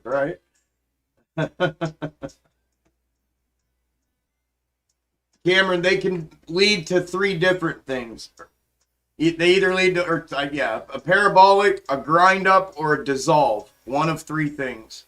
Right? Cameron, they can lead to three different things. They either lead to, a parabolic, a grind up, or a dissolve. One of three things.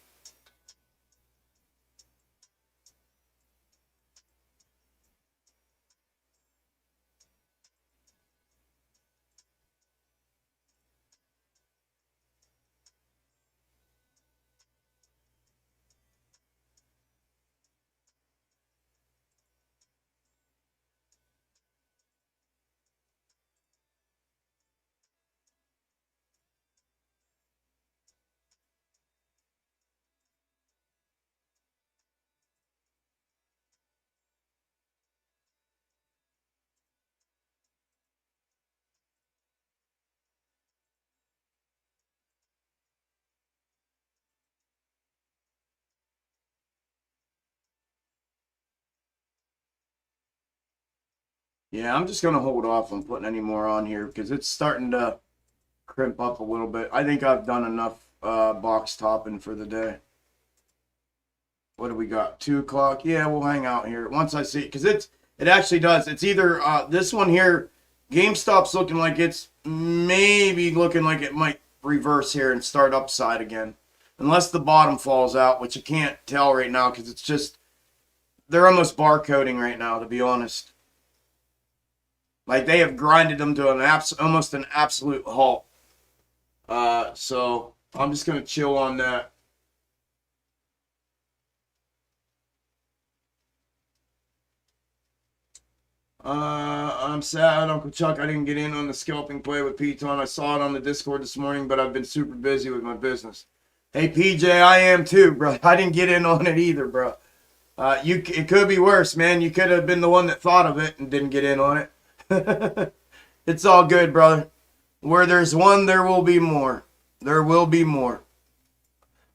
Yeah, I'm just going to hold off on putting any more on here because it's starting to crimp up a little bit. I think I've done enough box topping for the day. What do we got? 2 o'clock? Yeah, we'll hang out here once I see it because it actually does. It's either this one here, GameStop's looking like it's maybe looking like it might reverse here and start upside again. Unless the bottom falls out, which I can't tell right now because it's just, they're almost barcoding right now, to be honest. Like they have grinded them to almost an absolute halt. So I'm just gonna chill on that. I'm sad, Uncle Chuck. I didn't get in on the scalping play with Piton. I saw it on the Discord this morning, but I've been super busy with my business. Hey PJ, I am too, bro. I didn't get in on it either, bro. It could be worse, man. You could have been the one that thought of it and didn't get in on it. It's all good, brother. Where there's one, there will be more. There will be more.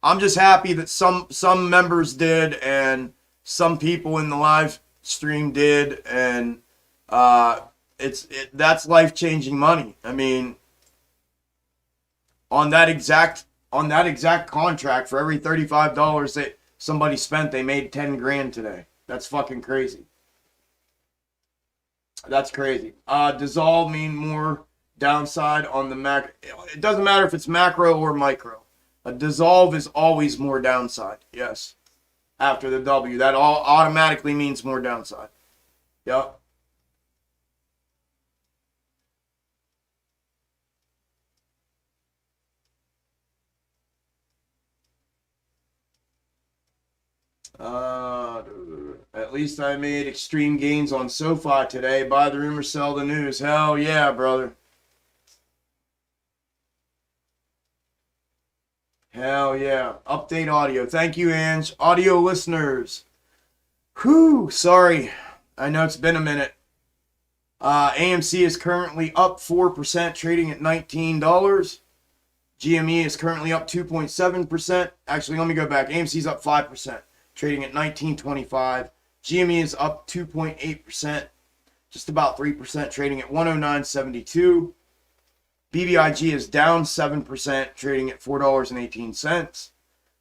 I'm just happy that some members did and some people in the live stream did, and that's life-changing money. I mean, on that exact contract, for every $35 that somebody spent, they made 10 grand today. That's fucking crazy. That's crazy. Dissolve mean more downside on the macro. It doesn't matter if it's macro or micro. A dissolve is always more downside. Yes. After the W. That all automatically means more downside. Yep. At least I made extreme gains on SoFi today. Buy the rumor, sell the news. Hell yeah, brother. Hell yeah. Update audio. Thank you, Ange. Audio listeners. Whew, sorry. I know it's been a minute. AMC is currently up 4%, trading at $19. GME is currently up 2.7%. Actually, let me go back. AMC's up 5%, trading at $19.25. GME is up 2.8%, just about 3%, trading at $109.72. BBIG is down 7%, trading at $4.18.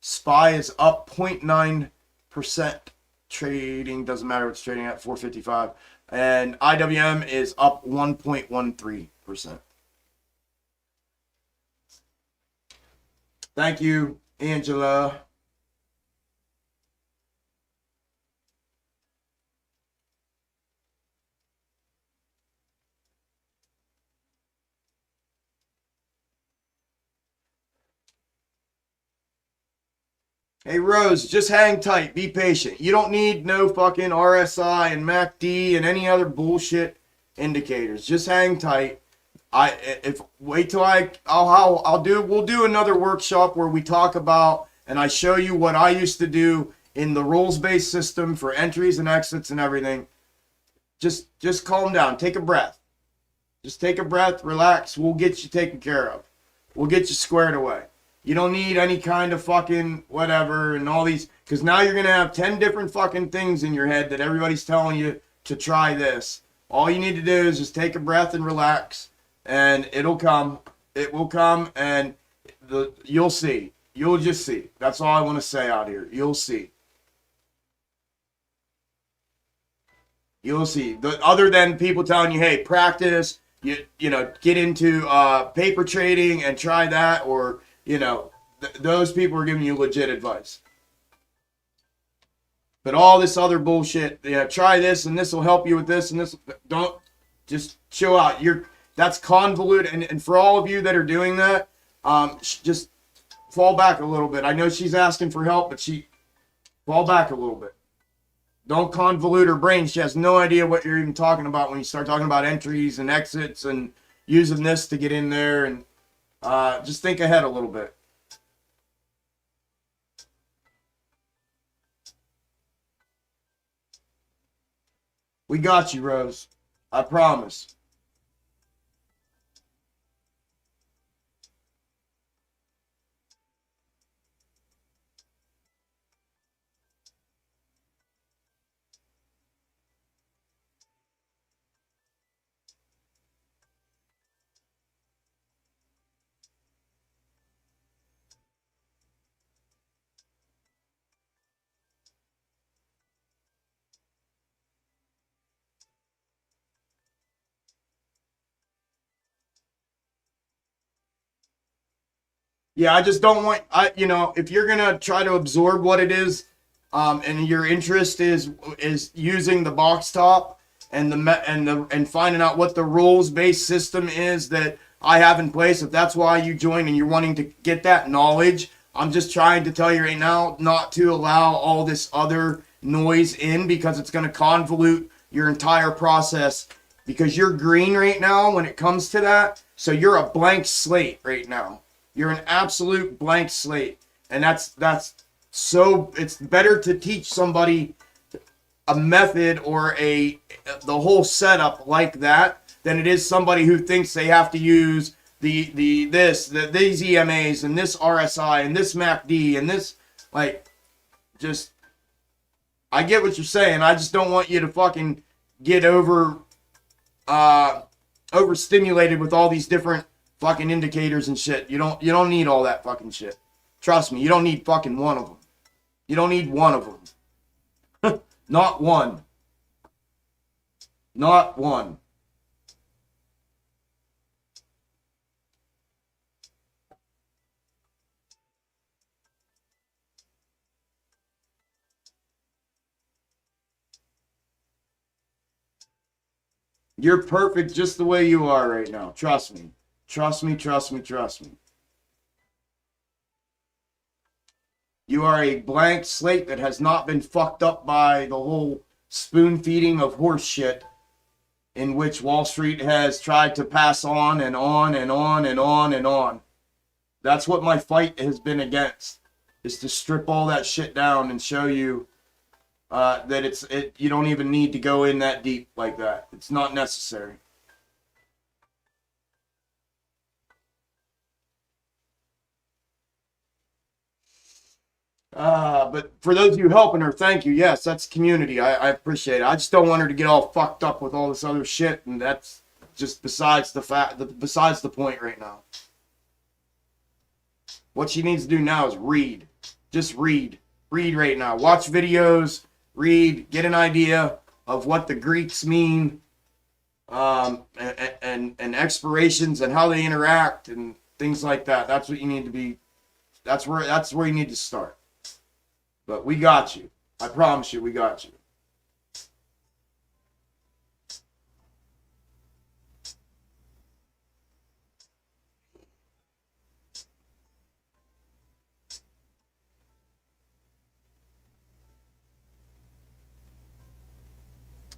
SPY is up 0.9%, trading, doesn't matter what it's trading at, $4.55. And IWM is up 1.13%. Thank you, Angela. Hey, Rose, just hang tight. Be patient. You don't need no fucking RSI and MACD and any other bullshit indicators. Just hang tight. We'll do another workshop where we talk about and I show you what I used to do in the rules-based system for entries and exits and everything. Just calm down. Take a breath. Just take a breath, relax. We'll get you taken care of. We'll get you squared away. You don't need any kind of fucking whatever and all these, because now you're going to have 10 different fucking things in your head that everybody's telling you to try this. All you need to do is just take a breath and relax, and it'll come. It will come, and you'll see. You'll just see. That's all I want to say out here. You'll see. You'll see. Other than people telling you, hey, practice, you know, get into paper trading and try that, or, you know, those people are giving you legit advice. But all this other bullshit, yeah, try this and this will help you with this and this. Don't, just chill out. That's convoluted, and for all of you that are doing that, just fall back a little bit. I know she's asking for help, but fall back a little bit. Don't convolute her brain. She has no idea what you're even talking about when you start talking about entries and exits and using this to get in there, and just think ahead a little bit. We got you, Rose. I promise. Yeah, I just don't want if you're gonna try to absorb what it is, and your interest is using the box top and and finding out what the rules based system is that I have in place. If that's why you join and you're wanting to get that knowledge, I'm just trying to tell you right now not to allow all this other noise in, because it's gonna convolute your entire process, because you're green right now when it comes to that. So you're a blank slate right now. You're an absolute blank slate. And so it's better to teach somebody a method or the whole setup like that than it is somebody who thinks they have to use these EMAs and this RSI and this MACD and this, just, I get what you're saying. I just don't want you to fucking get overstimulated with all these different fucking indicators and shit. You don't need all that fucking shit. Trust me, you don't need fucking one of them. You don't need one of them. Not one. Not one. You're perfect just the way you are right now. Trust me. Trust me, trust me, trust me. You are a blank slate that has not been fucked up by the whole spoon feeding of horse shit in which Wall Street has tried to pass on and on and on and on and on. That's what my fight has been against, is to strip all that shit down and show you that you don't even need to go in that deep like that. It's not necessary. But for those of you helping her, thank you. Yes, that's community. I appreciate it. I just don't want her to get all fucked up with all this other shit, and that's just besides the point right now. What she needs to do now is read. Just read. Read right now. Watch videos. Read. Get an idea of what the Greeks mean, and expirations and how they interact and things like that. That's what you need to be. That's where you need to start. But we got you. I promise you, we got you.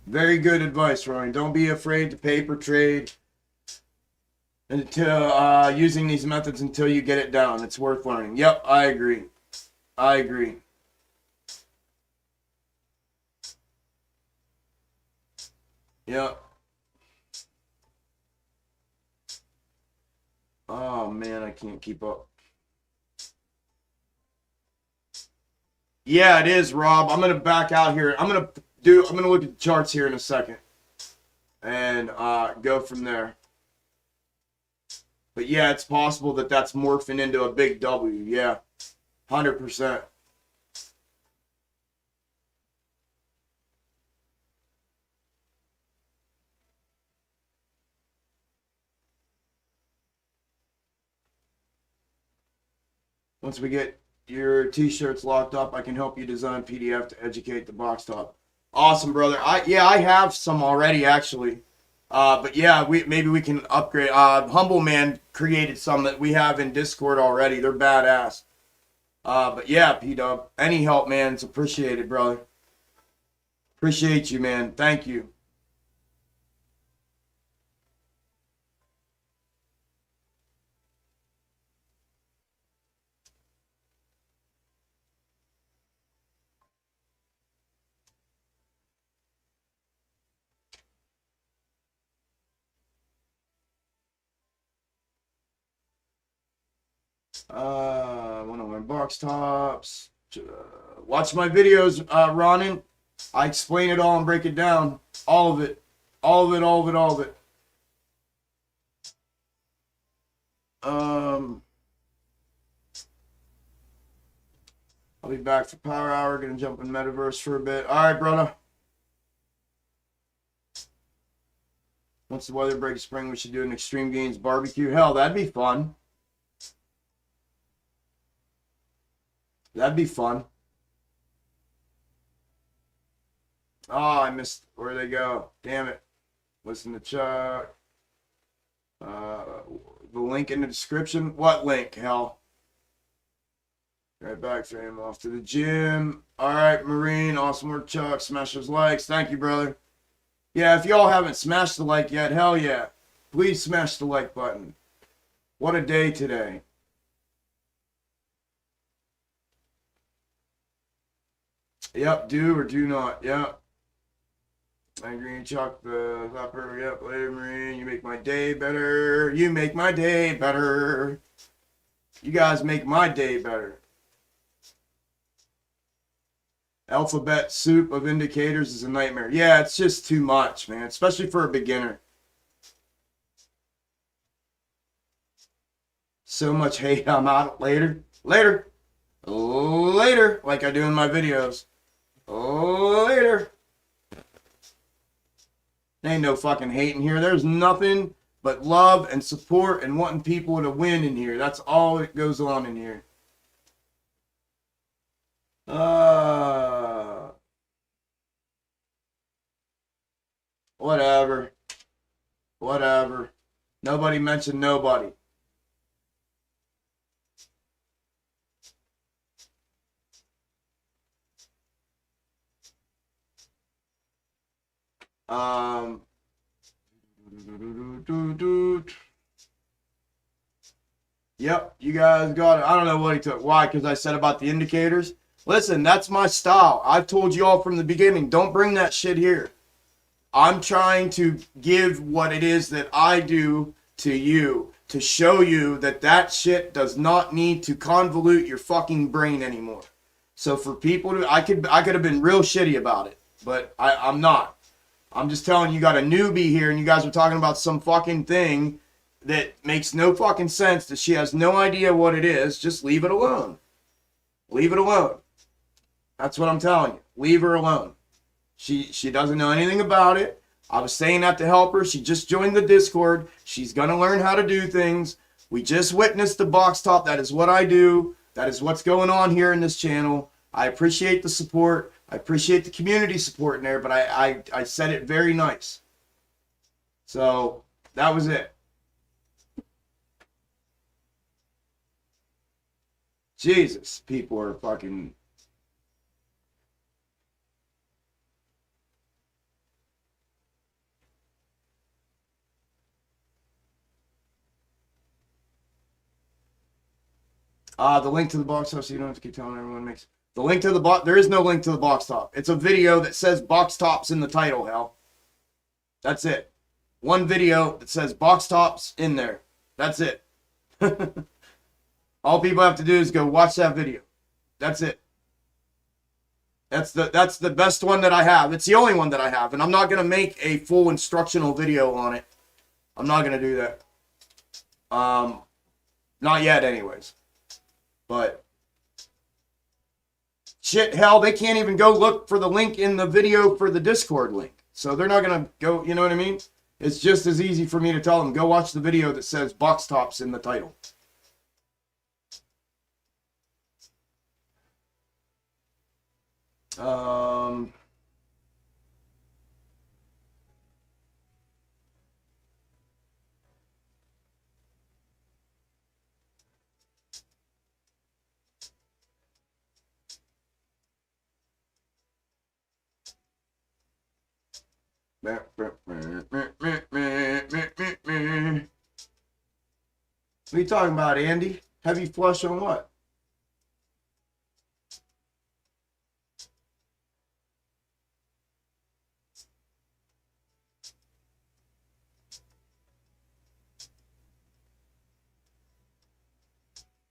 Very good advice, Ryan. Don't be afraid to paper trade until using these methods until you get it down. It's worth learning. Yep, I agree. I agree. Yep. Oh man, I can't keep up. Yeah, it is, Rob. I'm gonna back out here. I'm gonna look at the charts here in a second and go from there. But yeah, it's possible that that's morphing into a big W. Yeah, 100%. Once we get your t-shirts locked up, I can help you design PDF to educate the box top. Awesome, brother. I have some already actually. But yeah, maybe we can upgrade. Humble Man created some that we have in Discord already. They're badass. But yeah, P-Dub, any help, man, it's appreciated, brother. Appreciate you, man. Thank you. One of my box tops. Watch my videos, Ronin. I explain it all and break it down. All of it. All of it, all of it, all of it. I'll be back for Power Hour. Gonna jump in Metaverse for a bit. Alright, brother. Once the weather breaks spring, we should do an Extreme Games barbecue. Hell, that'd be fun. That'd be fun. Oh, I missed where they go. Damn it. Listen to Chuck. The link in the description. What link, hell? Right back, fam. Off to the gym. All right, Marine. Awesome work, Chuck. Smash those likes. Thank you, brother. Yeah, if y'all haven't smashed the like yet, hell yeah. Please smash the like button. What a day today. Yep, do or do not. Yep. I agree, Chuck, the Hopper. Yep, later, Marine. You make my day better. You make my day better. You guys make my day better. Alphabet soup of indicators is a nightmare. Yeah, it's just too much, man, especially for a beginner. So much hate, I'm out. Later. Later. Later, like I do in my videos. Later. There ain't no fucking hate in here. There's nothing but love and support and wanting people to win in here. That's all that goes on in here. Whatever. Whatever. Nobody mentioned nobody. Yep, you guys got it. I don't know what he took. Why? Because I said about the indicators. Listen, that's my style. I've told you all from the beginning, don't bring that shit here. I'm trying to give what it is that I do to you to show you that that shit does not need to convolute your fucking brain anymore. So for people to, I could have been real shitty about it, but I'm not. I'm just telling you, got a newbie here and you guys are talking about some fucking thing that makes no fucking sense, that she has no idea what it is. Just leave it alone. Leave it alone. That's what I'm telling you. Leave her alone. She doesn't know anything about it. I was saying that to help her. She just joined the Discord. She's going to learn how to do things. We just witnessed the box top. That is what I do. That is what's going on here in this channel. I appreciate the support. I appreciate the community support in there, but I said it very nice. So that was it. Jesus, people are fucking... the link to the box top, so you don't have to keep telling everyone makes... The link to the box... There is no link to the box top. It's a video that says box tops in the title, hell. That's it. One video that says box tops in there. That's it. All people have to do is go watch that video. That's it. That's the best one that I have. It's the only one that I have. And I'm not going to make a full instructional video on it. I'm not going to do that. Not yet anyways. But shit, hell, they can't even go look for the link in the video for the Discord link. So they're not going to go, you know what I mean? It's just as easy for me to tell them, go watch the video that says box tops in the title. Um, What are you talking about, Andy? Heavy flush on what?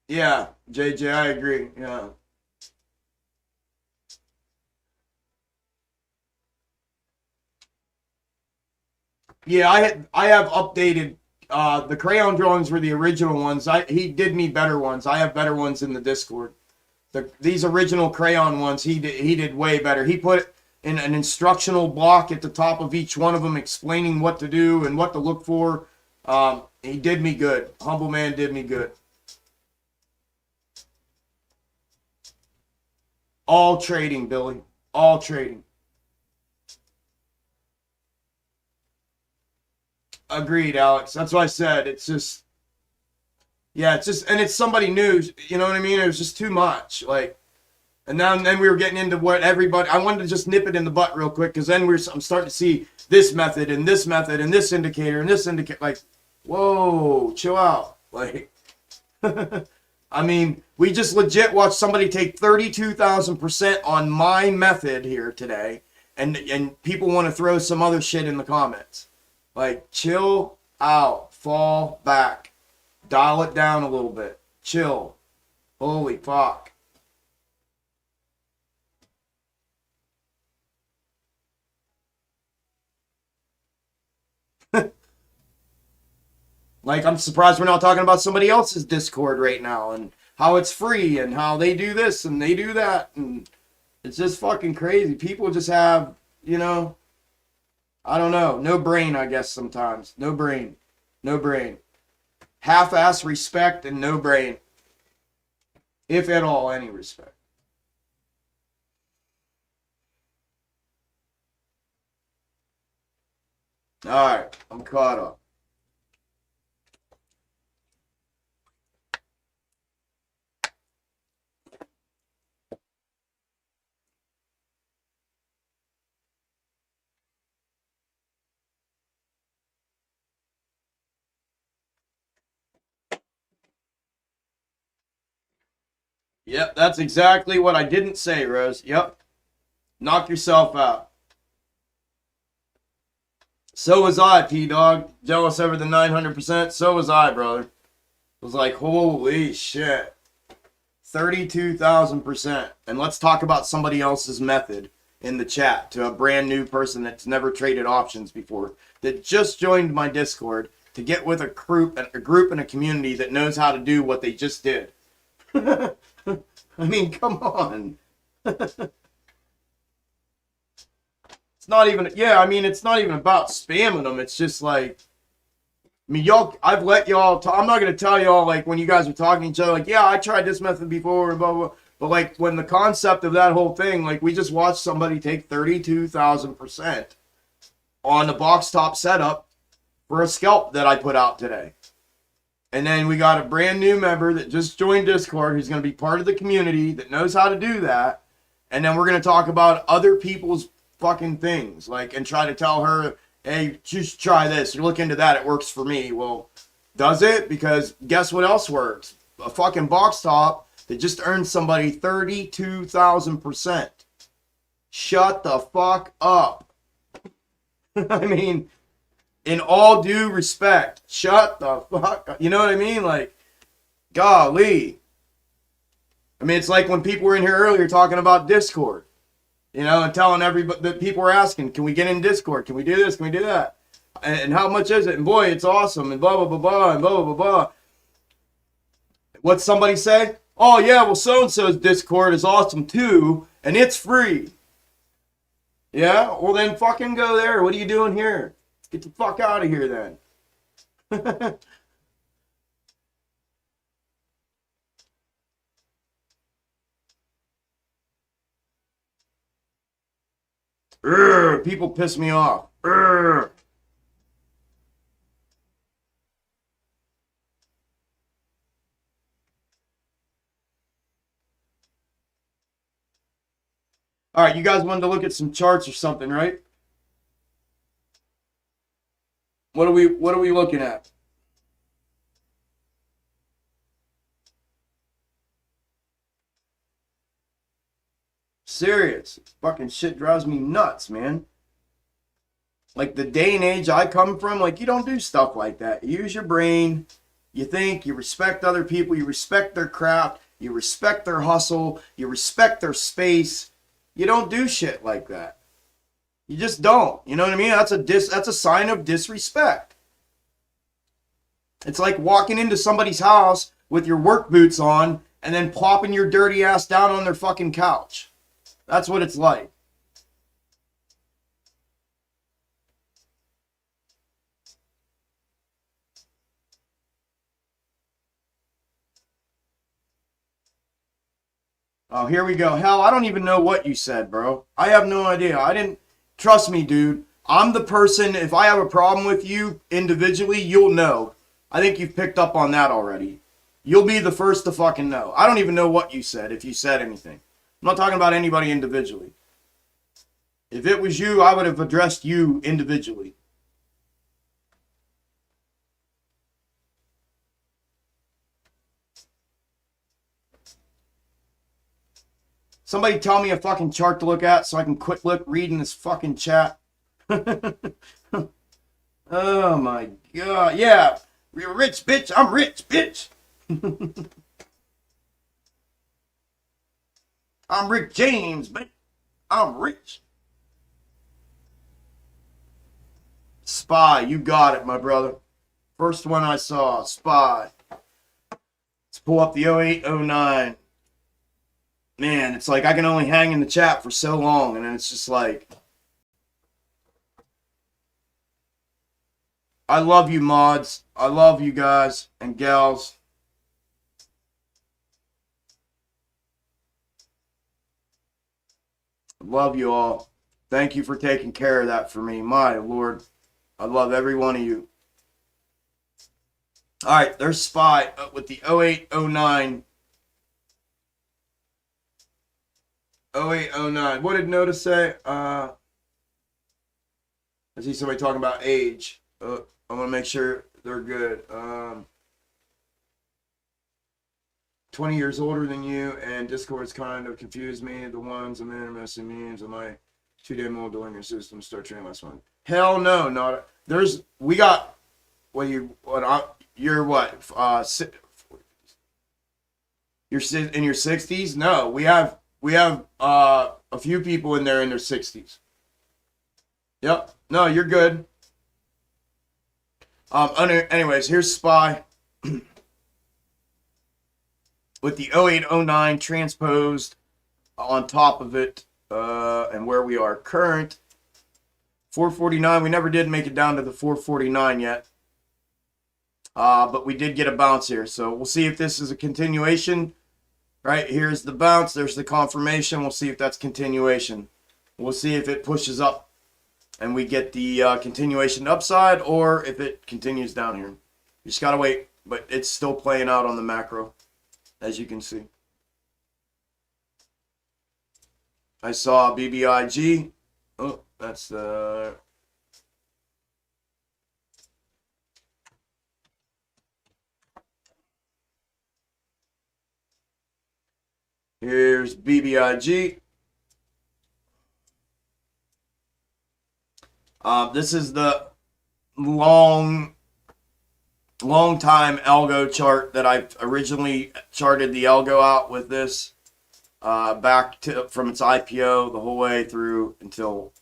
Yeah, JJ, I agree. Yeah. Yeah, I have updated the crayon drawings were the original ones. He did me better ones. I have better ones in the Discord. These original crayon ones, he did way better. He put in an instructional block at the top of each one of them explaining what to do and what to look for. He did me good. Humble man did me good. All trading, Billy. All trading. Agreed, Alex. That's what I said. It's just, yeah, it's just, and it's somebody new. You know what I mean? It was just too much. Like, and then we were getting into what everybody. I wanted to just nip it in the butt real quick because then I'm starting to see this method and this method and this indicator and this indicator. Like, whoa, chill out. Like, I mean, we just legit watched somebody take 32,000% on my method here today, and people want to throw some other shit in the comments. Like, chill out, fall back, dial it down a little bit, chill. Holy fuck. Like, I'm surprised we're not talking about somebody else's Discord right now and how it's free and how they do this and they do that. And it's just fucking crazy. People just have, I don't know, no brain, I guess, sometimes. No brain. No brain. Half-ass respect and no brain. If at all, any respect. All right, I'm caught up. Yep, that's exactly what I didn't say, Rose. Yep. Knock yourself out. So was I, P-Dog. Jealous over the 900%. So was I, brother. It was like, holy shit. 32,000%. And let's talk about somebody else's method in the chat to a brand new person that's never traded options before that just joined my Discord to get with a group and a community that knows how to do what they just did. I mean, come on. It's not even, yeah, I mean, it's not even about spamming them. It's just like, I mean, I've let y'all talk. I'm not going to tell y'all, like, when you guys are talking to each other, like, yeah, I tried this method before, and blah, blah, blah. But, like, when the concept of that whole thing, like, we just watched somebody take 32,000% on the box top setup for a scalp that I put out today. And then we got a brand new member that just joined Discord who's going to be part of the community that knows how to do that. And then we're going to talk about other people's fucking things, like, and try to tell her, hey, just try this. You look into that. It works for me. Well, does it? Because guess what else works? A fucking box top that just earned somebody 32,000%. Shut the fuck up. I mean, in all due respect, shut the fuck up. You know what I mean? Like, golly. I mean, it's like when people were in here earlier talking about Discord, and telling everybody that people were asking, can we get in Discord? Can we do this? Can we do that? And how much is it? And boy, it's awesome. And blah, blah, blah, blah, and blah, blah, blah, blah. What'd somebody say? Oh, yeah, well, so-and-so's Discord is awesome, too, and it's free. Yeah? Well, then fucking go there. What are you doing here? Get the fuck out of here, then. People piss me off. Urgh. All right, you guys wanted to look at some charts or something, right? What are we looking at? Serious. Fucking shit drives me nuts, man. Like the day and age I come from, like you don't do stuff like that. You use your brain, you think, you respect other people, you respect their craft, you respect their hustle, you respect their space. You don't do shit like that. You just don't. You know what I mean? That's a sign of disrespect. It's like walking into somebody's house with your work boots on and then plopping your dirty ass down on their fucking couch. That's what it's like. Oh, here we go. Hell, I don't even know what you said, bro. I have no idea. I didn't. Trust me, dude. I'm the person, if I have a problem with you individually, you'll know. I think you've picked up on that already. You'll be the first to fucking know. I don't even know what you said, if you said anything. I'm not talking about anybody individually. If it was you, I would have addressed you individually. Somebody tell me a fucking chart to look at so I can quit reading this fucking chat. Oh my god. Yeah. You're rich, bitch. I'm rich, bitch. I'm Rick James, bitch. I'm rich. Spy. You got it, my brother. First one I saw. Spy. Let's pull up the 0809. Man, it's like I can only hang in the chat for so long, and then it's just like, I love you, mods. I love you guys and gals. Love you all. Thank you for taking care of that for me. My Lord. I love every one of you. All right, there's Spy with the 0809. 0809. What did Notice say? I see somebody talking about age. I want to make sure they're good. 20 years older than you, and Discord's kind of confused me. The ones I'm in messing memes on my 2-day mold doing your system start training last month. Hell no, not we got you're what you're in your 60s? No, we have a few people in there in their 60s. Yep. No, you're good. Anyways, here's Spy with the 0809 transposed on top of it, and where we are current. 449. We never did make it down to the 449 yet. But we did get a bounce here. So we'll see if this is a continuation. Right, here's the bounce. There's the confirmation. We'll see if that's continuation. We'll see if it pushes up and we get the continuation upside, or if it continues down here. You just got to wait. But it's still playing out on the macro, as you can see. I saw BBIG. Oh, that's the... Here's BBIG. This is the long time Algo chart that I originally charted the Algo out with this back from its IPO the whole way through until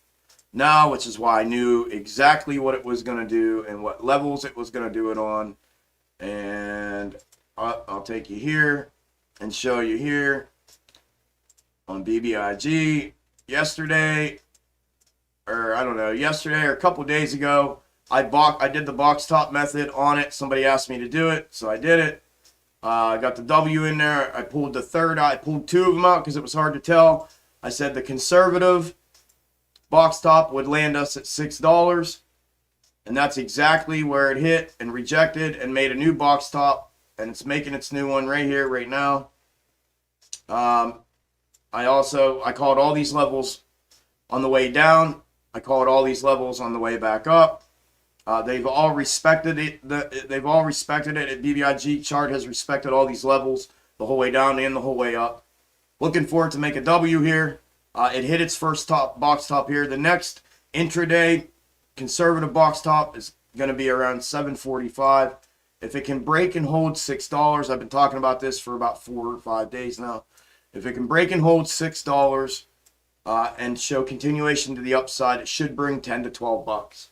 now, which is why I knew exactly what it was going to do and what levels it was going to do it on. And I'll take you here and show you here on BBIG yesterday, or I don't know, yesterday or a couple days ago. I did the box top method on it. Somebody asked me to do it, so I did it. I got the W in there. I pulled the third. I pulled two of them out because it was hard to tell. I said the conservative box top would land us at $6. And that's exactly where it hit and rejected and made a new box top. And it's making its new one right here, right now. I called all these levels on the way down. I called all these levels on the way back up. They've all respected it. They've all respected it. BBIG chart has respected all these levels the whole way down and the whole way up. Looking for it to make a W here. It hit its first box top here. The next intraday conservative box top is going to be around 745. If it can break and hold $6, I've been talking about this for about 4 or 5 days now. If it can break and hold $6 and show continuation to the upside, it should bring 10 to 12 bucks.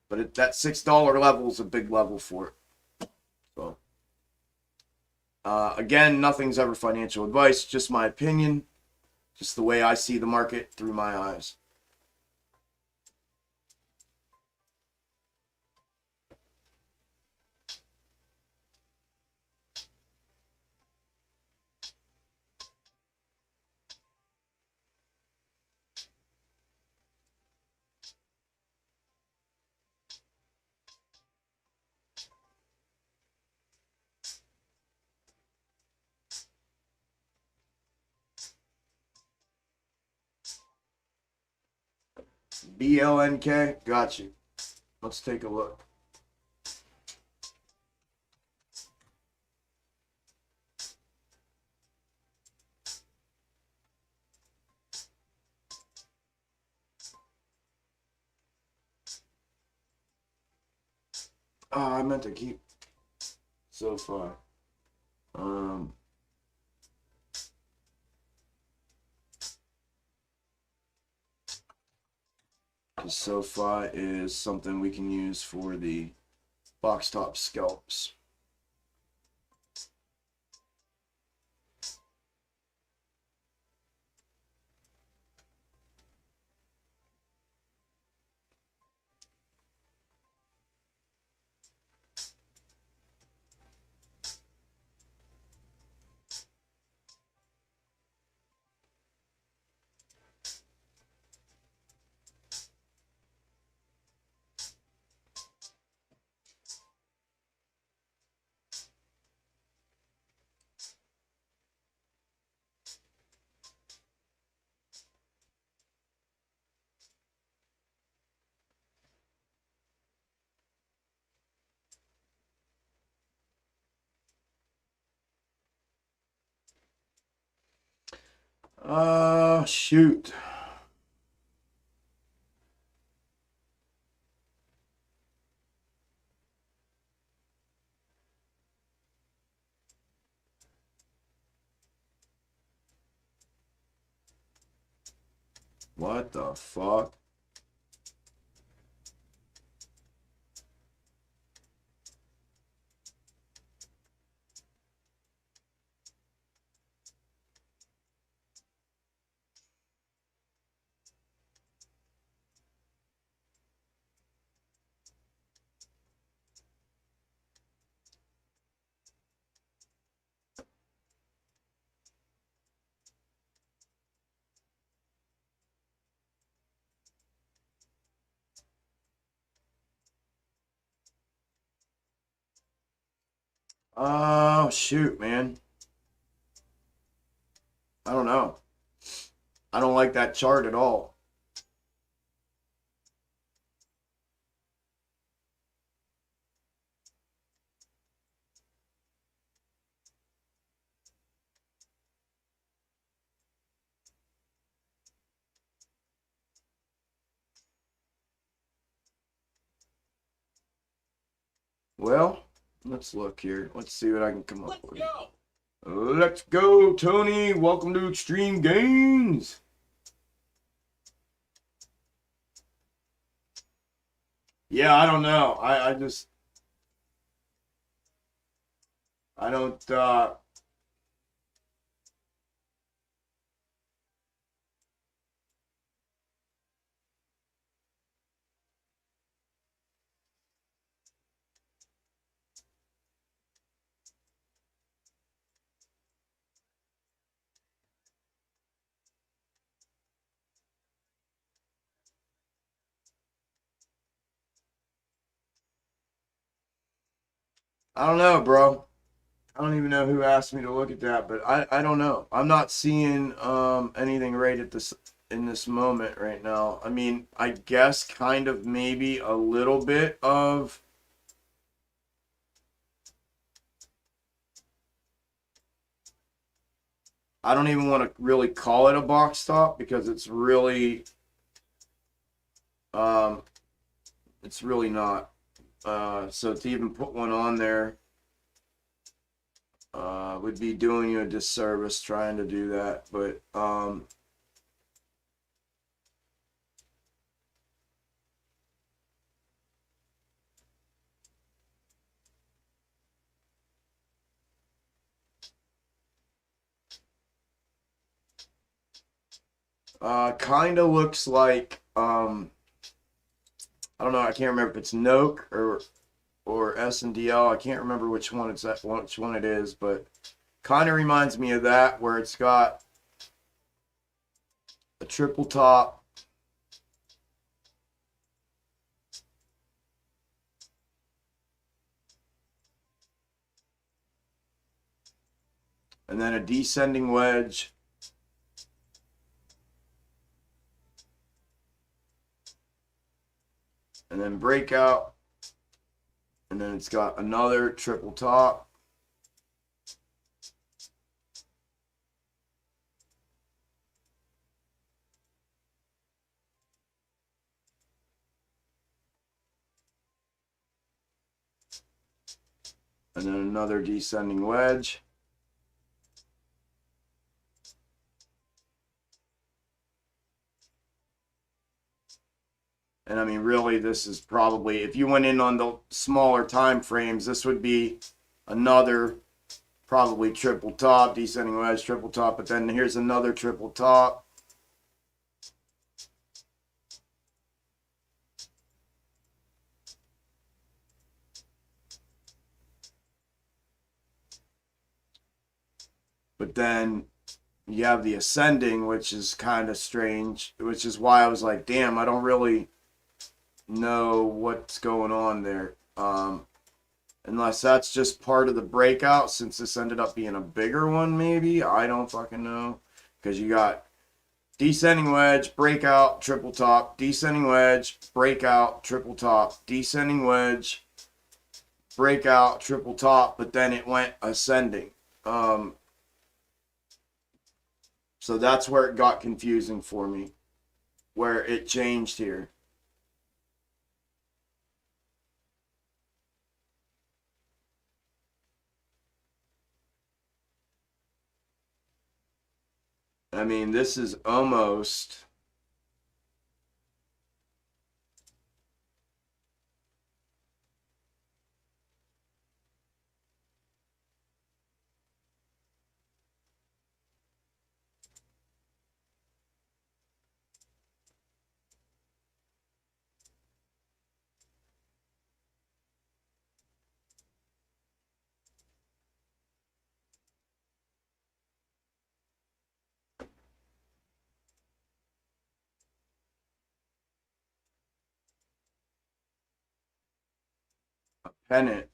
But that $6 level is a big level for it. So, again, nothing's ever financial advice, just my opinion, just the way I see the market through my eyes. BLNK, got you. Let's take a look. Oh, I meant to keep so far. SoFi is something we can use for the box top scalps. Shoot. What the fuck? Oh, shoot, man. I don't know. I don't like that chart at all. Well, let's look here. Let's see what I can come up with. Let's go, Tony. Welcome to Extreme Gains. Yeah, I don't know. I just I don't I don't know, bro. I don't even know who asked me to look at that, but I don't know. I'm not seeing anything right at this in this moment right now. I mean, I guess kind of maybe a little bit of I don't even want to really call it a box top because um it's really not. So to even put one on there would be doing you a disservice trying to do that, but kind of looks like I don't know. I can't remember if it's Noke or S&DL. I can't remember which one which one it is, but kind of reminds me of that where it's got a triple top and then a descending wedge and then breakout and then it's got another triple top and then another descending wedge. And I mean, really, this is probably, if you went in on the smaller time frames, this would be another probably triple top, descending wedge, triple top, but then here's another triple top. But then you have the ascending, which is kind of strange, which is why I was like, damn, I don't really know what's going on there. Unless that's just part of the breakout, since this ended up being a bigger one, maybe. I don't fucking know. Because you got descending wedge, breakout, triple top, descending wedge, breakout, triple top, descending wedge, breakout, triple top, but then it went ascending. So that's where it got confusing for me, where it changed here. I mean, this is almost a pennant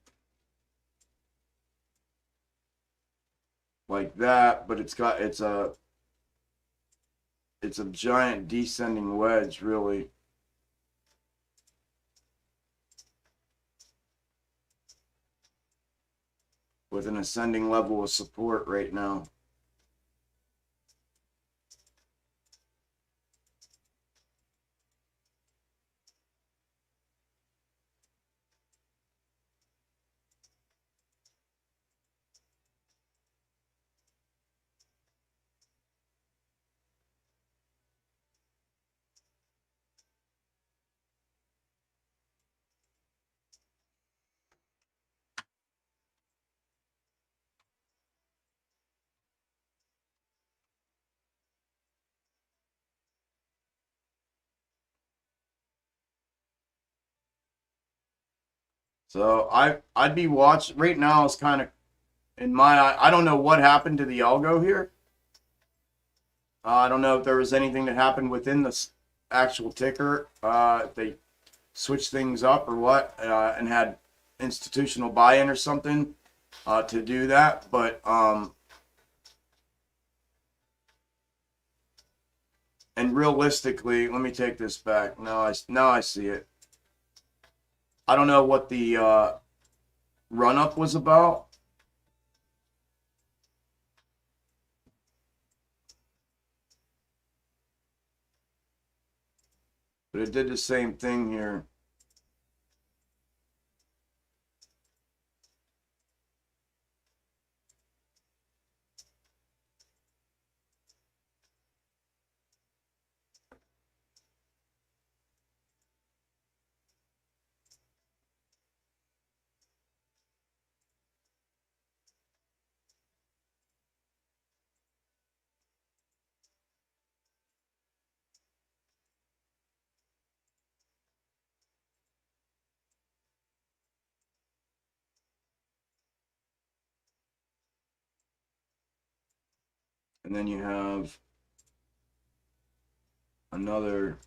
like that, but it's a giant descending wedge, really, with an ascending level of support right now. So I'd be watching right now. Is kind of in my eye. I don't know what happened to the algo here. I don't know if there was anything that happened within the actual ticker. If they switched things up or what, and had institutional buy-in or something to do that, but and realistically, let me take this back. Now I see it. I don't know what the run-up was about. But it did the same thing here. And then you have another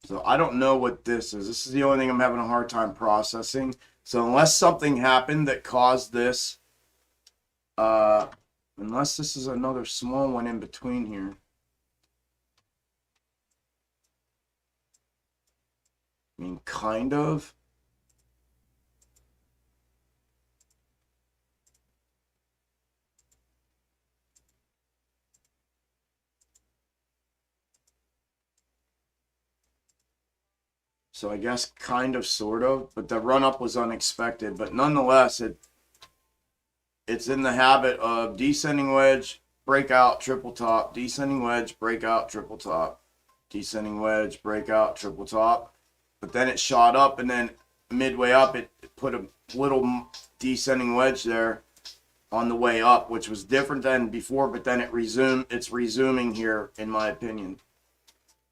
so I don't know what this is. This is the only thing I'm having a hard time processing. So unless something happened that caused this, unless this is another small one in between here. I mean, kind of. So I guess kind of, sort of, but the run-up was unexpected. But nonetheless, it's in the habit of descending wedge, breakout, triple top, descending wedge, breakout, triple top, descending wedge, breakout, triple top. But then it shot up, and then midway up, it put a little descending wedge there on the way up, which was different than before, but then it's resuming here, in my opinion.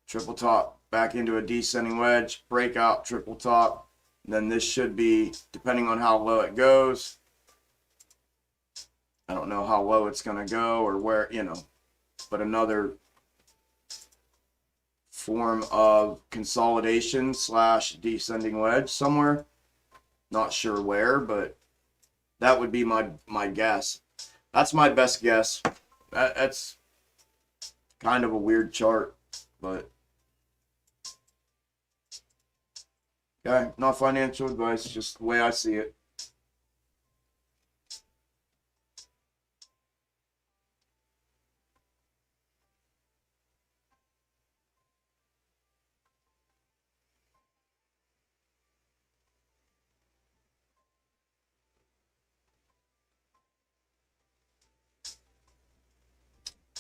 Triple top, back into a descending wedge, breakout, triple top. And then this should be, depending on how low it goes, I don't know how low it's going to go or where, but another form of consolidation / descending wedge somewhere. Not sure where, but that would be my guess. That's my best guess. That's kind of a weird chart, but okay, not financial advice, just the way I see it.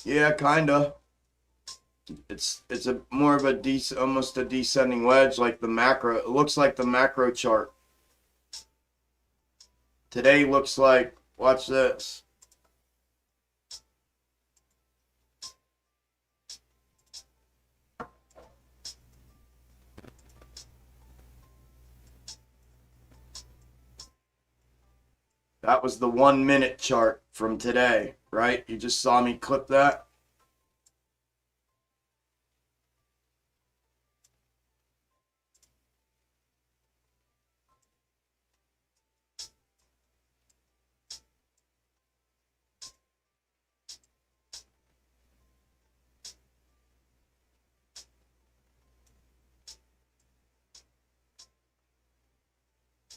Yeah, kinda. It's a more of a almost a descending wedge, like the macro. It looks like the macro chart. Today looks like, watch this. That was the 1 minute chart from today, right? You just saw me clip that.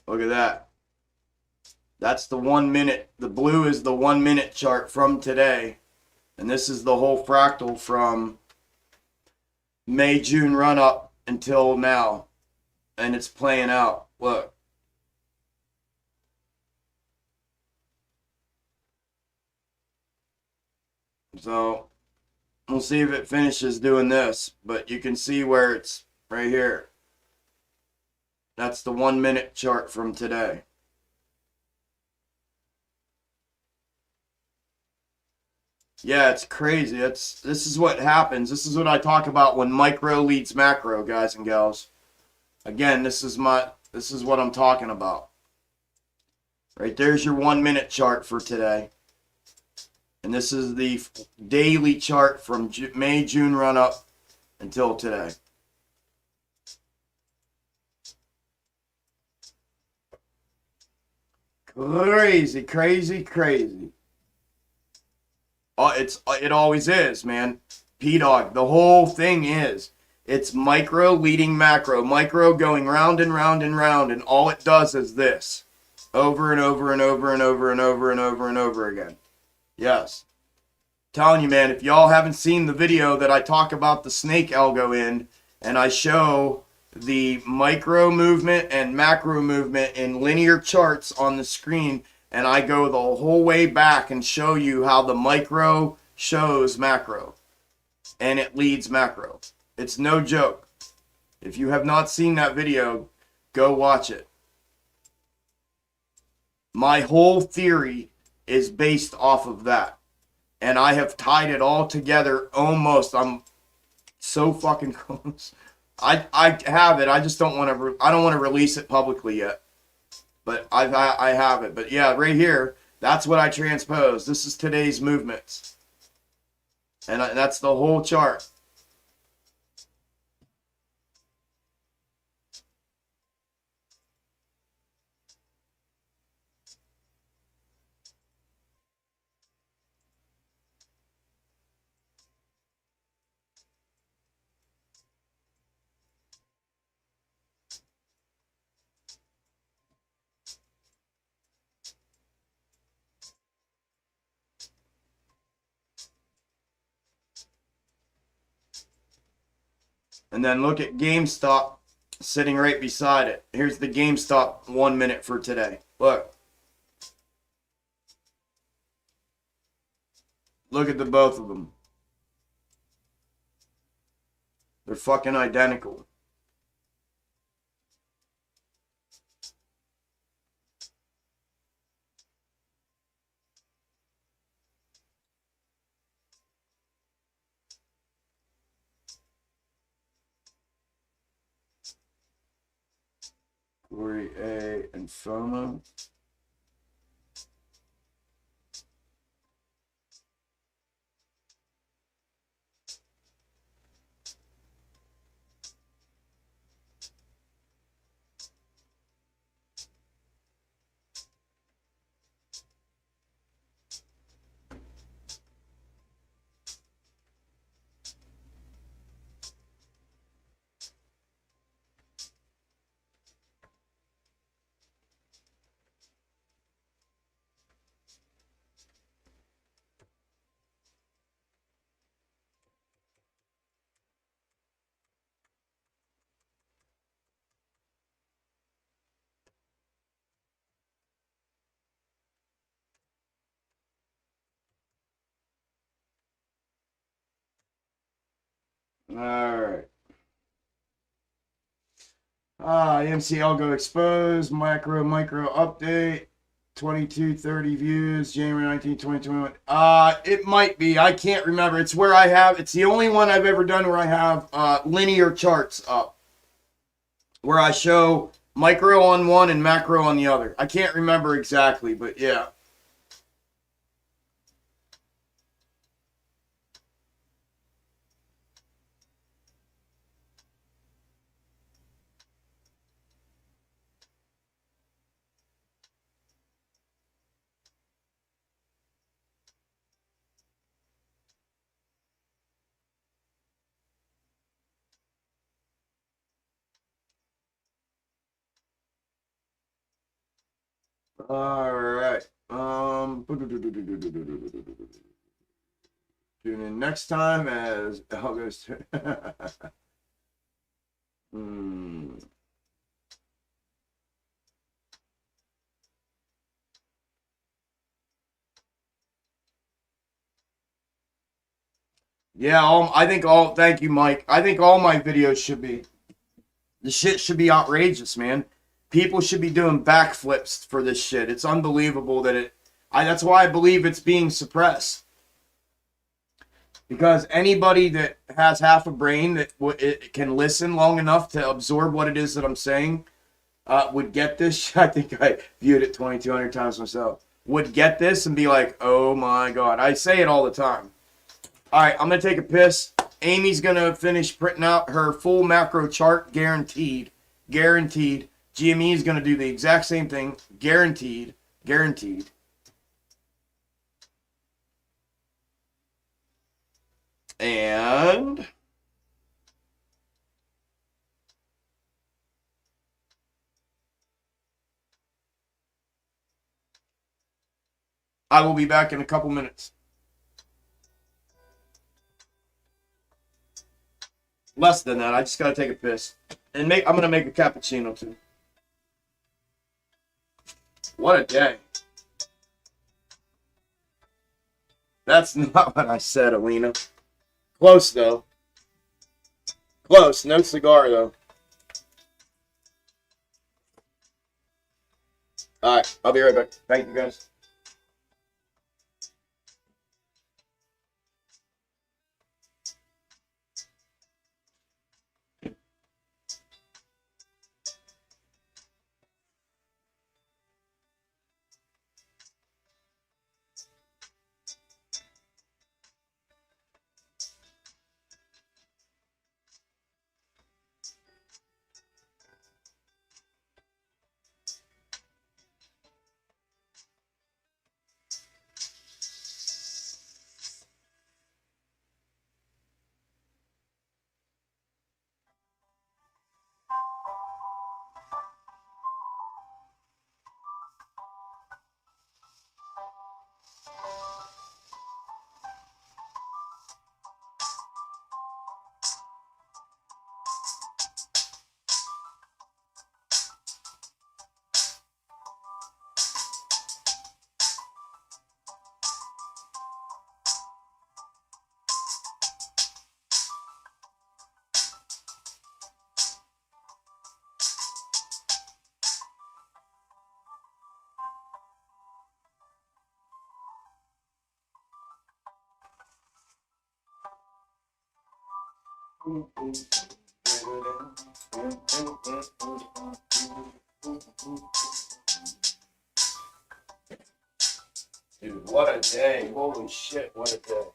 Look at that. That's the 1 minute. The blue is the 1 minute chart from today. And this is the whole fractal from May, June run up until now. And it's playing out. Look. So we'll see if it finishes doing this. But you can see where it's right here. That's the 1 minute chart from today. Yeah, it's crazy. This is what happens. This is what I talk about when micro leads macro, guys and gals. Again, this is what I'm talking about. Right there's your 1 minute chart for today. And this is the daily chart from May, June run up until today. Crazy, crazy, crazy. It always is, man. P-Dog, the whole thing is, it's micro leading macro, micro going round and round and round, and all it does is this, over and over and over and over and over and over and over again. Yes. Telling you, man, if y'all haven't seen the video that I talk about the snake algo in, and I show the micro movement and macro movement in linear charts on the screen, and I go the whole way back and show you how the micro shows macro and it leads macro. It's no joke. If you have not seen that video, go watch it. My whole theory is based off of that. And I have tied it all together almost. I'm so fucking close. I have it. I just don't want to. I don't want to release it publicly yet. But I have it. But yeah, right here, that's what I transposed. This is today's movements, and that's the whole chart. And then look at GameStop sitting right beside it. Here's the GameStop 1 minute for today. Look. Look at the both of them. They're fucking identical. Glory A and FOMO. All right. MC Algo exposed, micro update, 2230 views, January 19, 2021. It might be. I can't remember. It's where I have, it's the only one I've ever done where I have linear charts up, where I show micro on one and macro on the other. I can't remember exactly, but yeah. All right. Tune in next time as Algo's Yeah, I think all. Thank you, Mike. I think all my videos should be. The shit should be outrageous, man. People should be doing backflips for this shit. It's unbelievable that it. That's why I believe it's being suppressed. Because anybody that has half a brain that it can listen long enough to absorb what it is that I'm saying would get this. I think I viewed it 2,200 times myself. would get this and be like, oh my god. I say it all the time. Alright, I'm going to take a piss. Amy's going to finish printing out her full macro chart, guaranteed. Guaranteed. GME is going to do the exact same thing, guaranteed. Guaranteed. And I will be back in a couple minutes. Less than that. I just gotta take a piss. And I'm gonna make a cappuccino too. What a day. That's not what I said, Alina. Close though. Close. No cigar though. Alright, I'll be right back. Thank you guys. Dude, what a day. Holy shit, what a day.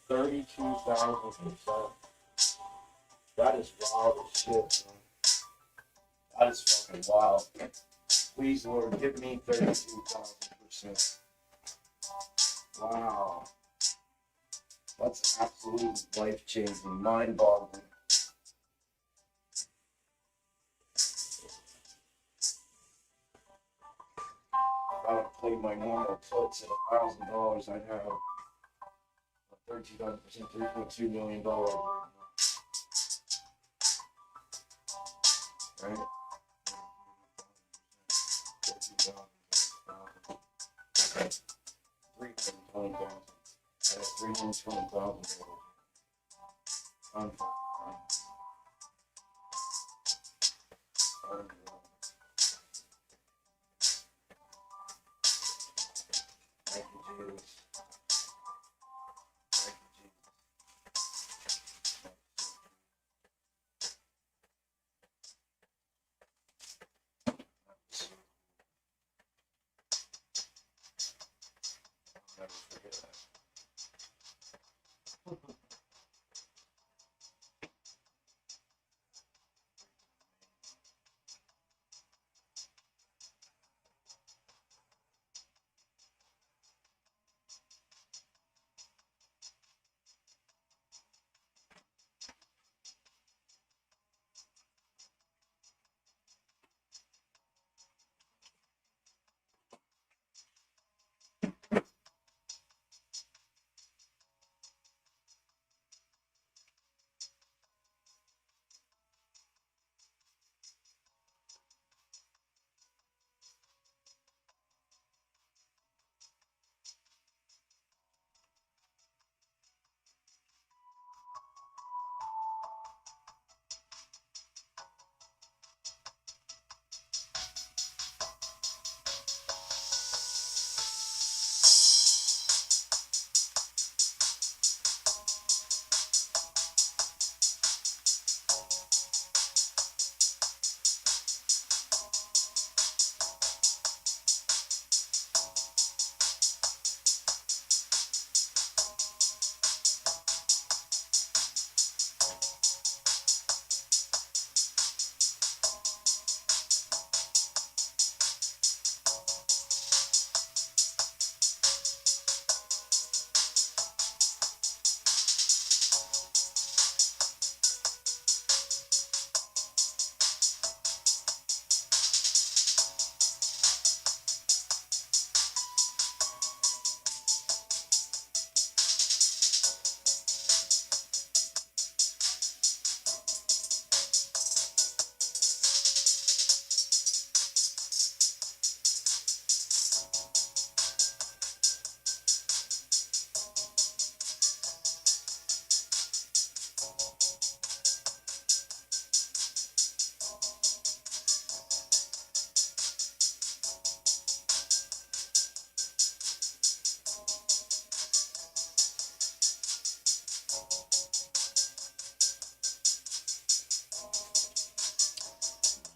32,000%. That is wild as shit, man. That is fucking wild. Please, Lord, give me 32,000%. Wow. That's absolutely life-changing, mind-boggling. If I would have played my normal puts at $1,000, I'd have a 32,000%, $3.2 million. Right? 320,000. I have 320,000. Thank you, Jesus. Thank you, Jesus. I'll never forget that.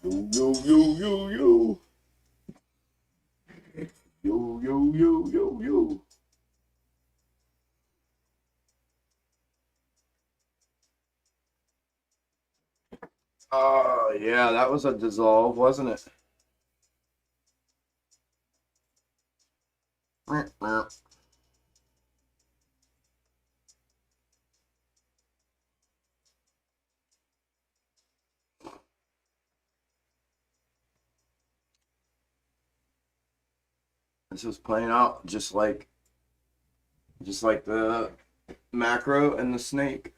Yo, yo, yo, yo, yo. Yo, yo, yo, yo, yo. Oh, yeah, that was a dissolve, wasn't it? This was playing out just like the macro and the snake.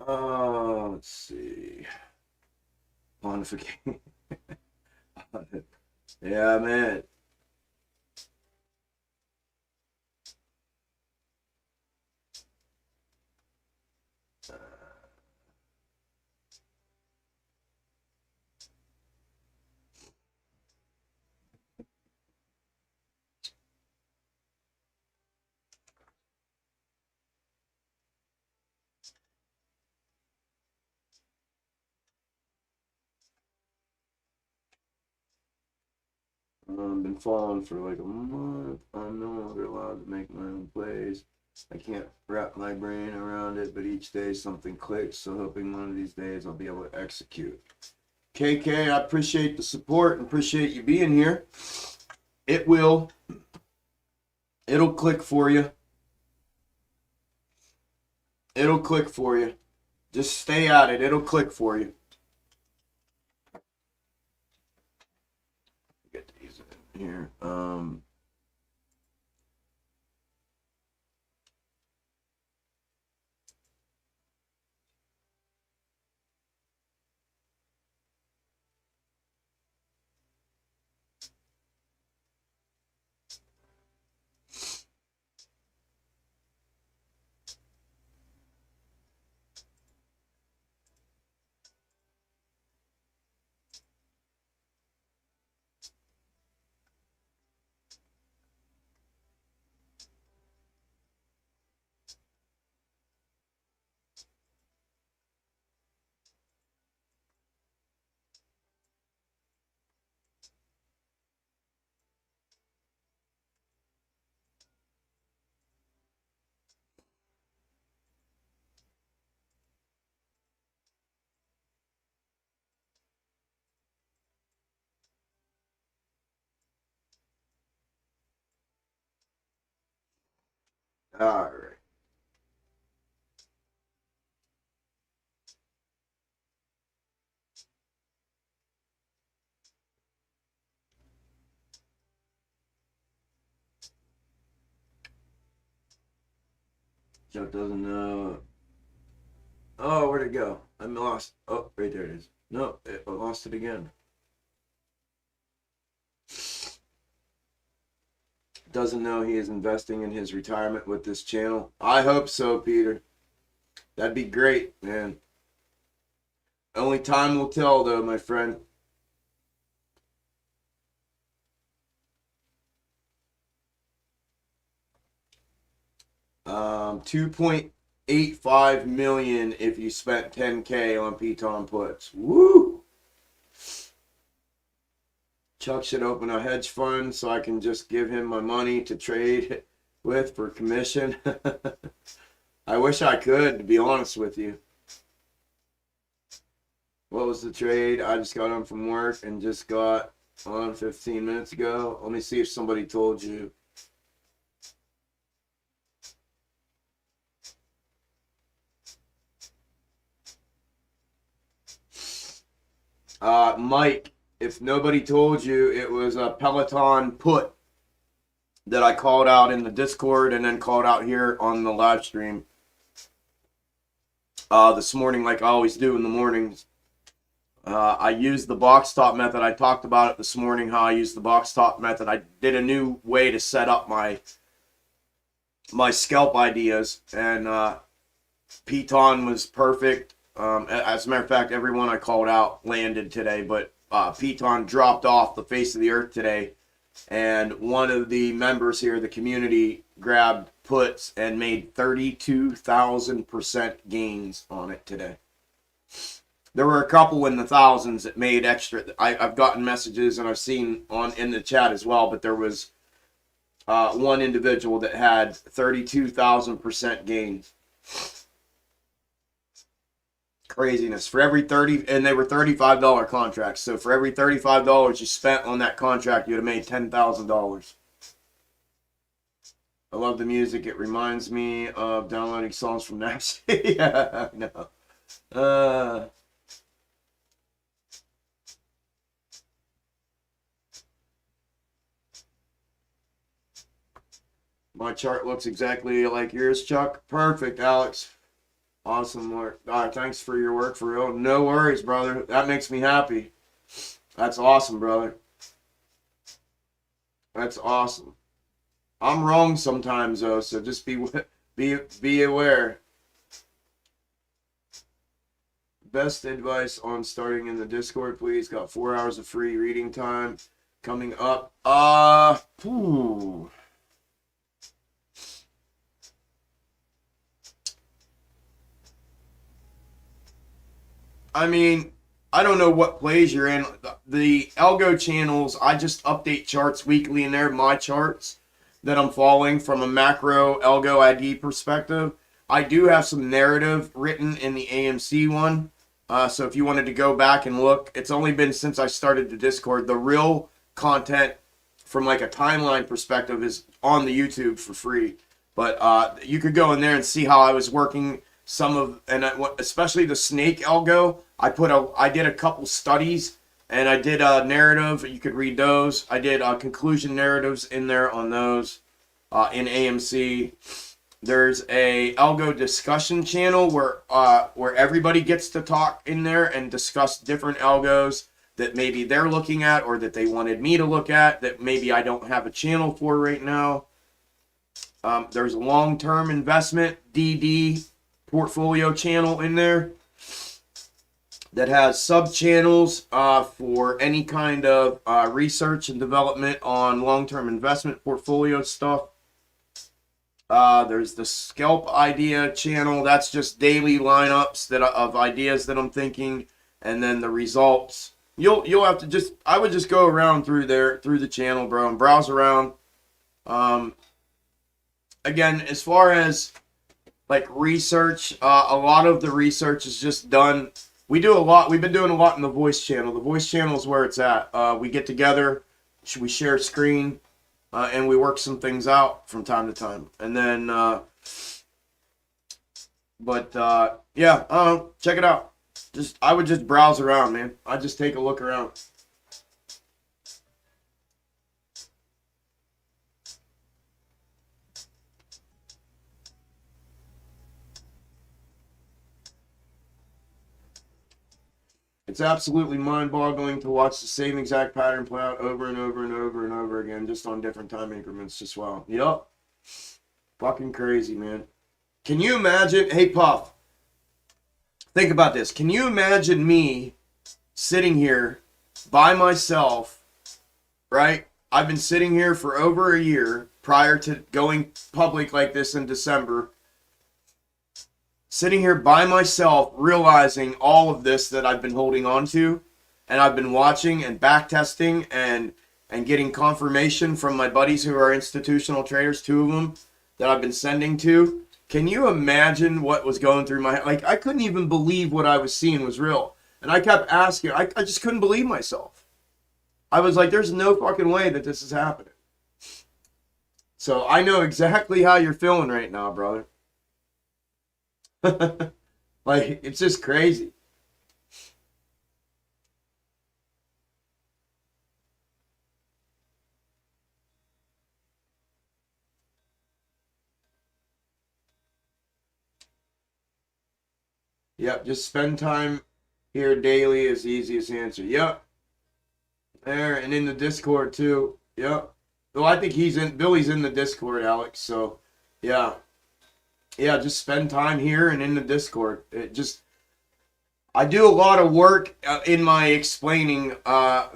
Let's see. Quantification. Yeah, man. I've been following for like a month. I'm no longer allowed to make my own plays. I can't wrap my brain around it, but each day something clicks, so hoping one of these days I'll be able to execute. KK, I appreciate the support and appreciate you being here. It'll click for you. It'll click for you. Just stay at it. It'll click for you. Get these in here. All right. Chuck doesn't know. Oh, where'd it go? I'm lost. Oh, right there it is. No, I lost it again. Doesn't know he is investing in his retirement with this channel. I hope so, Peter. That'd be great, man. Only time will tell, though, my friend. $2.85 million if you spent $10K on Piton puts. Woo! Chuck should open a hedge fund so I can just give him my money to trade with for commission. I wish I could, to be honest with you. What was the trade? I just got on from work and just got on 15 minutes ago. Let me see if somebody told you. Mike, if nobody told you, it was a Peloton put that I called out in the Discord and then called out here on the live stream this morning, like I always do in the mornings. I used the box top method. I talked about it this morning, how I used the box top method. I did a new way to set up my my scalp ideas, and Piton was perfect. As a matter of fact, everyone I called out landed today, but Piton dropped off the face of the earth today, and one of the members here, the community, grabbed puts and made 32,000% gains on it today. There were a couple in the thousands that made extra. I've gotten messages and I've seen in the chat as well, but there was one individual that had 32,000% gains. Craziness. For every 30, and they were $35 contracts. So for every $35 you spent on that contract, you'd have made $10,000. I love the music. It reminds me of downloading songs from Napster. Yeah, I know. My chart looks exactly like yours, Chuck. Perfect, Alex. Awesome work. Thanks for your work, for real. No worries, brother. That makes me happy. That's awesome, brother. That's awesome. I'm wrong sometimes, though, so just be aware. Best advice on starting in the Discord, please. Got 4 hours of free reading time coming up. I mean, I don't know what plays you're in. The Algo channels, I just update charts weekly in there, my charts that I'm following from a macro Algo ID perspective. I do have some narrative written in the AMC one. So if you wanted to go back and look, it's only been since I started the Discord. The real content from like a timeline perspective is on the YouTube for free. But you could go in there and see how I was working some of, and especially the snake algo. I did a couple studies, and I did a narrative. You could read those. I did conclusion narratives in there on those in AMC. There's a algo discussion channel where everybody gets to talk in there and discuss different algos that maybe they're looking at or that they wanted me to look at that maybe I don't have a channel for right now. There's a long-term investment DD portfolio channel in there that has sub-channels for any kind of research and development on long-term investment portfolio stuff. There's the scalp idea channel. That's just daily lineups of ideas that I'm thinking, and then the results. You'll have to I would just go around through the channel, bro, and browse around. Again, as far as like research, a lot of the research is just done. We've been doing a lot in the voice channel. The voice channel is where it's at. We get together, we share screen, and we work some things out from time to time. And then, yeah, check it out. I would just browse around, man. I'd just take a look around. It's absolutely mind-boggling to watch the same exact pattern play out over and over and over and over again, just on different time increments. Just wow. Yup. Fucking crazy, man. Can you imagine? Hey, Puff. Think about this. Can you imagine me sitting here by myself, right? I've been sitting here for over a year prior to going public like this in December. Sitting here by myself, realizing all of this that I've been holding on to, and I've been watching and back testing and getting confirmation from my buddies who are institutional traders, 2 of them that I've been sending to. Can you imagine what was going through my head? Like, I couldn't even believe what I was seeing was real. And I kept asking, I just couldn't believe myself. I was like, there's no fucking way that this is happening. So I know exactly how you're feeling right now, brother. Like, it's just crazy. Yep, just spend time here daily is the easiest answer. Yep. There, and in the Discord too. Yep. Well, I think Billy's in the Discord, Alex, so Yeah. Yeah, just spend time here and in the Discord. I do a lot of work in my explaining, but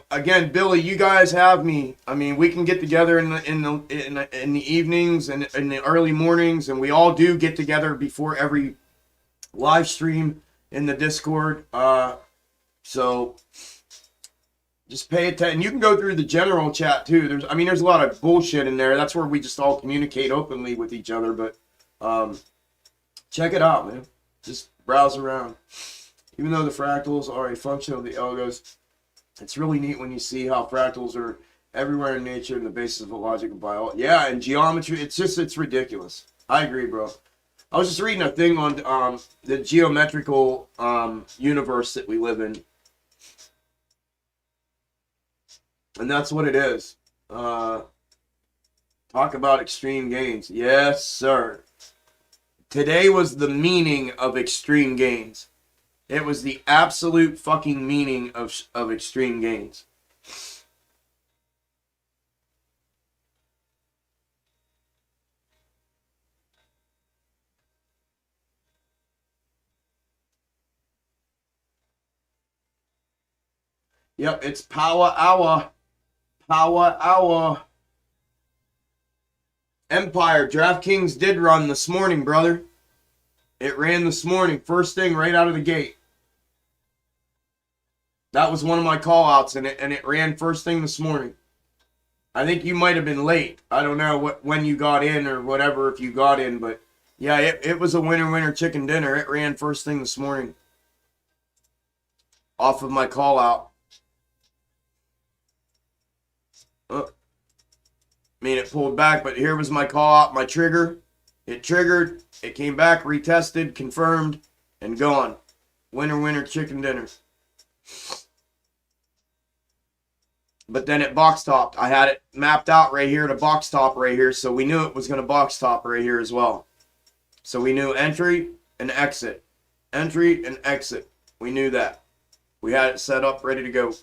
again, Billy, you guys have me. I mean, we can get together in the evenings and in the early mornings, and we all do get together before every live stream in the Discord. So just pay attention. You can go through the general chat too. There's a lot of bullshit in there. That's where we just all communicate openly with each other. But check it out, man. Just browse around. Even though the fractals are a function of the algos, it's really neat when you see how fractals are everywhere in nature and the basis of the logic of biology. Yeah, and geometry. It's ridiculous. I agree, bro. I was just reading a thing on the geometrical universe that we live in. And that's what it is. Talk about extreme gains. Yes, sir. Today was the meaning of extreme gains. It was the absolute fucking meaning of extreme gains. Yep, it's power hour. Power hour. Empire, DraftKings did run this morning, brother. It ran this morning, first thing right out of the gate. That was one of my call-outs, and it ran first thing this morning. I think you might have been late. I don't know when you got in or whatever, if you got in, but yeah, it was a winner chicken dinner. It ran first thing this morning off of my call-out. It pulled back, but here was my call-out, my trigger. It triggered, it came back, retested, confirmed, and gone. Winner chicken dinner. But then it box topped. I had it mapped out right here to box top right here, so we knew it was going to box top right here as well. So we knew entry and exit. Entry and exit. We knew that. We had it set up, ready to go.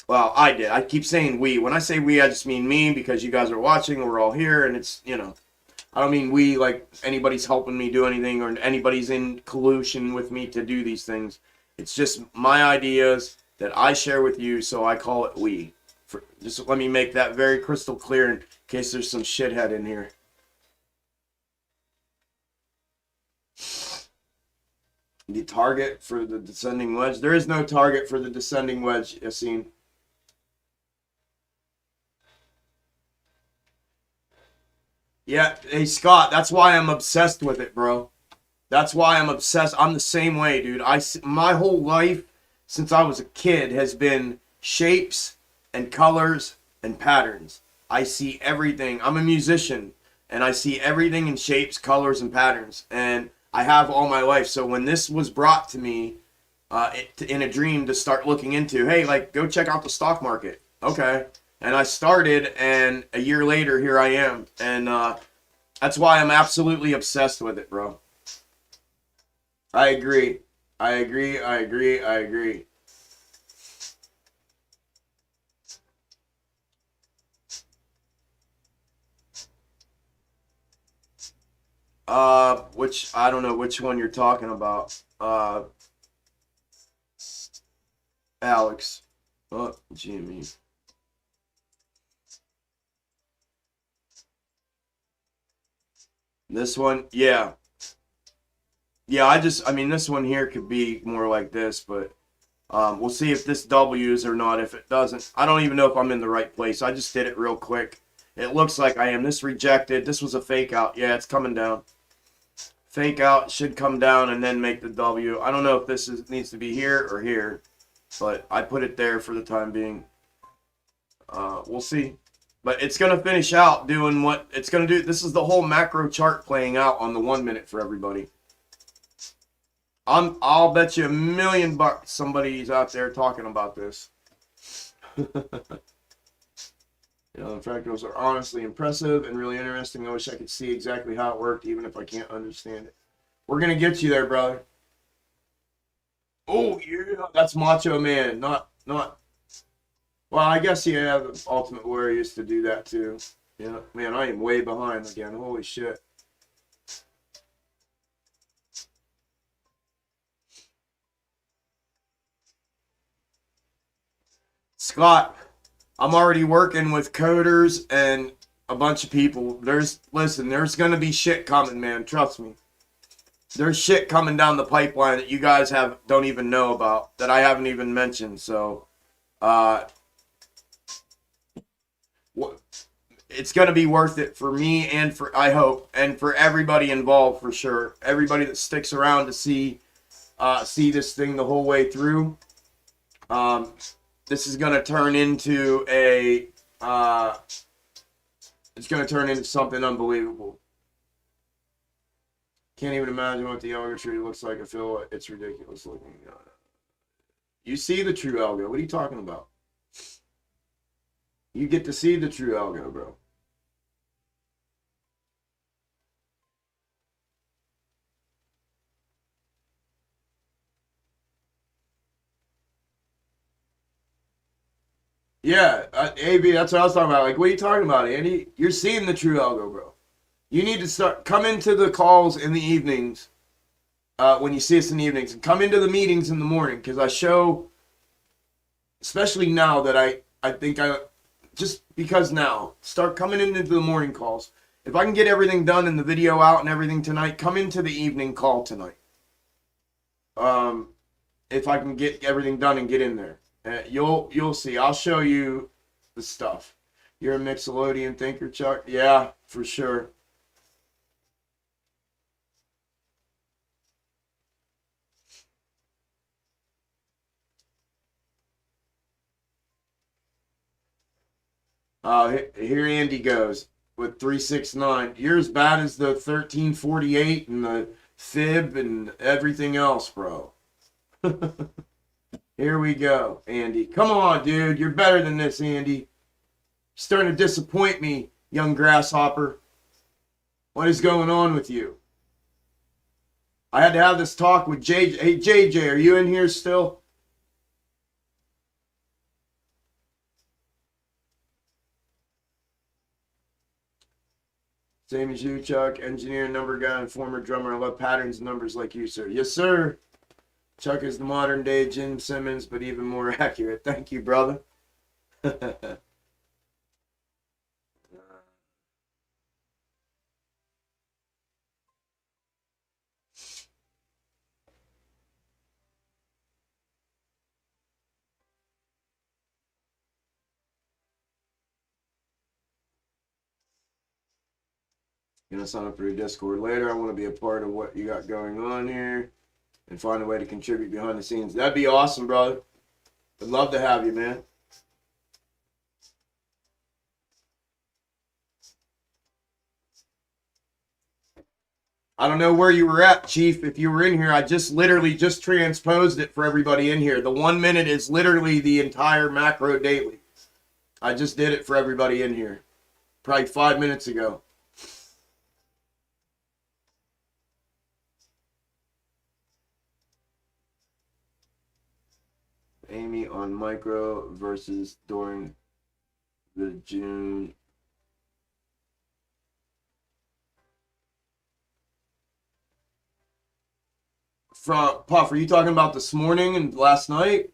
Well, I did. I keep saying we. When I say we, I just mean me, because you guys are watching, we're all here, and it's, I don't mean we like anybody's helping me do anything or anybody's in collusion with me to do these things. It's just my ideas that I share with you, so I call it we. Just let me make that very crystal clear in case there's some shithead in here. The target for the descending wedge. There is no target for the descending wedge, Yassine. Yeah, hey Scott, that's why I'm obsessed with it, bro. That's why I'm obsessed. I'm the same way, dude. My whole life since I was a kid has been shapes and colors and patterns. I see everything. I'm a musician, and I see everything in shapes, colors, and patterns. And I have all my life. So when this was brought to me in a dream to start looking into, hey, like, go check out the stock market. Okay. And I started, and a year later, here I am. And that's why I'm absolutely obsessed with it, bro. I agree. I agree. I don't know which one you're talking about. Alex. Oh, Jimmy. This one, yeah. Yeah, this one here could be more like this, but we'll see if this W's or not. If it doesn't, I don't even know if I'm in the right place. I just did it real quick. It looks like I am. This rejected. This was a fake out. Yeah, it's coming down. Fake out should come down and then make the W. I don't know if this needs to be here or here, but I put it there for the time being. We'll see. But it's going to finish out doing what it's going to do. This is the whole macro chart playing out on the 1 minute for everybody. I'll bet you $1 million somebody's out there talking about this. The fractals are honestly impressive and really interesting. I wish I could see exactly how it worked, even if I can't understand it. We're going to get you there, brother. Oh, yeah. That's Macho Man. Not. Well, I guess, yeah, the Ultimate Warrior used to do that, too. Yeah, man, I am way behind again. Holy shit. Scott, I'm already working with coders and a bunch of people. Listen, there's gonna be shit coming, man. Trust me. There's shit coming down the pipeline that you guys don't even know about, that I haven't even mentioned. So, uh, it's gonna be worth it for me and for, I hope, and for everybody involved for sure. Everybody that sticks around to see this thing the whole way through. This is gonna turn into it's gonna turn into something unbelievable. Can't even imagine what the Algo tree looks like. I feel it's ridiculous looking. You see the true Algo. What are you talking about? You get to see the true Algo, bro. Yeah, AB, that's what I was talking about. Like, what are you talking about, Andy? You're seeing the true Algo, bro. You need to come into the calls in the evenings, when you see us in the evenings, and come into the meetings in the morning, because I show, especially now that I think just because now, start coming into the morning calls. If I can get everything done and the video out and everything tonight, come into the evening call tonight. If I can get everything done and get in there, you'll see. I'll show you the stuff. You're a Mixolydian thinker, Chuck? Yeah, for sure. Here Andy goes with 369. You're as bad as the 1348 and the fib and everything else, bro. Here we go, Andy. Come on, dude. You're better than this, Andy. You're starting to disappoint me, young grasshopper. What is going on with you? I had to have this talk with JJ. Hey, JJ, are you in here still? Same as you, Chuck. Engineer, number guy, and former drummer. I love patterns and numbers like you, sir. Yes, sir. Chuck is the modern day Jim Simmons, but even more accurate. Thank you, brother. Gonna sign up for your Discord later. I want to be a part of what you got going on here and find a way to contribute behind the scenes. That'd be awesome, brother. I'd love to have you, man. I don't know where you were at, Chief. If you were in here, I just literally just transposed it for everybody in here. The 1 minute is literally the entire macro daily. I just did it for everybody in here. Probably 5 minutes ago. Amy on micro versus during the June. From Puff, are you talking about this morning and last night?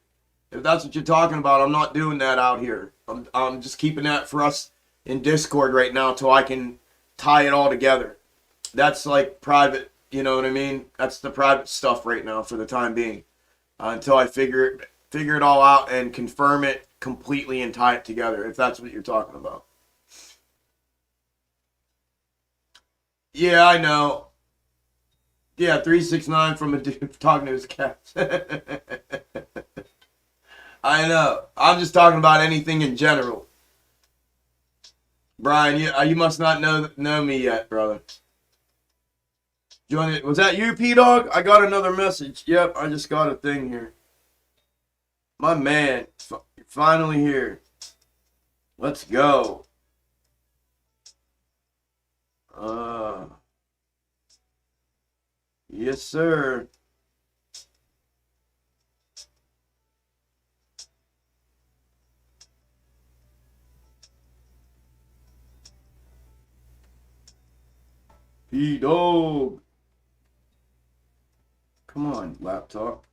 If that's what you're talking about, I'm not doing that out here. I'm just keeping that for us in Discord right now till I can tie it all together. That's like private, you know what I mean? That's the private stuff right now for the time being. Until I figure it all out and confirm it completely and tie it together, if that's what you're talking about. Yeah, I know. Yeah, 369 from a dude talking to his cats. I know. I'm just talking about anything in general. Brian, you must not know me yet, brother. Join it. Was that you, P-Dog? I got another message. Yep, I just got a thing here. My man, you're finally here. Let's go. Yes, sir. E-dog. Come on, laptop.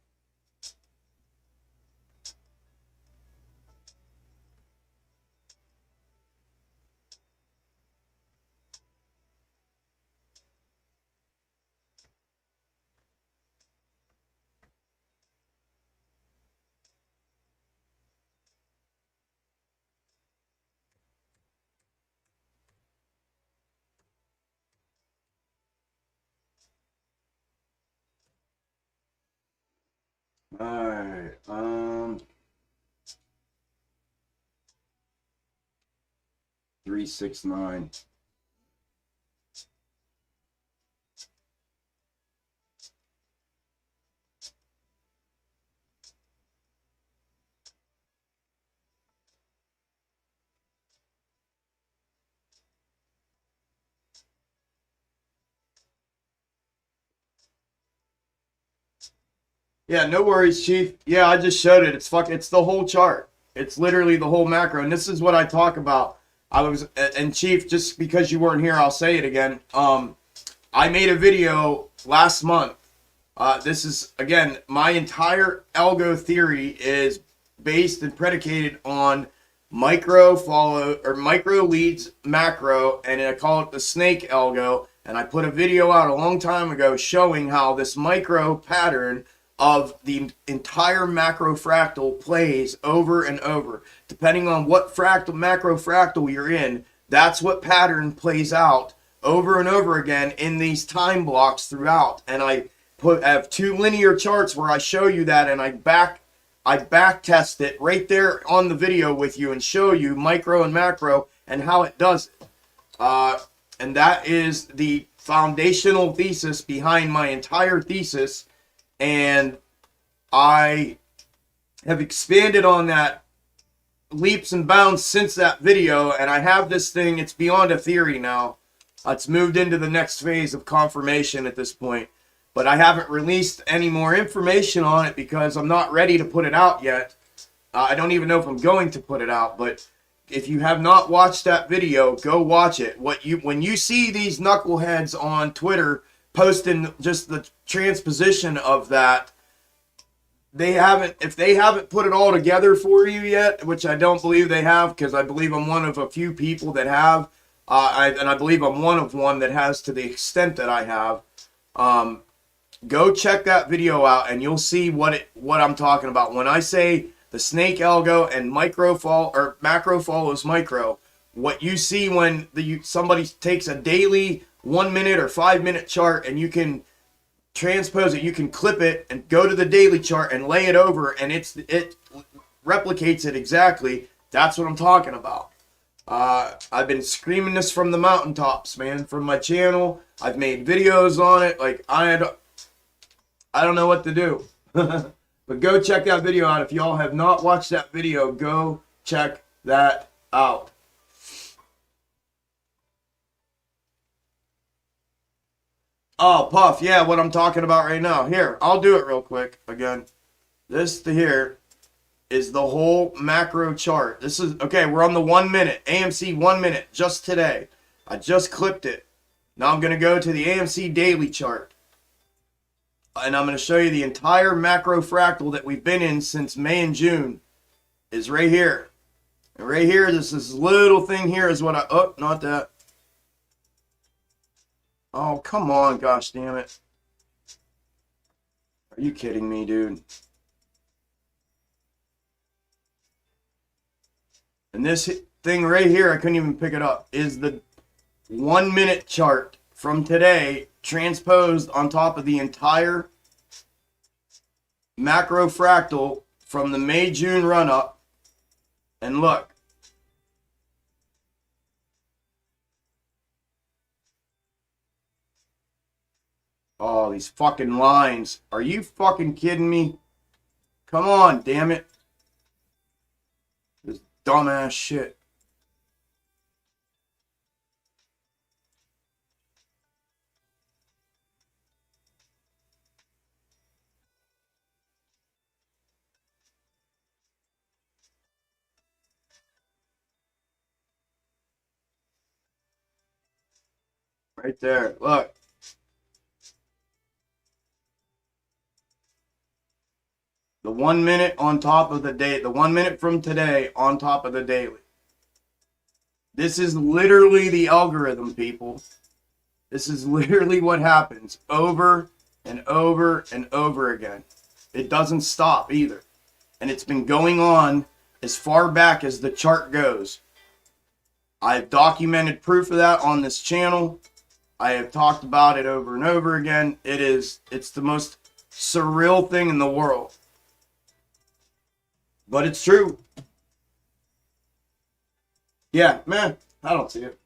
Alright, 369. Yeah, no worries, Chief. Yeah, I just showed it. It's the whole chart. It's literally the whole macro, and this is what I talk about. And Chief, just because you weren't here, I'll say it again. I made a video last month. This is again, my entire algo theory is based and predicated on micro leads macro, and I call it the snake algo. And I put a video out a long time ago showing how this micro pattern of the entire macro fractal plays over and over. Depending on what macro fractal you're in, that's what pattern plays out over and over again in these time blocks throughout. And I have two linear charts where I show you that, and I back test it right there on the video with you and show you micro and macro and how it does it. And that is the foundational thesis behind my entire thesis. And I have expanded on that leaps and bounds since that video. And I have this thing, it's beyond a theory now. It's moved into the next phase of confirmation at this point. But I haven't released any more information on it because I'm not ready to put it out yet. I don't even know if I'm going to put it out, but if you have not watched that video, go watch it. When you see these knuckleheads on Twitter posting just the transposition of that, if they haven't put it all together for you yet, which I don't believe they have, because I believe I'm one of a few people that have, and I believe I'm one that has to the extent that I have. Go check that video out, and you'll see what I'm talking about when I say the snake algo and macro follows micro. What you see when somebody takes a daily 1 minute or 5 minute chart, and you can transpose it, you can clip it and go to the daily chart and lay it over, and it replicates it exactly. That's what I'm talking about. I've been screaming this from the mountaintops, man, from my channel. I've made videos on it. Like I don't know what to do. But go check that video out. If y'all have not watched that video, go check that out. Oh, Puff, yeah, what I'm talking about right now. Here, I'll do it real quick again. This here is the whole macro chart. This is, okay, we're on the 1 minute. AMC 1 minute, just today. I just clipped it. Now I'm going to go to the AMC daily chart. And I'm going to show you the entire macro fractal that we've been in since May and June is right here. And right here, this little thing here is what oh, not that. Oh, come on, gosh damn it. Are you kidding me, dude? And this thing right here, I couldn't even pick it up, is the 1 minute chart from today transposed on top of the entire macro fractal from the May-June run-up. And look. Oh, these fucking lines. Are you fucking kidding me? Come on, damn it. This dumbass shit. Right there. Look. The 1 minute on top of the day, the 1 minute from today on top of the daily. This is literally the algorithm, people. This is literally what happens over and over and over again. It doesn't stop either. And it's been going on as far back as the chart goes. I've documented proof of that on this channel. I have talked about it over and over again. It's the most surreal thing in the world. But it's true. Yeah, man, I don't see it.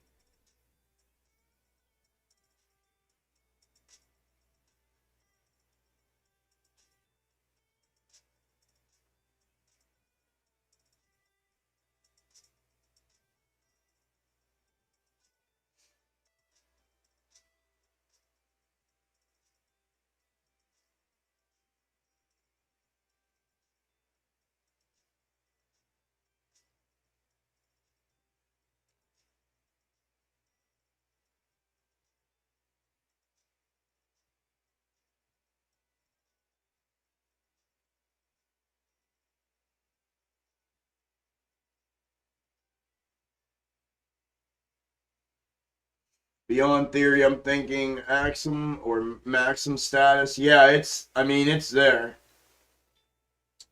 Beyond theory, I'm thinking Axum or Maxim status. Yeah, it's there.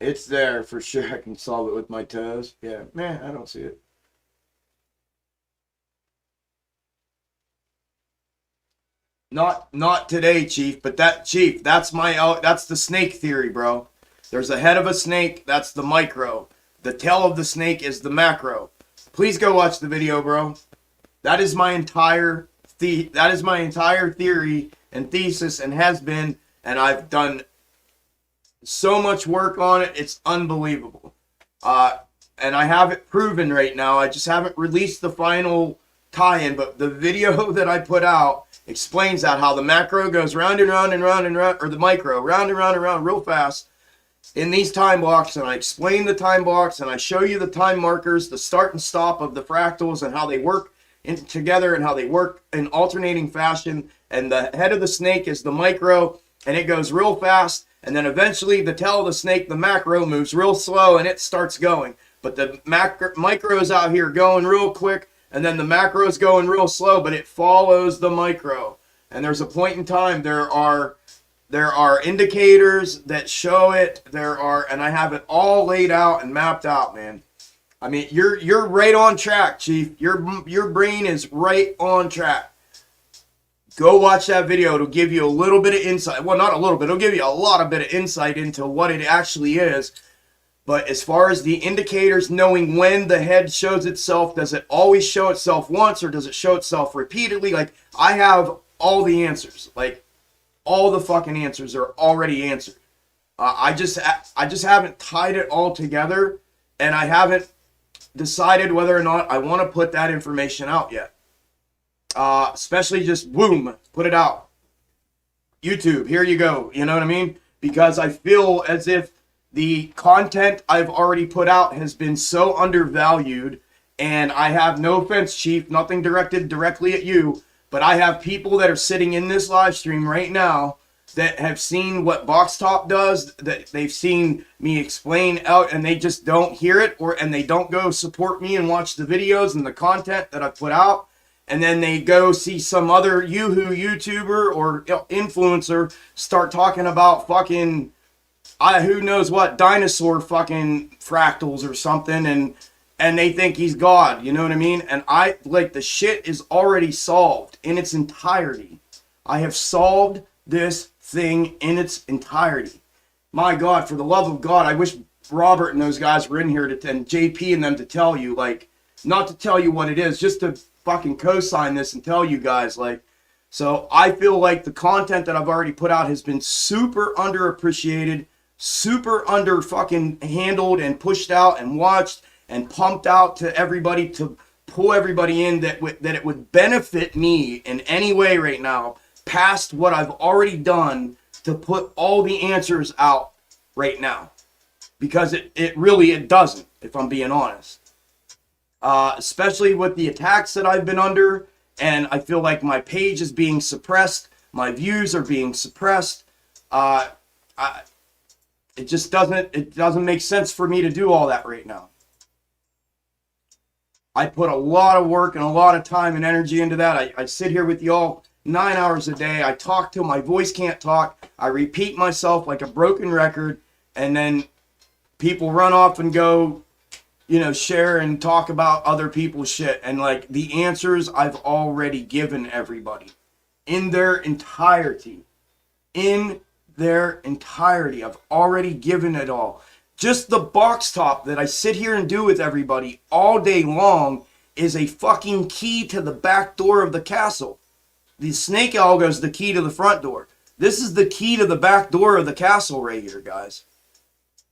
It's there for sure. I can solve it with my toes. Yeah, man, I don't see it. Not today, Chief, but that's that's the snake theory, bro. There's a head of a snake, that's the micro. The tail of the snake is the macro. Please go watch the video, bro. That is my entire theory and thesis, and has been, and I've done so much work on it. It's unbelievable. And I have it proven right now. I just haven't released the final tie-in, but the video that I put out explains that, how the macro goes round and round and round and round, or the micro round and round and round real fast in these time blocks. And I explain the time blocks, and I show you the time markers, the start and stop of the fractals, and how they work together and how they work in alternating fashion. And the head of the snake is the micro, and it goes real fast. And then eventually the tail of the snake, the macro, moves real slow and it starts going. But the micro is out here going real quick, and then the macro is going real slow, but it follows the micro. And there's a point in time, there are indicators that show it. And I have it all laid out and mapped out, man. I mean, you're right on track, Chief. Your brain is right on track. Go watch that video. It'll give you a little bit of insight. Well, not a little bit. It'll give you a lot of bit of insight into what it actually is. But as far as the indicators, knowing when the head shows itself, does it always show itself once, or does it show itself repeatedly? Like, I have all the answers. Like, all the fucking answers are already answered. I just haven't tied it all together, and I haven't decided whether or not I want to put that information out yet. Especially just boom, put it out. YouTube, here you go. You know what I mean? Because I feel as if the content I've already put out has been so undervalued, and I have no offense, Chief, nothing directed directly at you, but I have people that are sitting in this live stream right now that have seen what Box Top does, that they've seen me explain out, and they just don't hear it, and they don't go support me and watch the videos and the content that I put out. And then they go see some other yoo-hoo YouTuber or influencer start talking about fucking, who knows what, dinosaur fucking fractals or something, and they think he's God, you know what I mean? And the shit is already solved in its entirety. I have solved this thing in its entirety. My God, for the love of God, I wish Robert and those guys were in here and JP and them to tell you, like, not to tell you what it is, just to fucking co-sign this and tell you guys, like. So I feel like the content that I've already put out has been super underappreciated, super under fucking handled and pushed out and watched and pumped out to everybody, to pull everybody in that it would benefit me in any way right now past what I've already done to put all the answers out right now. Because it really doesn't, if I'm being honest. Especially with the attacks that I've been under, and I feel like my page is being suppressed. My views are being suppressed. I, it just doesn't make sense for me to do all that right now. I put a lot of work and a lot of time and energy into that. I sit here with y'all 9 hours a day. I talk till my voice can't talk. I repeat myself like a broken record, and then people run off and go, share and talk about other people's shit. And like, the answers I've already given everybody in their entirety. I've already given it all. Just the box top that I sit here and do with everybody all day long is a fucking key to the back door of the castle. The snake algo is the key to the front door. This is the key to the back door of the castle right here, guys.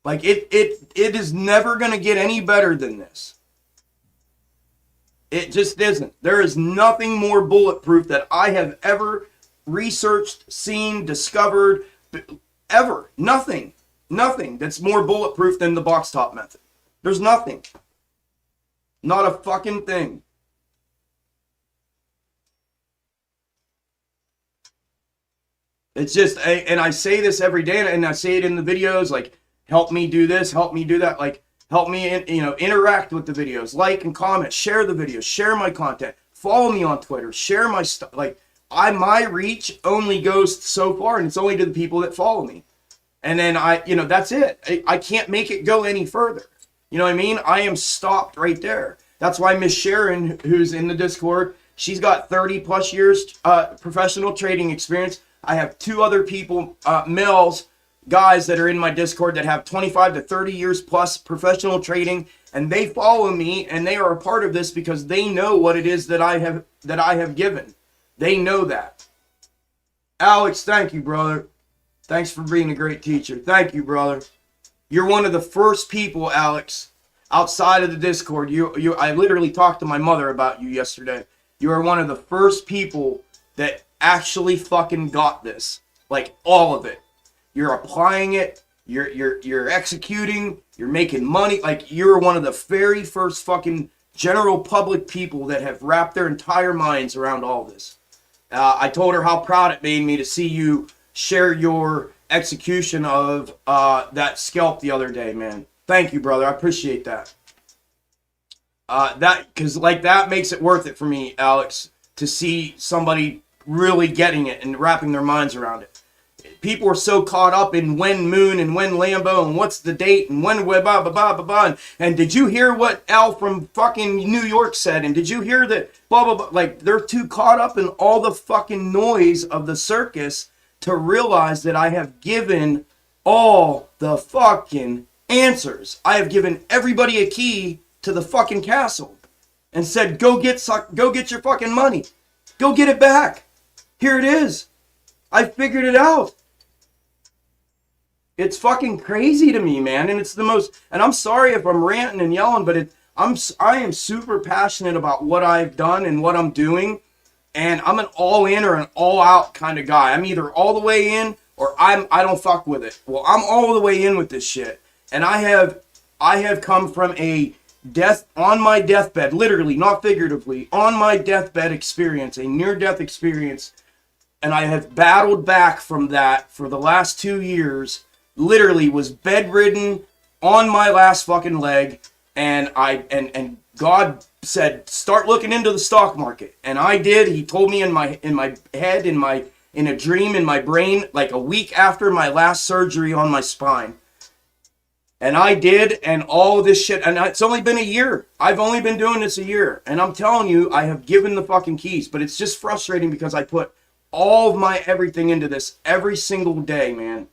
Like, it is never going to get any better than this. It just isn't. There is nothing more bulletproof that I have ever researched, seen, discovered, ever. Nothing that's more bulletproof than the box top method. There's nothing. Not a fucking thing. It's just, and I say this every day, and I say it in the videos, like, help me do this, help me do that, like, help me, interact with the videos, like and comment, share the videos, share my content, follow me on Twitter, share my stuff. Like, my reach only goes so far, and it's only to the people that follow me. And then that's it. I can't make it go any further. You know what I mean? I am stopped right there. That's why Miss Sharon, who's in the Discord, she's got 30 plus years professional trading experience. I have 2 other people, guys that are in my Discord that have 25 to 30 years plus professional trading, and they follow me, and they are a part of this because they know what it is that I have given. They know that. Alex, thank you, brother. Thanks for being a great teacher. Thank you, brother. You're one of the first people, Alex, outside of the Discord. I literally talked to my mother about you yesterday. You are one of the first people that actually fucking got this. Like, all of it. You're applying it. You're executing. You're making money. Like, you're one of the very first fucking general public people that have wrapped their entire minds around all this. I told her how proud it made me to see you share your execution of that scalp the other day, man. Thank you, brother. I appreciate that. Because that makes it worth it for me, Alex, to see somebody really getting it and wrapping their minds around it. People are so caught up in when Moon and when Lambo and what's the date and when blah blah blah blah blah. And did you hear what Al from fucking New York said? And did you hear that blah blah blah? Like, they're too caught up in all the fucking noise of the circus to realize that I have given all the fucking answers. I have given everybody a key to the fucking castle and said, go get your fucking money. Go get it back. Here it is. I figured it out. It's fucking crazy to me, man. And it's the most, and I'm sorry if I'm ranting and yelling, but I am super passionate about what I've done and what I'm doing. And I'm an all in or an all out kind of guy. I'm either all the way in or I don't fuck with it. Well, I'm all the way in with this shit. And I have come from a on my deathbed, literally, not figuratively, on my deathbed experience, a near death experience. And I have battled back from that for the last 2 years, literally was bedridden on my last fucking leg. And God said, start looking into the stock market. And I did. He told me in my head, in a dream, in my brain, like a week after my last surgery on my spine. And I did, and all of this shit, and it's only been a year. I've only been doing this a year. And I'm telling you, I have given the fucking keys. But it's just frustrating because I put all of my everything into this every single day, man.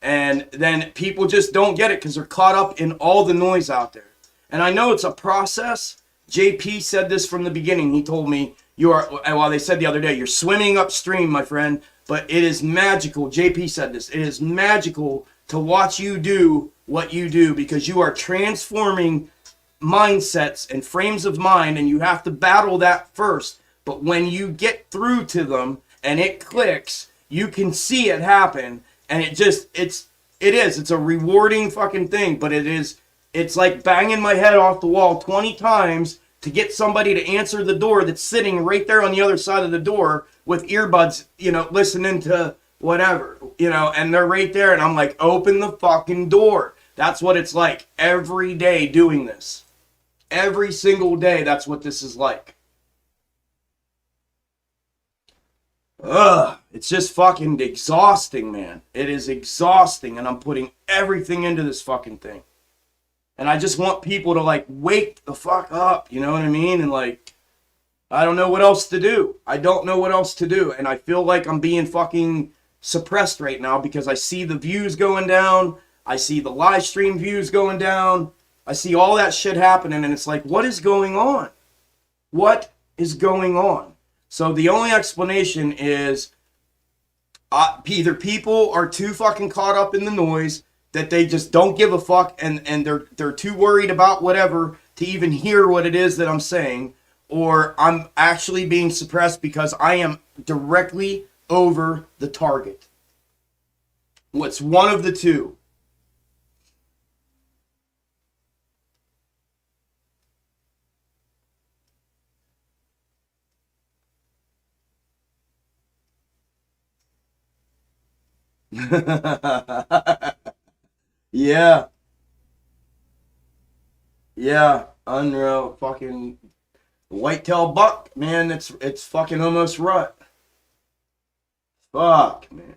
And then people just don't get it because they're caught up in all the noise out there. And I know it's a process. JP said this from the beginning. He told me, they said the other day, you're swimming upstream, my friend. But it is magical. JP said this. It is magical to watch you do what you do because you are transforming mindsets and frames of mind, and you have to battle that first. But when you get through to them and it clicks, you can see it happen. And it's a rewarding fucking thing, but it's like banging my head off the wall 20 times to get somebody to answer the door that's sitting right there on the other side of the door with earbuds, listening to whatever, and they're right there. And I'm like, open the fucking door. That's what it's like every day doing this. Every single day, that's what this is like. Ugh, it's just fucking exhausting, man. It is exhausting, and I'm putting everything into this fucking thing. And I just want people to, like, wake the fuck up, you know what I mean? And, like, I don't know what else to do. I don't know what else to do. And I feel like I'm being fucking suppressed right now because I see the views going down. I see the live stream views going down. I see all that shit happening, and it's like, what is going on? What is going on? So the only explanation is either people are too fucking caught up in the noise that they just don't give a fuck, and they're too worried about whatever to even hear what it is that I'm saying, or I'm actually being suppressed because I am directly over the target. What's one of the two? Yeah, yeah, unreal, fucking whitetail buck, man. It's fucking almost rut. Fuck, man.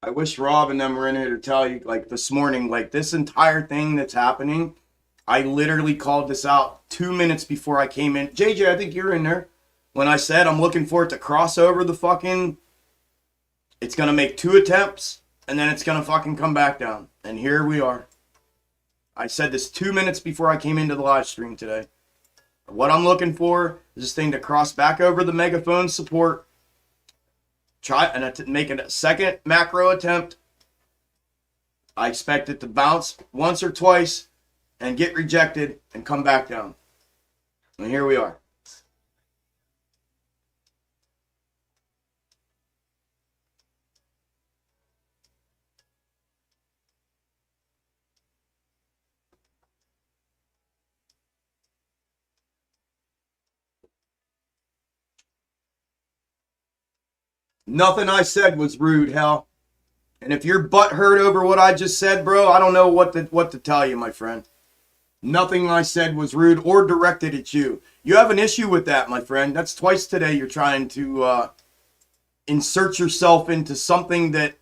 I wish Rob and them were in here to tell you, like, this morning, like, this entire thing that's happening, I literally called this out 2 minutes before I came in. JJ, I think you're in there. When I said I'm looking for it to cross over the fucking, it's going to make 2 attempts, and then it's going to fucking come back down. And here we are. I said this 2 minutes before I came into the live stream today. What I'm looking for is this thing to cross back over the megaphone support. Try and make a second macro attempt. I expect it to bounce once or twice and get rejected and come back down. And here we are. Nothing I said was rude, hell. And if you're butt hurt over what I just said, bro, I don't know what to tell you, my friend. Nothing I said was rude or directed at you. You have an issue with that, my friend. That's twice today you're trying to insert yourself into something that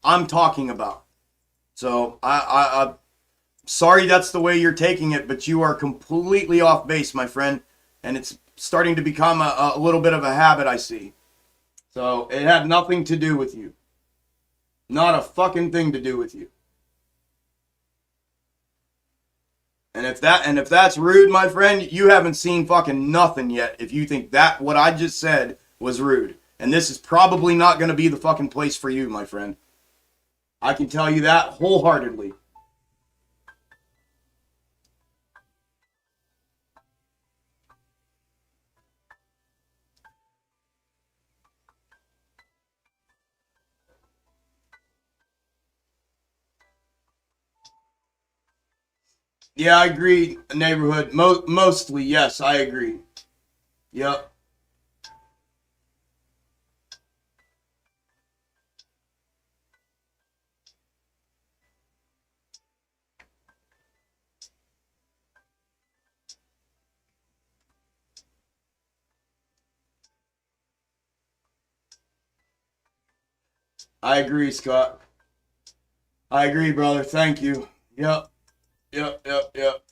I'm talking about. So I'm sorry that's the way you're taking it, but you are completely off base, my friend. And it's starting to become a little bit of a habit, I see. So it had nothing to do with you. Not a fucking thing to do with you. And if that's rude, my friend, you haven't seen fucking nothing yet if you think that what I just said was rude. And this is probably not going to be the fucking place for you, my friend. I can tell you that wholeheartedly. Yeah, I agree, neighborhood. Mostly, yes, I agree. Yep. I agree, Scott. I agree, brother. Thank you. Yep. Yep, yep, yep.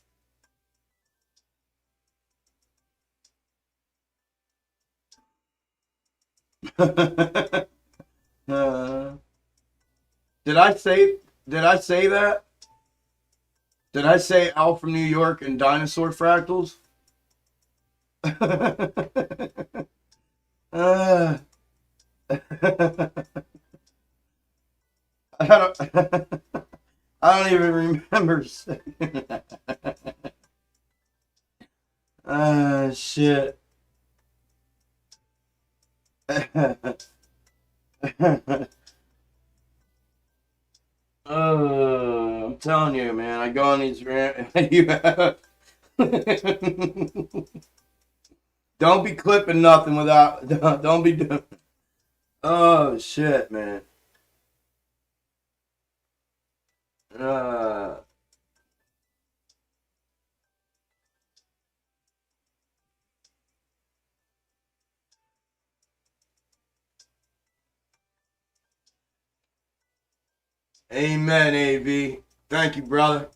uh, Did I say that? Did I say Al from New York and dinosaur fractals? uh, I don't, I don't even remember saying that. Shit. I'm telling you, man. I go on these rant. Don't be clipping nothing without. Don't be doing. Oh shit, man. Uh, Amen, AV. Thank you, brother.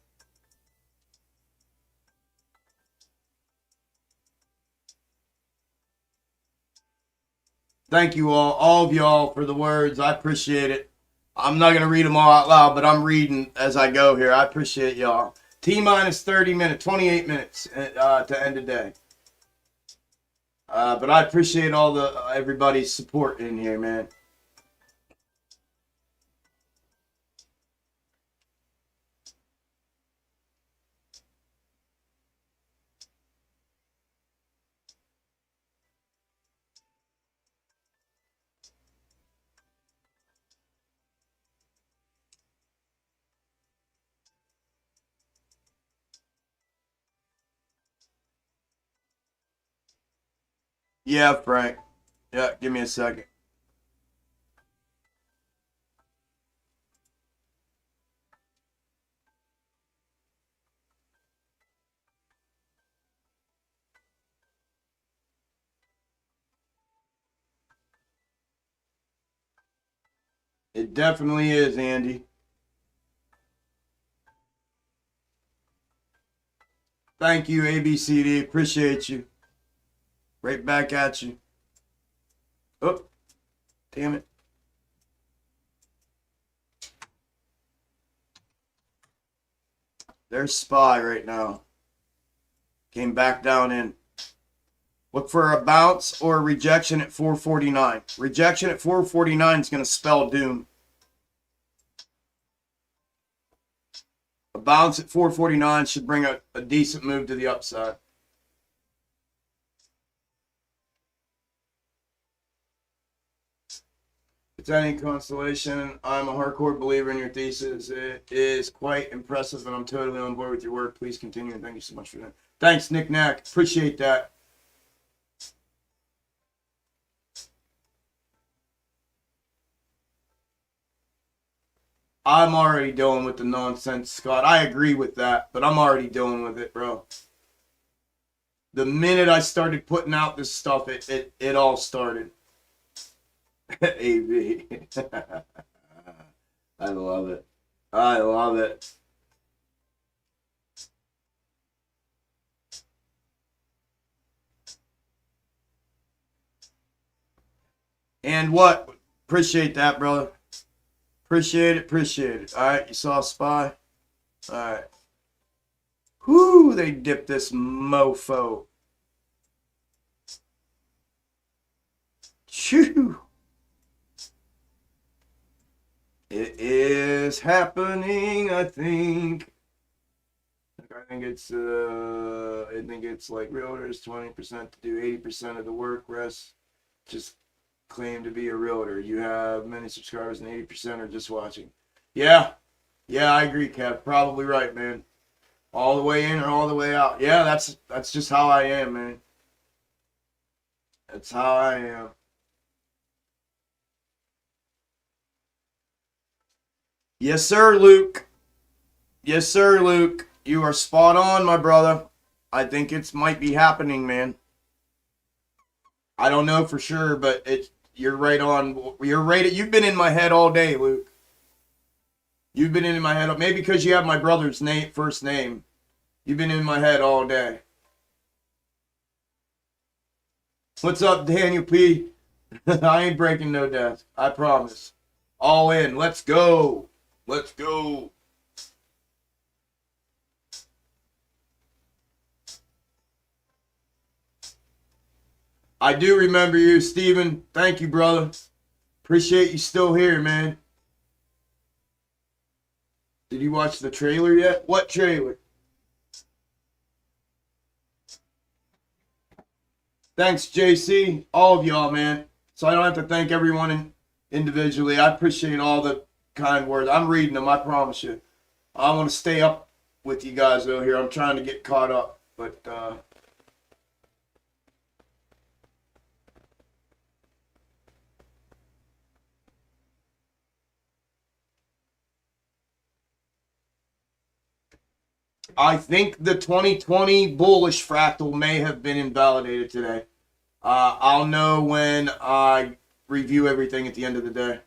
Thank you all of y'all for the words. I appreciate it. I'm not gonna read them all out loud, but I'm reading as I go here. I appreciate y'all. T minus 30 minutes, 28 minutes to end the day. But I appreciate all the everybody's support in here, man. Yeah, Frank. Yeah, give me a second. It definitely is, Andy. Thank you, ABCD. Appreciate you. Right back at you. Oh, damn it. There's Spy right now. Came back down in. Look for a bounce or a rejection at 449. Rejection at 449 is going to spell doom. A bounce at 449 should bring a decent move to the upside. If it's any consolation, I'm a hardcore believer in your thesis. It is quite impressive, and I'm totally on board with your work. Please continue, and thank you so much for that. Thanks, Nick Knack. Appreciate that. I'm already dealing with the nonsense, Scott. I agree with that, but I'm already dealing with it, bro. The minute I started putting out this stuff, it all started. AV. I love it. I love it. And what? Appreciate that, brother. Appreciate it, appreciate it. All right, you saw Spy? All right. Whoo, they dipped this mofo. Shoo. It is happening, I think. I think it's like realtors 20% to do 80% of the work. Rest just claim to be a realtor. You have many subscribers and 80% are just watching. Yeah, I agree, Kev. Probably right, man. All the way in or all the way out. Yeah, that's just how I am, man. That's how I am. Yes, sir, Luke. Yes, sir, Luke. You are spot on, my brother. I think it might be happening, man. I don't know for sure, but you're right on. You're right. You've been in my head all day, Luke. You've been in my head. Maybe because you have my brother's first name. You've been in my head all day. What's up, Daniel P? I ain't breaking no desk. I promise. All in. Let's go. Let's go. I do remember you, Steven. Thank you, brother. Appreciate you still here, man. Did you watch the trailer yet? What trailer? Thanks, JC. All of y'all, man. So I don't have to thank everyone individually. I appreciate all the kind words. I'm reading them, I promise you. I want to stay up with you guys, though, here. I'm trying to get caught up. But, I think the 2020 bullish fractal may have been invalidated today. I'll know when I review everything at the end of the day.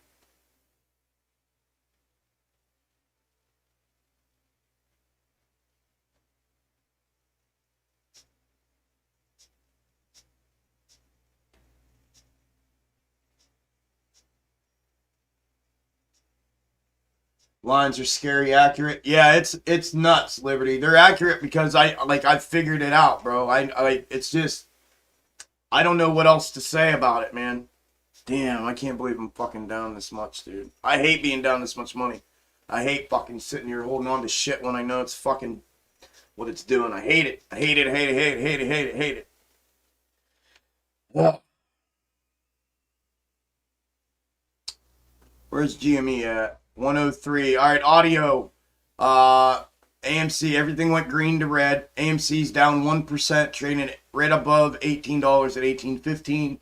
Lines are scary accurate. Yeah, it's nuts, Liberty. They're accurate because I figured it out, bro. It's just I don't know what else to say about it, man. Damn, I can't believe I'm fucking down this much, dude. I hate being down this much money. I hate fucking sitting here holding on to shit when I know it's fucking what it's doing. I hate it. I hate it, hate it, hate it, hate it, hate it, hate it. Ugh. Where's GME at? 103. All right, audio. AMC, everything went green to red. AMC's down 1%, trading right above $18 at $18.15.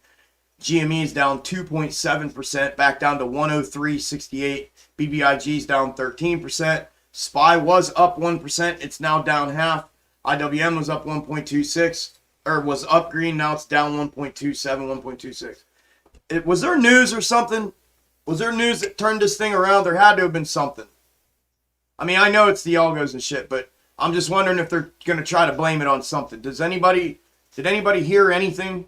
GME is down 2.7%, back down to 103.68. BBIG's down 13%. SPY was up 1%. It's now down half. IWM was up 1.26, or was up green. Now it's down 1.27, 1.26. Was there news or something? Was there news that turned this thing around? There had to have been something. I mean, I know it's the algos and shit, but I'm just wondering if they're going to try to blame it on something. Did anybody hear anything?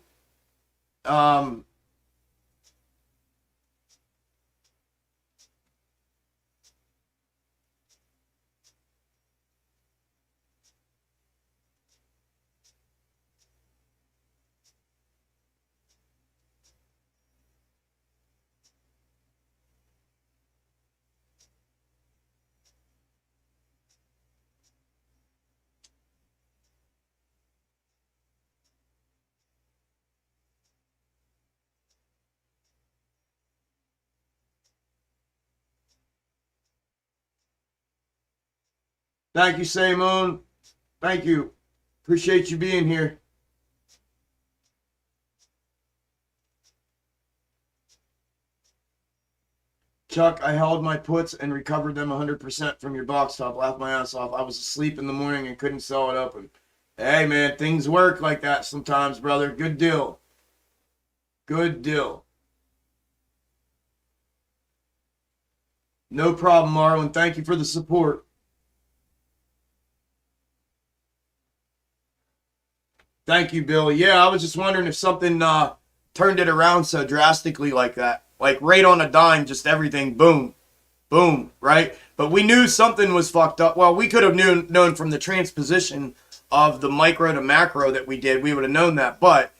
Thank you, Simone. Thank you. Appreciate you being here. Chuck, I held my puts and recovered them 100% from your box top. Laughed my ass off. I was asleep in the morning and couldn't sell it open. Hey, man, things work like that sometimes, brother. Good deal. Good deal. No problem, Marlon. Thank you for the support. Thank you, Billy. Yeah, I was just wondering if something turned it around so drastically like that. Like right on a dime, just everything, boom, boom, right? But we knew something was fucked up. Well, we could have known from the transposition of the micro to macro that we did. We would have known that. But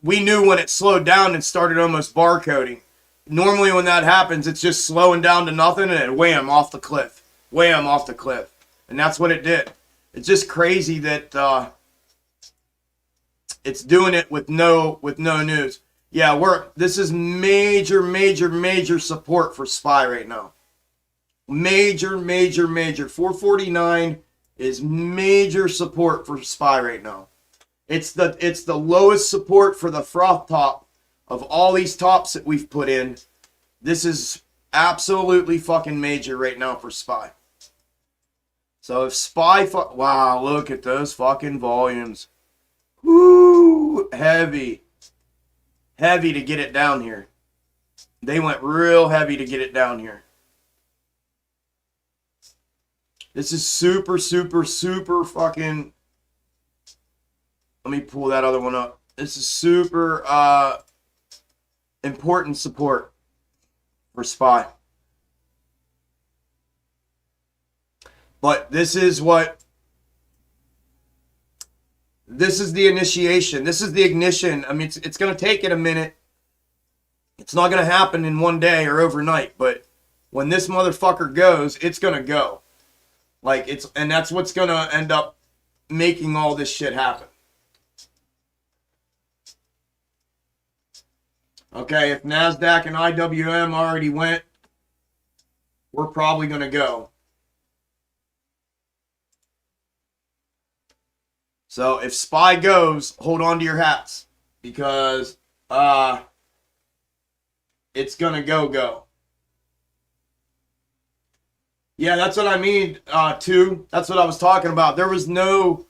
we knew when it slowed down and started almost barcoding. Normally when that happens, it's just slowing down to nothing and it wham, off the cliff. Wham, off the cliff. And that's what it did. It's just crazy that it's doing it with no news. Yeah, this is major support for SPY right now. Major. 449 is major support for SPY right now. It's the lowest support for the froth top of all these tops that we've put in. This is absolutely fucking major right now for SPY. So if SPY, wow, look at those fucking volumes. Woo, heavy to get it down here. They went real heavy to get it down here. This is super fucking, let me pull that other one up. This is super important support for SPY. But this is the initiation. This is the ignition. I mean, it's going to take it a minute. It's not going to happen in one day or overnight, but when this motherfucker goes, it's going to go. And that's what's going to end up making all this shit happen. Okay, if NASDAQ and IWM already went, we're probably going to go. So if SPY goes, hold on to your hats, because it's going to go. Yeah, that's what I mean, too. That's what I was talking about. There was no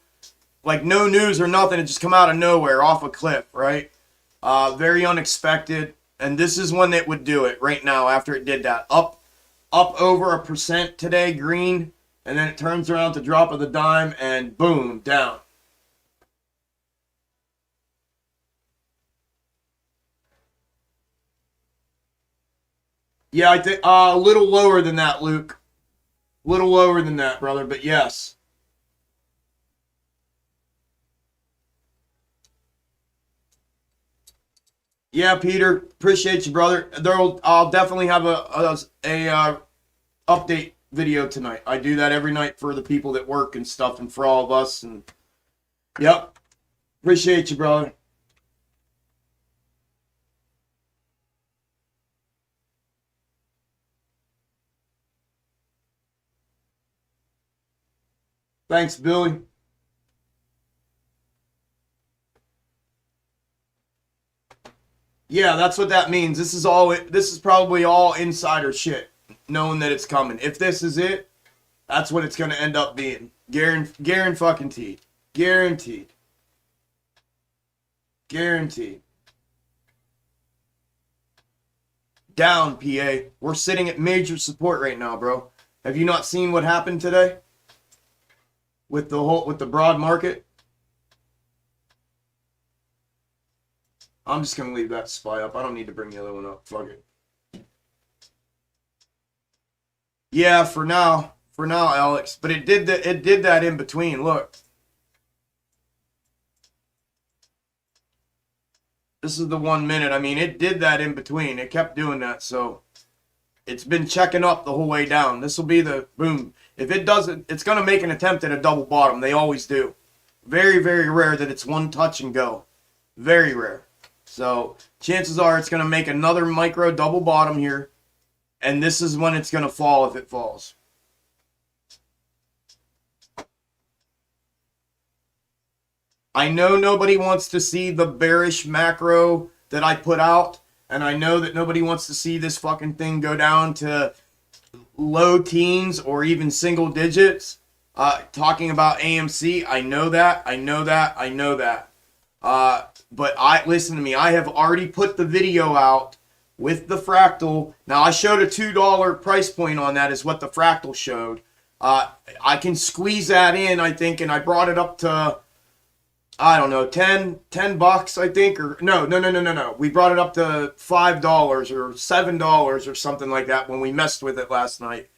news or nothing. It just come out of nowhere, off a cliff, right? Very unexpected. And this is when it would do it right now after it did that. Up over 1% today, green. And then it turns around to drop of the dime and boom, down. Yeah, I think a little lower than that, Luke. A little lower than that, brother, but yes. Yeah, Peter, appreciate you, brother. I'll definitely have a update video tonight. I do that every night for the people that work and stuff, and for all of us. And yep, appreciate you, brother. Thanks, Billy. Yeah, that's what that means. This is probably all insider shit, knowing that it's coming. If this is it, that's what it's going to end up being. Guaranteed. Guaranteed. Down, PA. We're sitting at major support right now, bro. Have you not seen what happened today? With the broad market? I'm just going to leave that SPY up. I don't need to bring the other one up. Fuck it. Yeah, for now. For now, Alex. But it did that in between. Look. This is the 1 minute. I mean, it did that in between. It kept doing that. So it's been checking up the whole way down. This will be the boom. If it doesn't, it's going to make an attempt at a double bottom. They always do. Very, very rare that it's one touch and go. Very rare. So chances are it's going to make another micro double bottom here. And this is when it's going to fall if it falls. I know nobody wants to see the bearish macro that I put out. And I know that nobody wants to see this fucking thing go down to low teens or even single digits. Talking about AMC, I know that. But listen to me. I have already put the video out with the Fractal. Now, I showed a $2 price point on that is what the Fractal showed. I can squeeze that in, I think, and I brought it up to, I don't know, 10 bucks, I think, or no. We brought it up to $5 or $7 or something like that when we messed with it last night.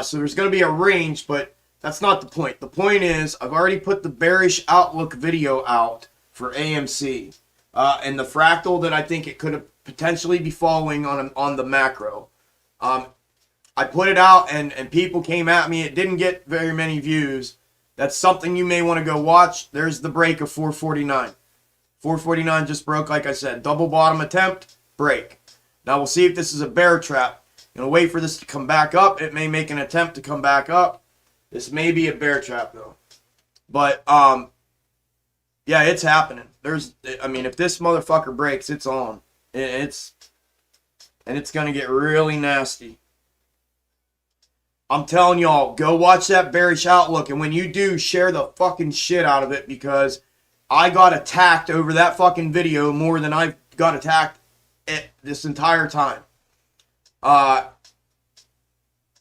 So there's going to be a range, but that's not the point. The point is I've already put the bearish outlook video out for AMC and the Fractal that I think it could potentially be falling on the macro. I put it out and people came at me. It didn't get very many views. That's something you may want to go watch. There's the break of 449. 449 just broke, like I said. Double bottom attempt, break. Now we'll see if this is a bear trap. Wait for this to come back up. It may make an attempt to come back up. This may be a bear trap, though. But, yeah, it's happening. If this motherfucker breaks, it's on. It's going to get really nasty. I'm telling y'all, go watch that bearish outlook. And when you do, share the fucking shit out of it, because I got attacked over that fucking video more than I've got attacked this entire time.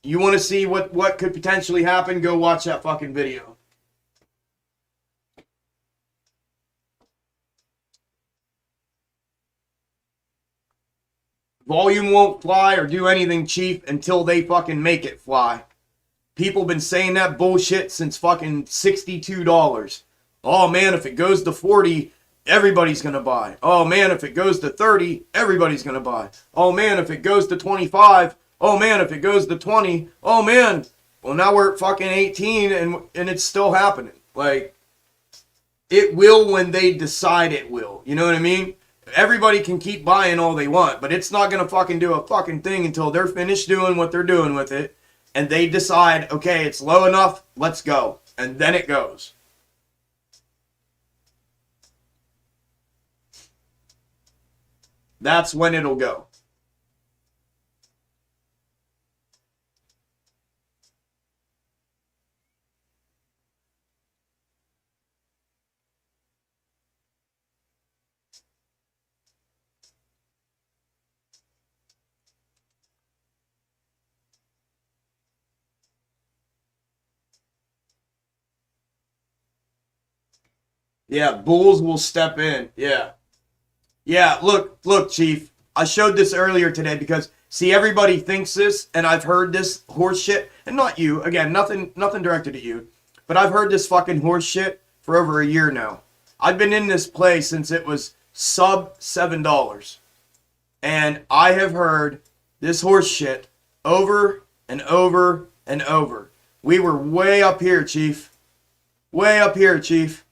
You want to see what could potentially happen? Go watch that fucking video. Volume won't fly or do anything cheap until they fucking make it fly. People been saying that bullshit since fucking $62. Oh man, if it goes to 40, everybody's gonna buy. Oh man, if it goes to 30, everybody's gonna buy. Oh man, if it goes to 25, oh man, if it goes to 20, oh man. Well, now we're at fucking 18 and it's still happening. Like, it will when they decide it will. You know what I mean? Everybody can keep buying all they want, but it's not gonna fucking do a fucking thing until they're finished doing what they're doing with it. And they decide, okay, it's low enough, let's go. And then it goes. That's when it'll go. Yeah, bulls will step in. Yeah. Yeah, look, Chief. I showed this earlier today because, see, everybody thinks this, and I've heard this horse shit, and not you, again, nothing directed at you, but I've heard this fucking horse shit for over a year now. I've been in this play since it was sub $7, and I have heard this horse shit over and over and over. We were way up here, Chief. Way up here, Chief.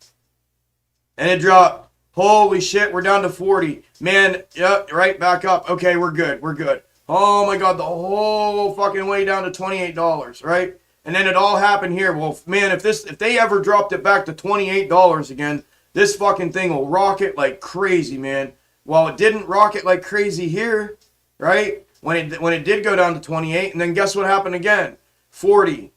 And it dropped. Holy shit, we're down to 40. Man, yep, right back up. Okay, we're good. We're good. Oh my God, the whole fucking way down to $28, right? And then it all happened here. Well, man, if they ever dropped it back to $28 again, this fucking thing will rocket like crazy, man. Well, it didn't rocket like crazy here, right? When it did go down to 28, and then guess what happened again? 40.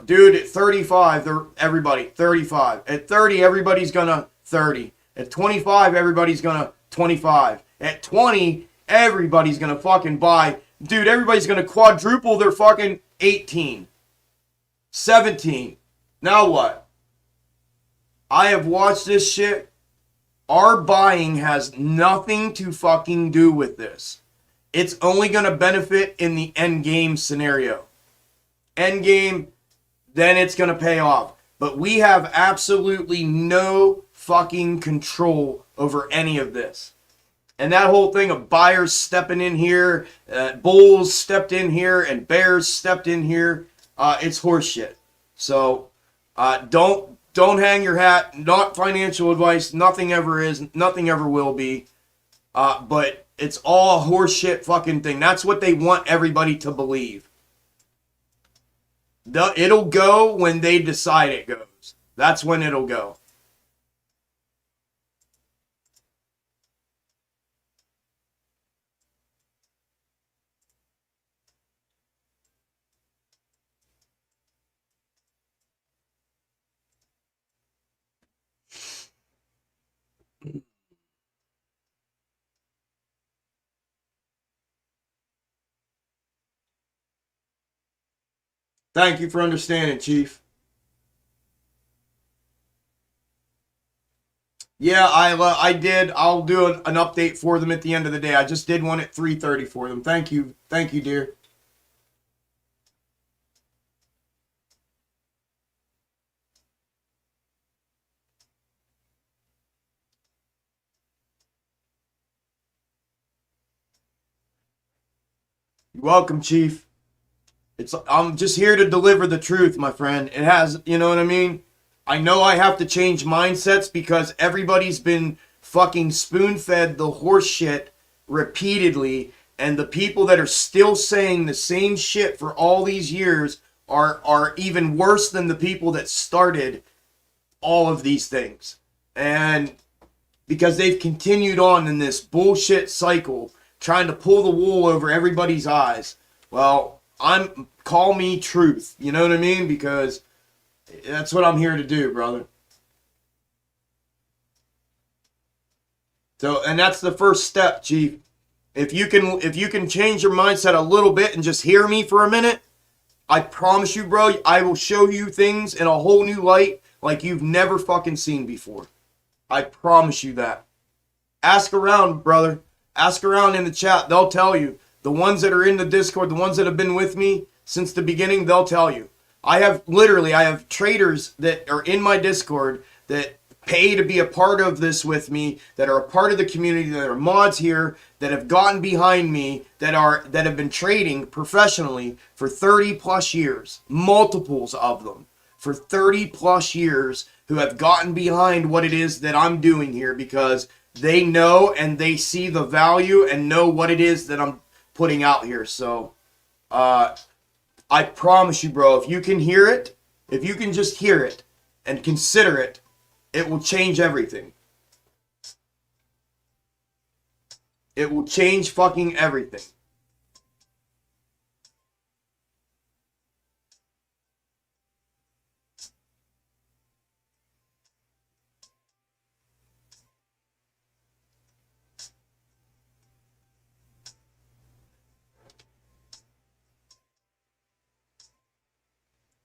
Dude, at 35, everybody, 35. At 30, everybody's gonna 30. At 25, everybody's gonna 25. At 20, everybody's gonna fucking buy. Dude, everybody's gonna quadruple their fucking 18. 17. Now what? I have watched this shit. Our buying has nothing to fucking do with this. It's only gonna benefit in the end game scenario. End game, then it's gonna pay off. But we have absolutely no fucking control over any of this. And that whole thing of buyers stepping in here, bulls stepped in here, and bears stepped in here, it's horseshit. So don't hang your hat. Not financial advice. Nothing ever is. Nothing ever will be. But it's all horseshit fucking thing. That's what they want everybody to believe. It'll go when they decide it goes. That's when it'll go. Thank you for understanding, Chief. Yeah, I did. I'll do an update for them at the end of the day. I just did one at 3:30 for them. Thank you. Thank you, dear. You're welcome, Chief. I'm just here to deliver the truth, my friend. It has, you know what I mean? I know I have to change mindsets because everybody's been fucking spoon-fed the horse shit repeatedly, and the people that are still saying the same shit for all these years are even worse than the people that started all of these things. And because they've continued on in this bullshit cycle, trying to pull the wool over everybody's eyes. Well, call me truth. You know what I mean? Because that's what I'm here to do, brother. So, and that's the first step, Chief. If you can change your mindset a little bit and just hear me for a minute, I promise you, bro, I will show you things in a whole new light like you've never fucking seen before. I promise you that. Ask around, brother. Ask around in the chat. They'll tell you. The ones that are in the Discord, the ones that have been with me since the beginning, they'll tell you. I have traders that are in my Discord that pay to be a part of this with me, that are a part of the community, that are mods here, that have gotten behind me, that have been trading professionally for 30 plus years, multiples of them for 30 plus years, who have gotten behind what it is that I'm doing here because they know and they see the value and know what it is that I'm putting out here. So I promise you, bro, if you can hear it, if you can just hear it and consider it, it will change everything. It will change fucking everything.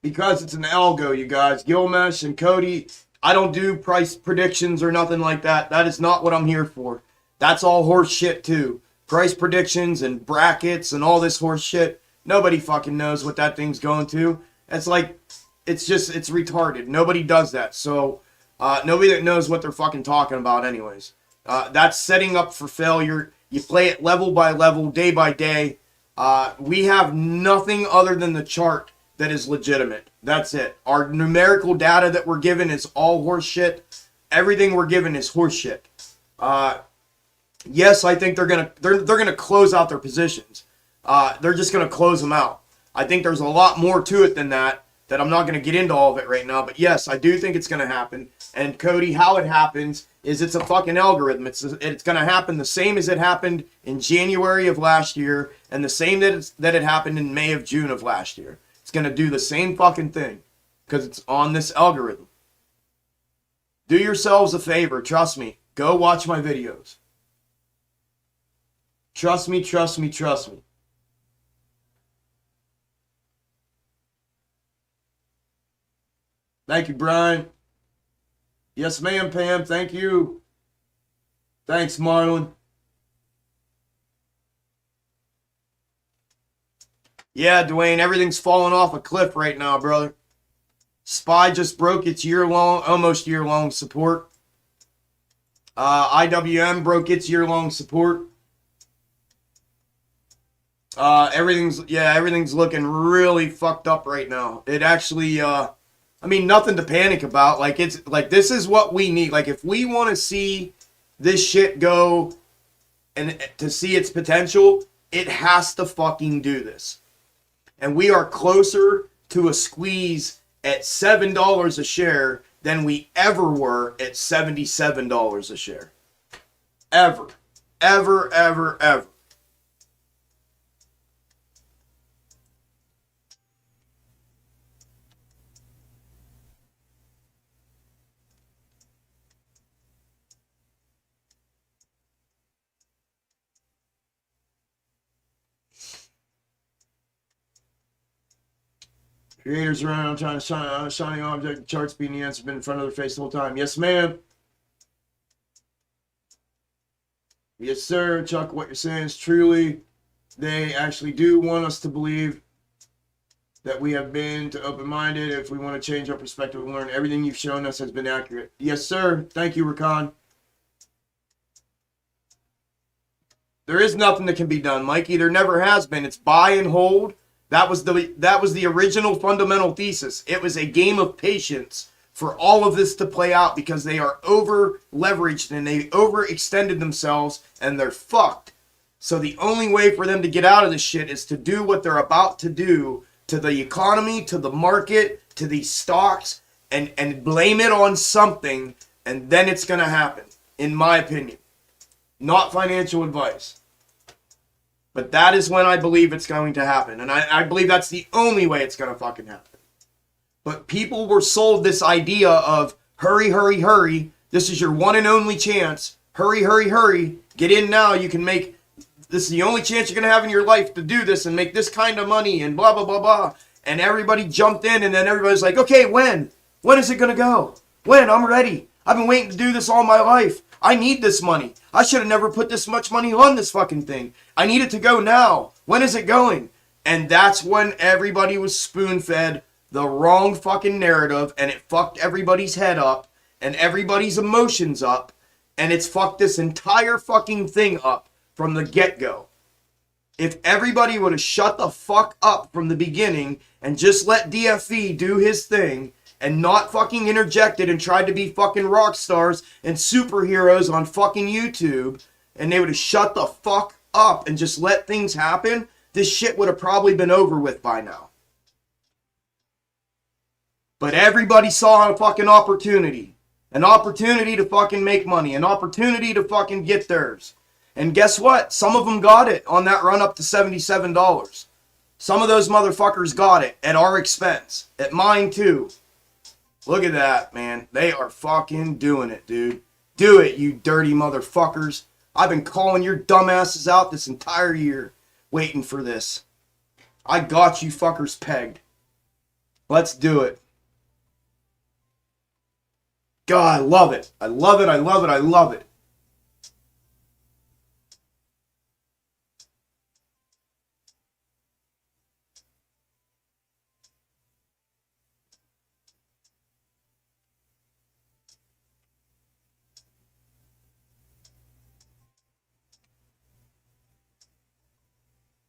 Because it's an algo, you guys. Gilmesh and Cody, I don't do price predictions or nothing like that. That is not what I'm here for. That's all horse shit too. Price predictions and brackets and all this horse shit. Nobody fucking knows what that thing's going to. It's like, it's retarded. Nobody does that. So, nobody that knows what they're fucking talking about anyways. That's setting up for failure. You play it level by level, day by day. We have nothing other than the chart that is legitimate. That's it. Our numerical data that we're given is all horse shit. Everything we're given is horse shit. Yes, I think they're gonna close out their positions. They're just gonna close them out. I think there's a lot more to it than that I'm not gonna get into all of it right now. But yes, I do think it's gonna happen. And Cody, how it happens is it's a fucking algorithm. It's gonna happen the same as it happened in January of last year, and the same that it happened in May of June of last year. It's going to do the same fucking thing because it's on this algorithm. Do yourselves a favor. Trust me. Go watch my videos. Trust me, trust me, trust me. Thank you, Brian. Yes, ma'am, Pam. Thank you. Thanks, Marlon. Yeah, Dwayne, everything's falling off a cliff right now, brother. SPY just broke its almost year-long support. IWM broke its year-long support. Everything's looking really fucked up right now. It actually, nothing to panic about. Like, this is what we need. Like, if we want to see this shit go and to see its potential, it has to fucking do this. And we are closer to a squeeze at $7 a share than we ever were at $77 a share. Ever. Ever, ever, ever. Creators around trying to shining object charts being the answer been in front of their face the whole time. Yes, ma'am. Yes, sir. Chuck, what you're saying is truly. They actually do want us to believe that we have been too open-minded. If we want to change our perspective and learn, everything you've shown us has been accurate. Yes, sir. Thank you, Rakan. There is nothing that can be done, Mikey. There never has been. It's buy and hold. That was the original fundamental thesis. It was a game of patience for all of this to play out because they are over leveraged and they overextended themselves and they're fucked. So the only way for them to get out of this shit is to do what they're about to do to the economy, to the market, to these stocks, and blame it on something, and then it's going to happen, in my opinion. Not financial advice. But that is when I believe it's going to happen. And I believe that's the only way it's going to fucking happen. But people were sold this idea of hurry, hurry, hurry. This is your one and only chance. Hurry, hurry, hurry. Get in now. You can make... This is the only chance you're going to have in your life to do this and make this kind of money and blah, blah, blah, blah. And everybody jumped in and then everybody's like, okay, when? When is it going to go? When? I'm ready. I've been waiting to do this all my life. I need this money. I should have never put this much money on this fucking thing. I need it to go now. When is it going? And that's when everybody was spoon-fed the wrong fucking narrative, and it fucked everybody's head up and everybody's emotions up, and it's fucked this entire fucking thing up from the get-go. If everybody would have shut the fuck up from the beginning and just let DFE do his thing and not fucking interjected and tried to be fucking rock stars and superheroes on fucking YouTube, and they would have shut the fuck up and just let things happen, this shit would have probably been over with by now. But everybody saw a fucking opportunity. An opportunity to fucking make money. An opportunity to fucking get theirs. And guess what? Some of them got it on that run up to $77. Some of those motherfuckers got it at our expense. At mine too. Look at that, man. They are fucking doing it, dude. Do it, you dirty motherfuckers. I've been calling your dumbasses out this entire year, waiting for this. I got you fuckers pegged. Let's do it. God, I love it. I love it, I love it, I love it.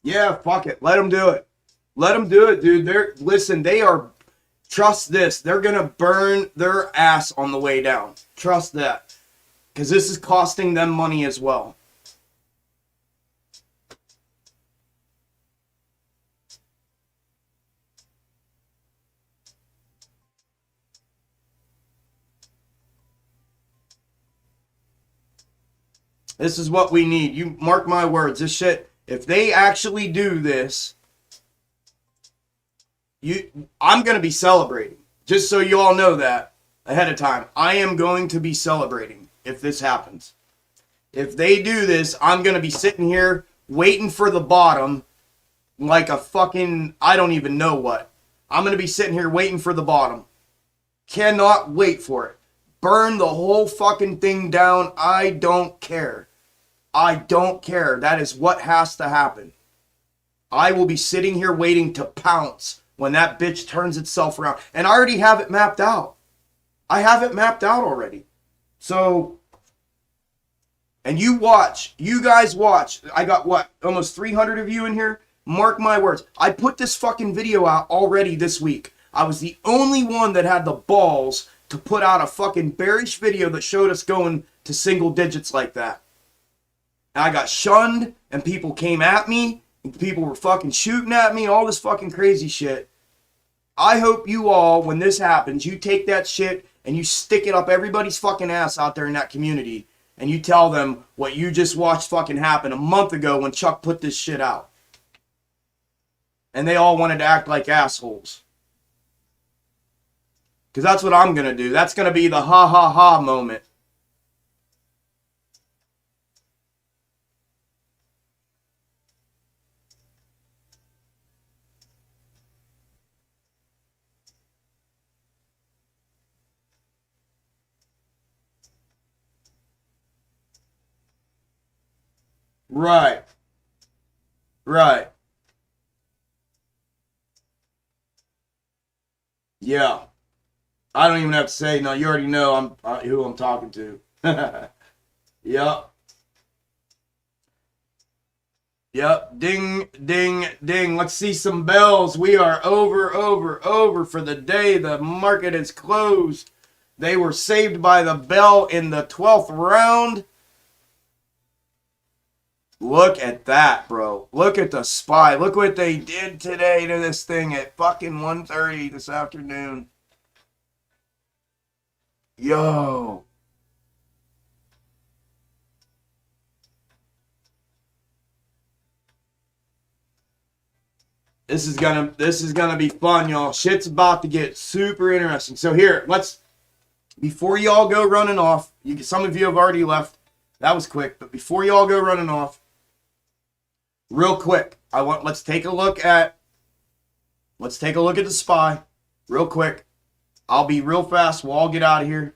Yeah, fuck it. Let them do it. Let them do it, dude. Listen, they are, trust this, they're going to burn their ass on the way down. Trust that. Because this is costing them money as well. This is what we need. You mark my words. This shit, if they actually do this, I'm going to be celebrating. Just so you all know that ahead of time. I am going to be celebrating if this happens. If they do this, I'm going to be sitting here waiting for the bottom like a fucking, I don't even know what. I'm going to be sitting here waiting for the bottom. Cannot wait for it. Burn the whole fucking thing down. I don't care. I don't care. That is what has to happen. I will be sitting here waiting to pounce when that bitch turns itself around. And I already have it mapped out. I have it mapped out already. So, and you watch. You guys watch. I got what? Almost 300 of you in here? Mark my words. I put this fucking video out already this week. I was the only one that had the balls to put out a fucking bearish video that showed us going to single digits like that. And I got shunned, and people came at me, and people were fucking shooting at me, all this fucking crazy shit. I hope you all, when this happens, you take that shit and you stick it up everybody's fucking ass out there in that community, and you tell them what you just watched fucking happen a month ago when Chuck put this shit out. And they all wanted to act like assholes. Because that's what I'm going to do. That's going to be the ha ha ha moment. Right. Right. Yeah. I don't even have to say, no, you already know who I'm talking to. Yep. Yep. Ding, ding, ding. Let's see some bells. We are over for the day. The market is closed. They were saved by the bell in the 12th round. Look at that, bro. Look at the SPY. Look what they did today to this thing at fucking 1:30 this afternoon. Yo. This is gonna be fun, y'all. Shit's about to get super interesting. So here, before y'all go running off, some of you have already left. That was quick, but before y'all go running off, real quick, let's take a look at the SPY, real quick. I'll be real fast. We'll all get out of here.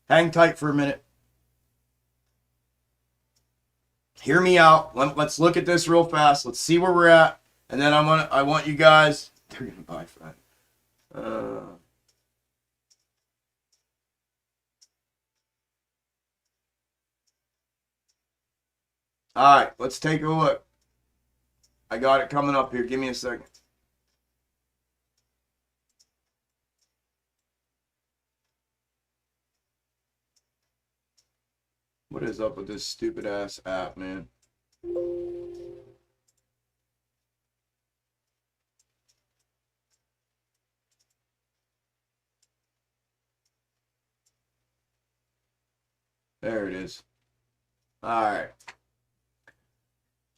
Hang tight for a minute. Hear me out. Let's look at this real fast. Let's see where we're at, and then I want you guys. They're gonna buy Friday. All right, let's take a look. I got it coming up here. Give me a second. What is up with this stupid ass app, man? There it is. All right.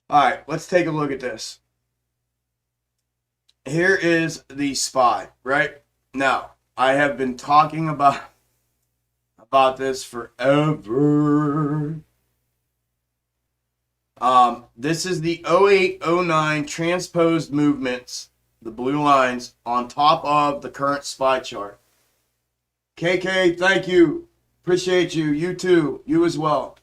All right, let's take a look at this. Here is the SPY, right? Now, I have been talking about this forever. This is the 0809 transposed movements, the blue lines, on top of the current SPY chart. KK, thank you. Appreciate you. You too. You as well.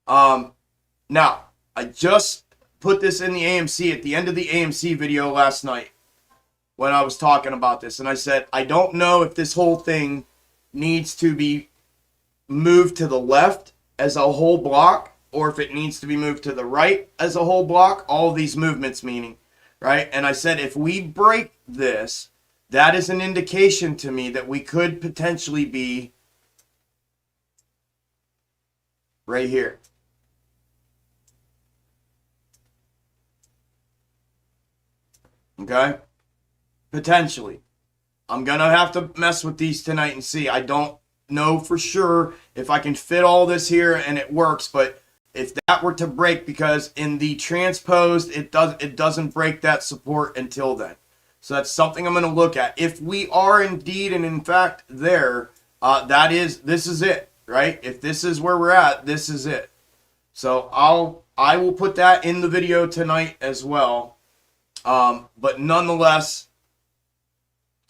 Now, I just put this in the AMC at the end of the AMC video last night when I was talking about this. And I said, I don't know if this whole thing needs to be moved to the left as a whole block or if it needs to be moved to the right as a whole block. All of these movements meaning, right? And I said, if we break this, that is an indication to me that we could potentially be right here. Okay? Potentially. I'm going to have to mess with these tonight and see. I don't know for sure if I can fit all this here and it works, but if that were to break, because in the transposed, it doesn't break that support until then. So that's something I'm going to look at. If we are indeed and in fact there, this is it, right? If this is where we're at, this is it. So I will put that in the video tonight as well. But nonetheless,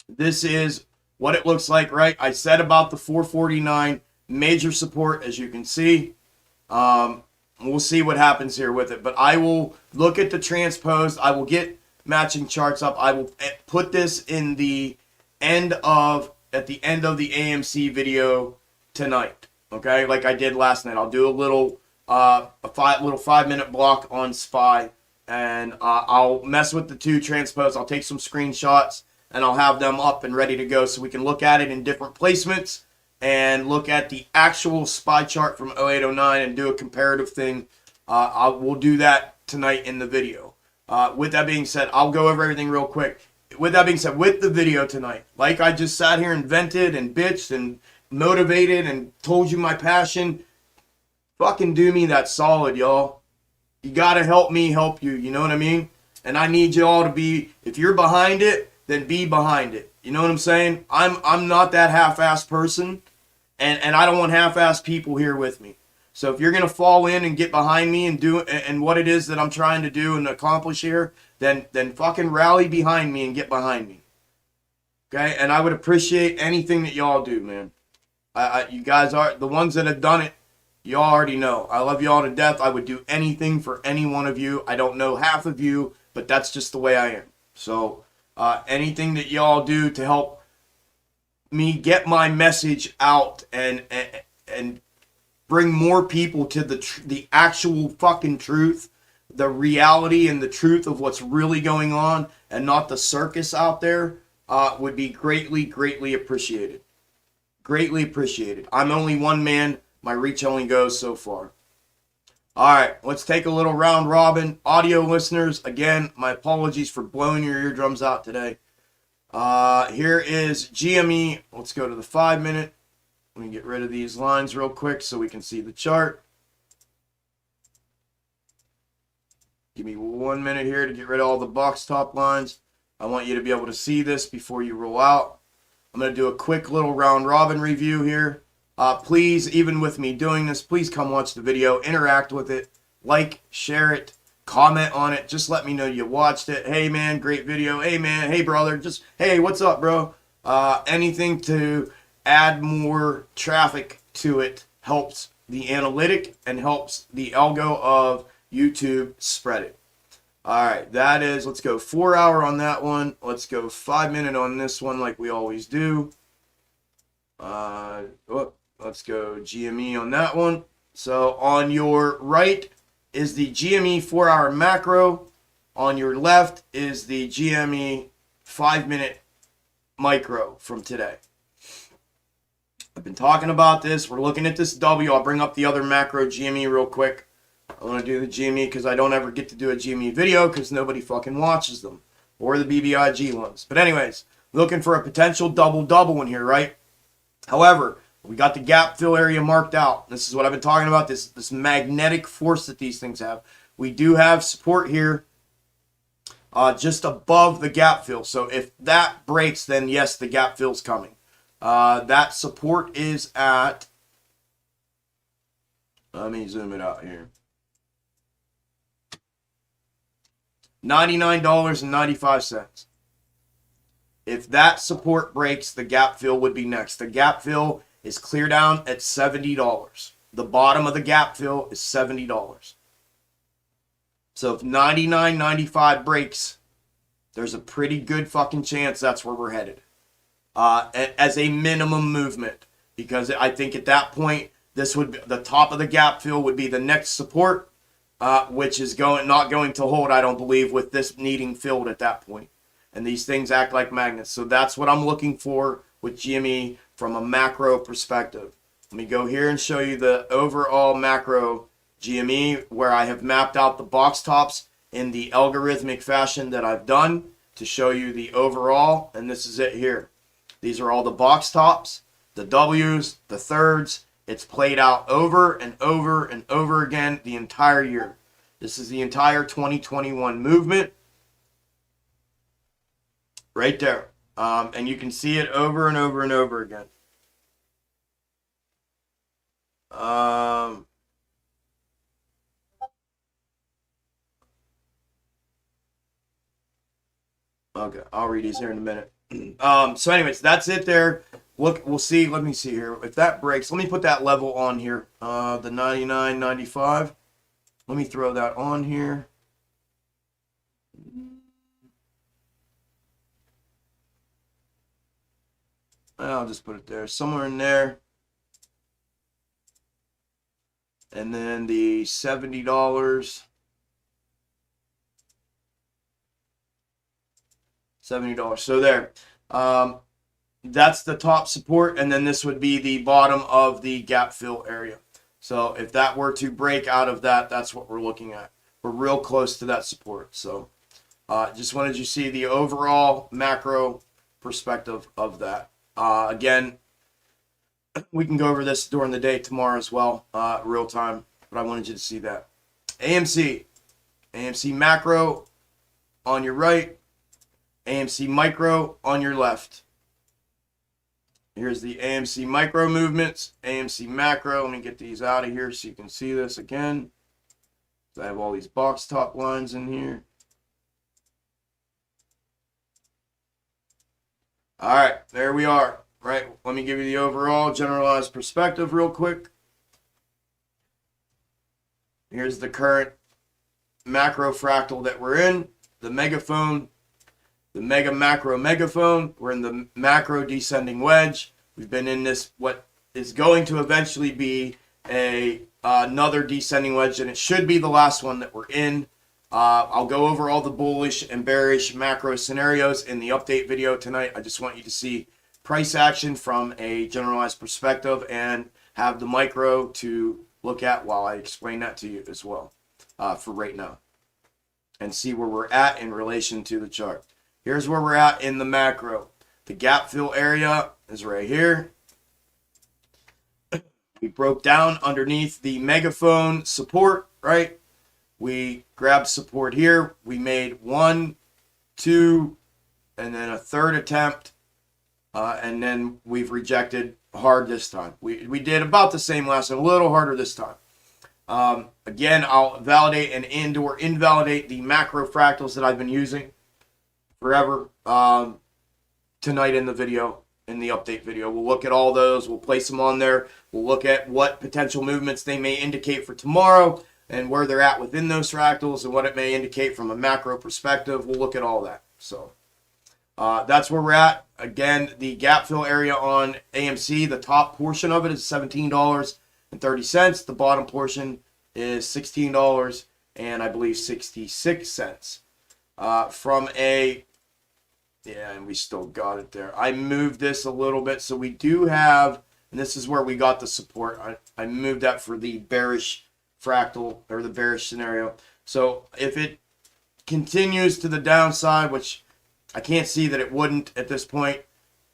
this is what it looks like, right? I said about the 449 major support, as you can see. We'll see what happens here with it. But I will look at the transposed. I will get matching charts up. I will put this in the at the end of the AMC video tonight. Okay, like I did last night. I'll do a little 5-minute block on SPY. And I'll mess with the two transposed. I'll take some screenshots and I'll have them up and ready to go so we can look at it in different placements and look at the actual SPY chart from 0809 and do a comparative thing. We'll do that tonight in the video. With that being said, I'll go over everything real quick. With that being said, with the video tonight, like I just sat here and vented and bitched and motivated and told you my passion, fucking do me that solid, y'all. You got to help me help you, you know what I mean? And I need you all to be, if you're behind it, then be behind it. You know what I'm saying? I'm not that half-assed person, and I don't want half-assed people here with me. So if you're going to fall in and get behind me and do and what it is that I'm trying to do and accomplish here, then fucking rally behind me and get behind me. Okay? And I would appreciate anything that y'all do, man. You guys are the ones that have done it. You already know. I love you all to death. I would do anything for any one of you. I don't know half of you, but that's just the way I am. So anything that y'all do to help me get my message out and bring more people to the actual fucking truth, the reality and the truth of what's really going on and not the circus out there would be greatly, greatly appreciated. Greatly appreciated. I'm only one man. My reach only goes so far. All right, let's take a little round robin. Audio listeners, again, my apologies for blowing your eardrums out today. Here is GME. Let's go to the 5-minute. Let me get rid of these lines real quick so we can see the chart. Give me 1 minute here to get rid of all the box top lines. I want you to be able to see this before you roll out. I'm going to do a quick little round robin review here. Please, even with me doing this, please come watch the video, interact with it, like, share it, comment on it. Just let me know you watched it. Hey, man, great video. Hey, man. Hey, brother. Just, hey, what's up, bro? Anything to add more traffic to it helps the analytic and helps the algo of YouTube spread it. All right, that is, let's go 4 hour on that one. Let's go 5 minute on this one like we always do. Let's go GME on that one. So on your right is the GME 4 hour macro. On your left is the GME 5 minute micro from today. I've been talking about this. We're looking at this W. I'll bring up the other macro GME real quick. I want to do the GME because I don't ever get to do a GME video because nobody fucking watches them. Or the BBIG ones. But anyways, looking for a potential double-double in here, right? However, we got the gap fill area marked out. This is what I've been talking about, this magnetic force that these things have. We do have support here just above the gap fill. So if that breaks, then yes, the gap fill's coming. That support is at, let me zoom it out here, $99.95. If that support breaks, the gap fill would be next. The gap fill is clear down at $70. The bottom of the gap fill is $70. So if $99.95 breaks, there's a pretty good fucking chance that's where we're headed. As a minimum movement. Because I think at that point, this would be, the top of the gap fill would be the next support, which is not going to hold, I don't believe, with this needing filled at that point. And these things act like magnets. So that's what I'm looking for with GME from a macro perspective. Let me go here and show you the overall macro GME where I have mapped out the box tops in the algorithmic fashion that I've done to show you the overall. And this is it here. These are all the box tops, the W's, the thirds. It's played out over and over and over again the entire year. This is the entire 2021 movement. Right there. And you can see it over and over and over again. Okay, I'll read these here in a minute. So anyways, that's it there. Look, we'll see. Let me see here. If that breaks, let me put that level on here. The 99.95. Let me throw that on here. I'll just put it there, somewhere in there. And then the $70. $70. So there. That's the top support, and then this would be the bottom of the gap fill area. So if that were to break out of that, that's what we're looking at. We're real close to that support. So just wanted you to see the overall macro perspective of that. Again, we can go over this during the day tomorrow as well, real time, but I wanted you to see that. AMC macro on your right, AMC micro on your left. Here's the AMC micro movements, AMC macro. Let me get these out of here so you can see this again. I have all these box top lines in here. All right, there we are. Right, let me give you the overall generalized perspective real quick. Here's the current macro fractal that we're in, the megaphone, the macro megaphone. We're in the macro descending wedge. We've been in this, what is going to eventually be another descending wedge, and it should be the last one that we're in. I'll go over all the bullish and bearish macro scenarios in the update video tonight. I just want you to see price action from a generalized perspective and have the micro to look at while I explain that to you as well for right now, and see where we're at in relation to the chart. Here's where we're at in the macro. The gap fill area is right here. We broke down underneath the megaphone support, right? We grabbed support here. We made 1, 2, and then a third attempt. And then we've rejected hard this time. We did about the same last time, a little harder this time. Again, I'll validate and or invalidate the macro fractals that I've been using forever tonight in the video, in the update video. We'll look at all those. We'll place them on there. We'll look at what potential movements they may indicate for tomorrow. and where they're at within those fractals and what it may indicate from a macro perspective. We'll look at all that. So that's where we're at. Again, the gap fill area on AMC, the top portion of it is $17.30. The bottom portion is $16 and I believe 66 cents. From a, yeah, and we still got it there. I moved this a little bit, so we do have, and this is where we got the support. I moved that for the bearish fractal, or the bearish scenario. So if it continues to the downside, which I can't see that it wouldn't at this point,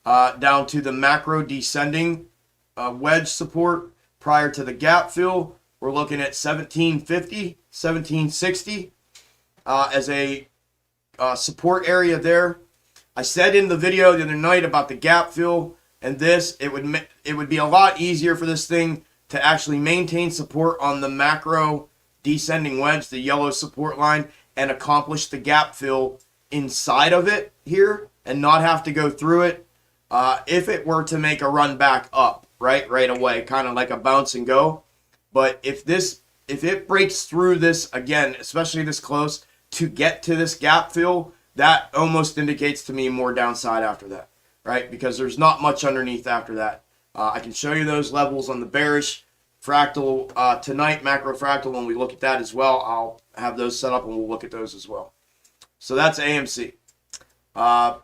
down to the macro descending wedge support prior to the gap fill, we're looking at 1750, 1760 as a support area there. I said in the video the other night about the gap fill and this, it would be a lot easier for this thing to actually maintain support on the macro descending wedge, the yellow support line, and accomplish the gap fill inside of it here and not have to go through it if it were to make a run back up right away, kind of like a bounce and go. But if it breaks through this again, especially this close to get to this gap fill, that almost indicates to me more downside after that, right? Because there's not much underneath after that. I can show you those levels on the bearish fractal tonight, macro fractal. When we look at that as well, I'll have those set up and we'll look at those as well. So that's AMC. I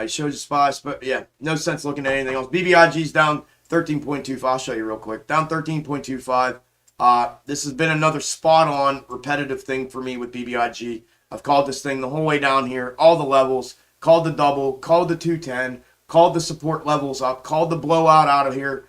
showed you SPY, but yeah, no sense looking at anything else. BBIG's down 13.25. I'll show you real quick. Down 13.25. This has been another spot on repetitive thing for me with BBIG. I've called this thing the whole way down here, all the levels, called the double, called the 210, called the support levels up, called the blowout out of here,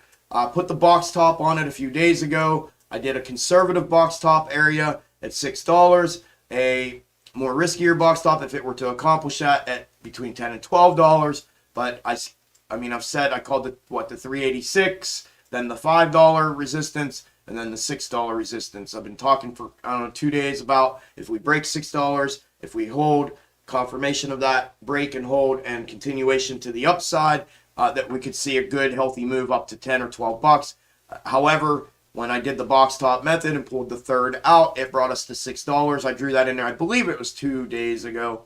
put the box top on it a few days ago. I did a conservative box top area at $6, a more riskier box top if it were to accomplish that at between $10 and $12. But I mean, I've said I called it, the 386, then the $5 resistance, and then the $6 resistance. I've been talking for, 2 days about if we break $6, if we hold, confirmation of that break and hold and continuation to the upside, that we could see a good healthy move up to 10 or 12 bucks. However, when I did the box top method and pulled the third out, it brought us to $6. I drew that in there. I believe it was 2 days ago.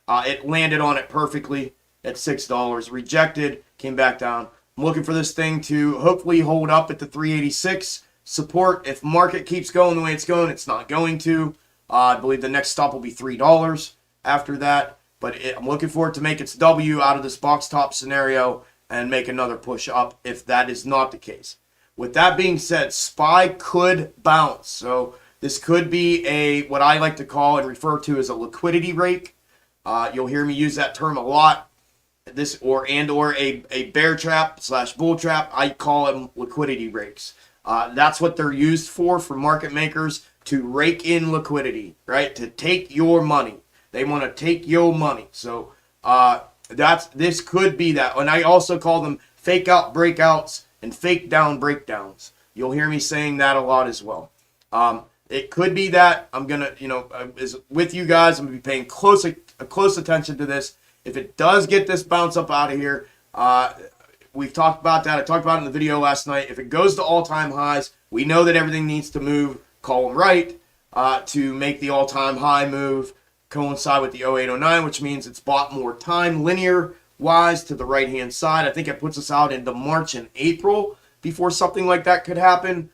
It landed on it perfectly at $6, rejected, came back down. I'm looking for this thing to hopefully hold up at the 386 support. If market keeps going the way it's going, it's not going to. I believe the next stop will be $3 after that. But I'm looking for it to make its W out of this box top scenario and make another push up if that is not the case. With that being said, SPY could bounce. So this could be a, what I like to call and refer to as a liquidity rake. You'll hear me use that term a lot. This or a bear trap / bull trap. I call them liquidity rakes. That's what they're used for market makers, to rake in liquidity, right? To take your money. They want to take your money. So this could be that. And I also call them fake out breakouts and fake down breakdowns. You'll hear me saying that a lot as well. It could be that. I'm gonna, with you guys, I'm gonna be paying close attention to this. If it does get this bounce up out of here, we've talked about that. I talked about it in the video last night. If it goes to all-time highs, we know that everything needs to move column right to make the all-time high move coincide with the 0809, which means it's bought more time linear-wise to the right-hand side. I think it puts us out into March and April before something like that could happen,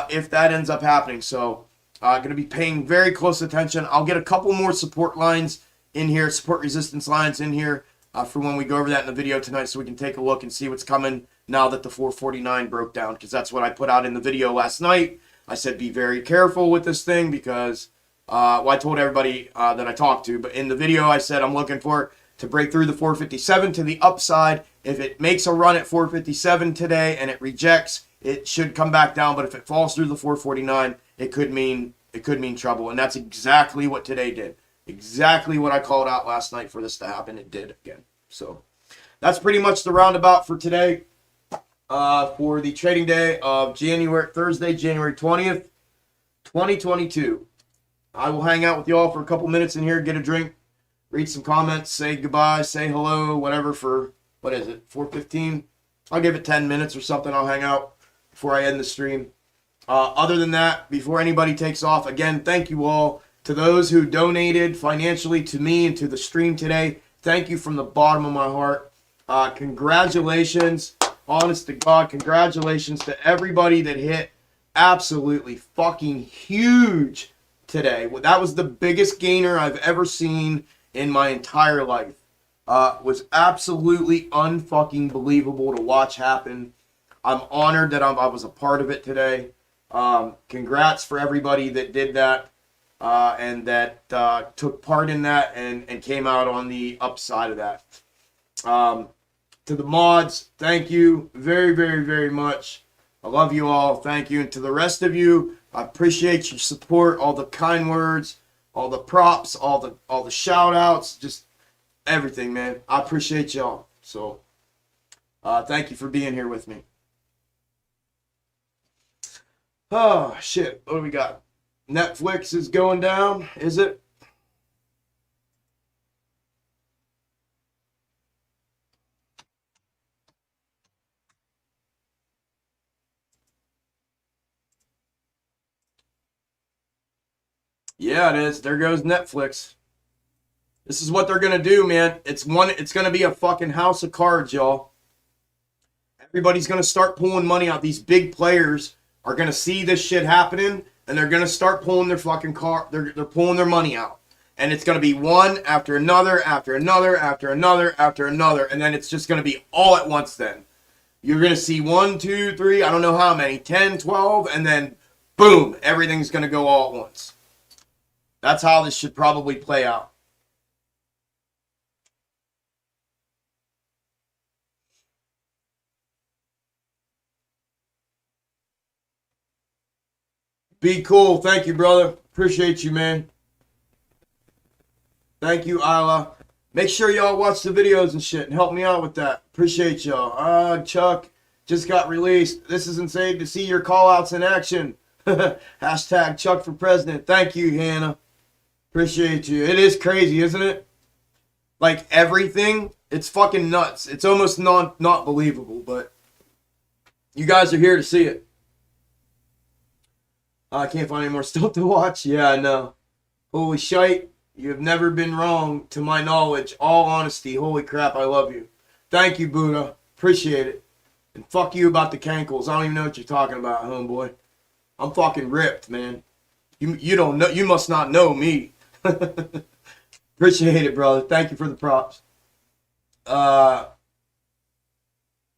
if that ends up happening. So going to be paying very close attention. I'll get a couple more support lines in here, support resistance lines in here, for when we go over that in the video tonight, so we can take a look and see what's coming now that the 449 broke down, because that's what I put out in the video last night. I said be very careful with this thing because, I told everybody that I talked to, but in the video I said I'm looking for it to break through the 457 to the upside. If it makes a run at 457 today and it rejects, it should come back down, but if it falls through the 449, it could mean trouble, and that's exactly what today did. Exactly what I called out last night for this to happen. It did again. So that's pretty much the roundabout for today, for the trading day of Thursday, January 20th, 2022. I will hang out with you all for a couple minutes in here, get a drink, read some comments, say goodbye, say hello, whatever, for, 4:15? I'll give it 10 minutes or something. I'll hang out before I end the stream. Other than that, before anybody takes off, again, thank you all. To those who donated financially to me and to the stream today, thank you from the bottom of my heart. Congratulations, honest to God, congratulations to everybody that hit absolutely fucking huge today. That was the biggest gainer I've ever seen in my entire life. Was absolutely unfucking believable to watch happen. I'm honored that I was a part of it today. Congrats for everybody that did that and that took part in that and came out on the upside of that. To the mods, thank you very, very, very much. I love you all. Thank you. And to the rest of you, I appreciate your support, all the kind words, all the props, all the shout outs, just everything, man. I appreciate y'all. So thank you for being here with me. Oh, shit. What do we got? Netflix is going down, is it? Yeah, it is. There goes Netflix. This is what they're going to do, man. It's going to be a fucking house of cards, y'all. Everybody's going to start pulling money out. These big players are going to see this shit happening, and they're going to start pulling their fucking car. They're pulling their money out. And it's going to be one after another, after another, after another, after another. And then it's just going to be all at once then. You're going to see 1, 2, 3, I don't know how many, 10, 12, and then boom, everything's going to go all at once. That's how this should probably play out. Be cool. Thank you, brother. Appreciate you, man. Thank you, Isla. Make sure y'all watch the videos and shit and help me out with that. Appreciate y'all. Chuck just got released. This is insane to see your call outs in action. Hashtag Chuck for president. Thank you, Hannah. Appreciate you. It is crazy, isn't it? Like everything, it's fucking nuts. It's almost not believable, but you guys are here to see it. I can't find any more stuff to watch. Yeah, I know. Holy shite. You have never been wrong, to my knowledge. All honesty. Holy crap, I love you. Thank you, Buddha. Appreciate it. And fuck you about the cankles. I don't even know what you're talking about, homeboy. I'm fucking ripped, man. You don't know. You must not know me. Appreciate it, brother. Thank you for the props. Yeah,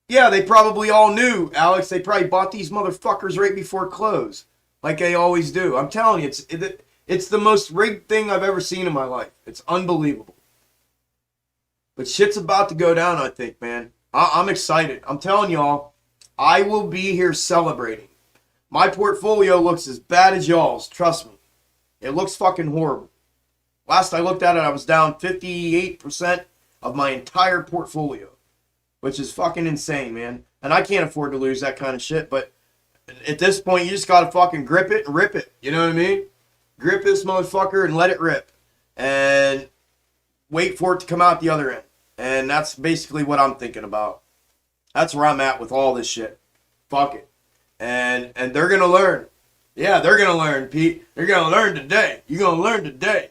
they probably all knew, Alex. They probably bought these motherfuckers right before close, like they always do. I'm telling you, it's the most rigged thing I've ever seen in my life. It's unbelievable. But shit's about to go down, I think, man. I'm excited. I'm telling y'all, I will be here celebrating. My portfolio looks as bad as y'all's. Trust me. It looks fucking horrible. Last I looked at it, I was down 58% of my entire portfolio, which is fucking insane, man. And I can't afford to lose that kind of shit, but at this point, you just gotta fucking grip it and rip it. You know what I mean? Grip this motherfucker and let it rip. And wait for it to come out the other end. And that's basically what I'm thinking about. That's where I'm at with all this shit. Fuck it. And they're gonna learn. Yeah, they're gonna learn, Pete. They're gonna learn today. You're gonna learn today.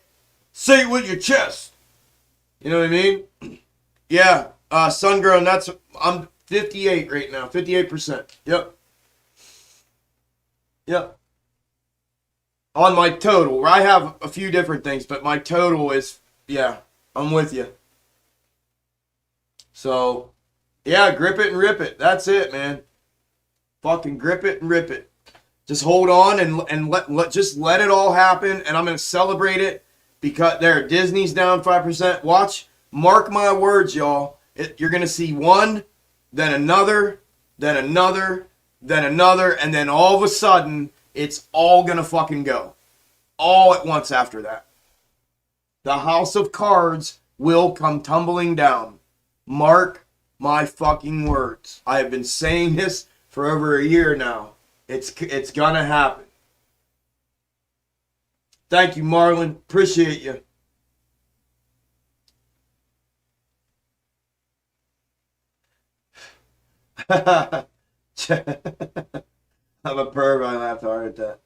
Say it with your chest. You know what I mean? Yeah, Sun-Grown, I'm 58 right now. 58%. Yep. Yep. On my total, I have a few different things, but my total is, yeah, I'm with you. So, yeah, grip it and rip it. That's it, man. Fucking grip it and rip it. Just hold on and let it all happen, and I'm gonna celebrate it because there, Disney's down 5%. Watch, mark my words, y'all. You're gonna see one, then another, then another, then another, and then all of a sudden, it's all gonna fucking go. All at once after that. The house of cards will come tumbling down. Mark my fucking words. I have been saying this for over a year now. It's gonna happen. Thank you, Marlon. Appreciate you. I'm a perv. I laughed hard at that.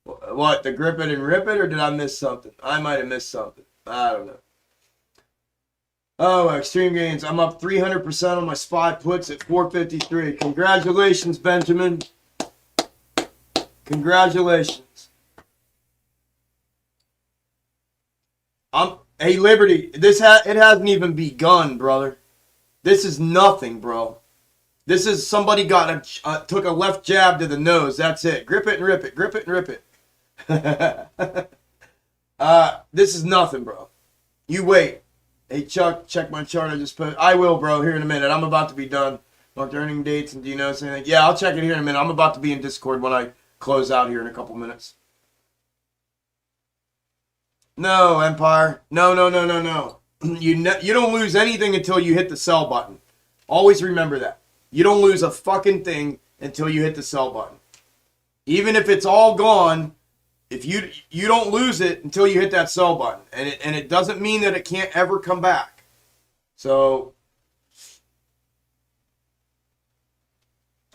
What, the grip it and rip it, or did I miss something? I might have missed something. I don't know. Oh, extreme gains. I'm up 300% on my SPY puts at 453. Congratulations, Benjamin. Congratulations. Hey, Liberty. It hasn't even begun, brother. This is nothing, bro. This is somebody took a left jab to the nose. That's it. Grip it and rip it. Grip it and rip it. This is nothing, bro. You wait. Hey, Chuck, check my chart. I just put. I will, bro. Here in a minute. I'm about to be done. Marked earning dates, and do you notice anything? Yeah, I'll check it here in a minute. I'm about to be in Discord when I close out here in a couple minutes. No, Empire. No. You don't lose anything until you hit the sell button. Always remember that. You don't lose a fucking thing until you hit the sell button. Even if it's all gone, if you don't lose it until you hit that sell button. And it doesn't mean that it can't ever come back. So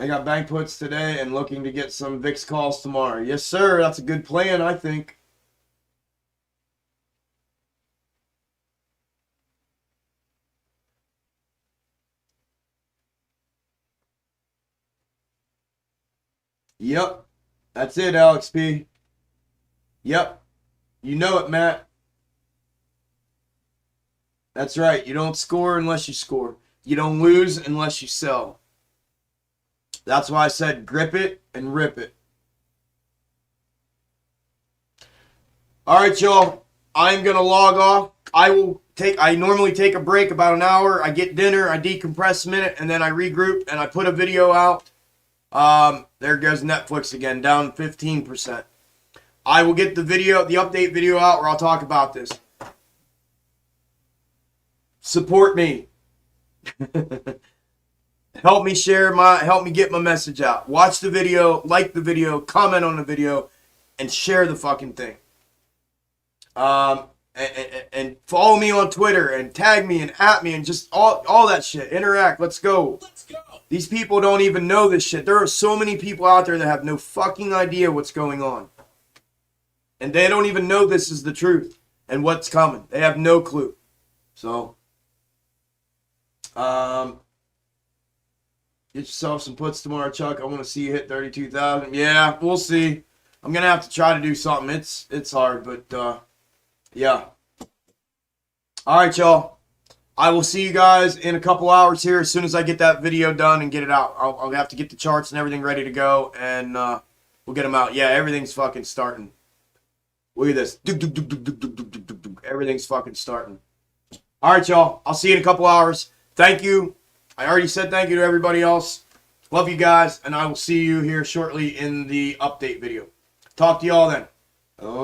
I got bank puts today and looking to get some VIX calls tomorrow. Yes, sir. That's a good plan, I think. Yep. That's it, Alex P. Yep. You know it, Matt. That's right. You don't score unless you score. You don't lose unless you sell. That's why I said grip it and rip it. All right, y'all. I'm going to log off. I normally take a break about an hour. I get dinner. I decompress a minute, and then I regroup, and I put a video out. There goes Netflix again, down 15%. I will get the update video out where I'll talk about this. Support me. Help me get my message out. Watch the video, like the video, comment on the video, and share the fucking thing. And follow me on Twitter and tag me and at me and just all that shit. Interact. Let's go. These people don't even know this shit. There are so many people out there that have no fucking idea what's going on. And they don't even know this is the truth and what's coming. They have no clue. So, get yourself some puts tomorrow, Chuck. I want to see you hit 32,000. Yeah, we'll see. I'm going to have to try to do something. It's hard, but, yeah. All right, y'all. I will see you guys in a couple hours here as soon as I get that video done and get it out. I'll have to get the charts and everything ready to go, and we'll get them out. Yeah, everything's fucking starting. Look at this. Everything's fucking starting. All right, y'all. I'll see you in a couple hours. Thank you. I already said thank you to everybody else. Love you guys, and I will see you here shortly in the update video. Talk to y'all then.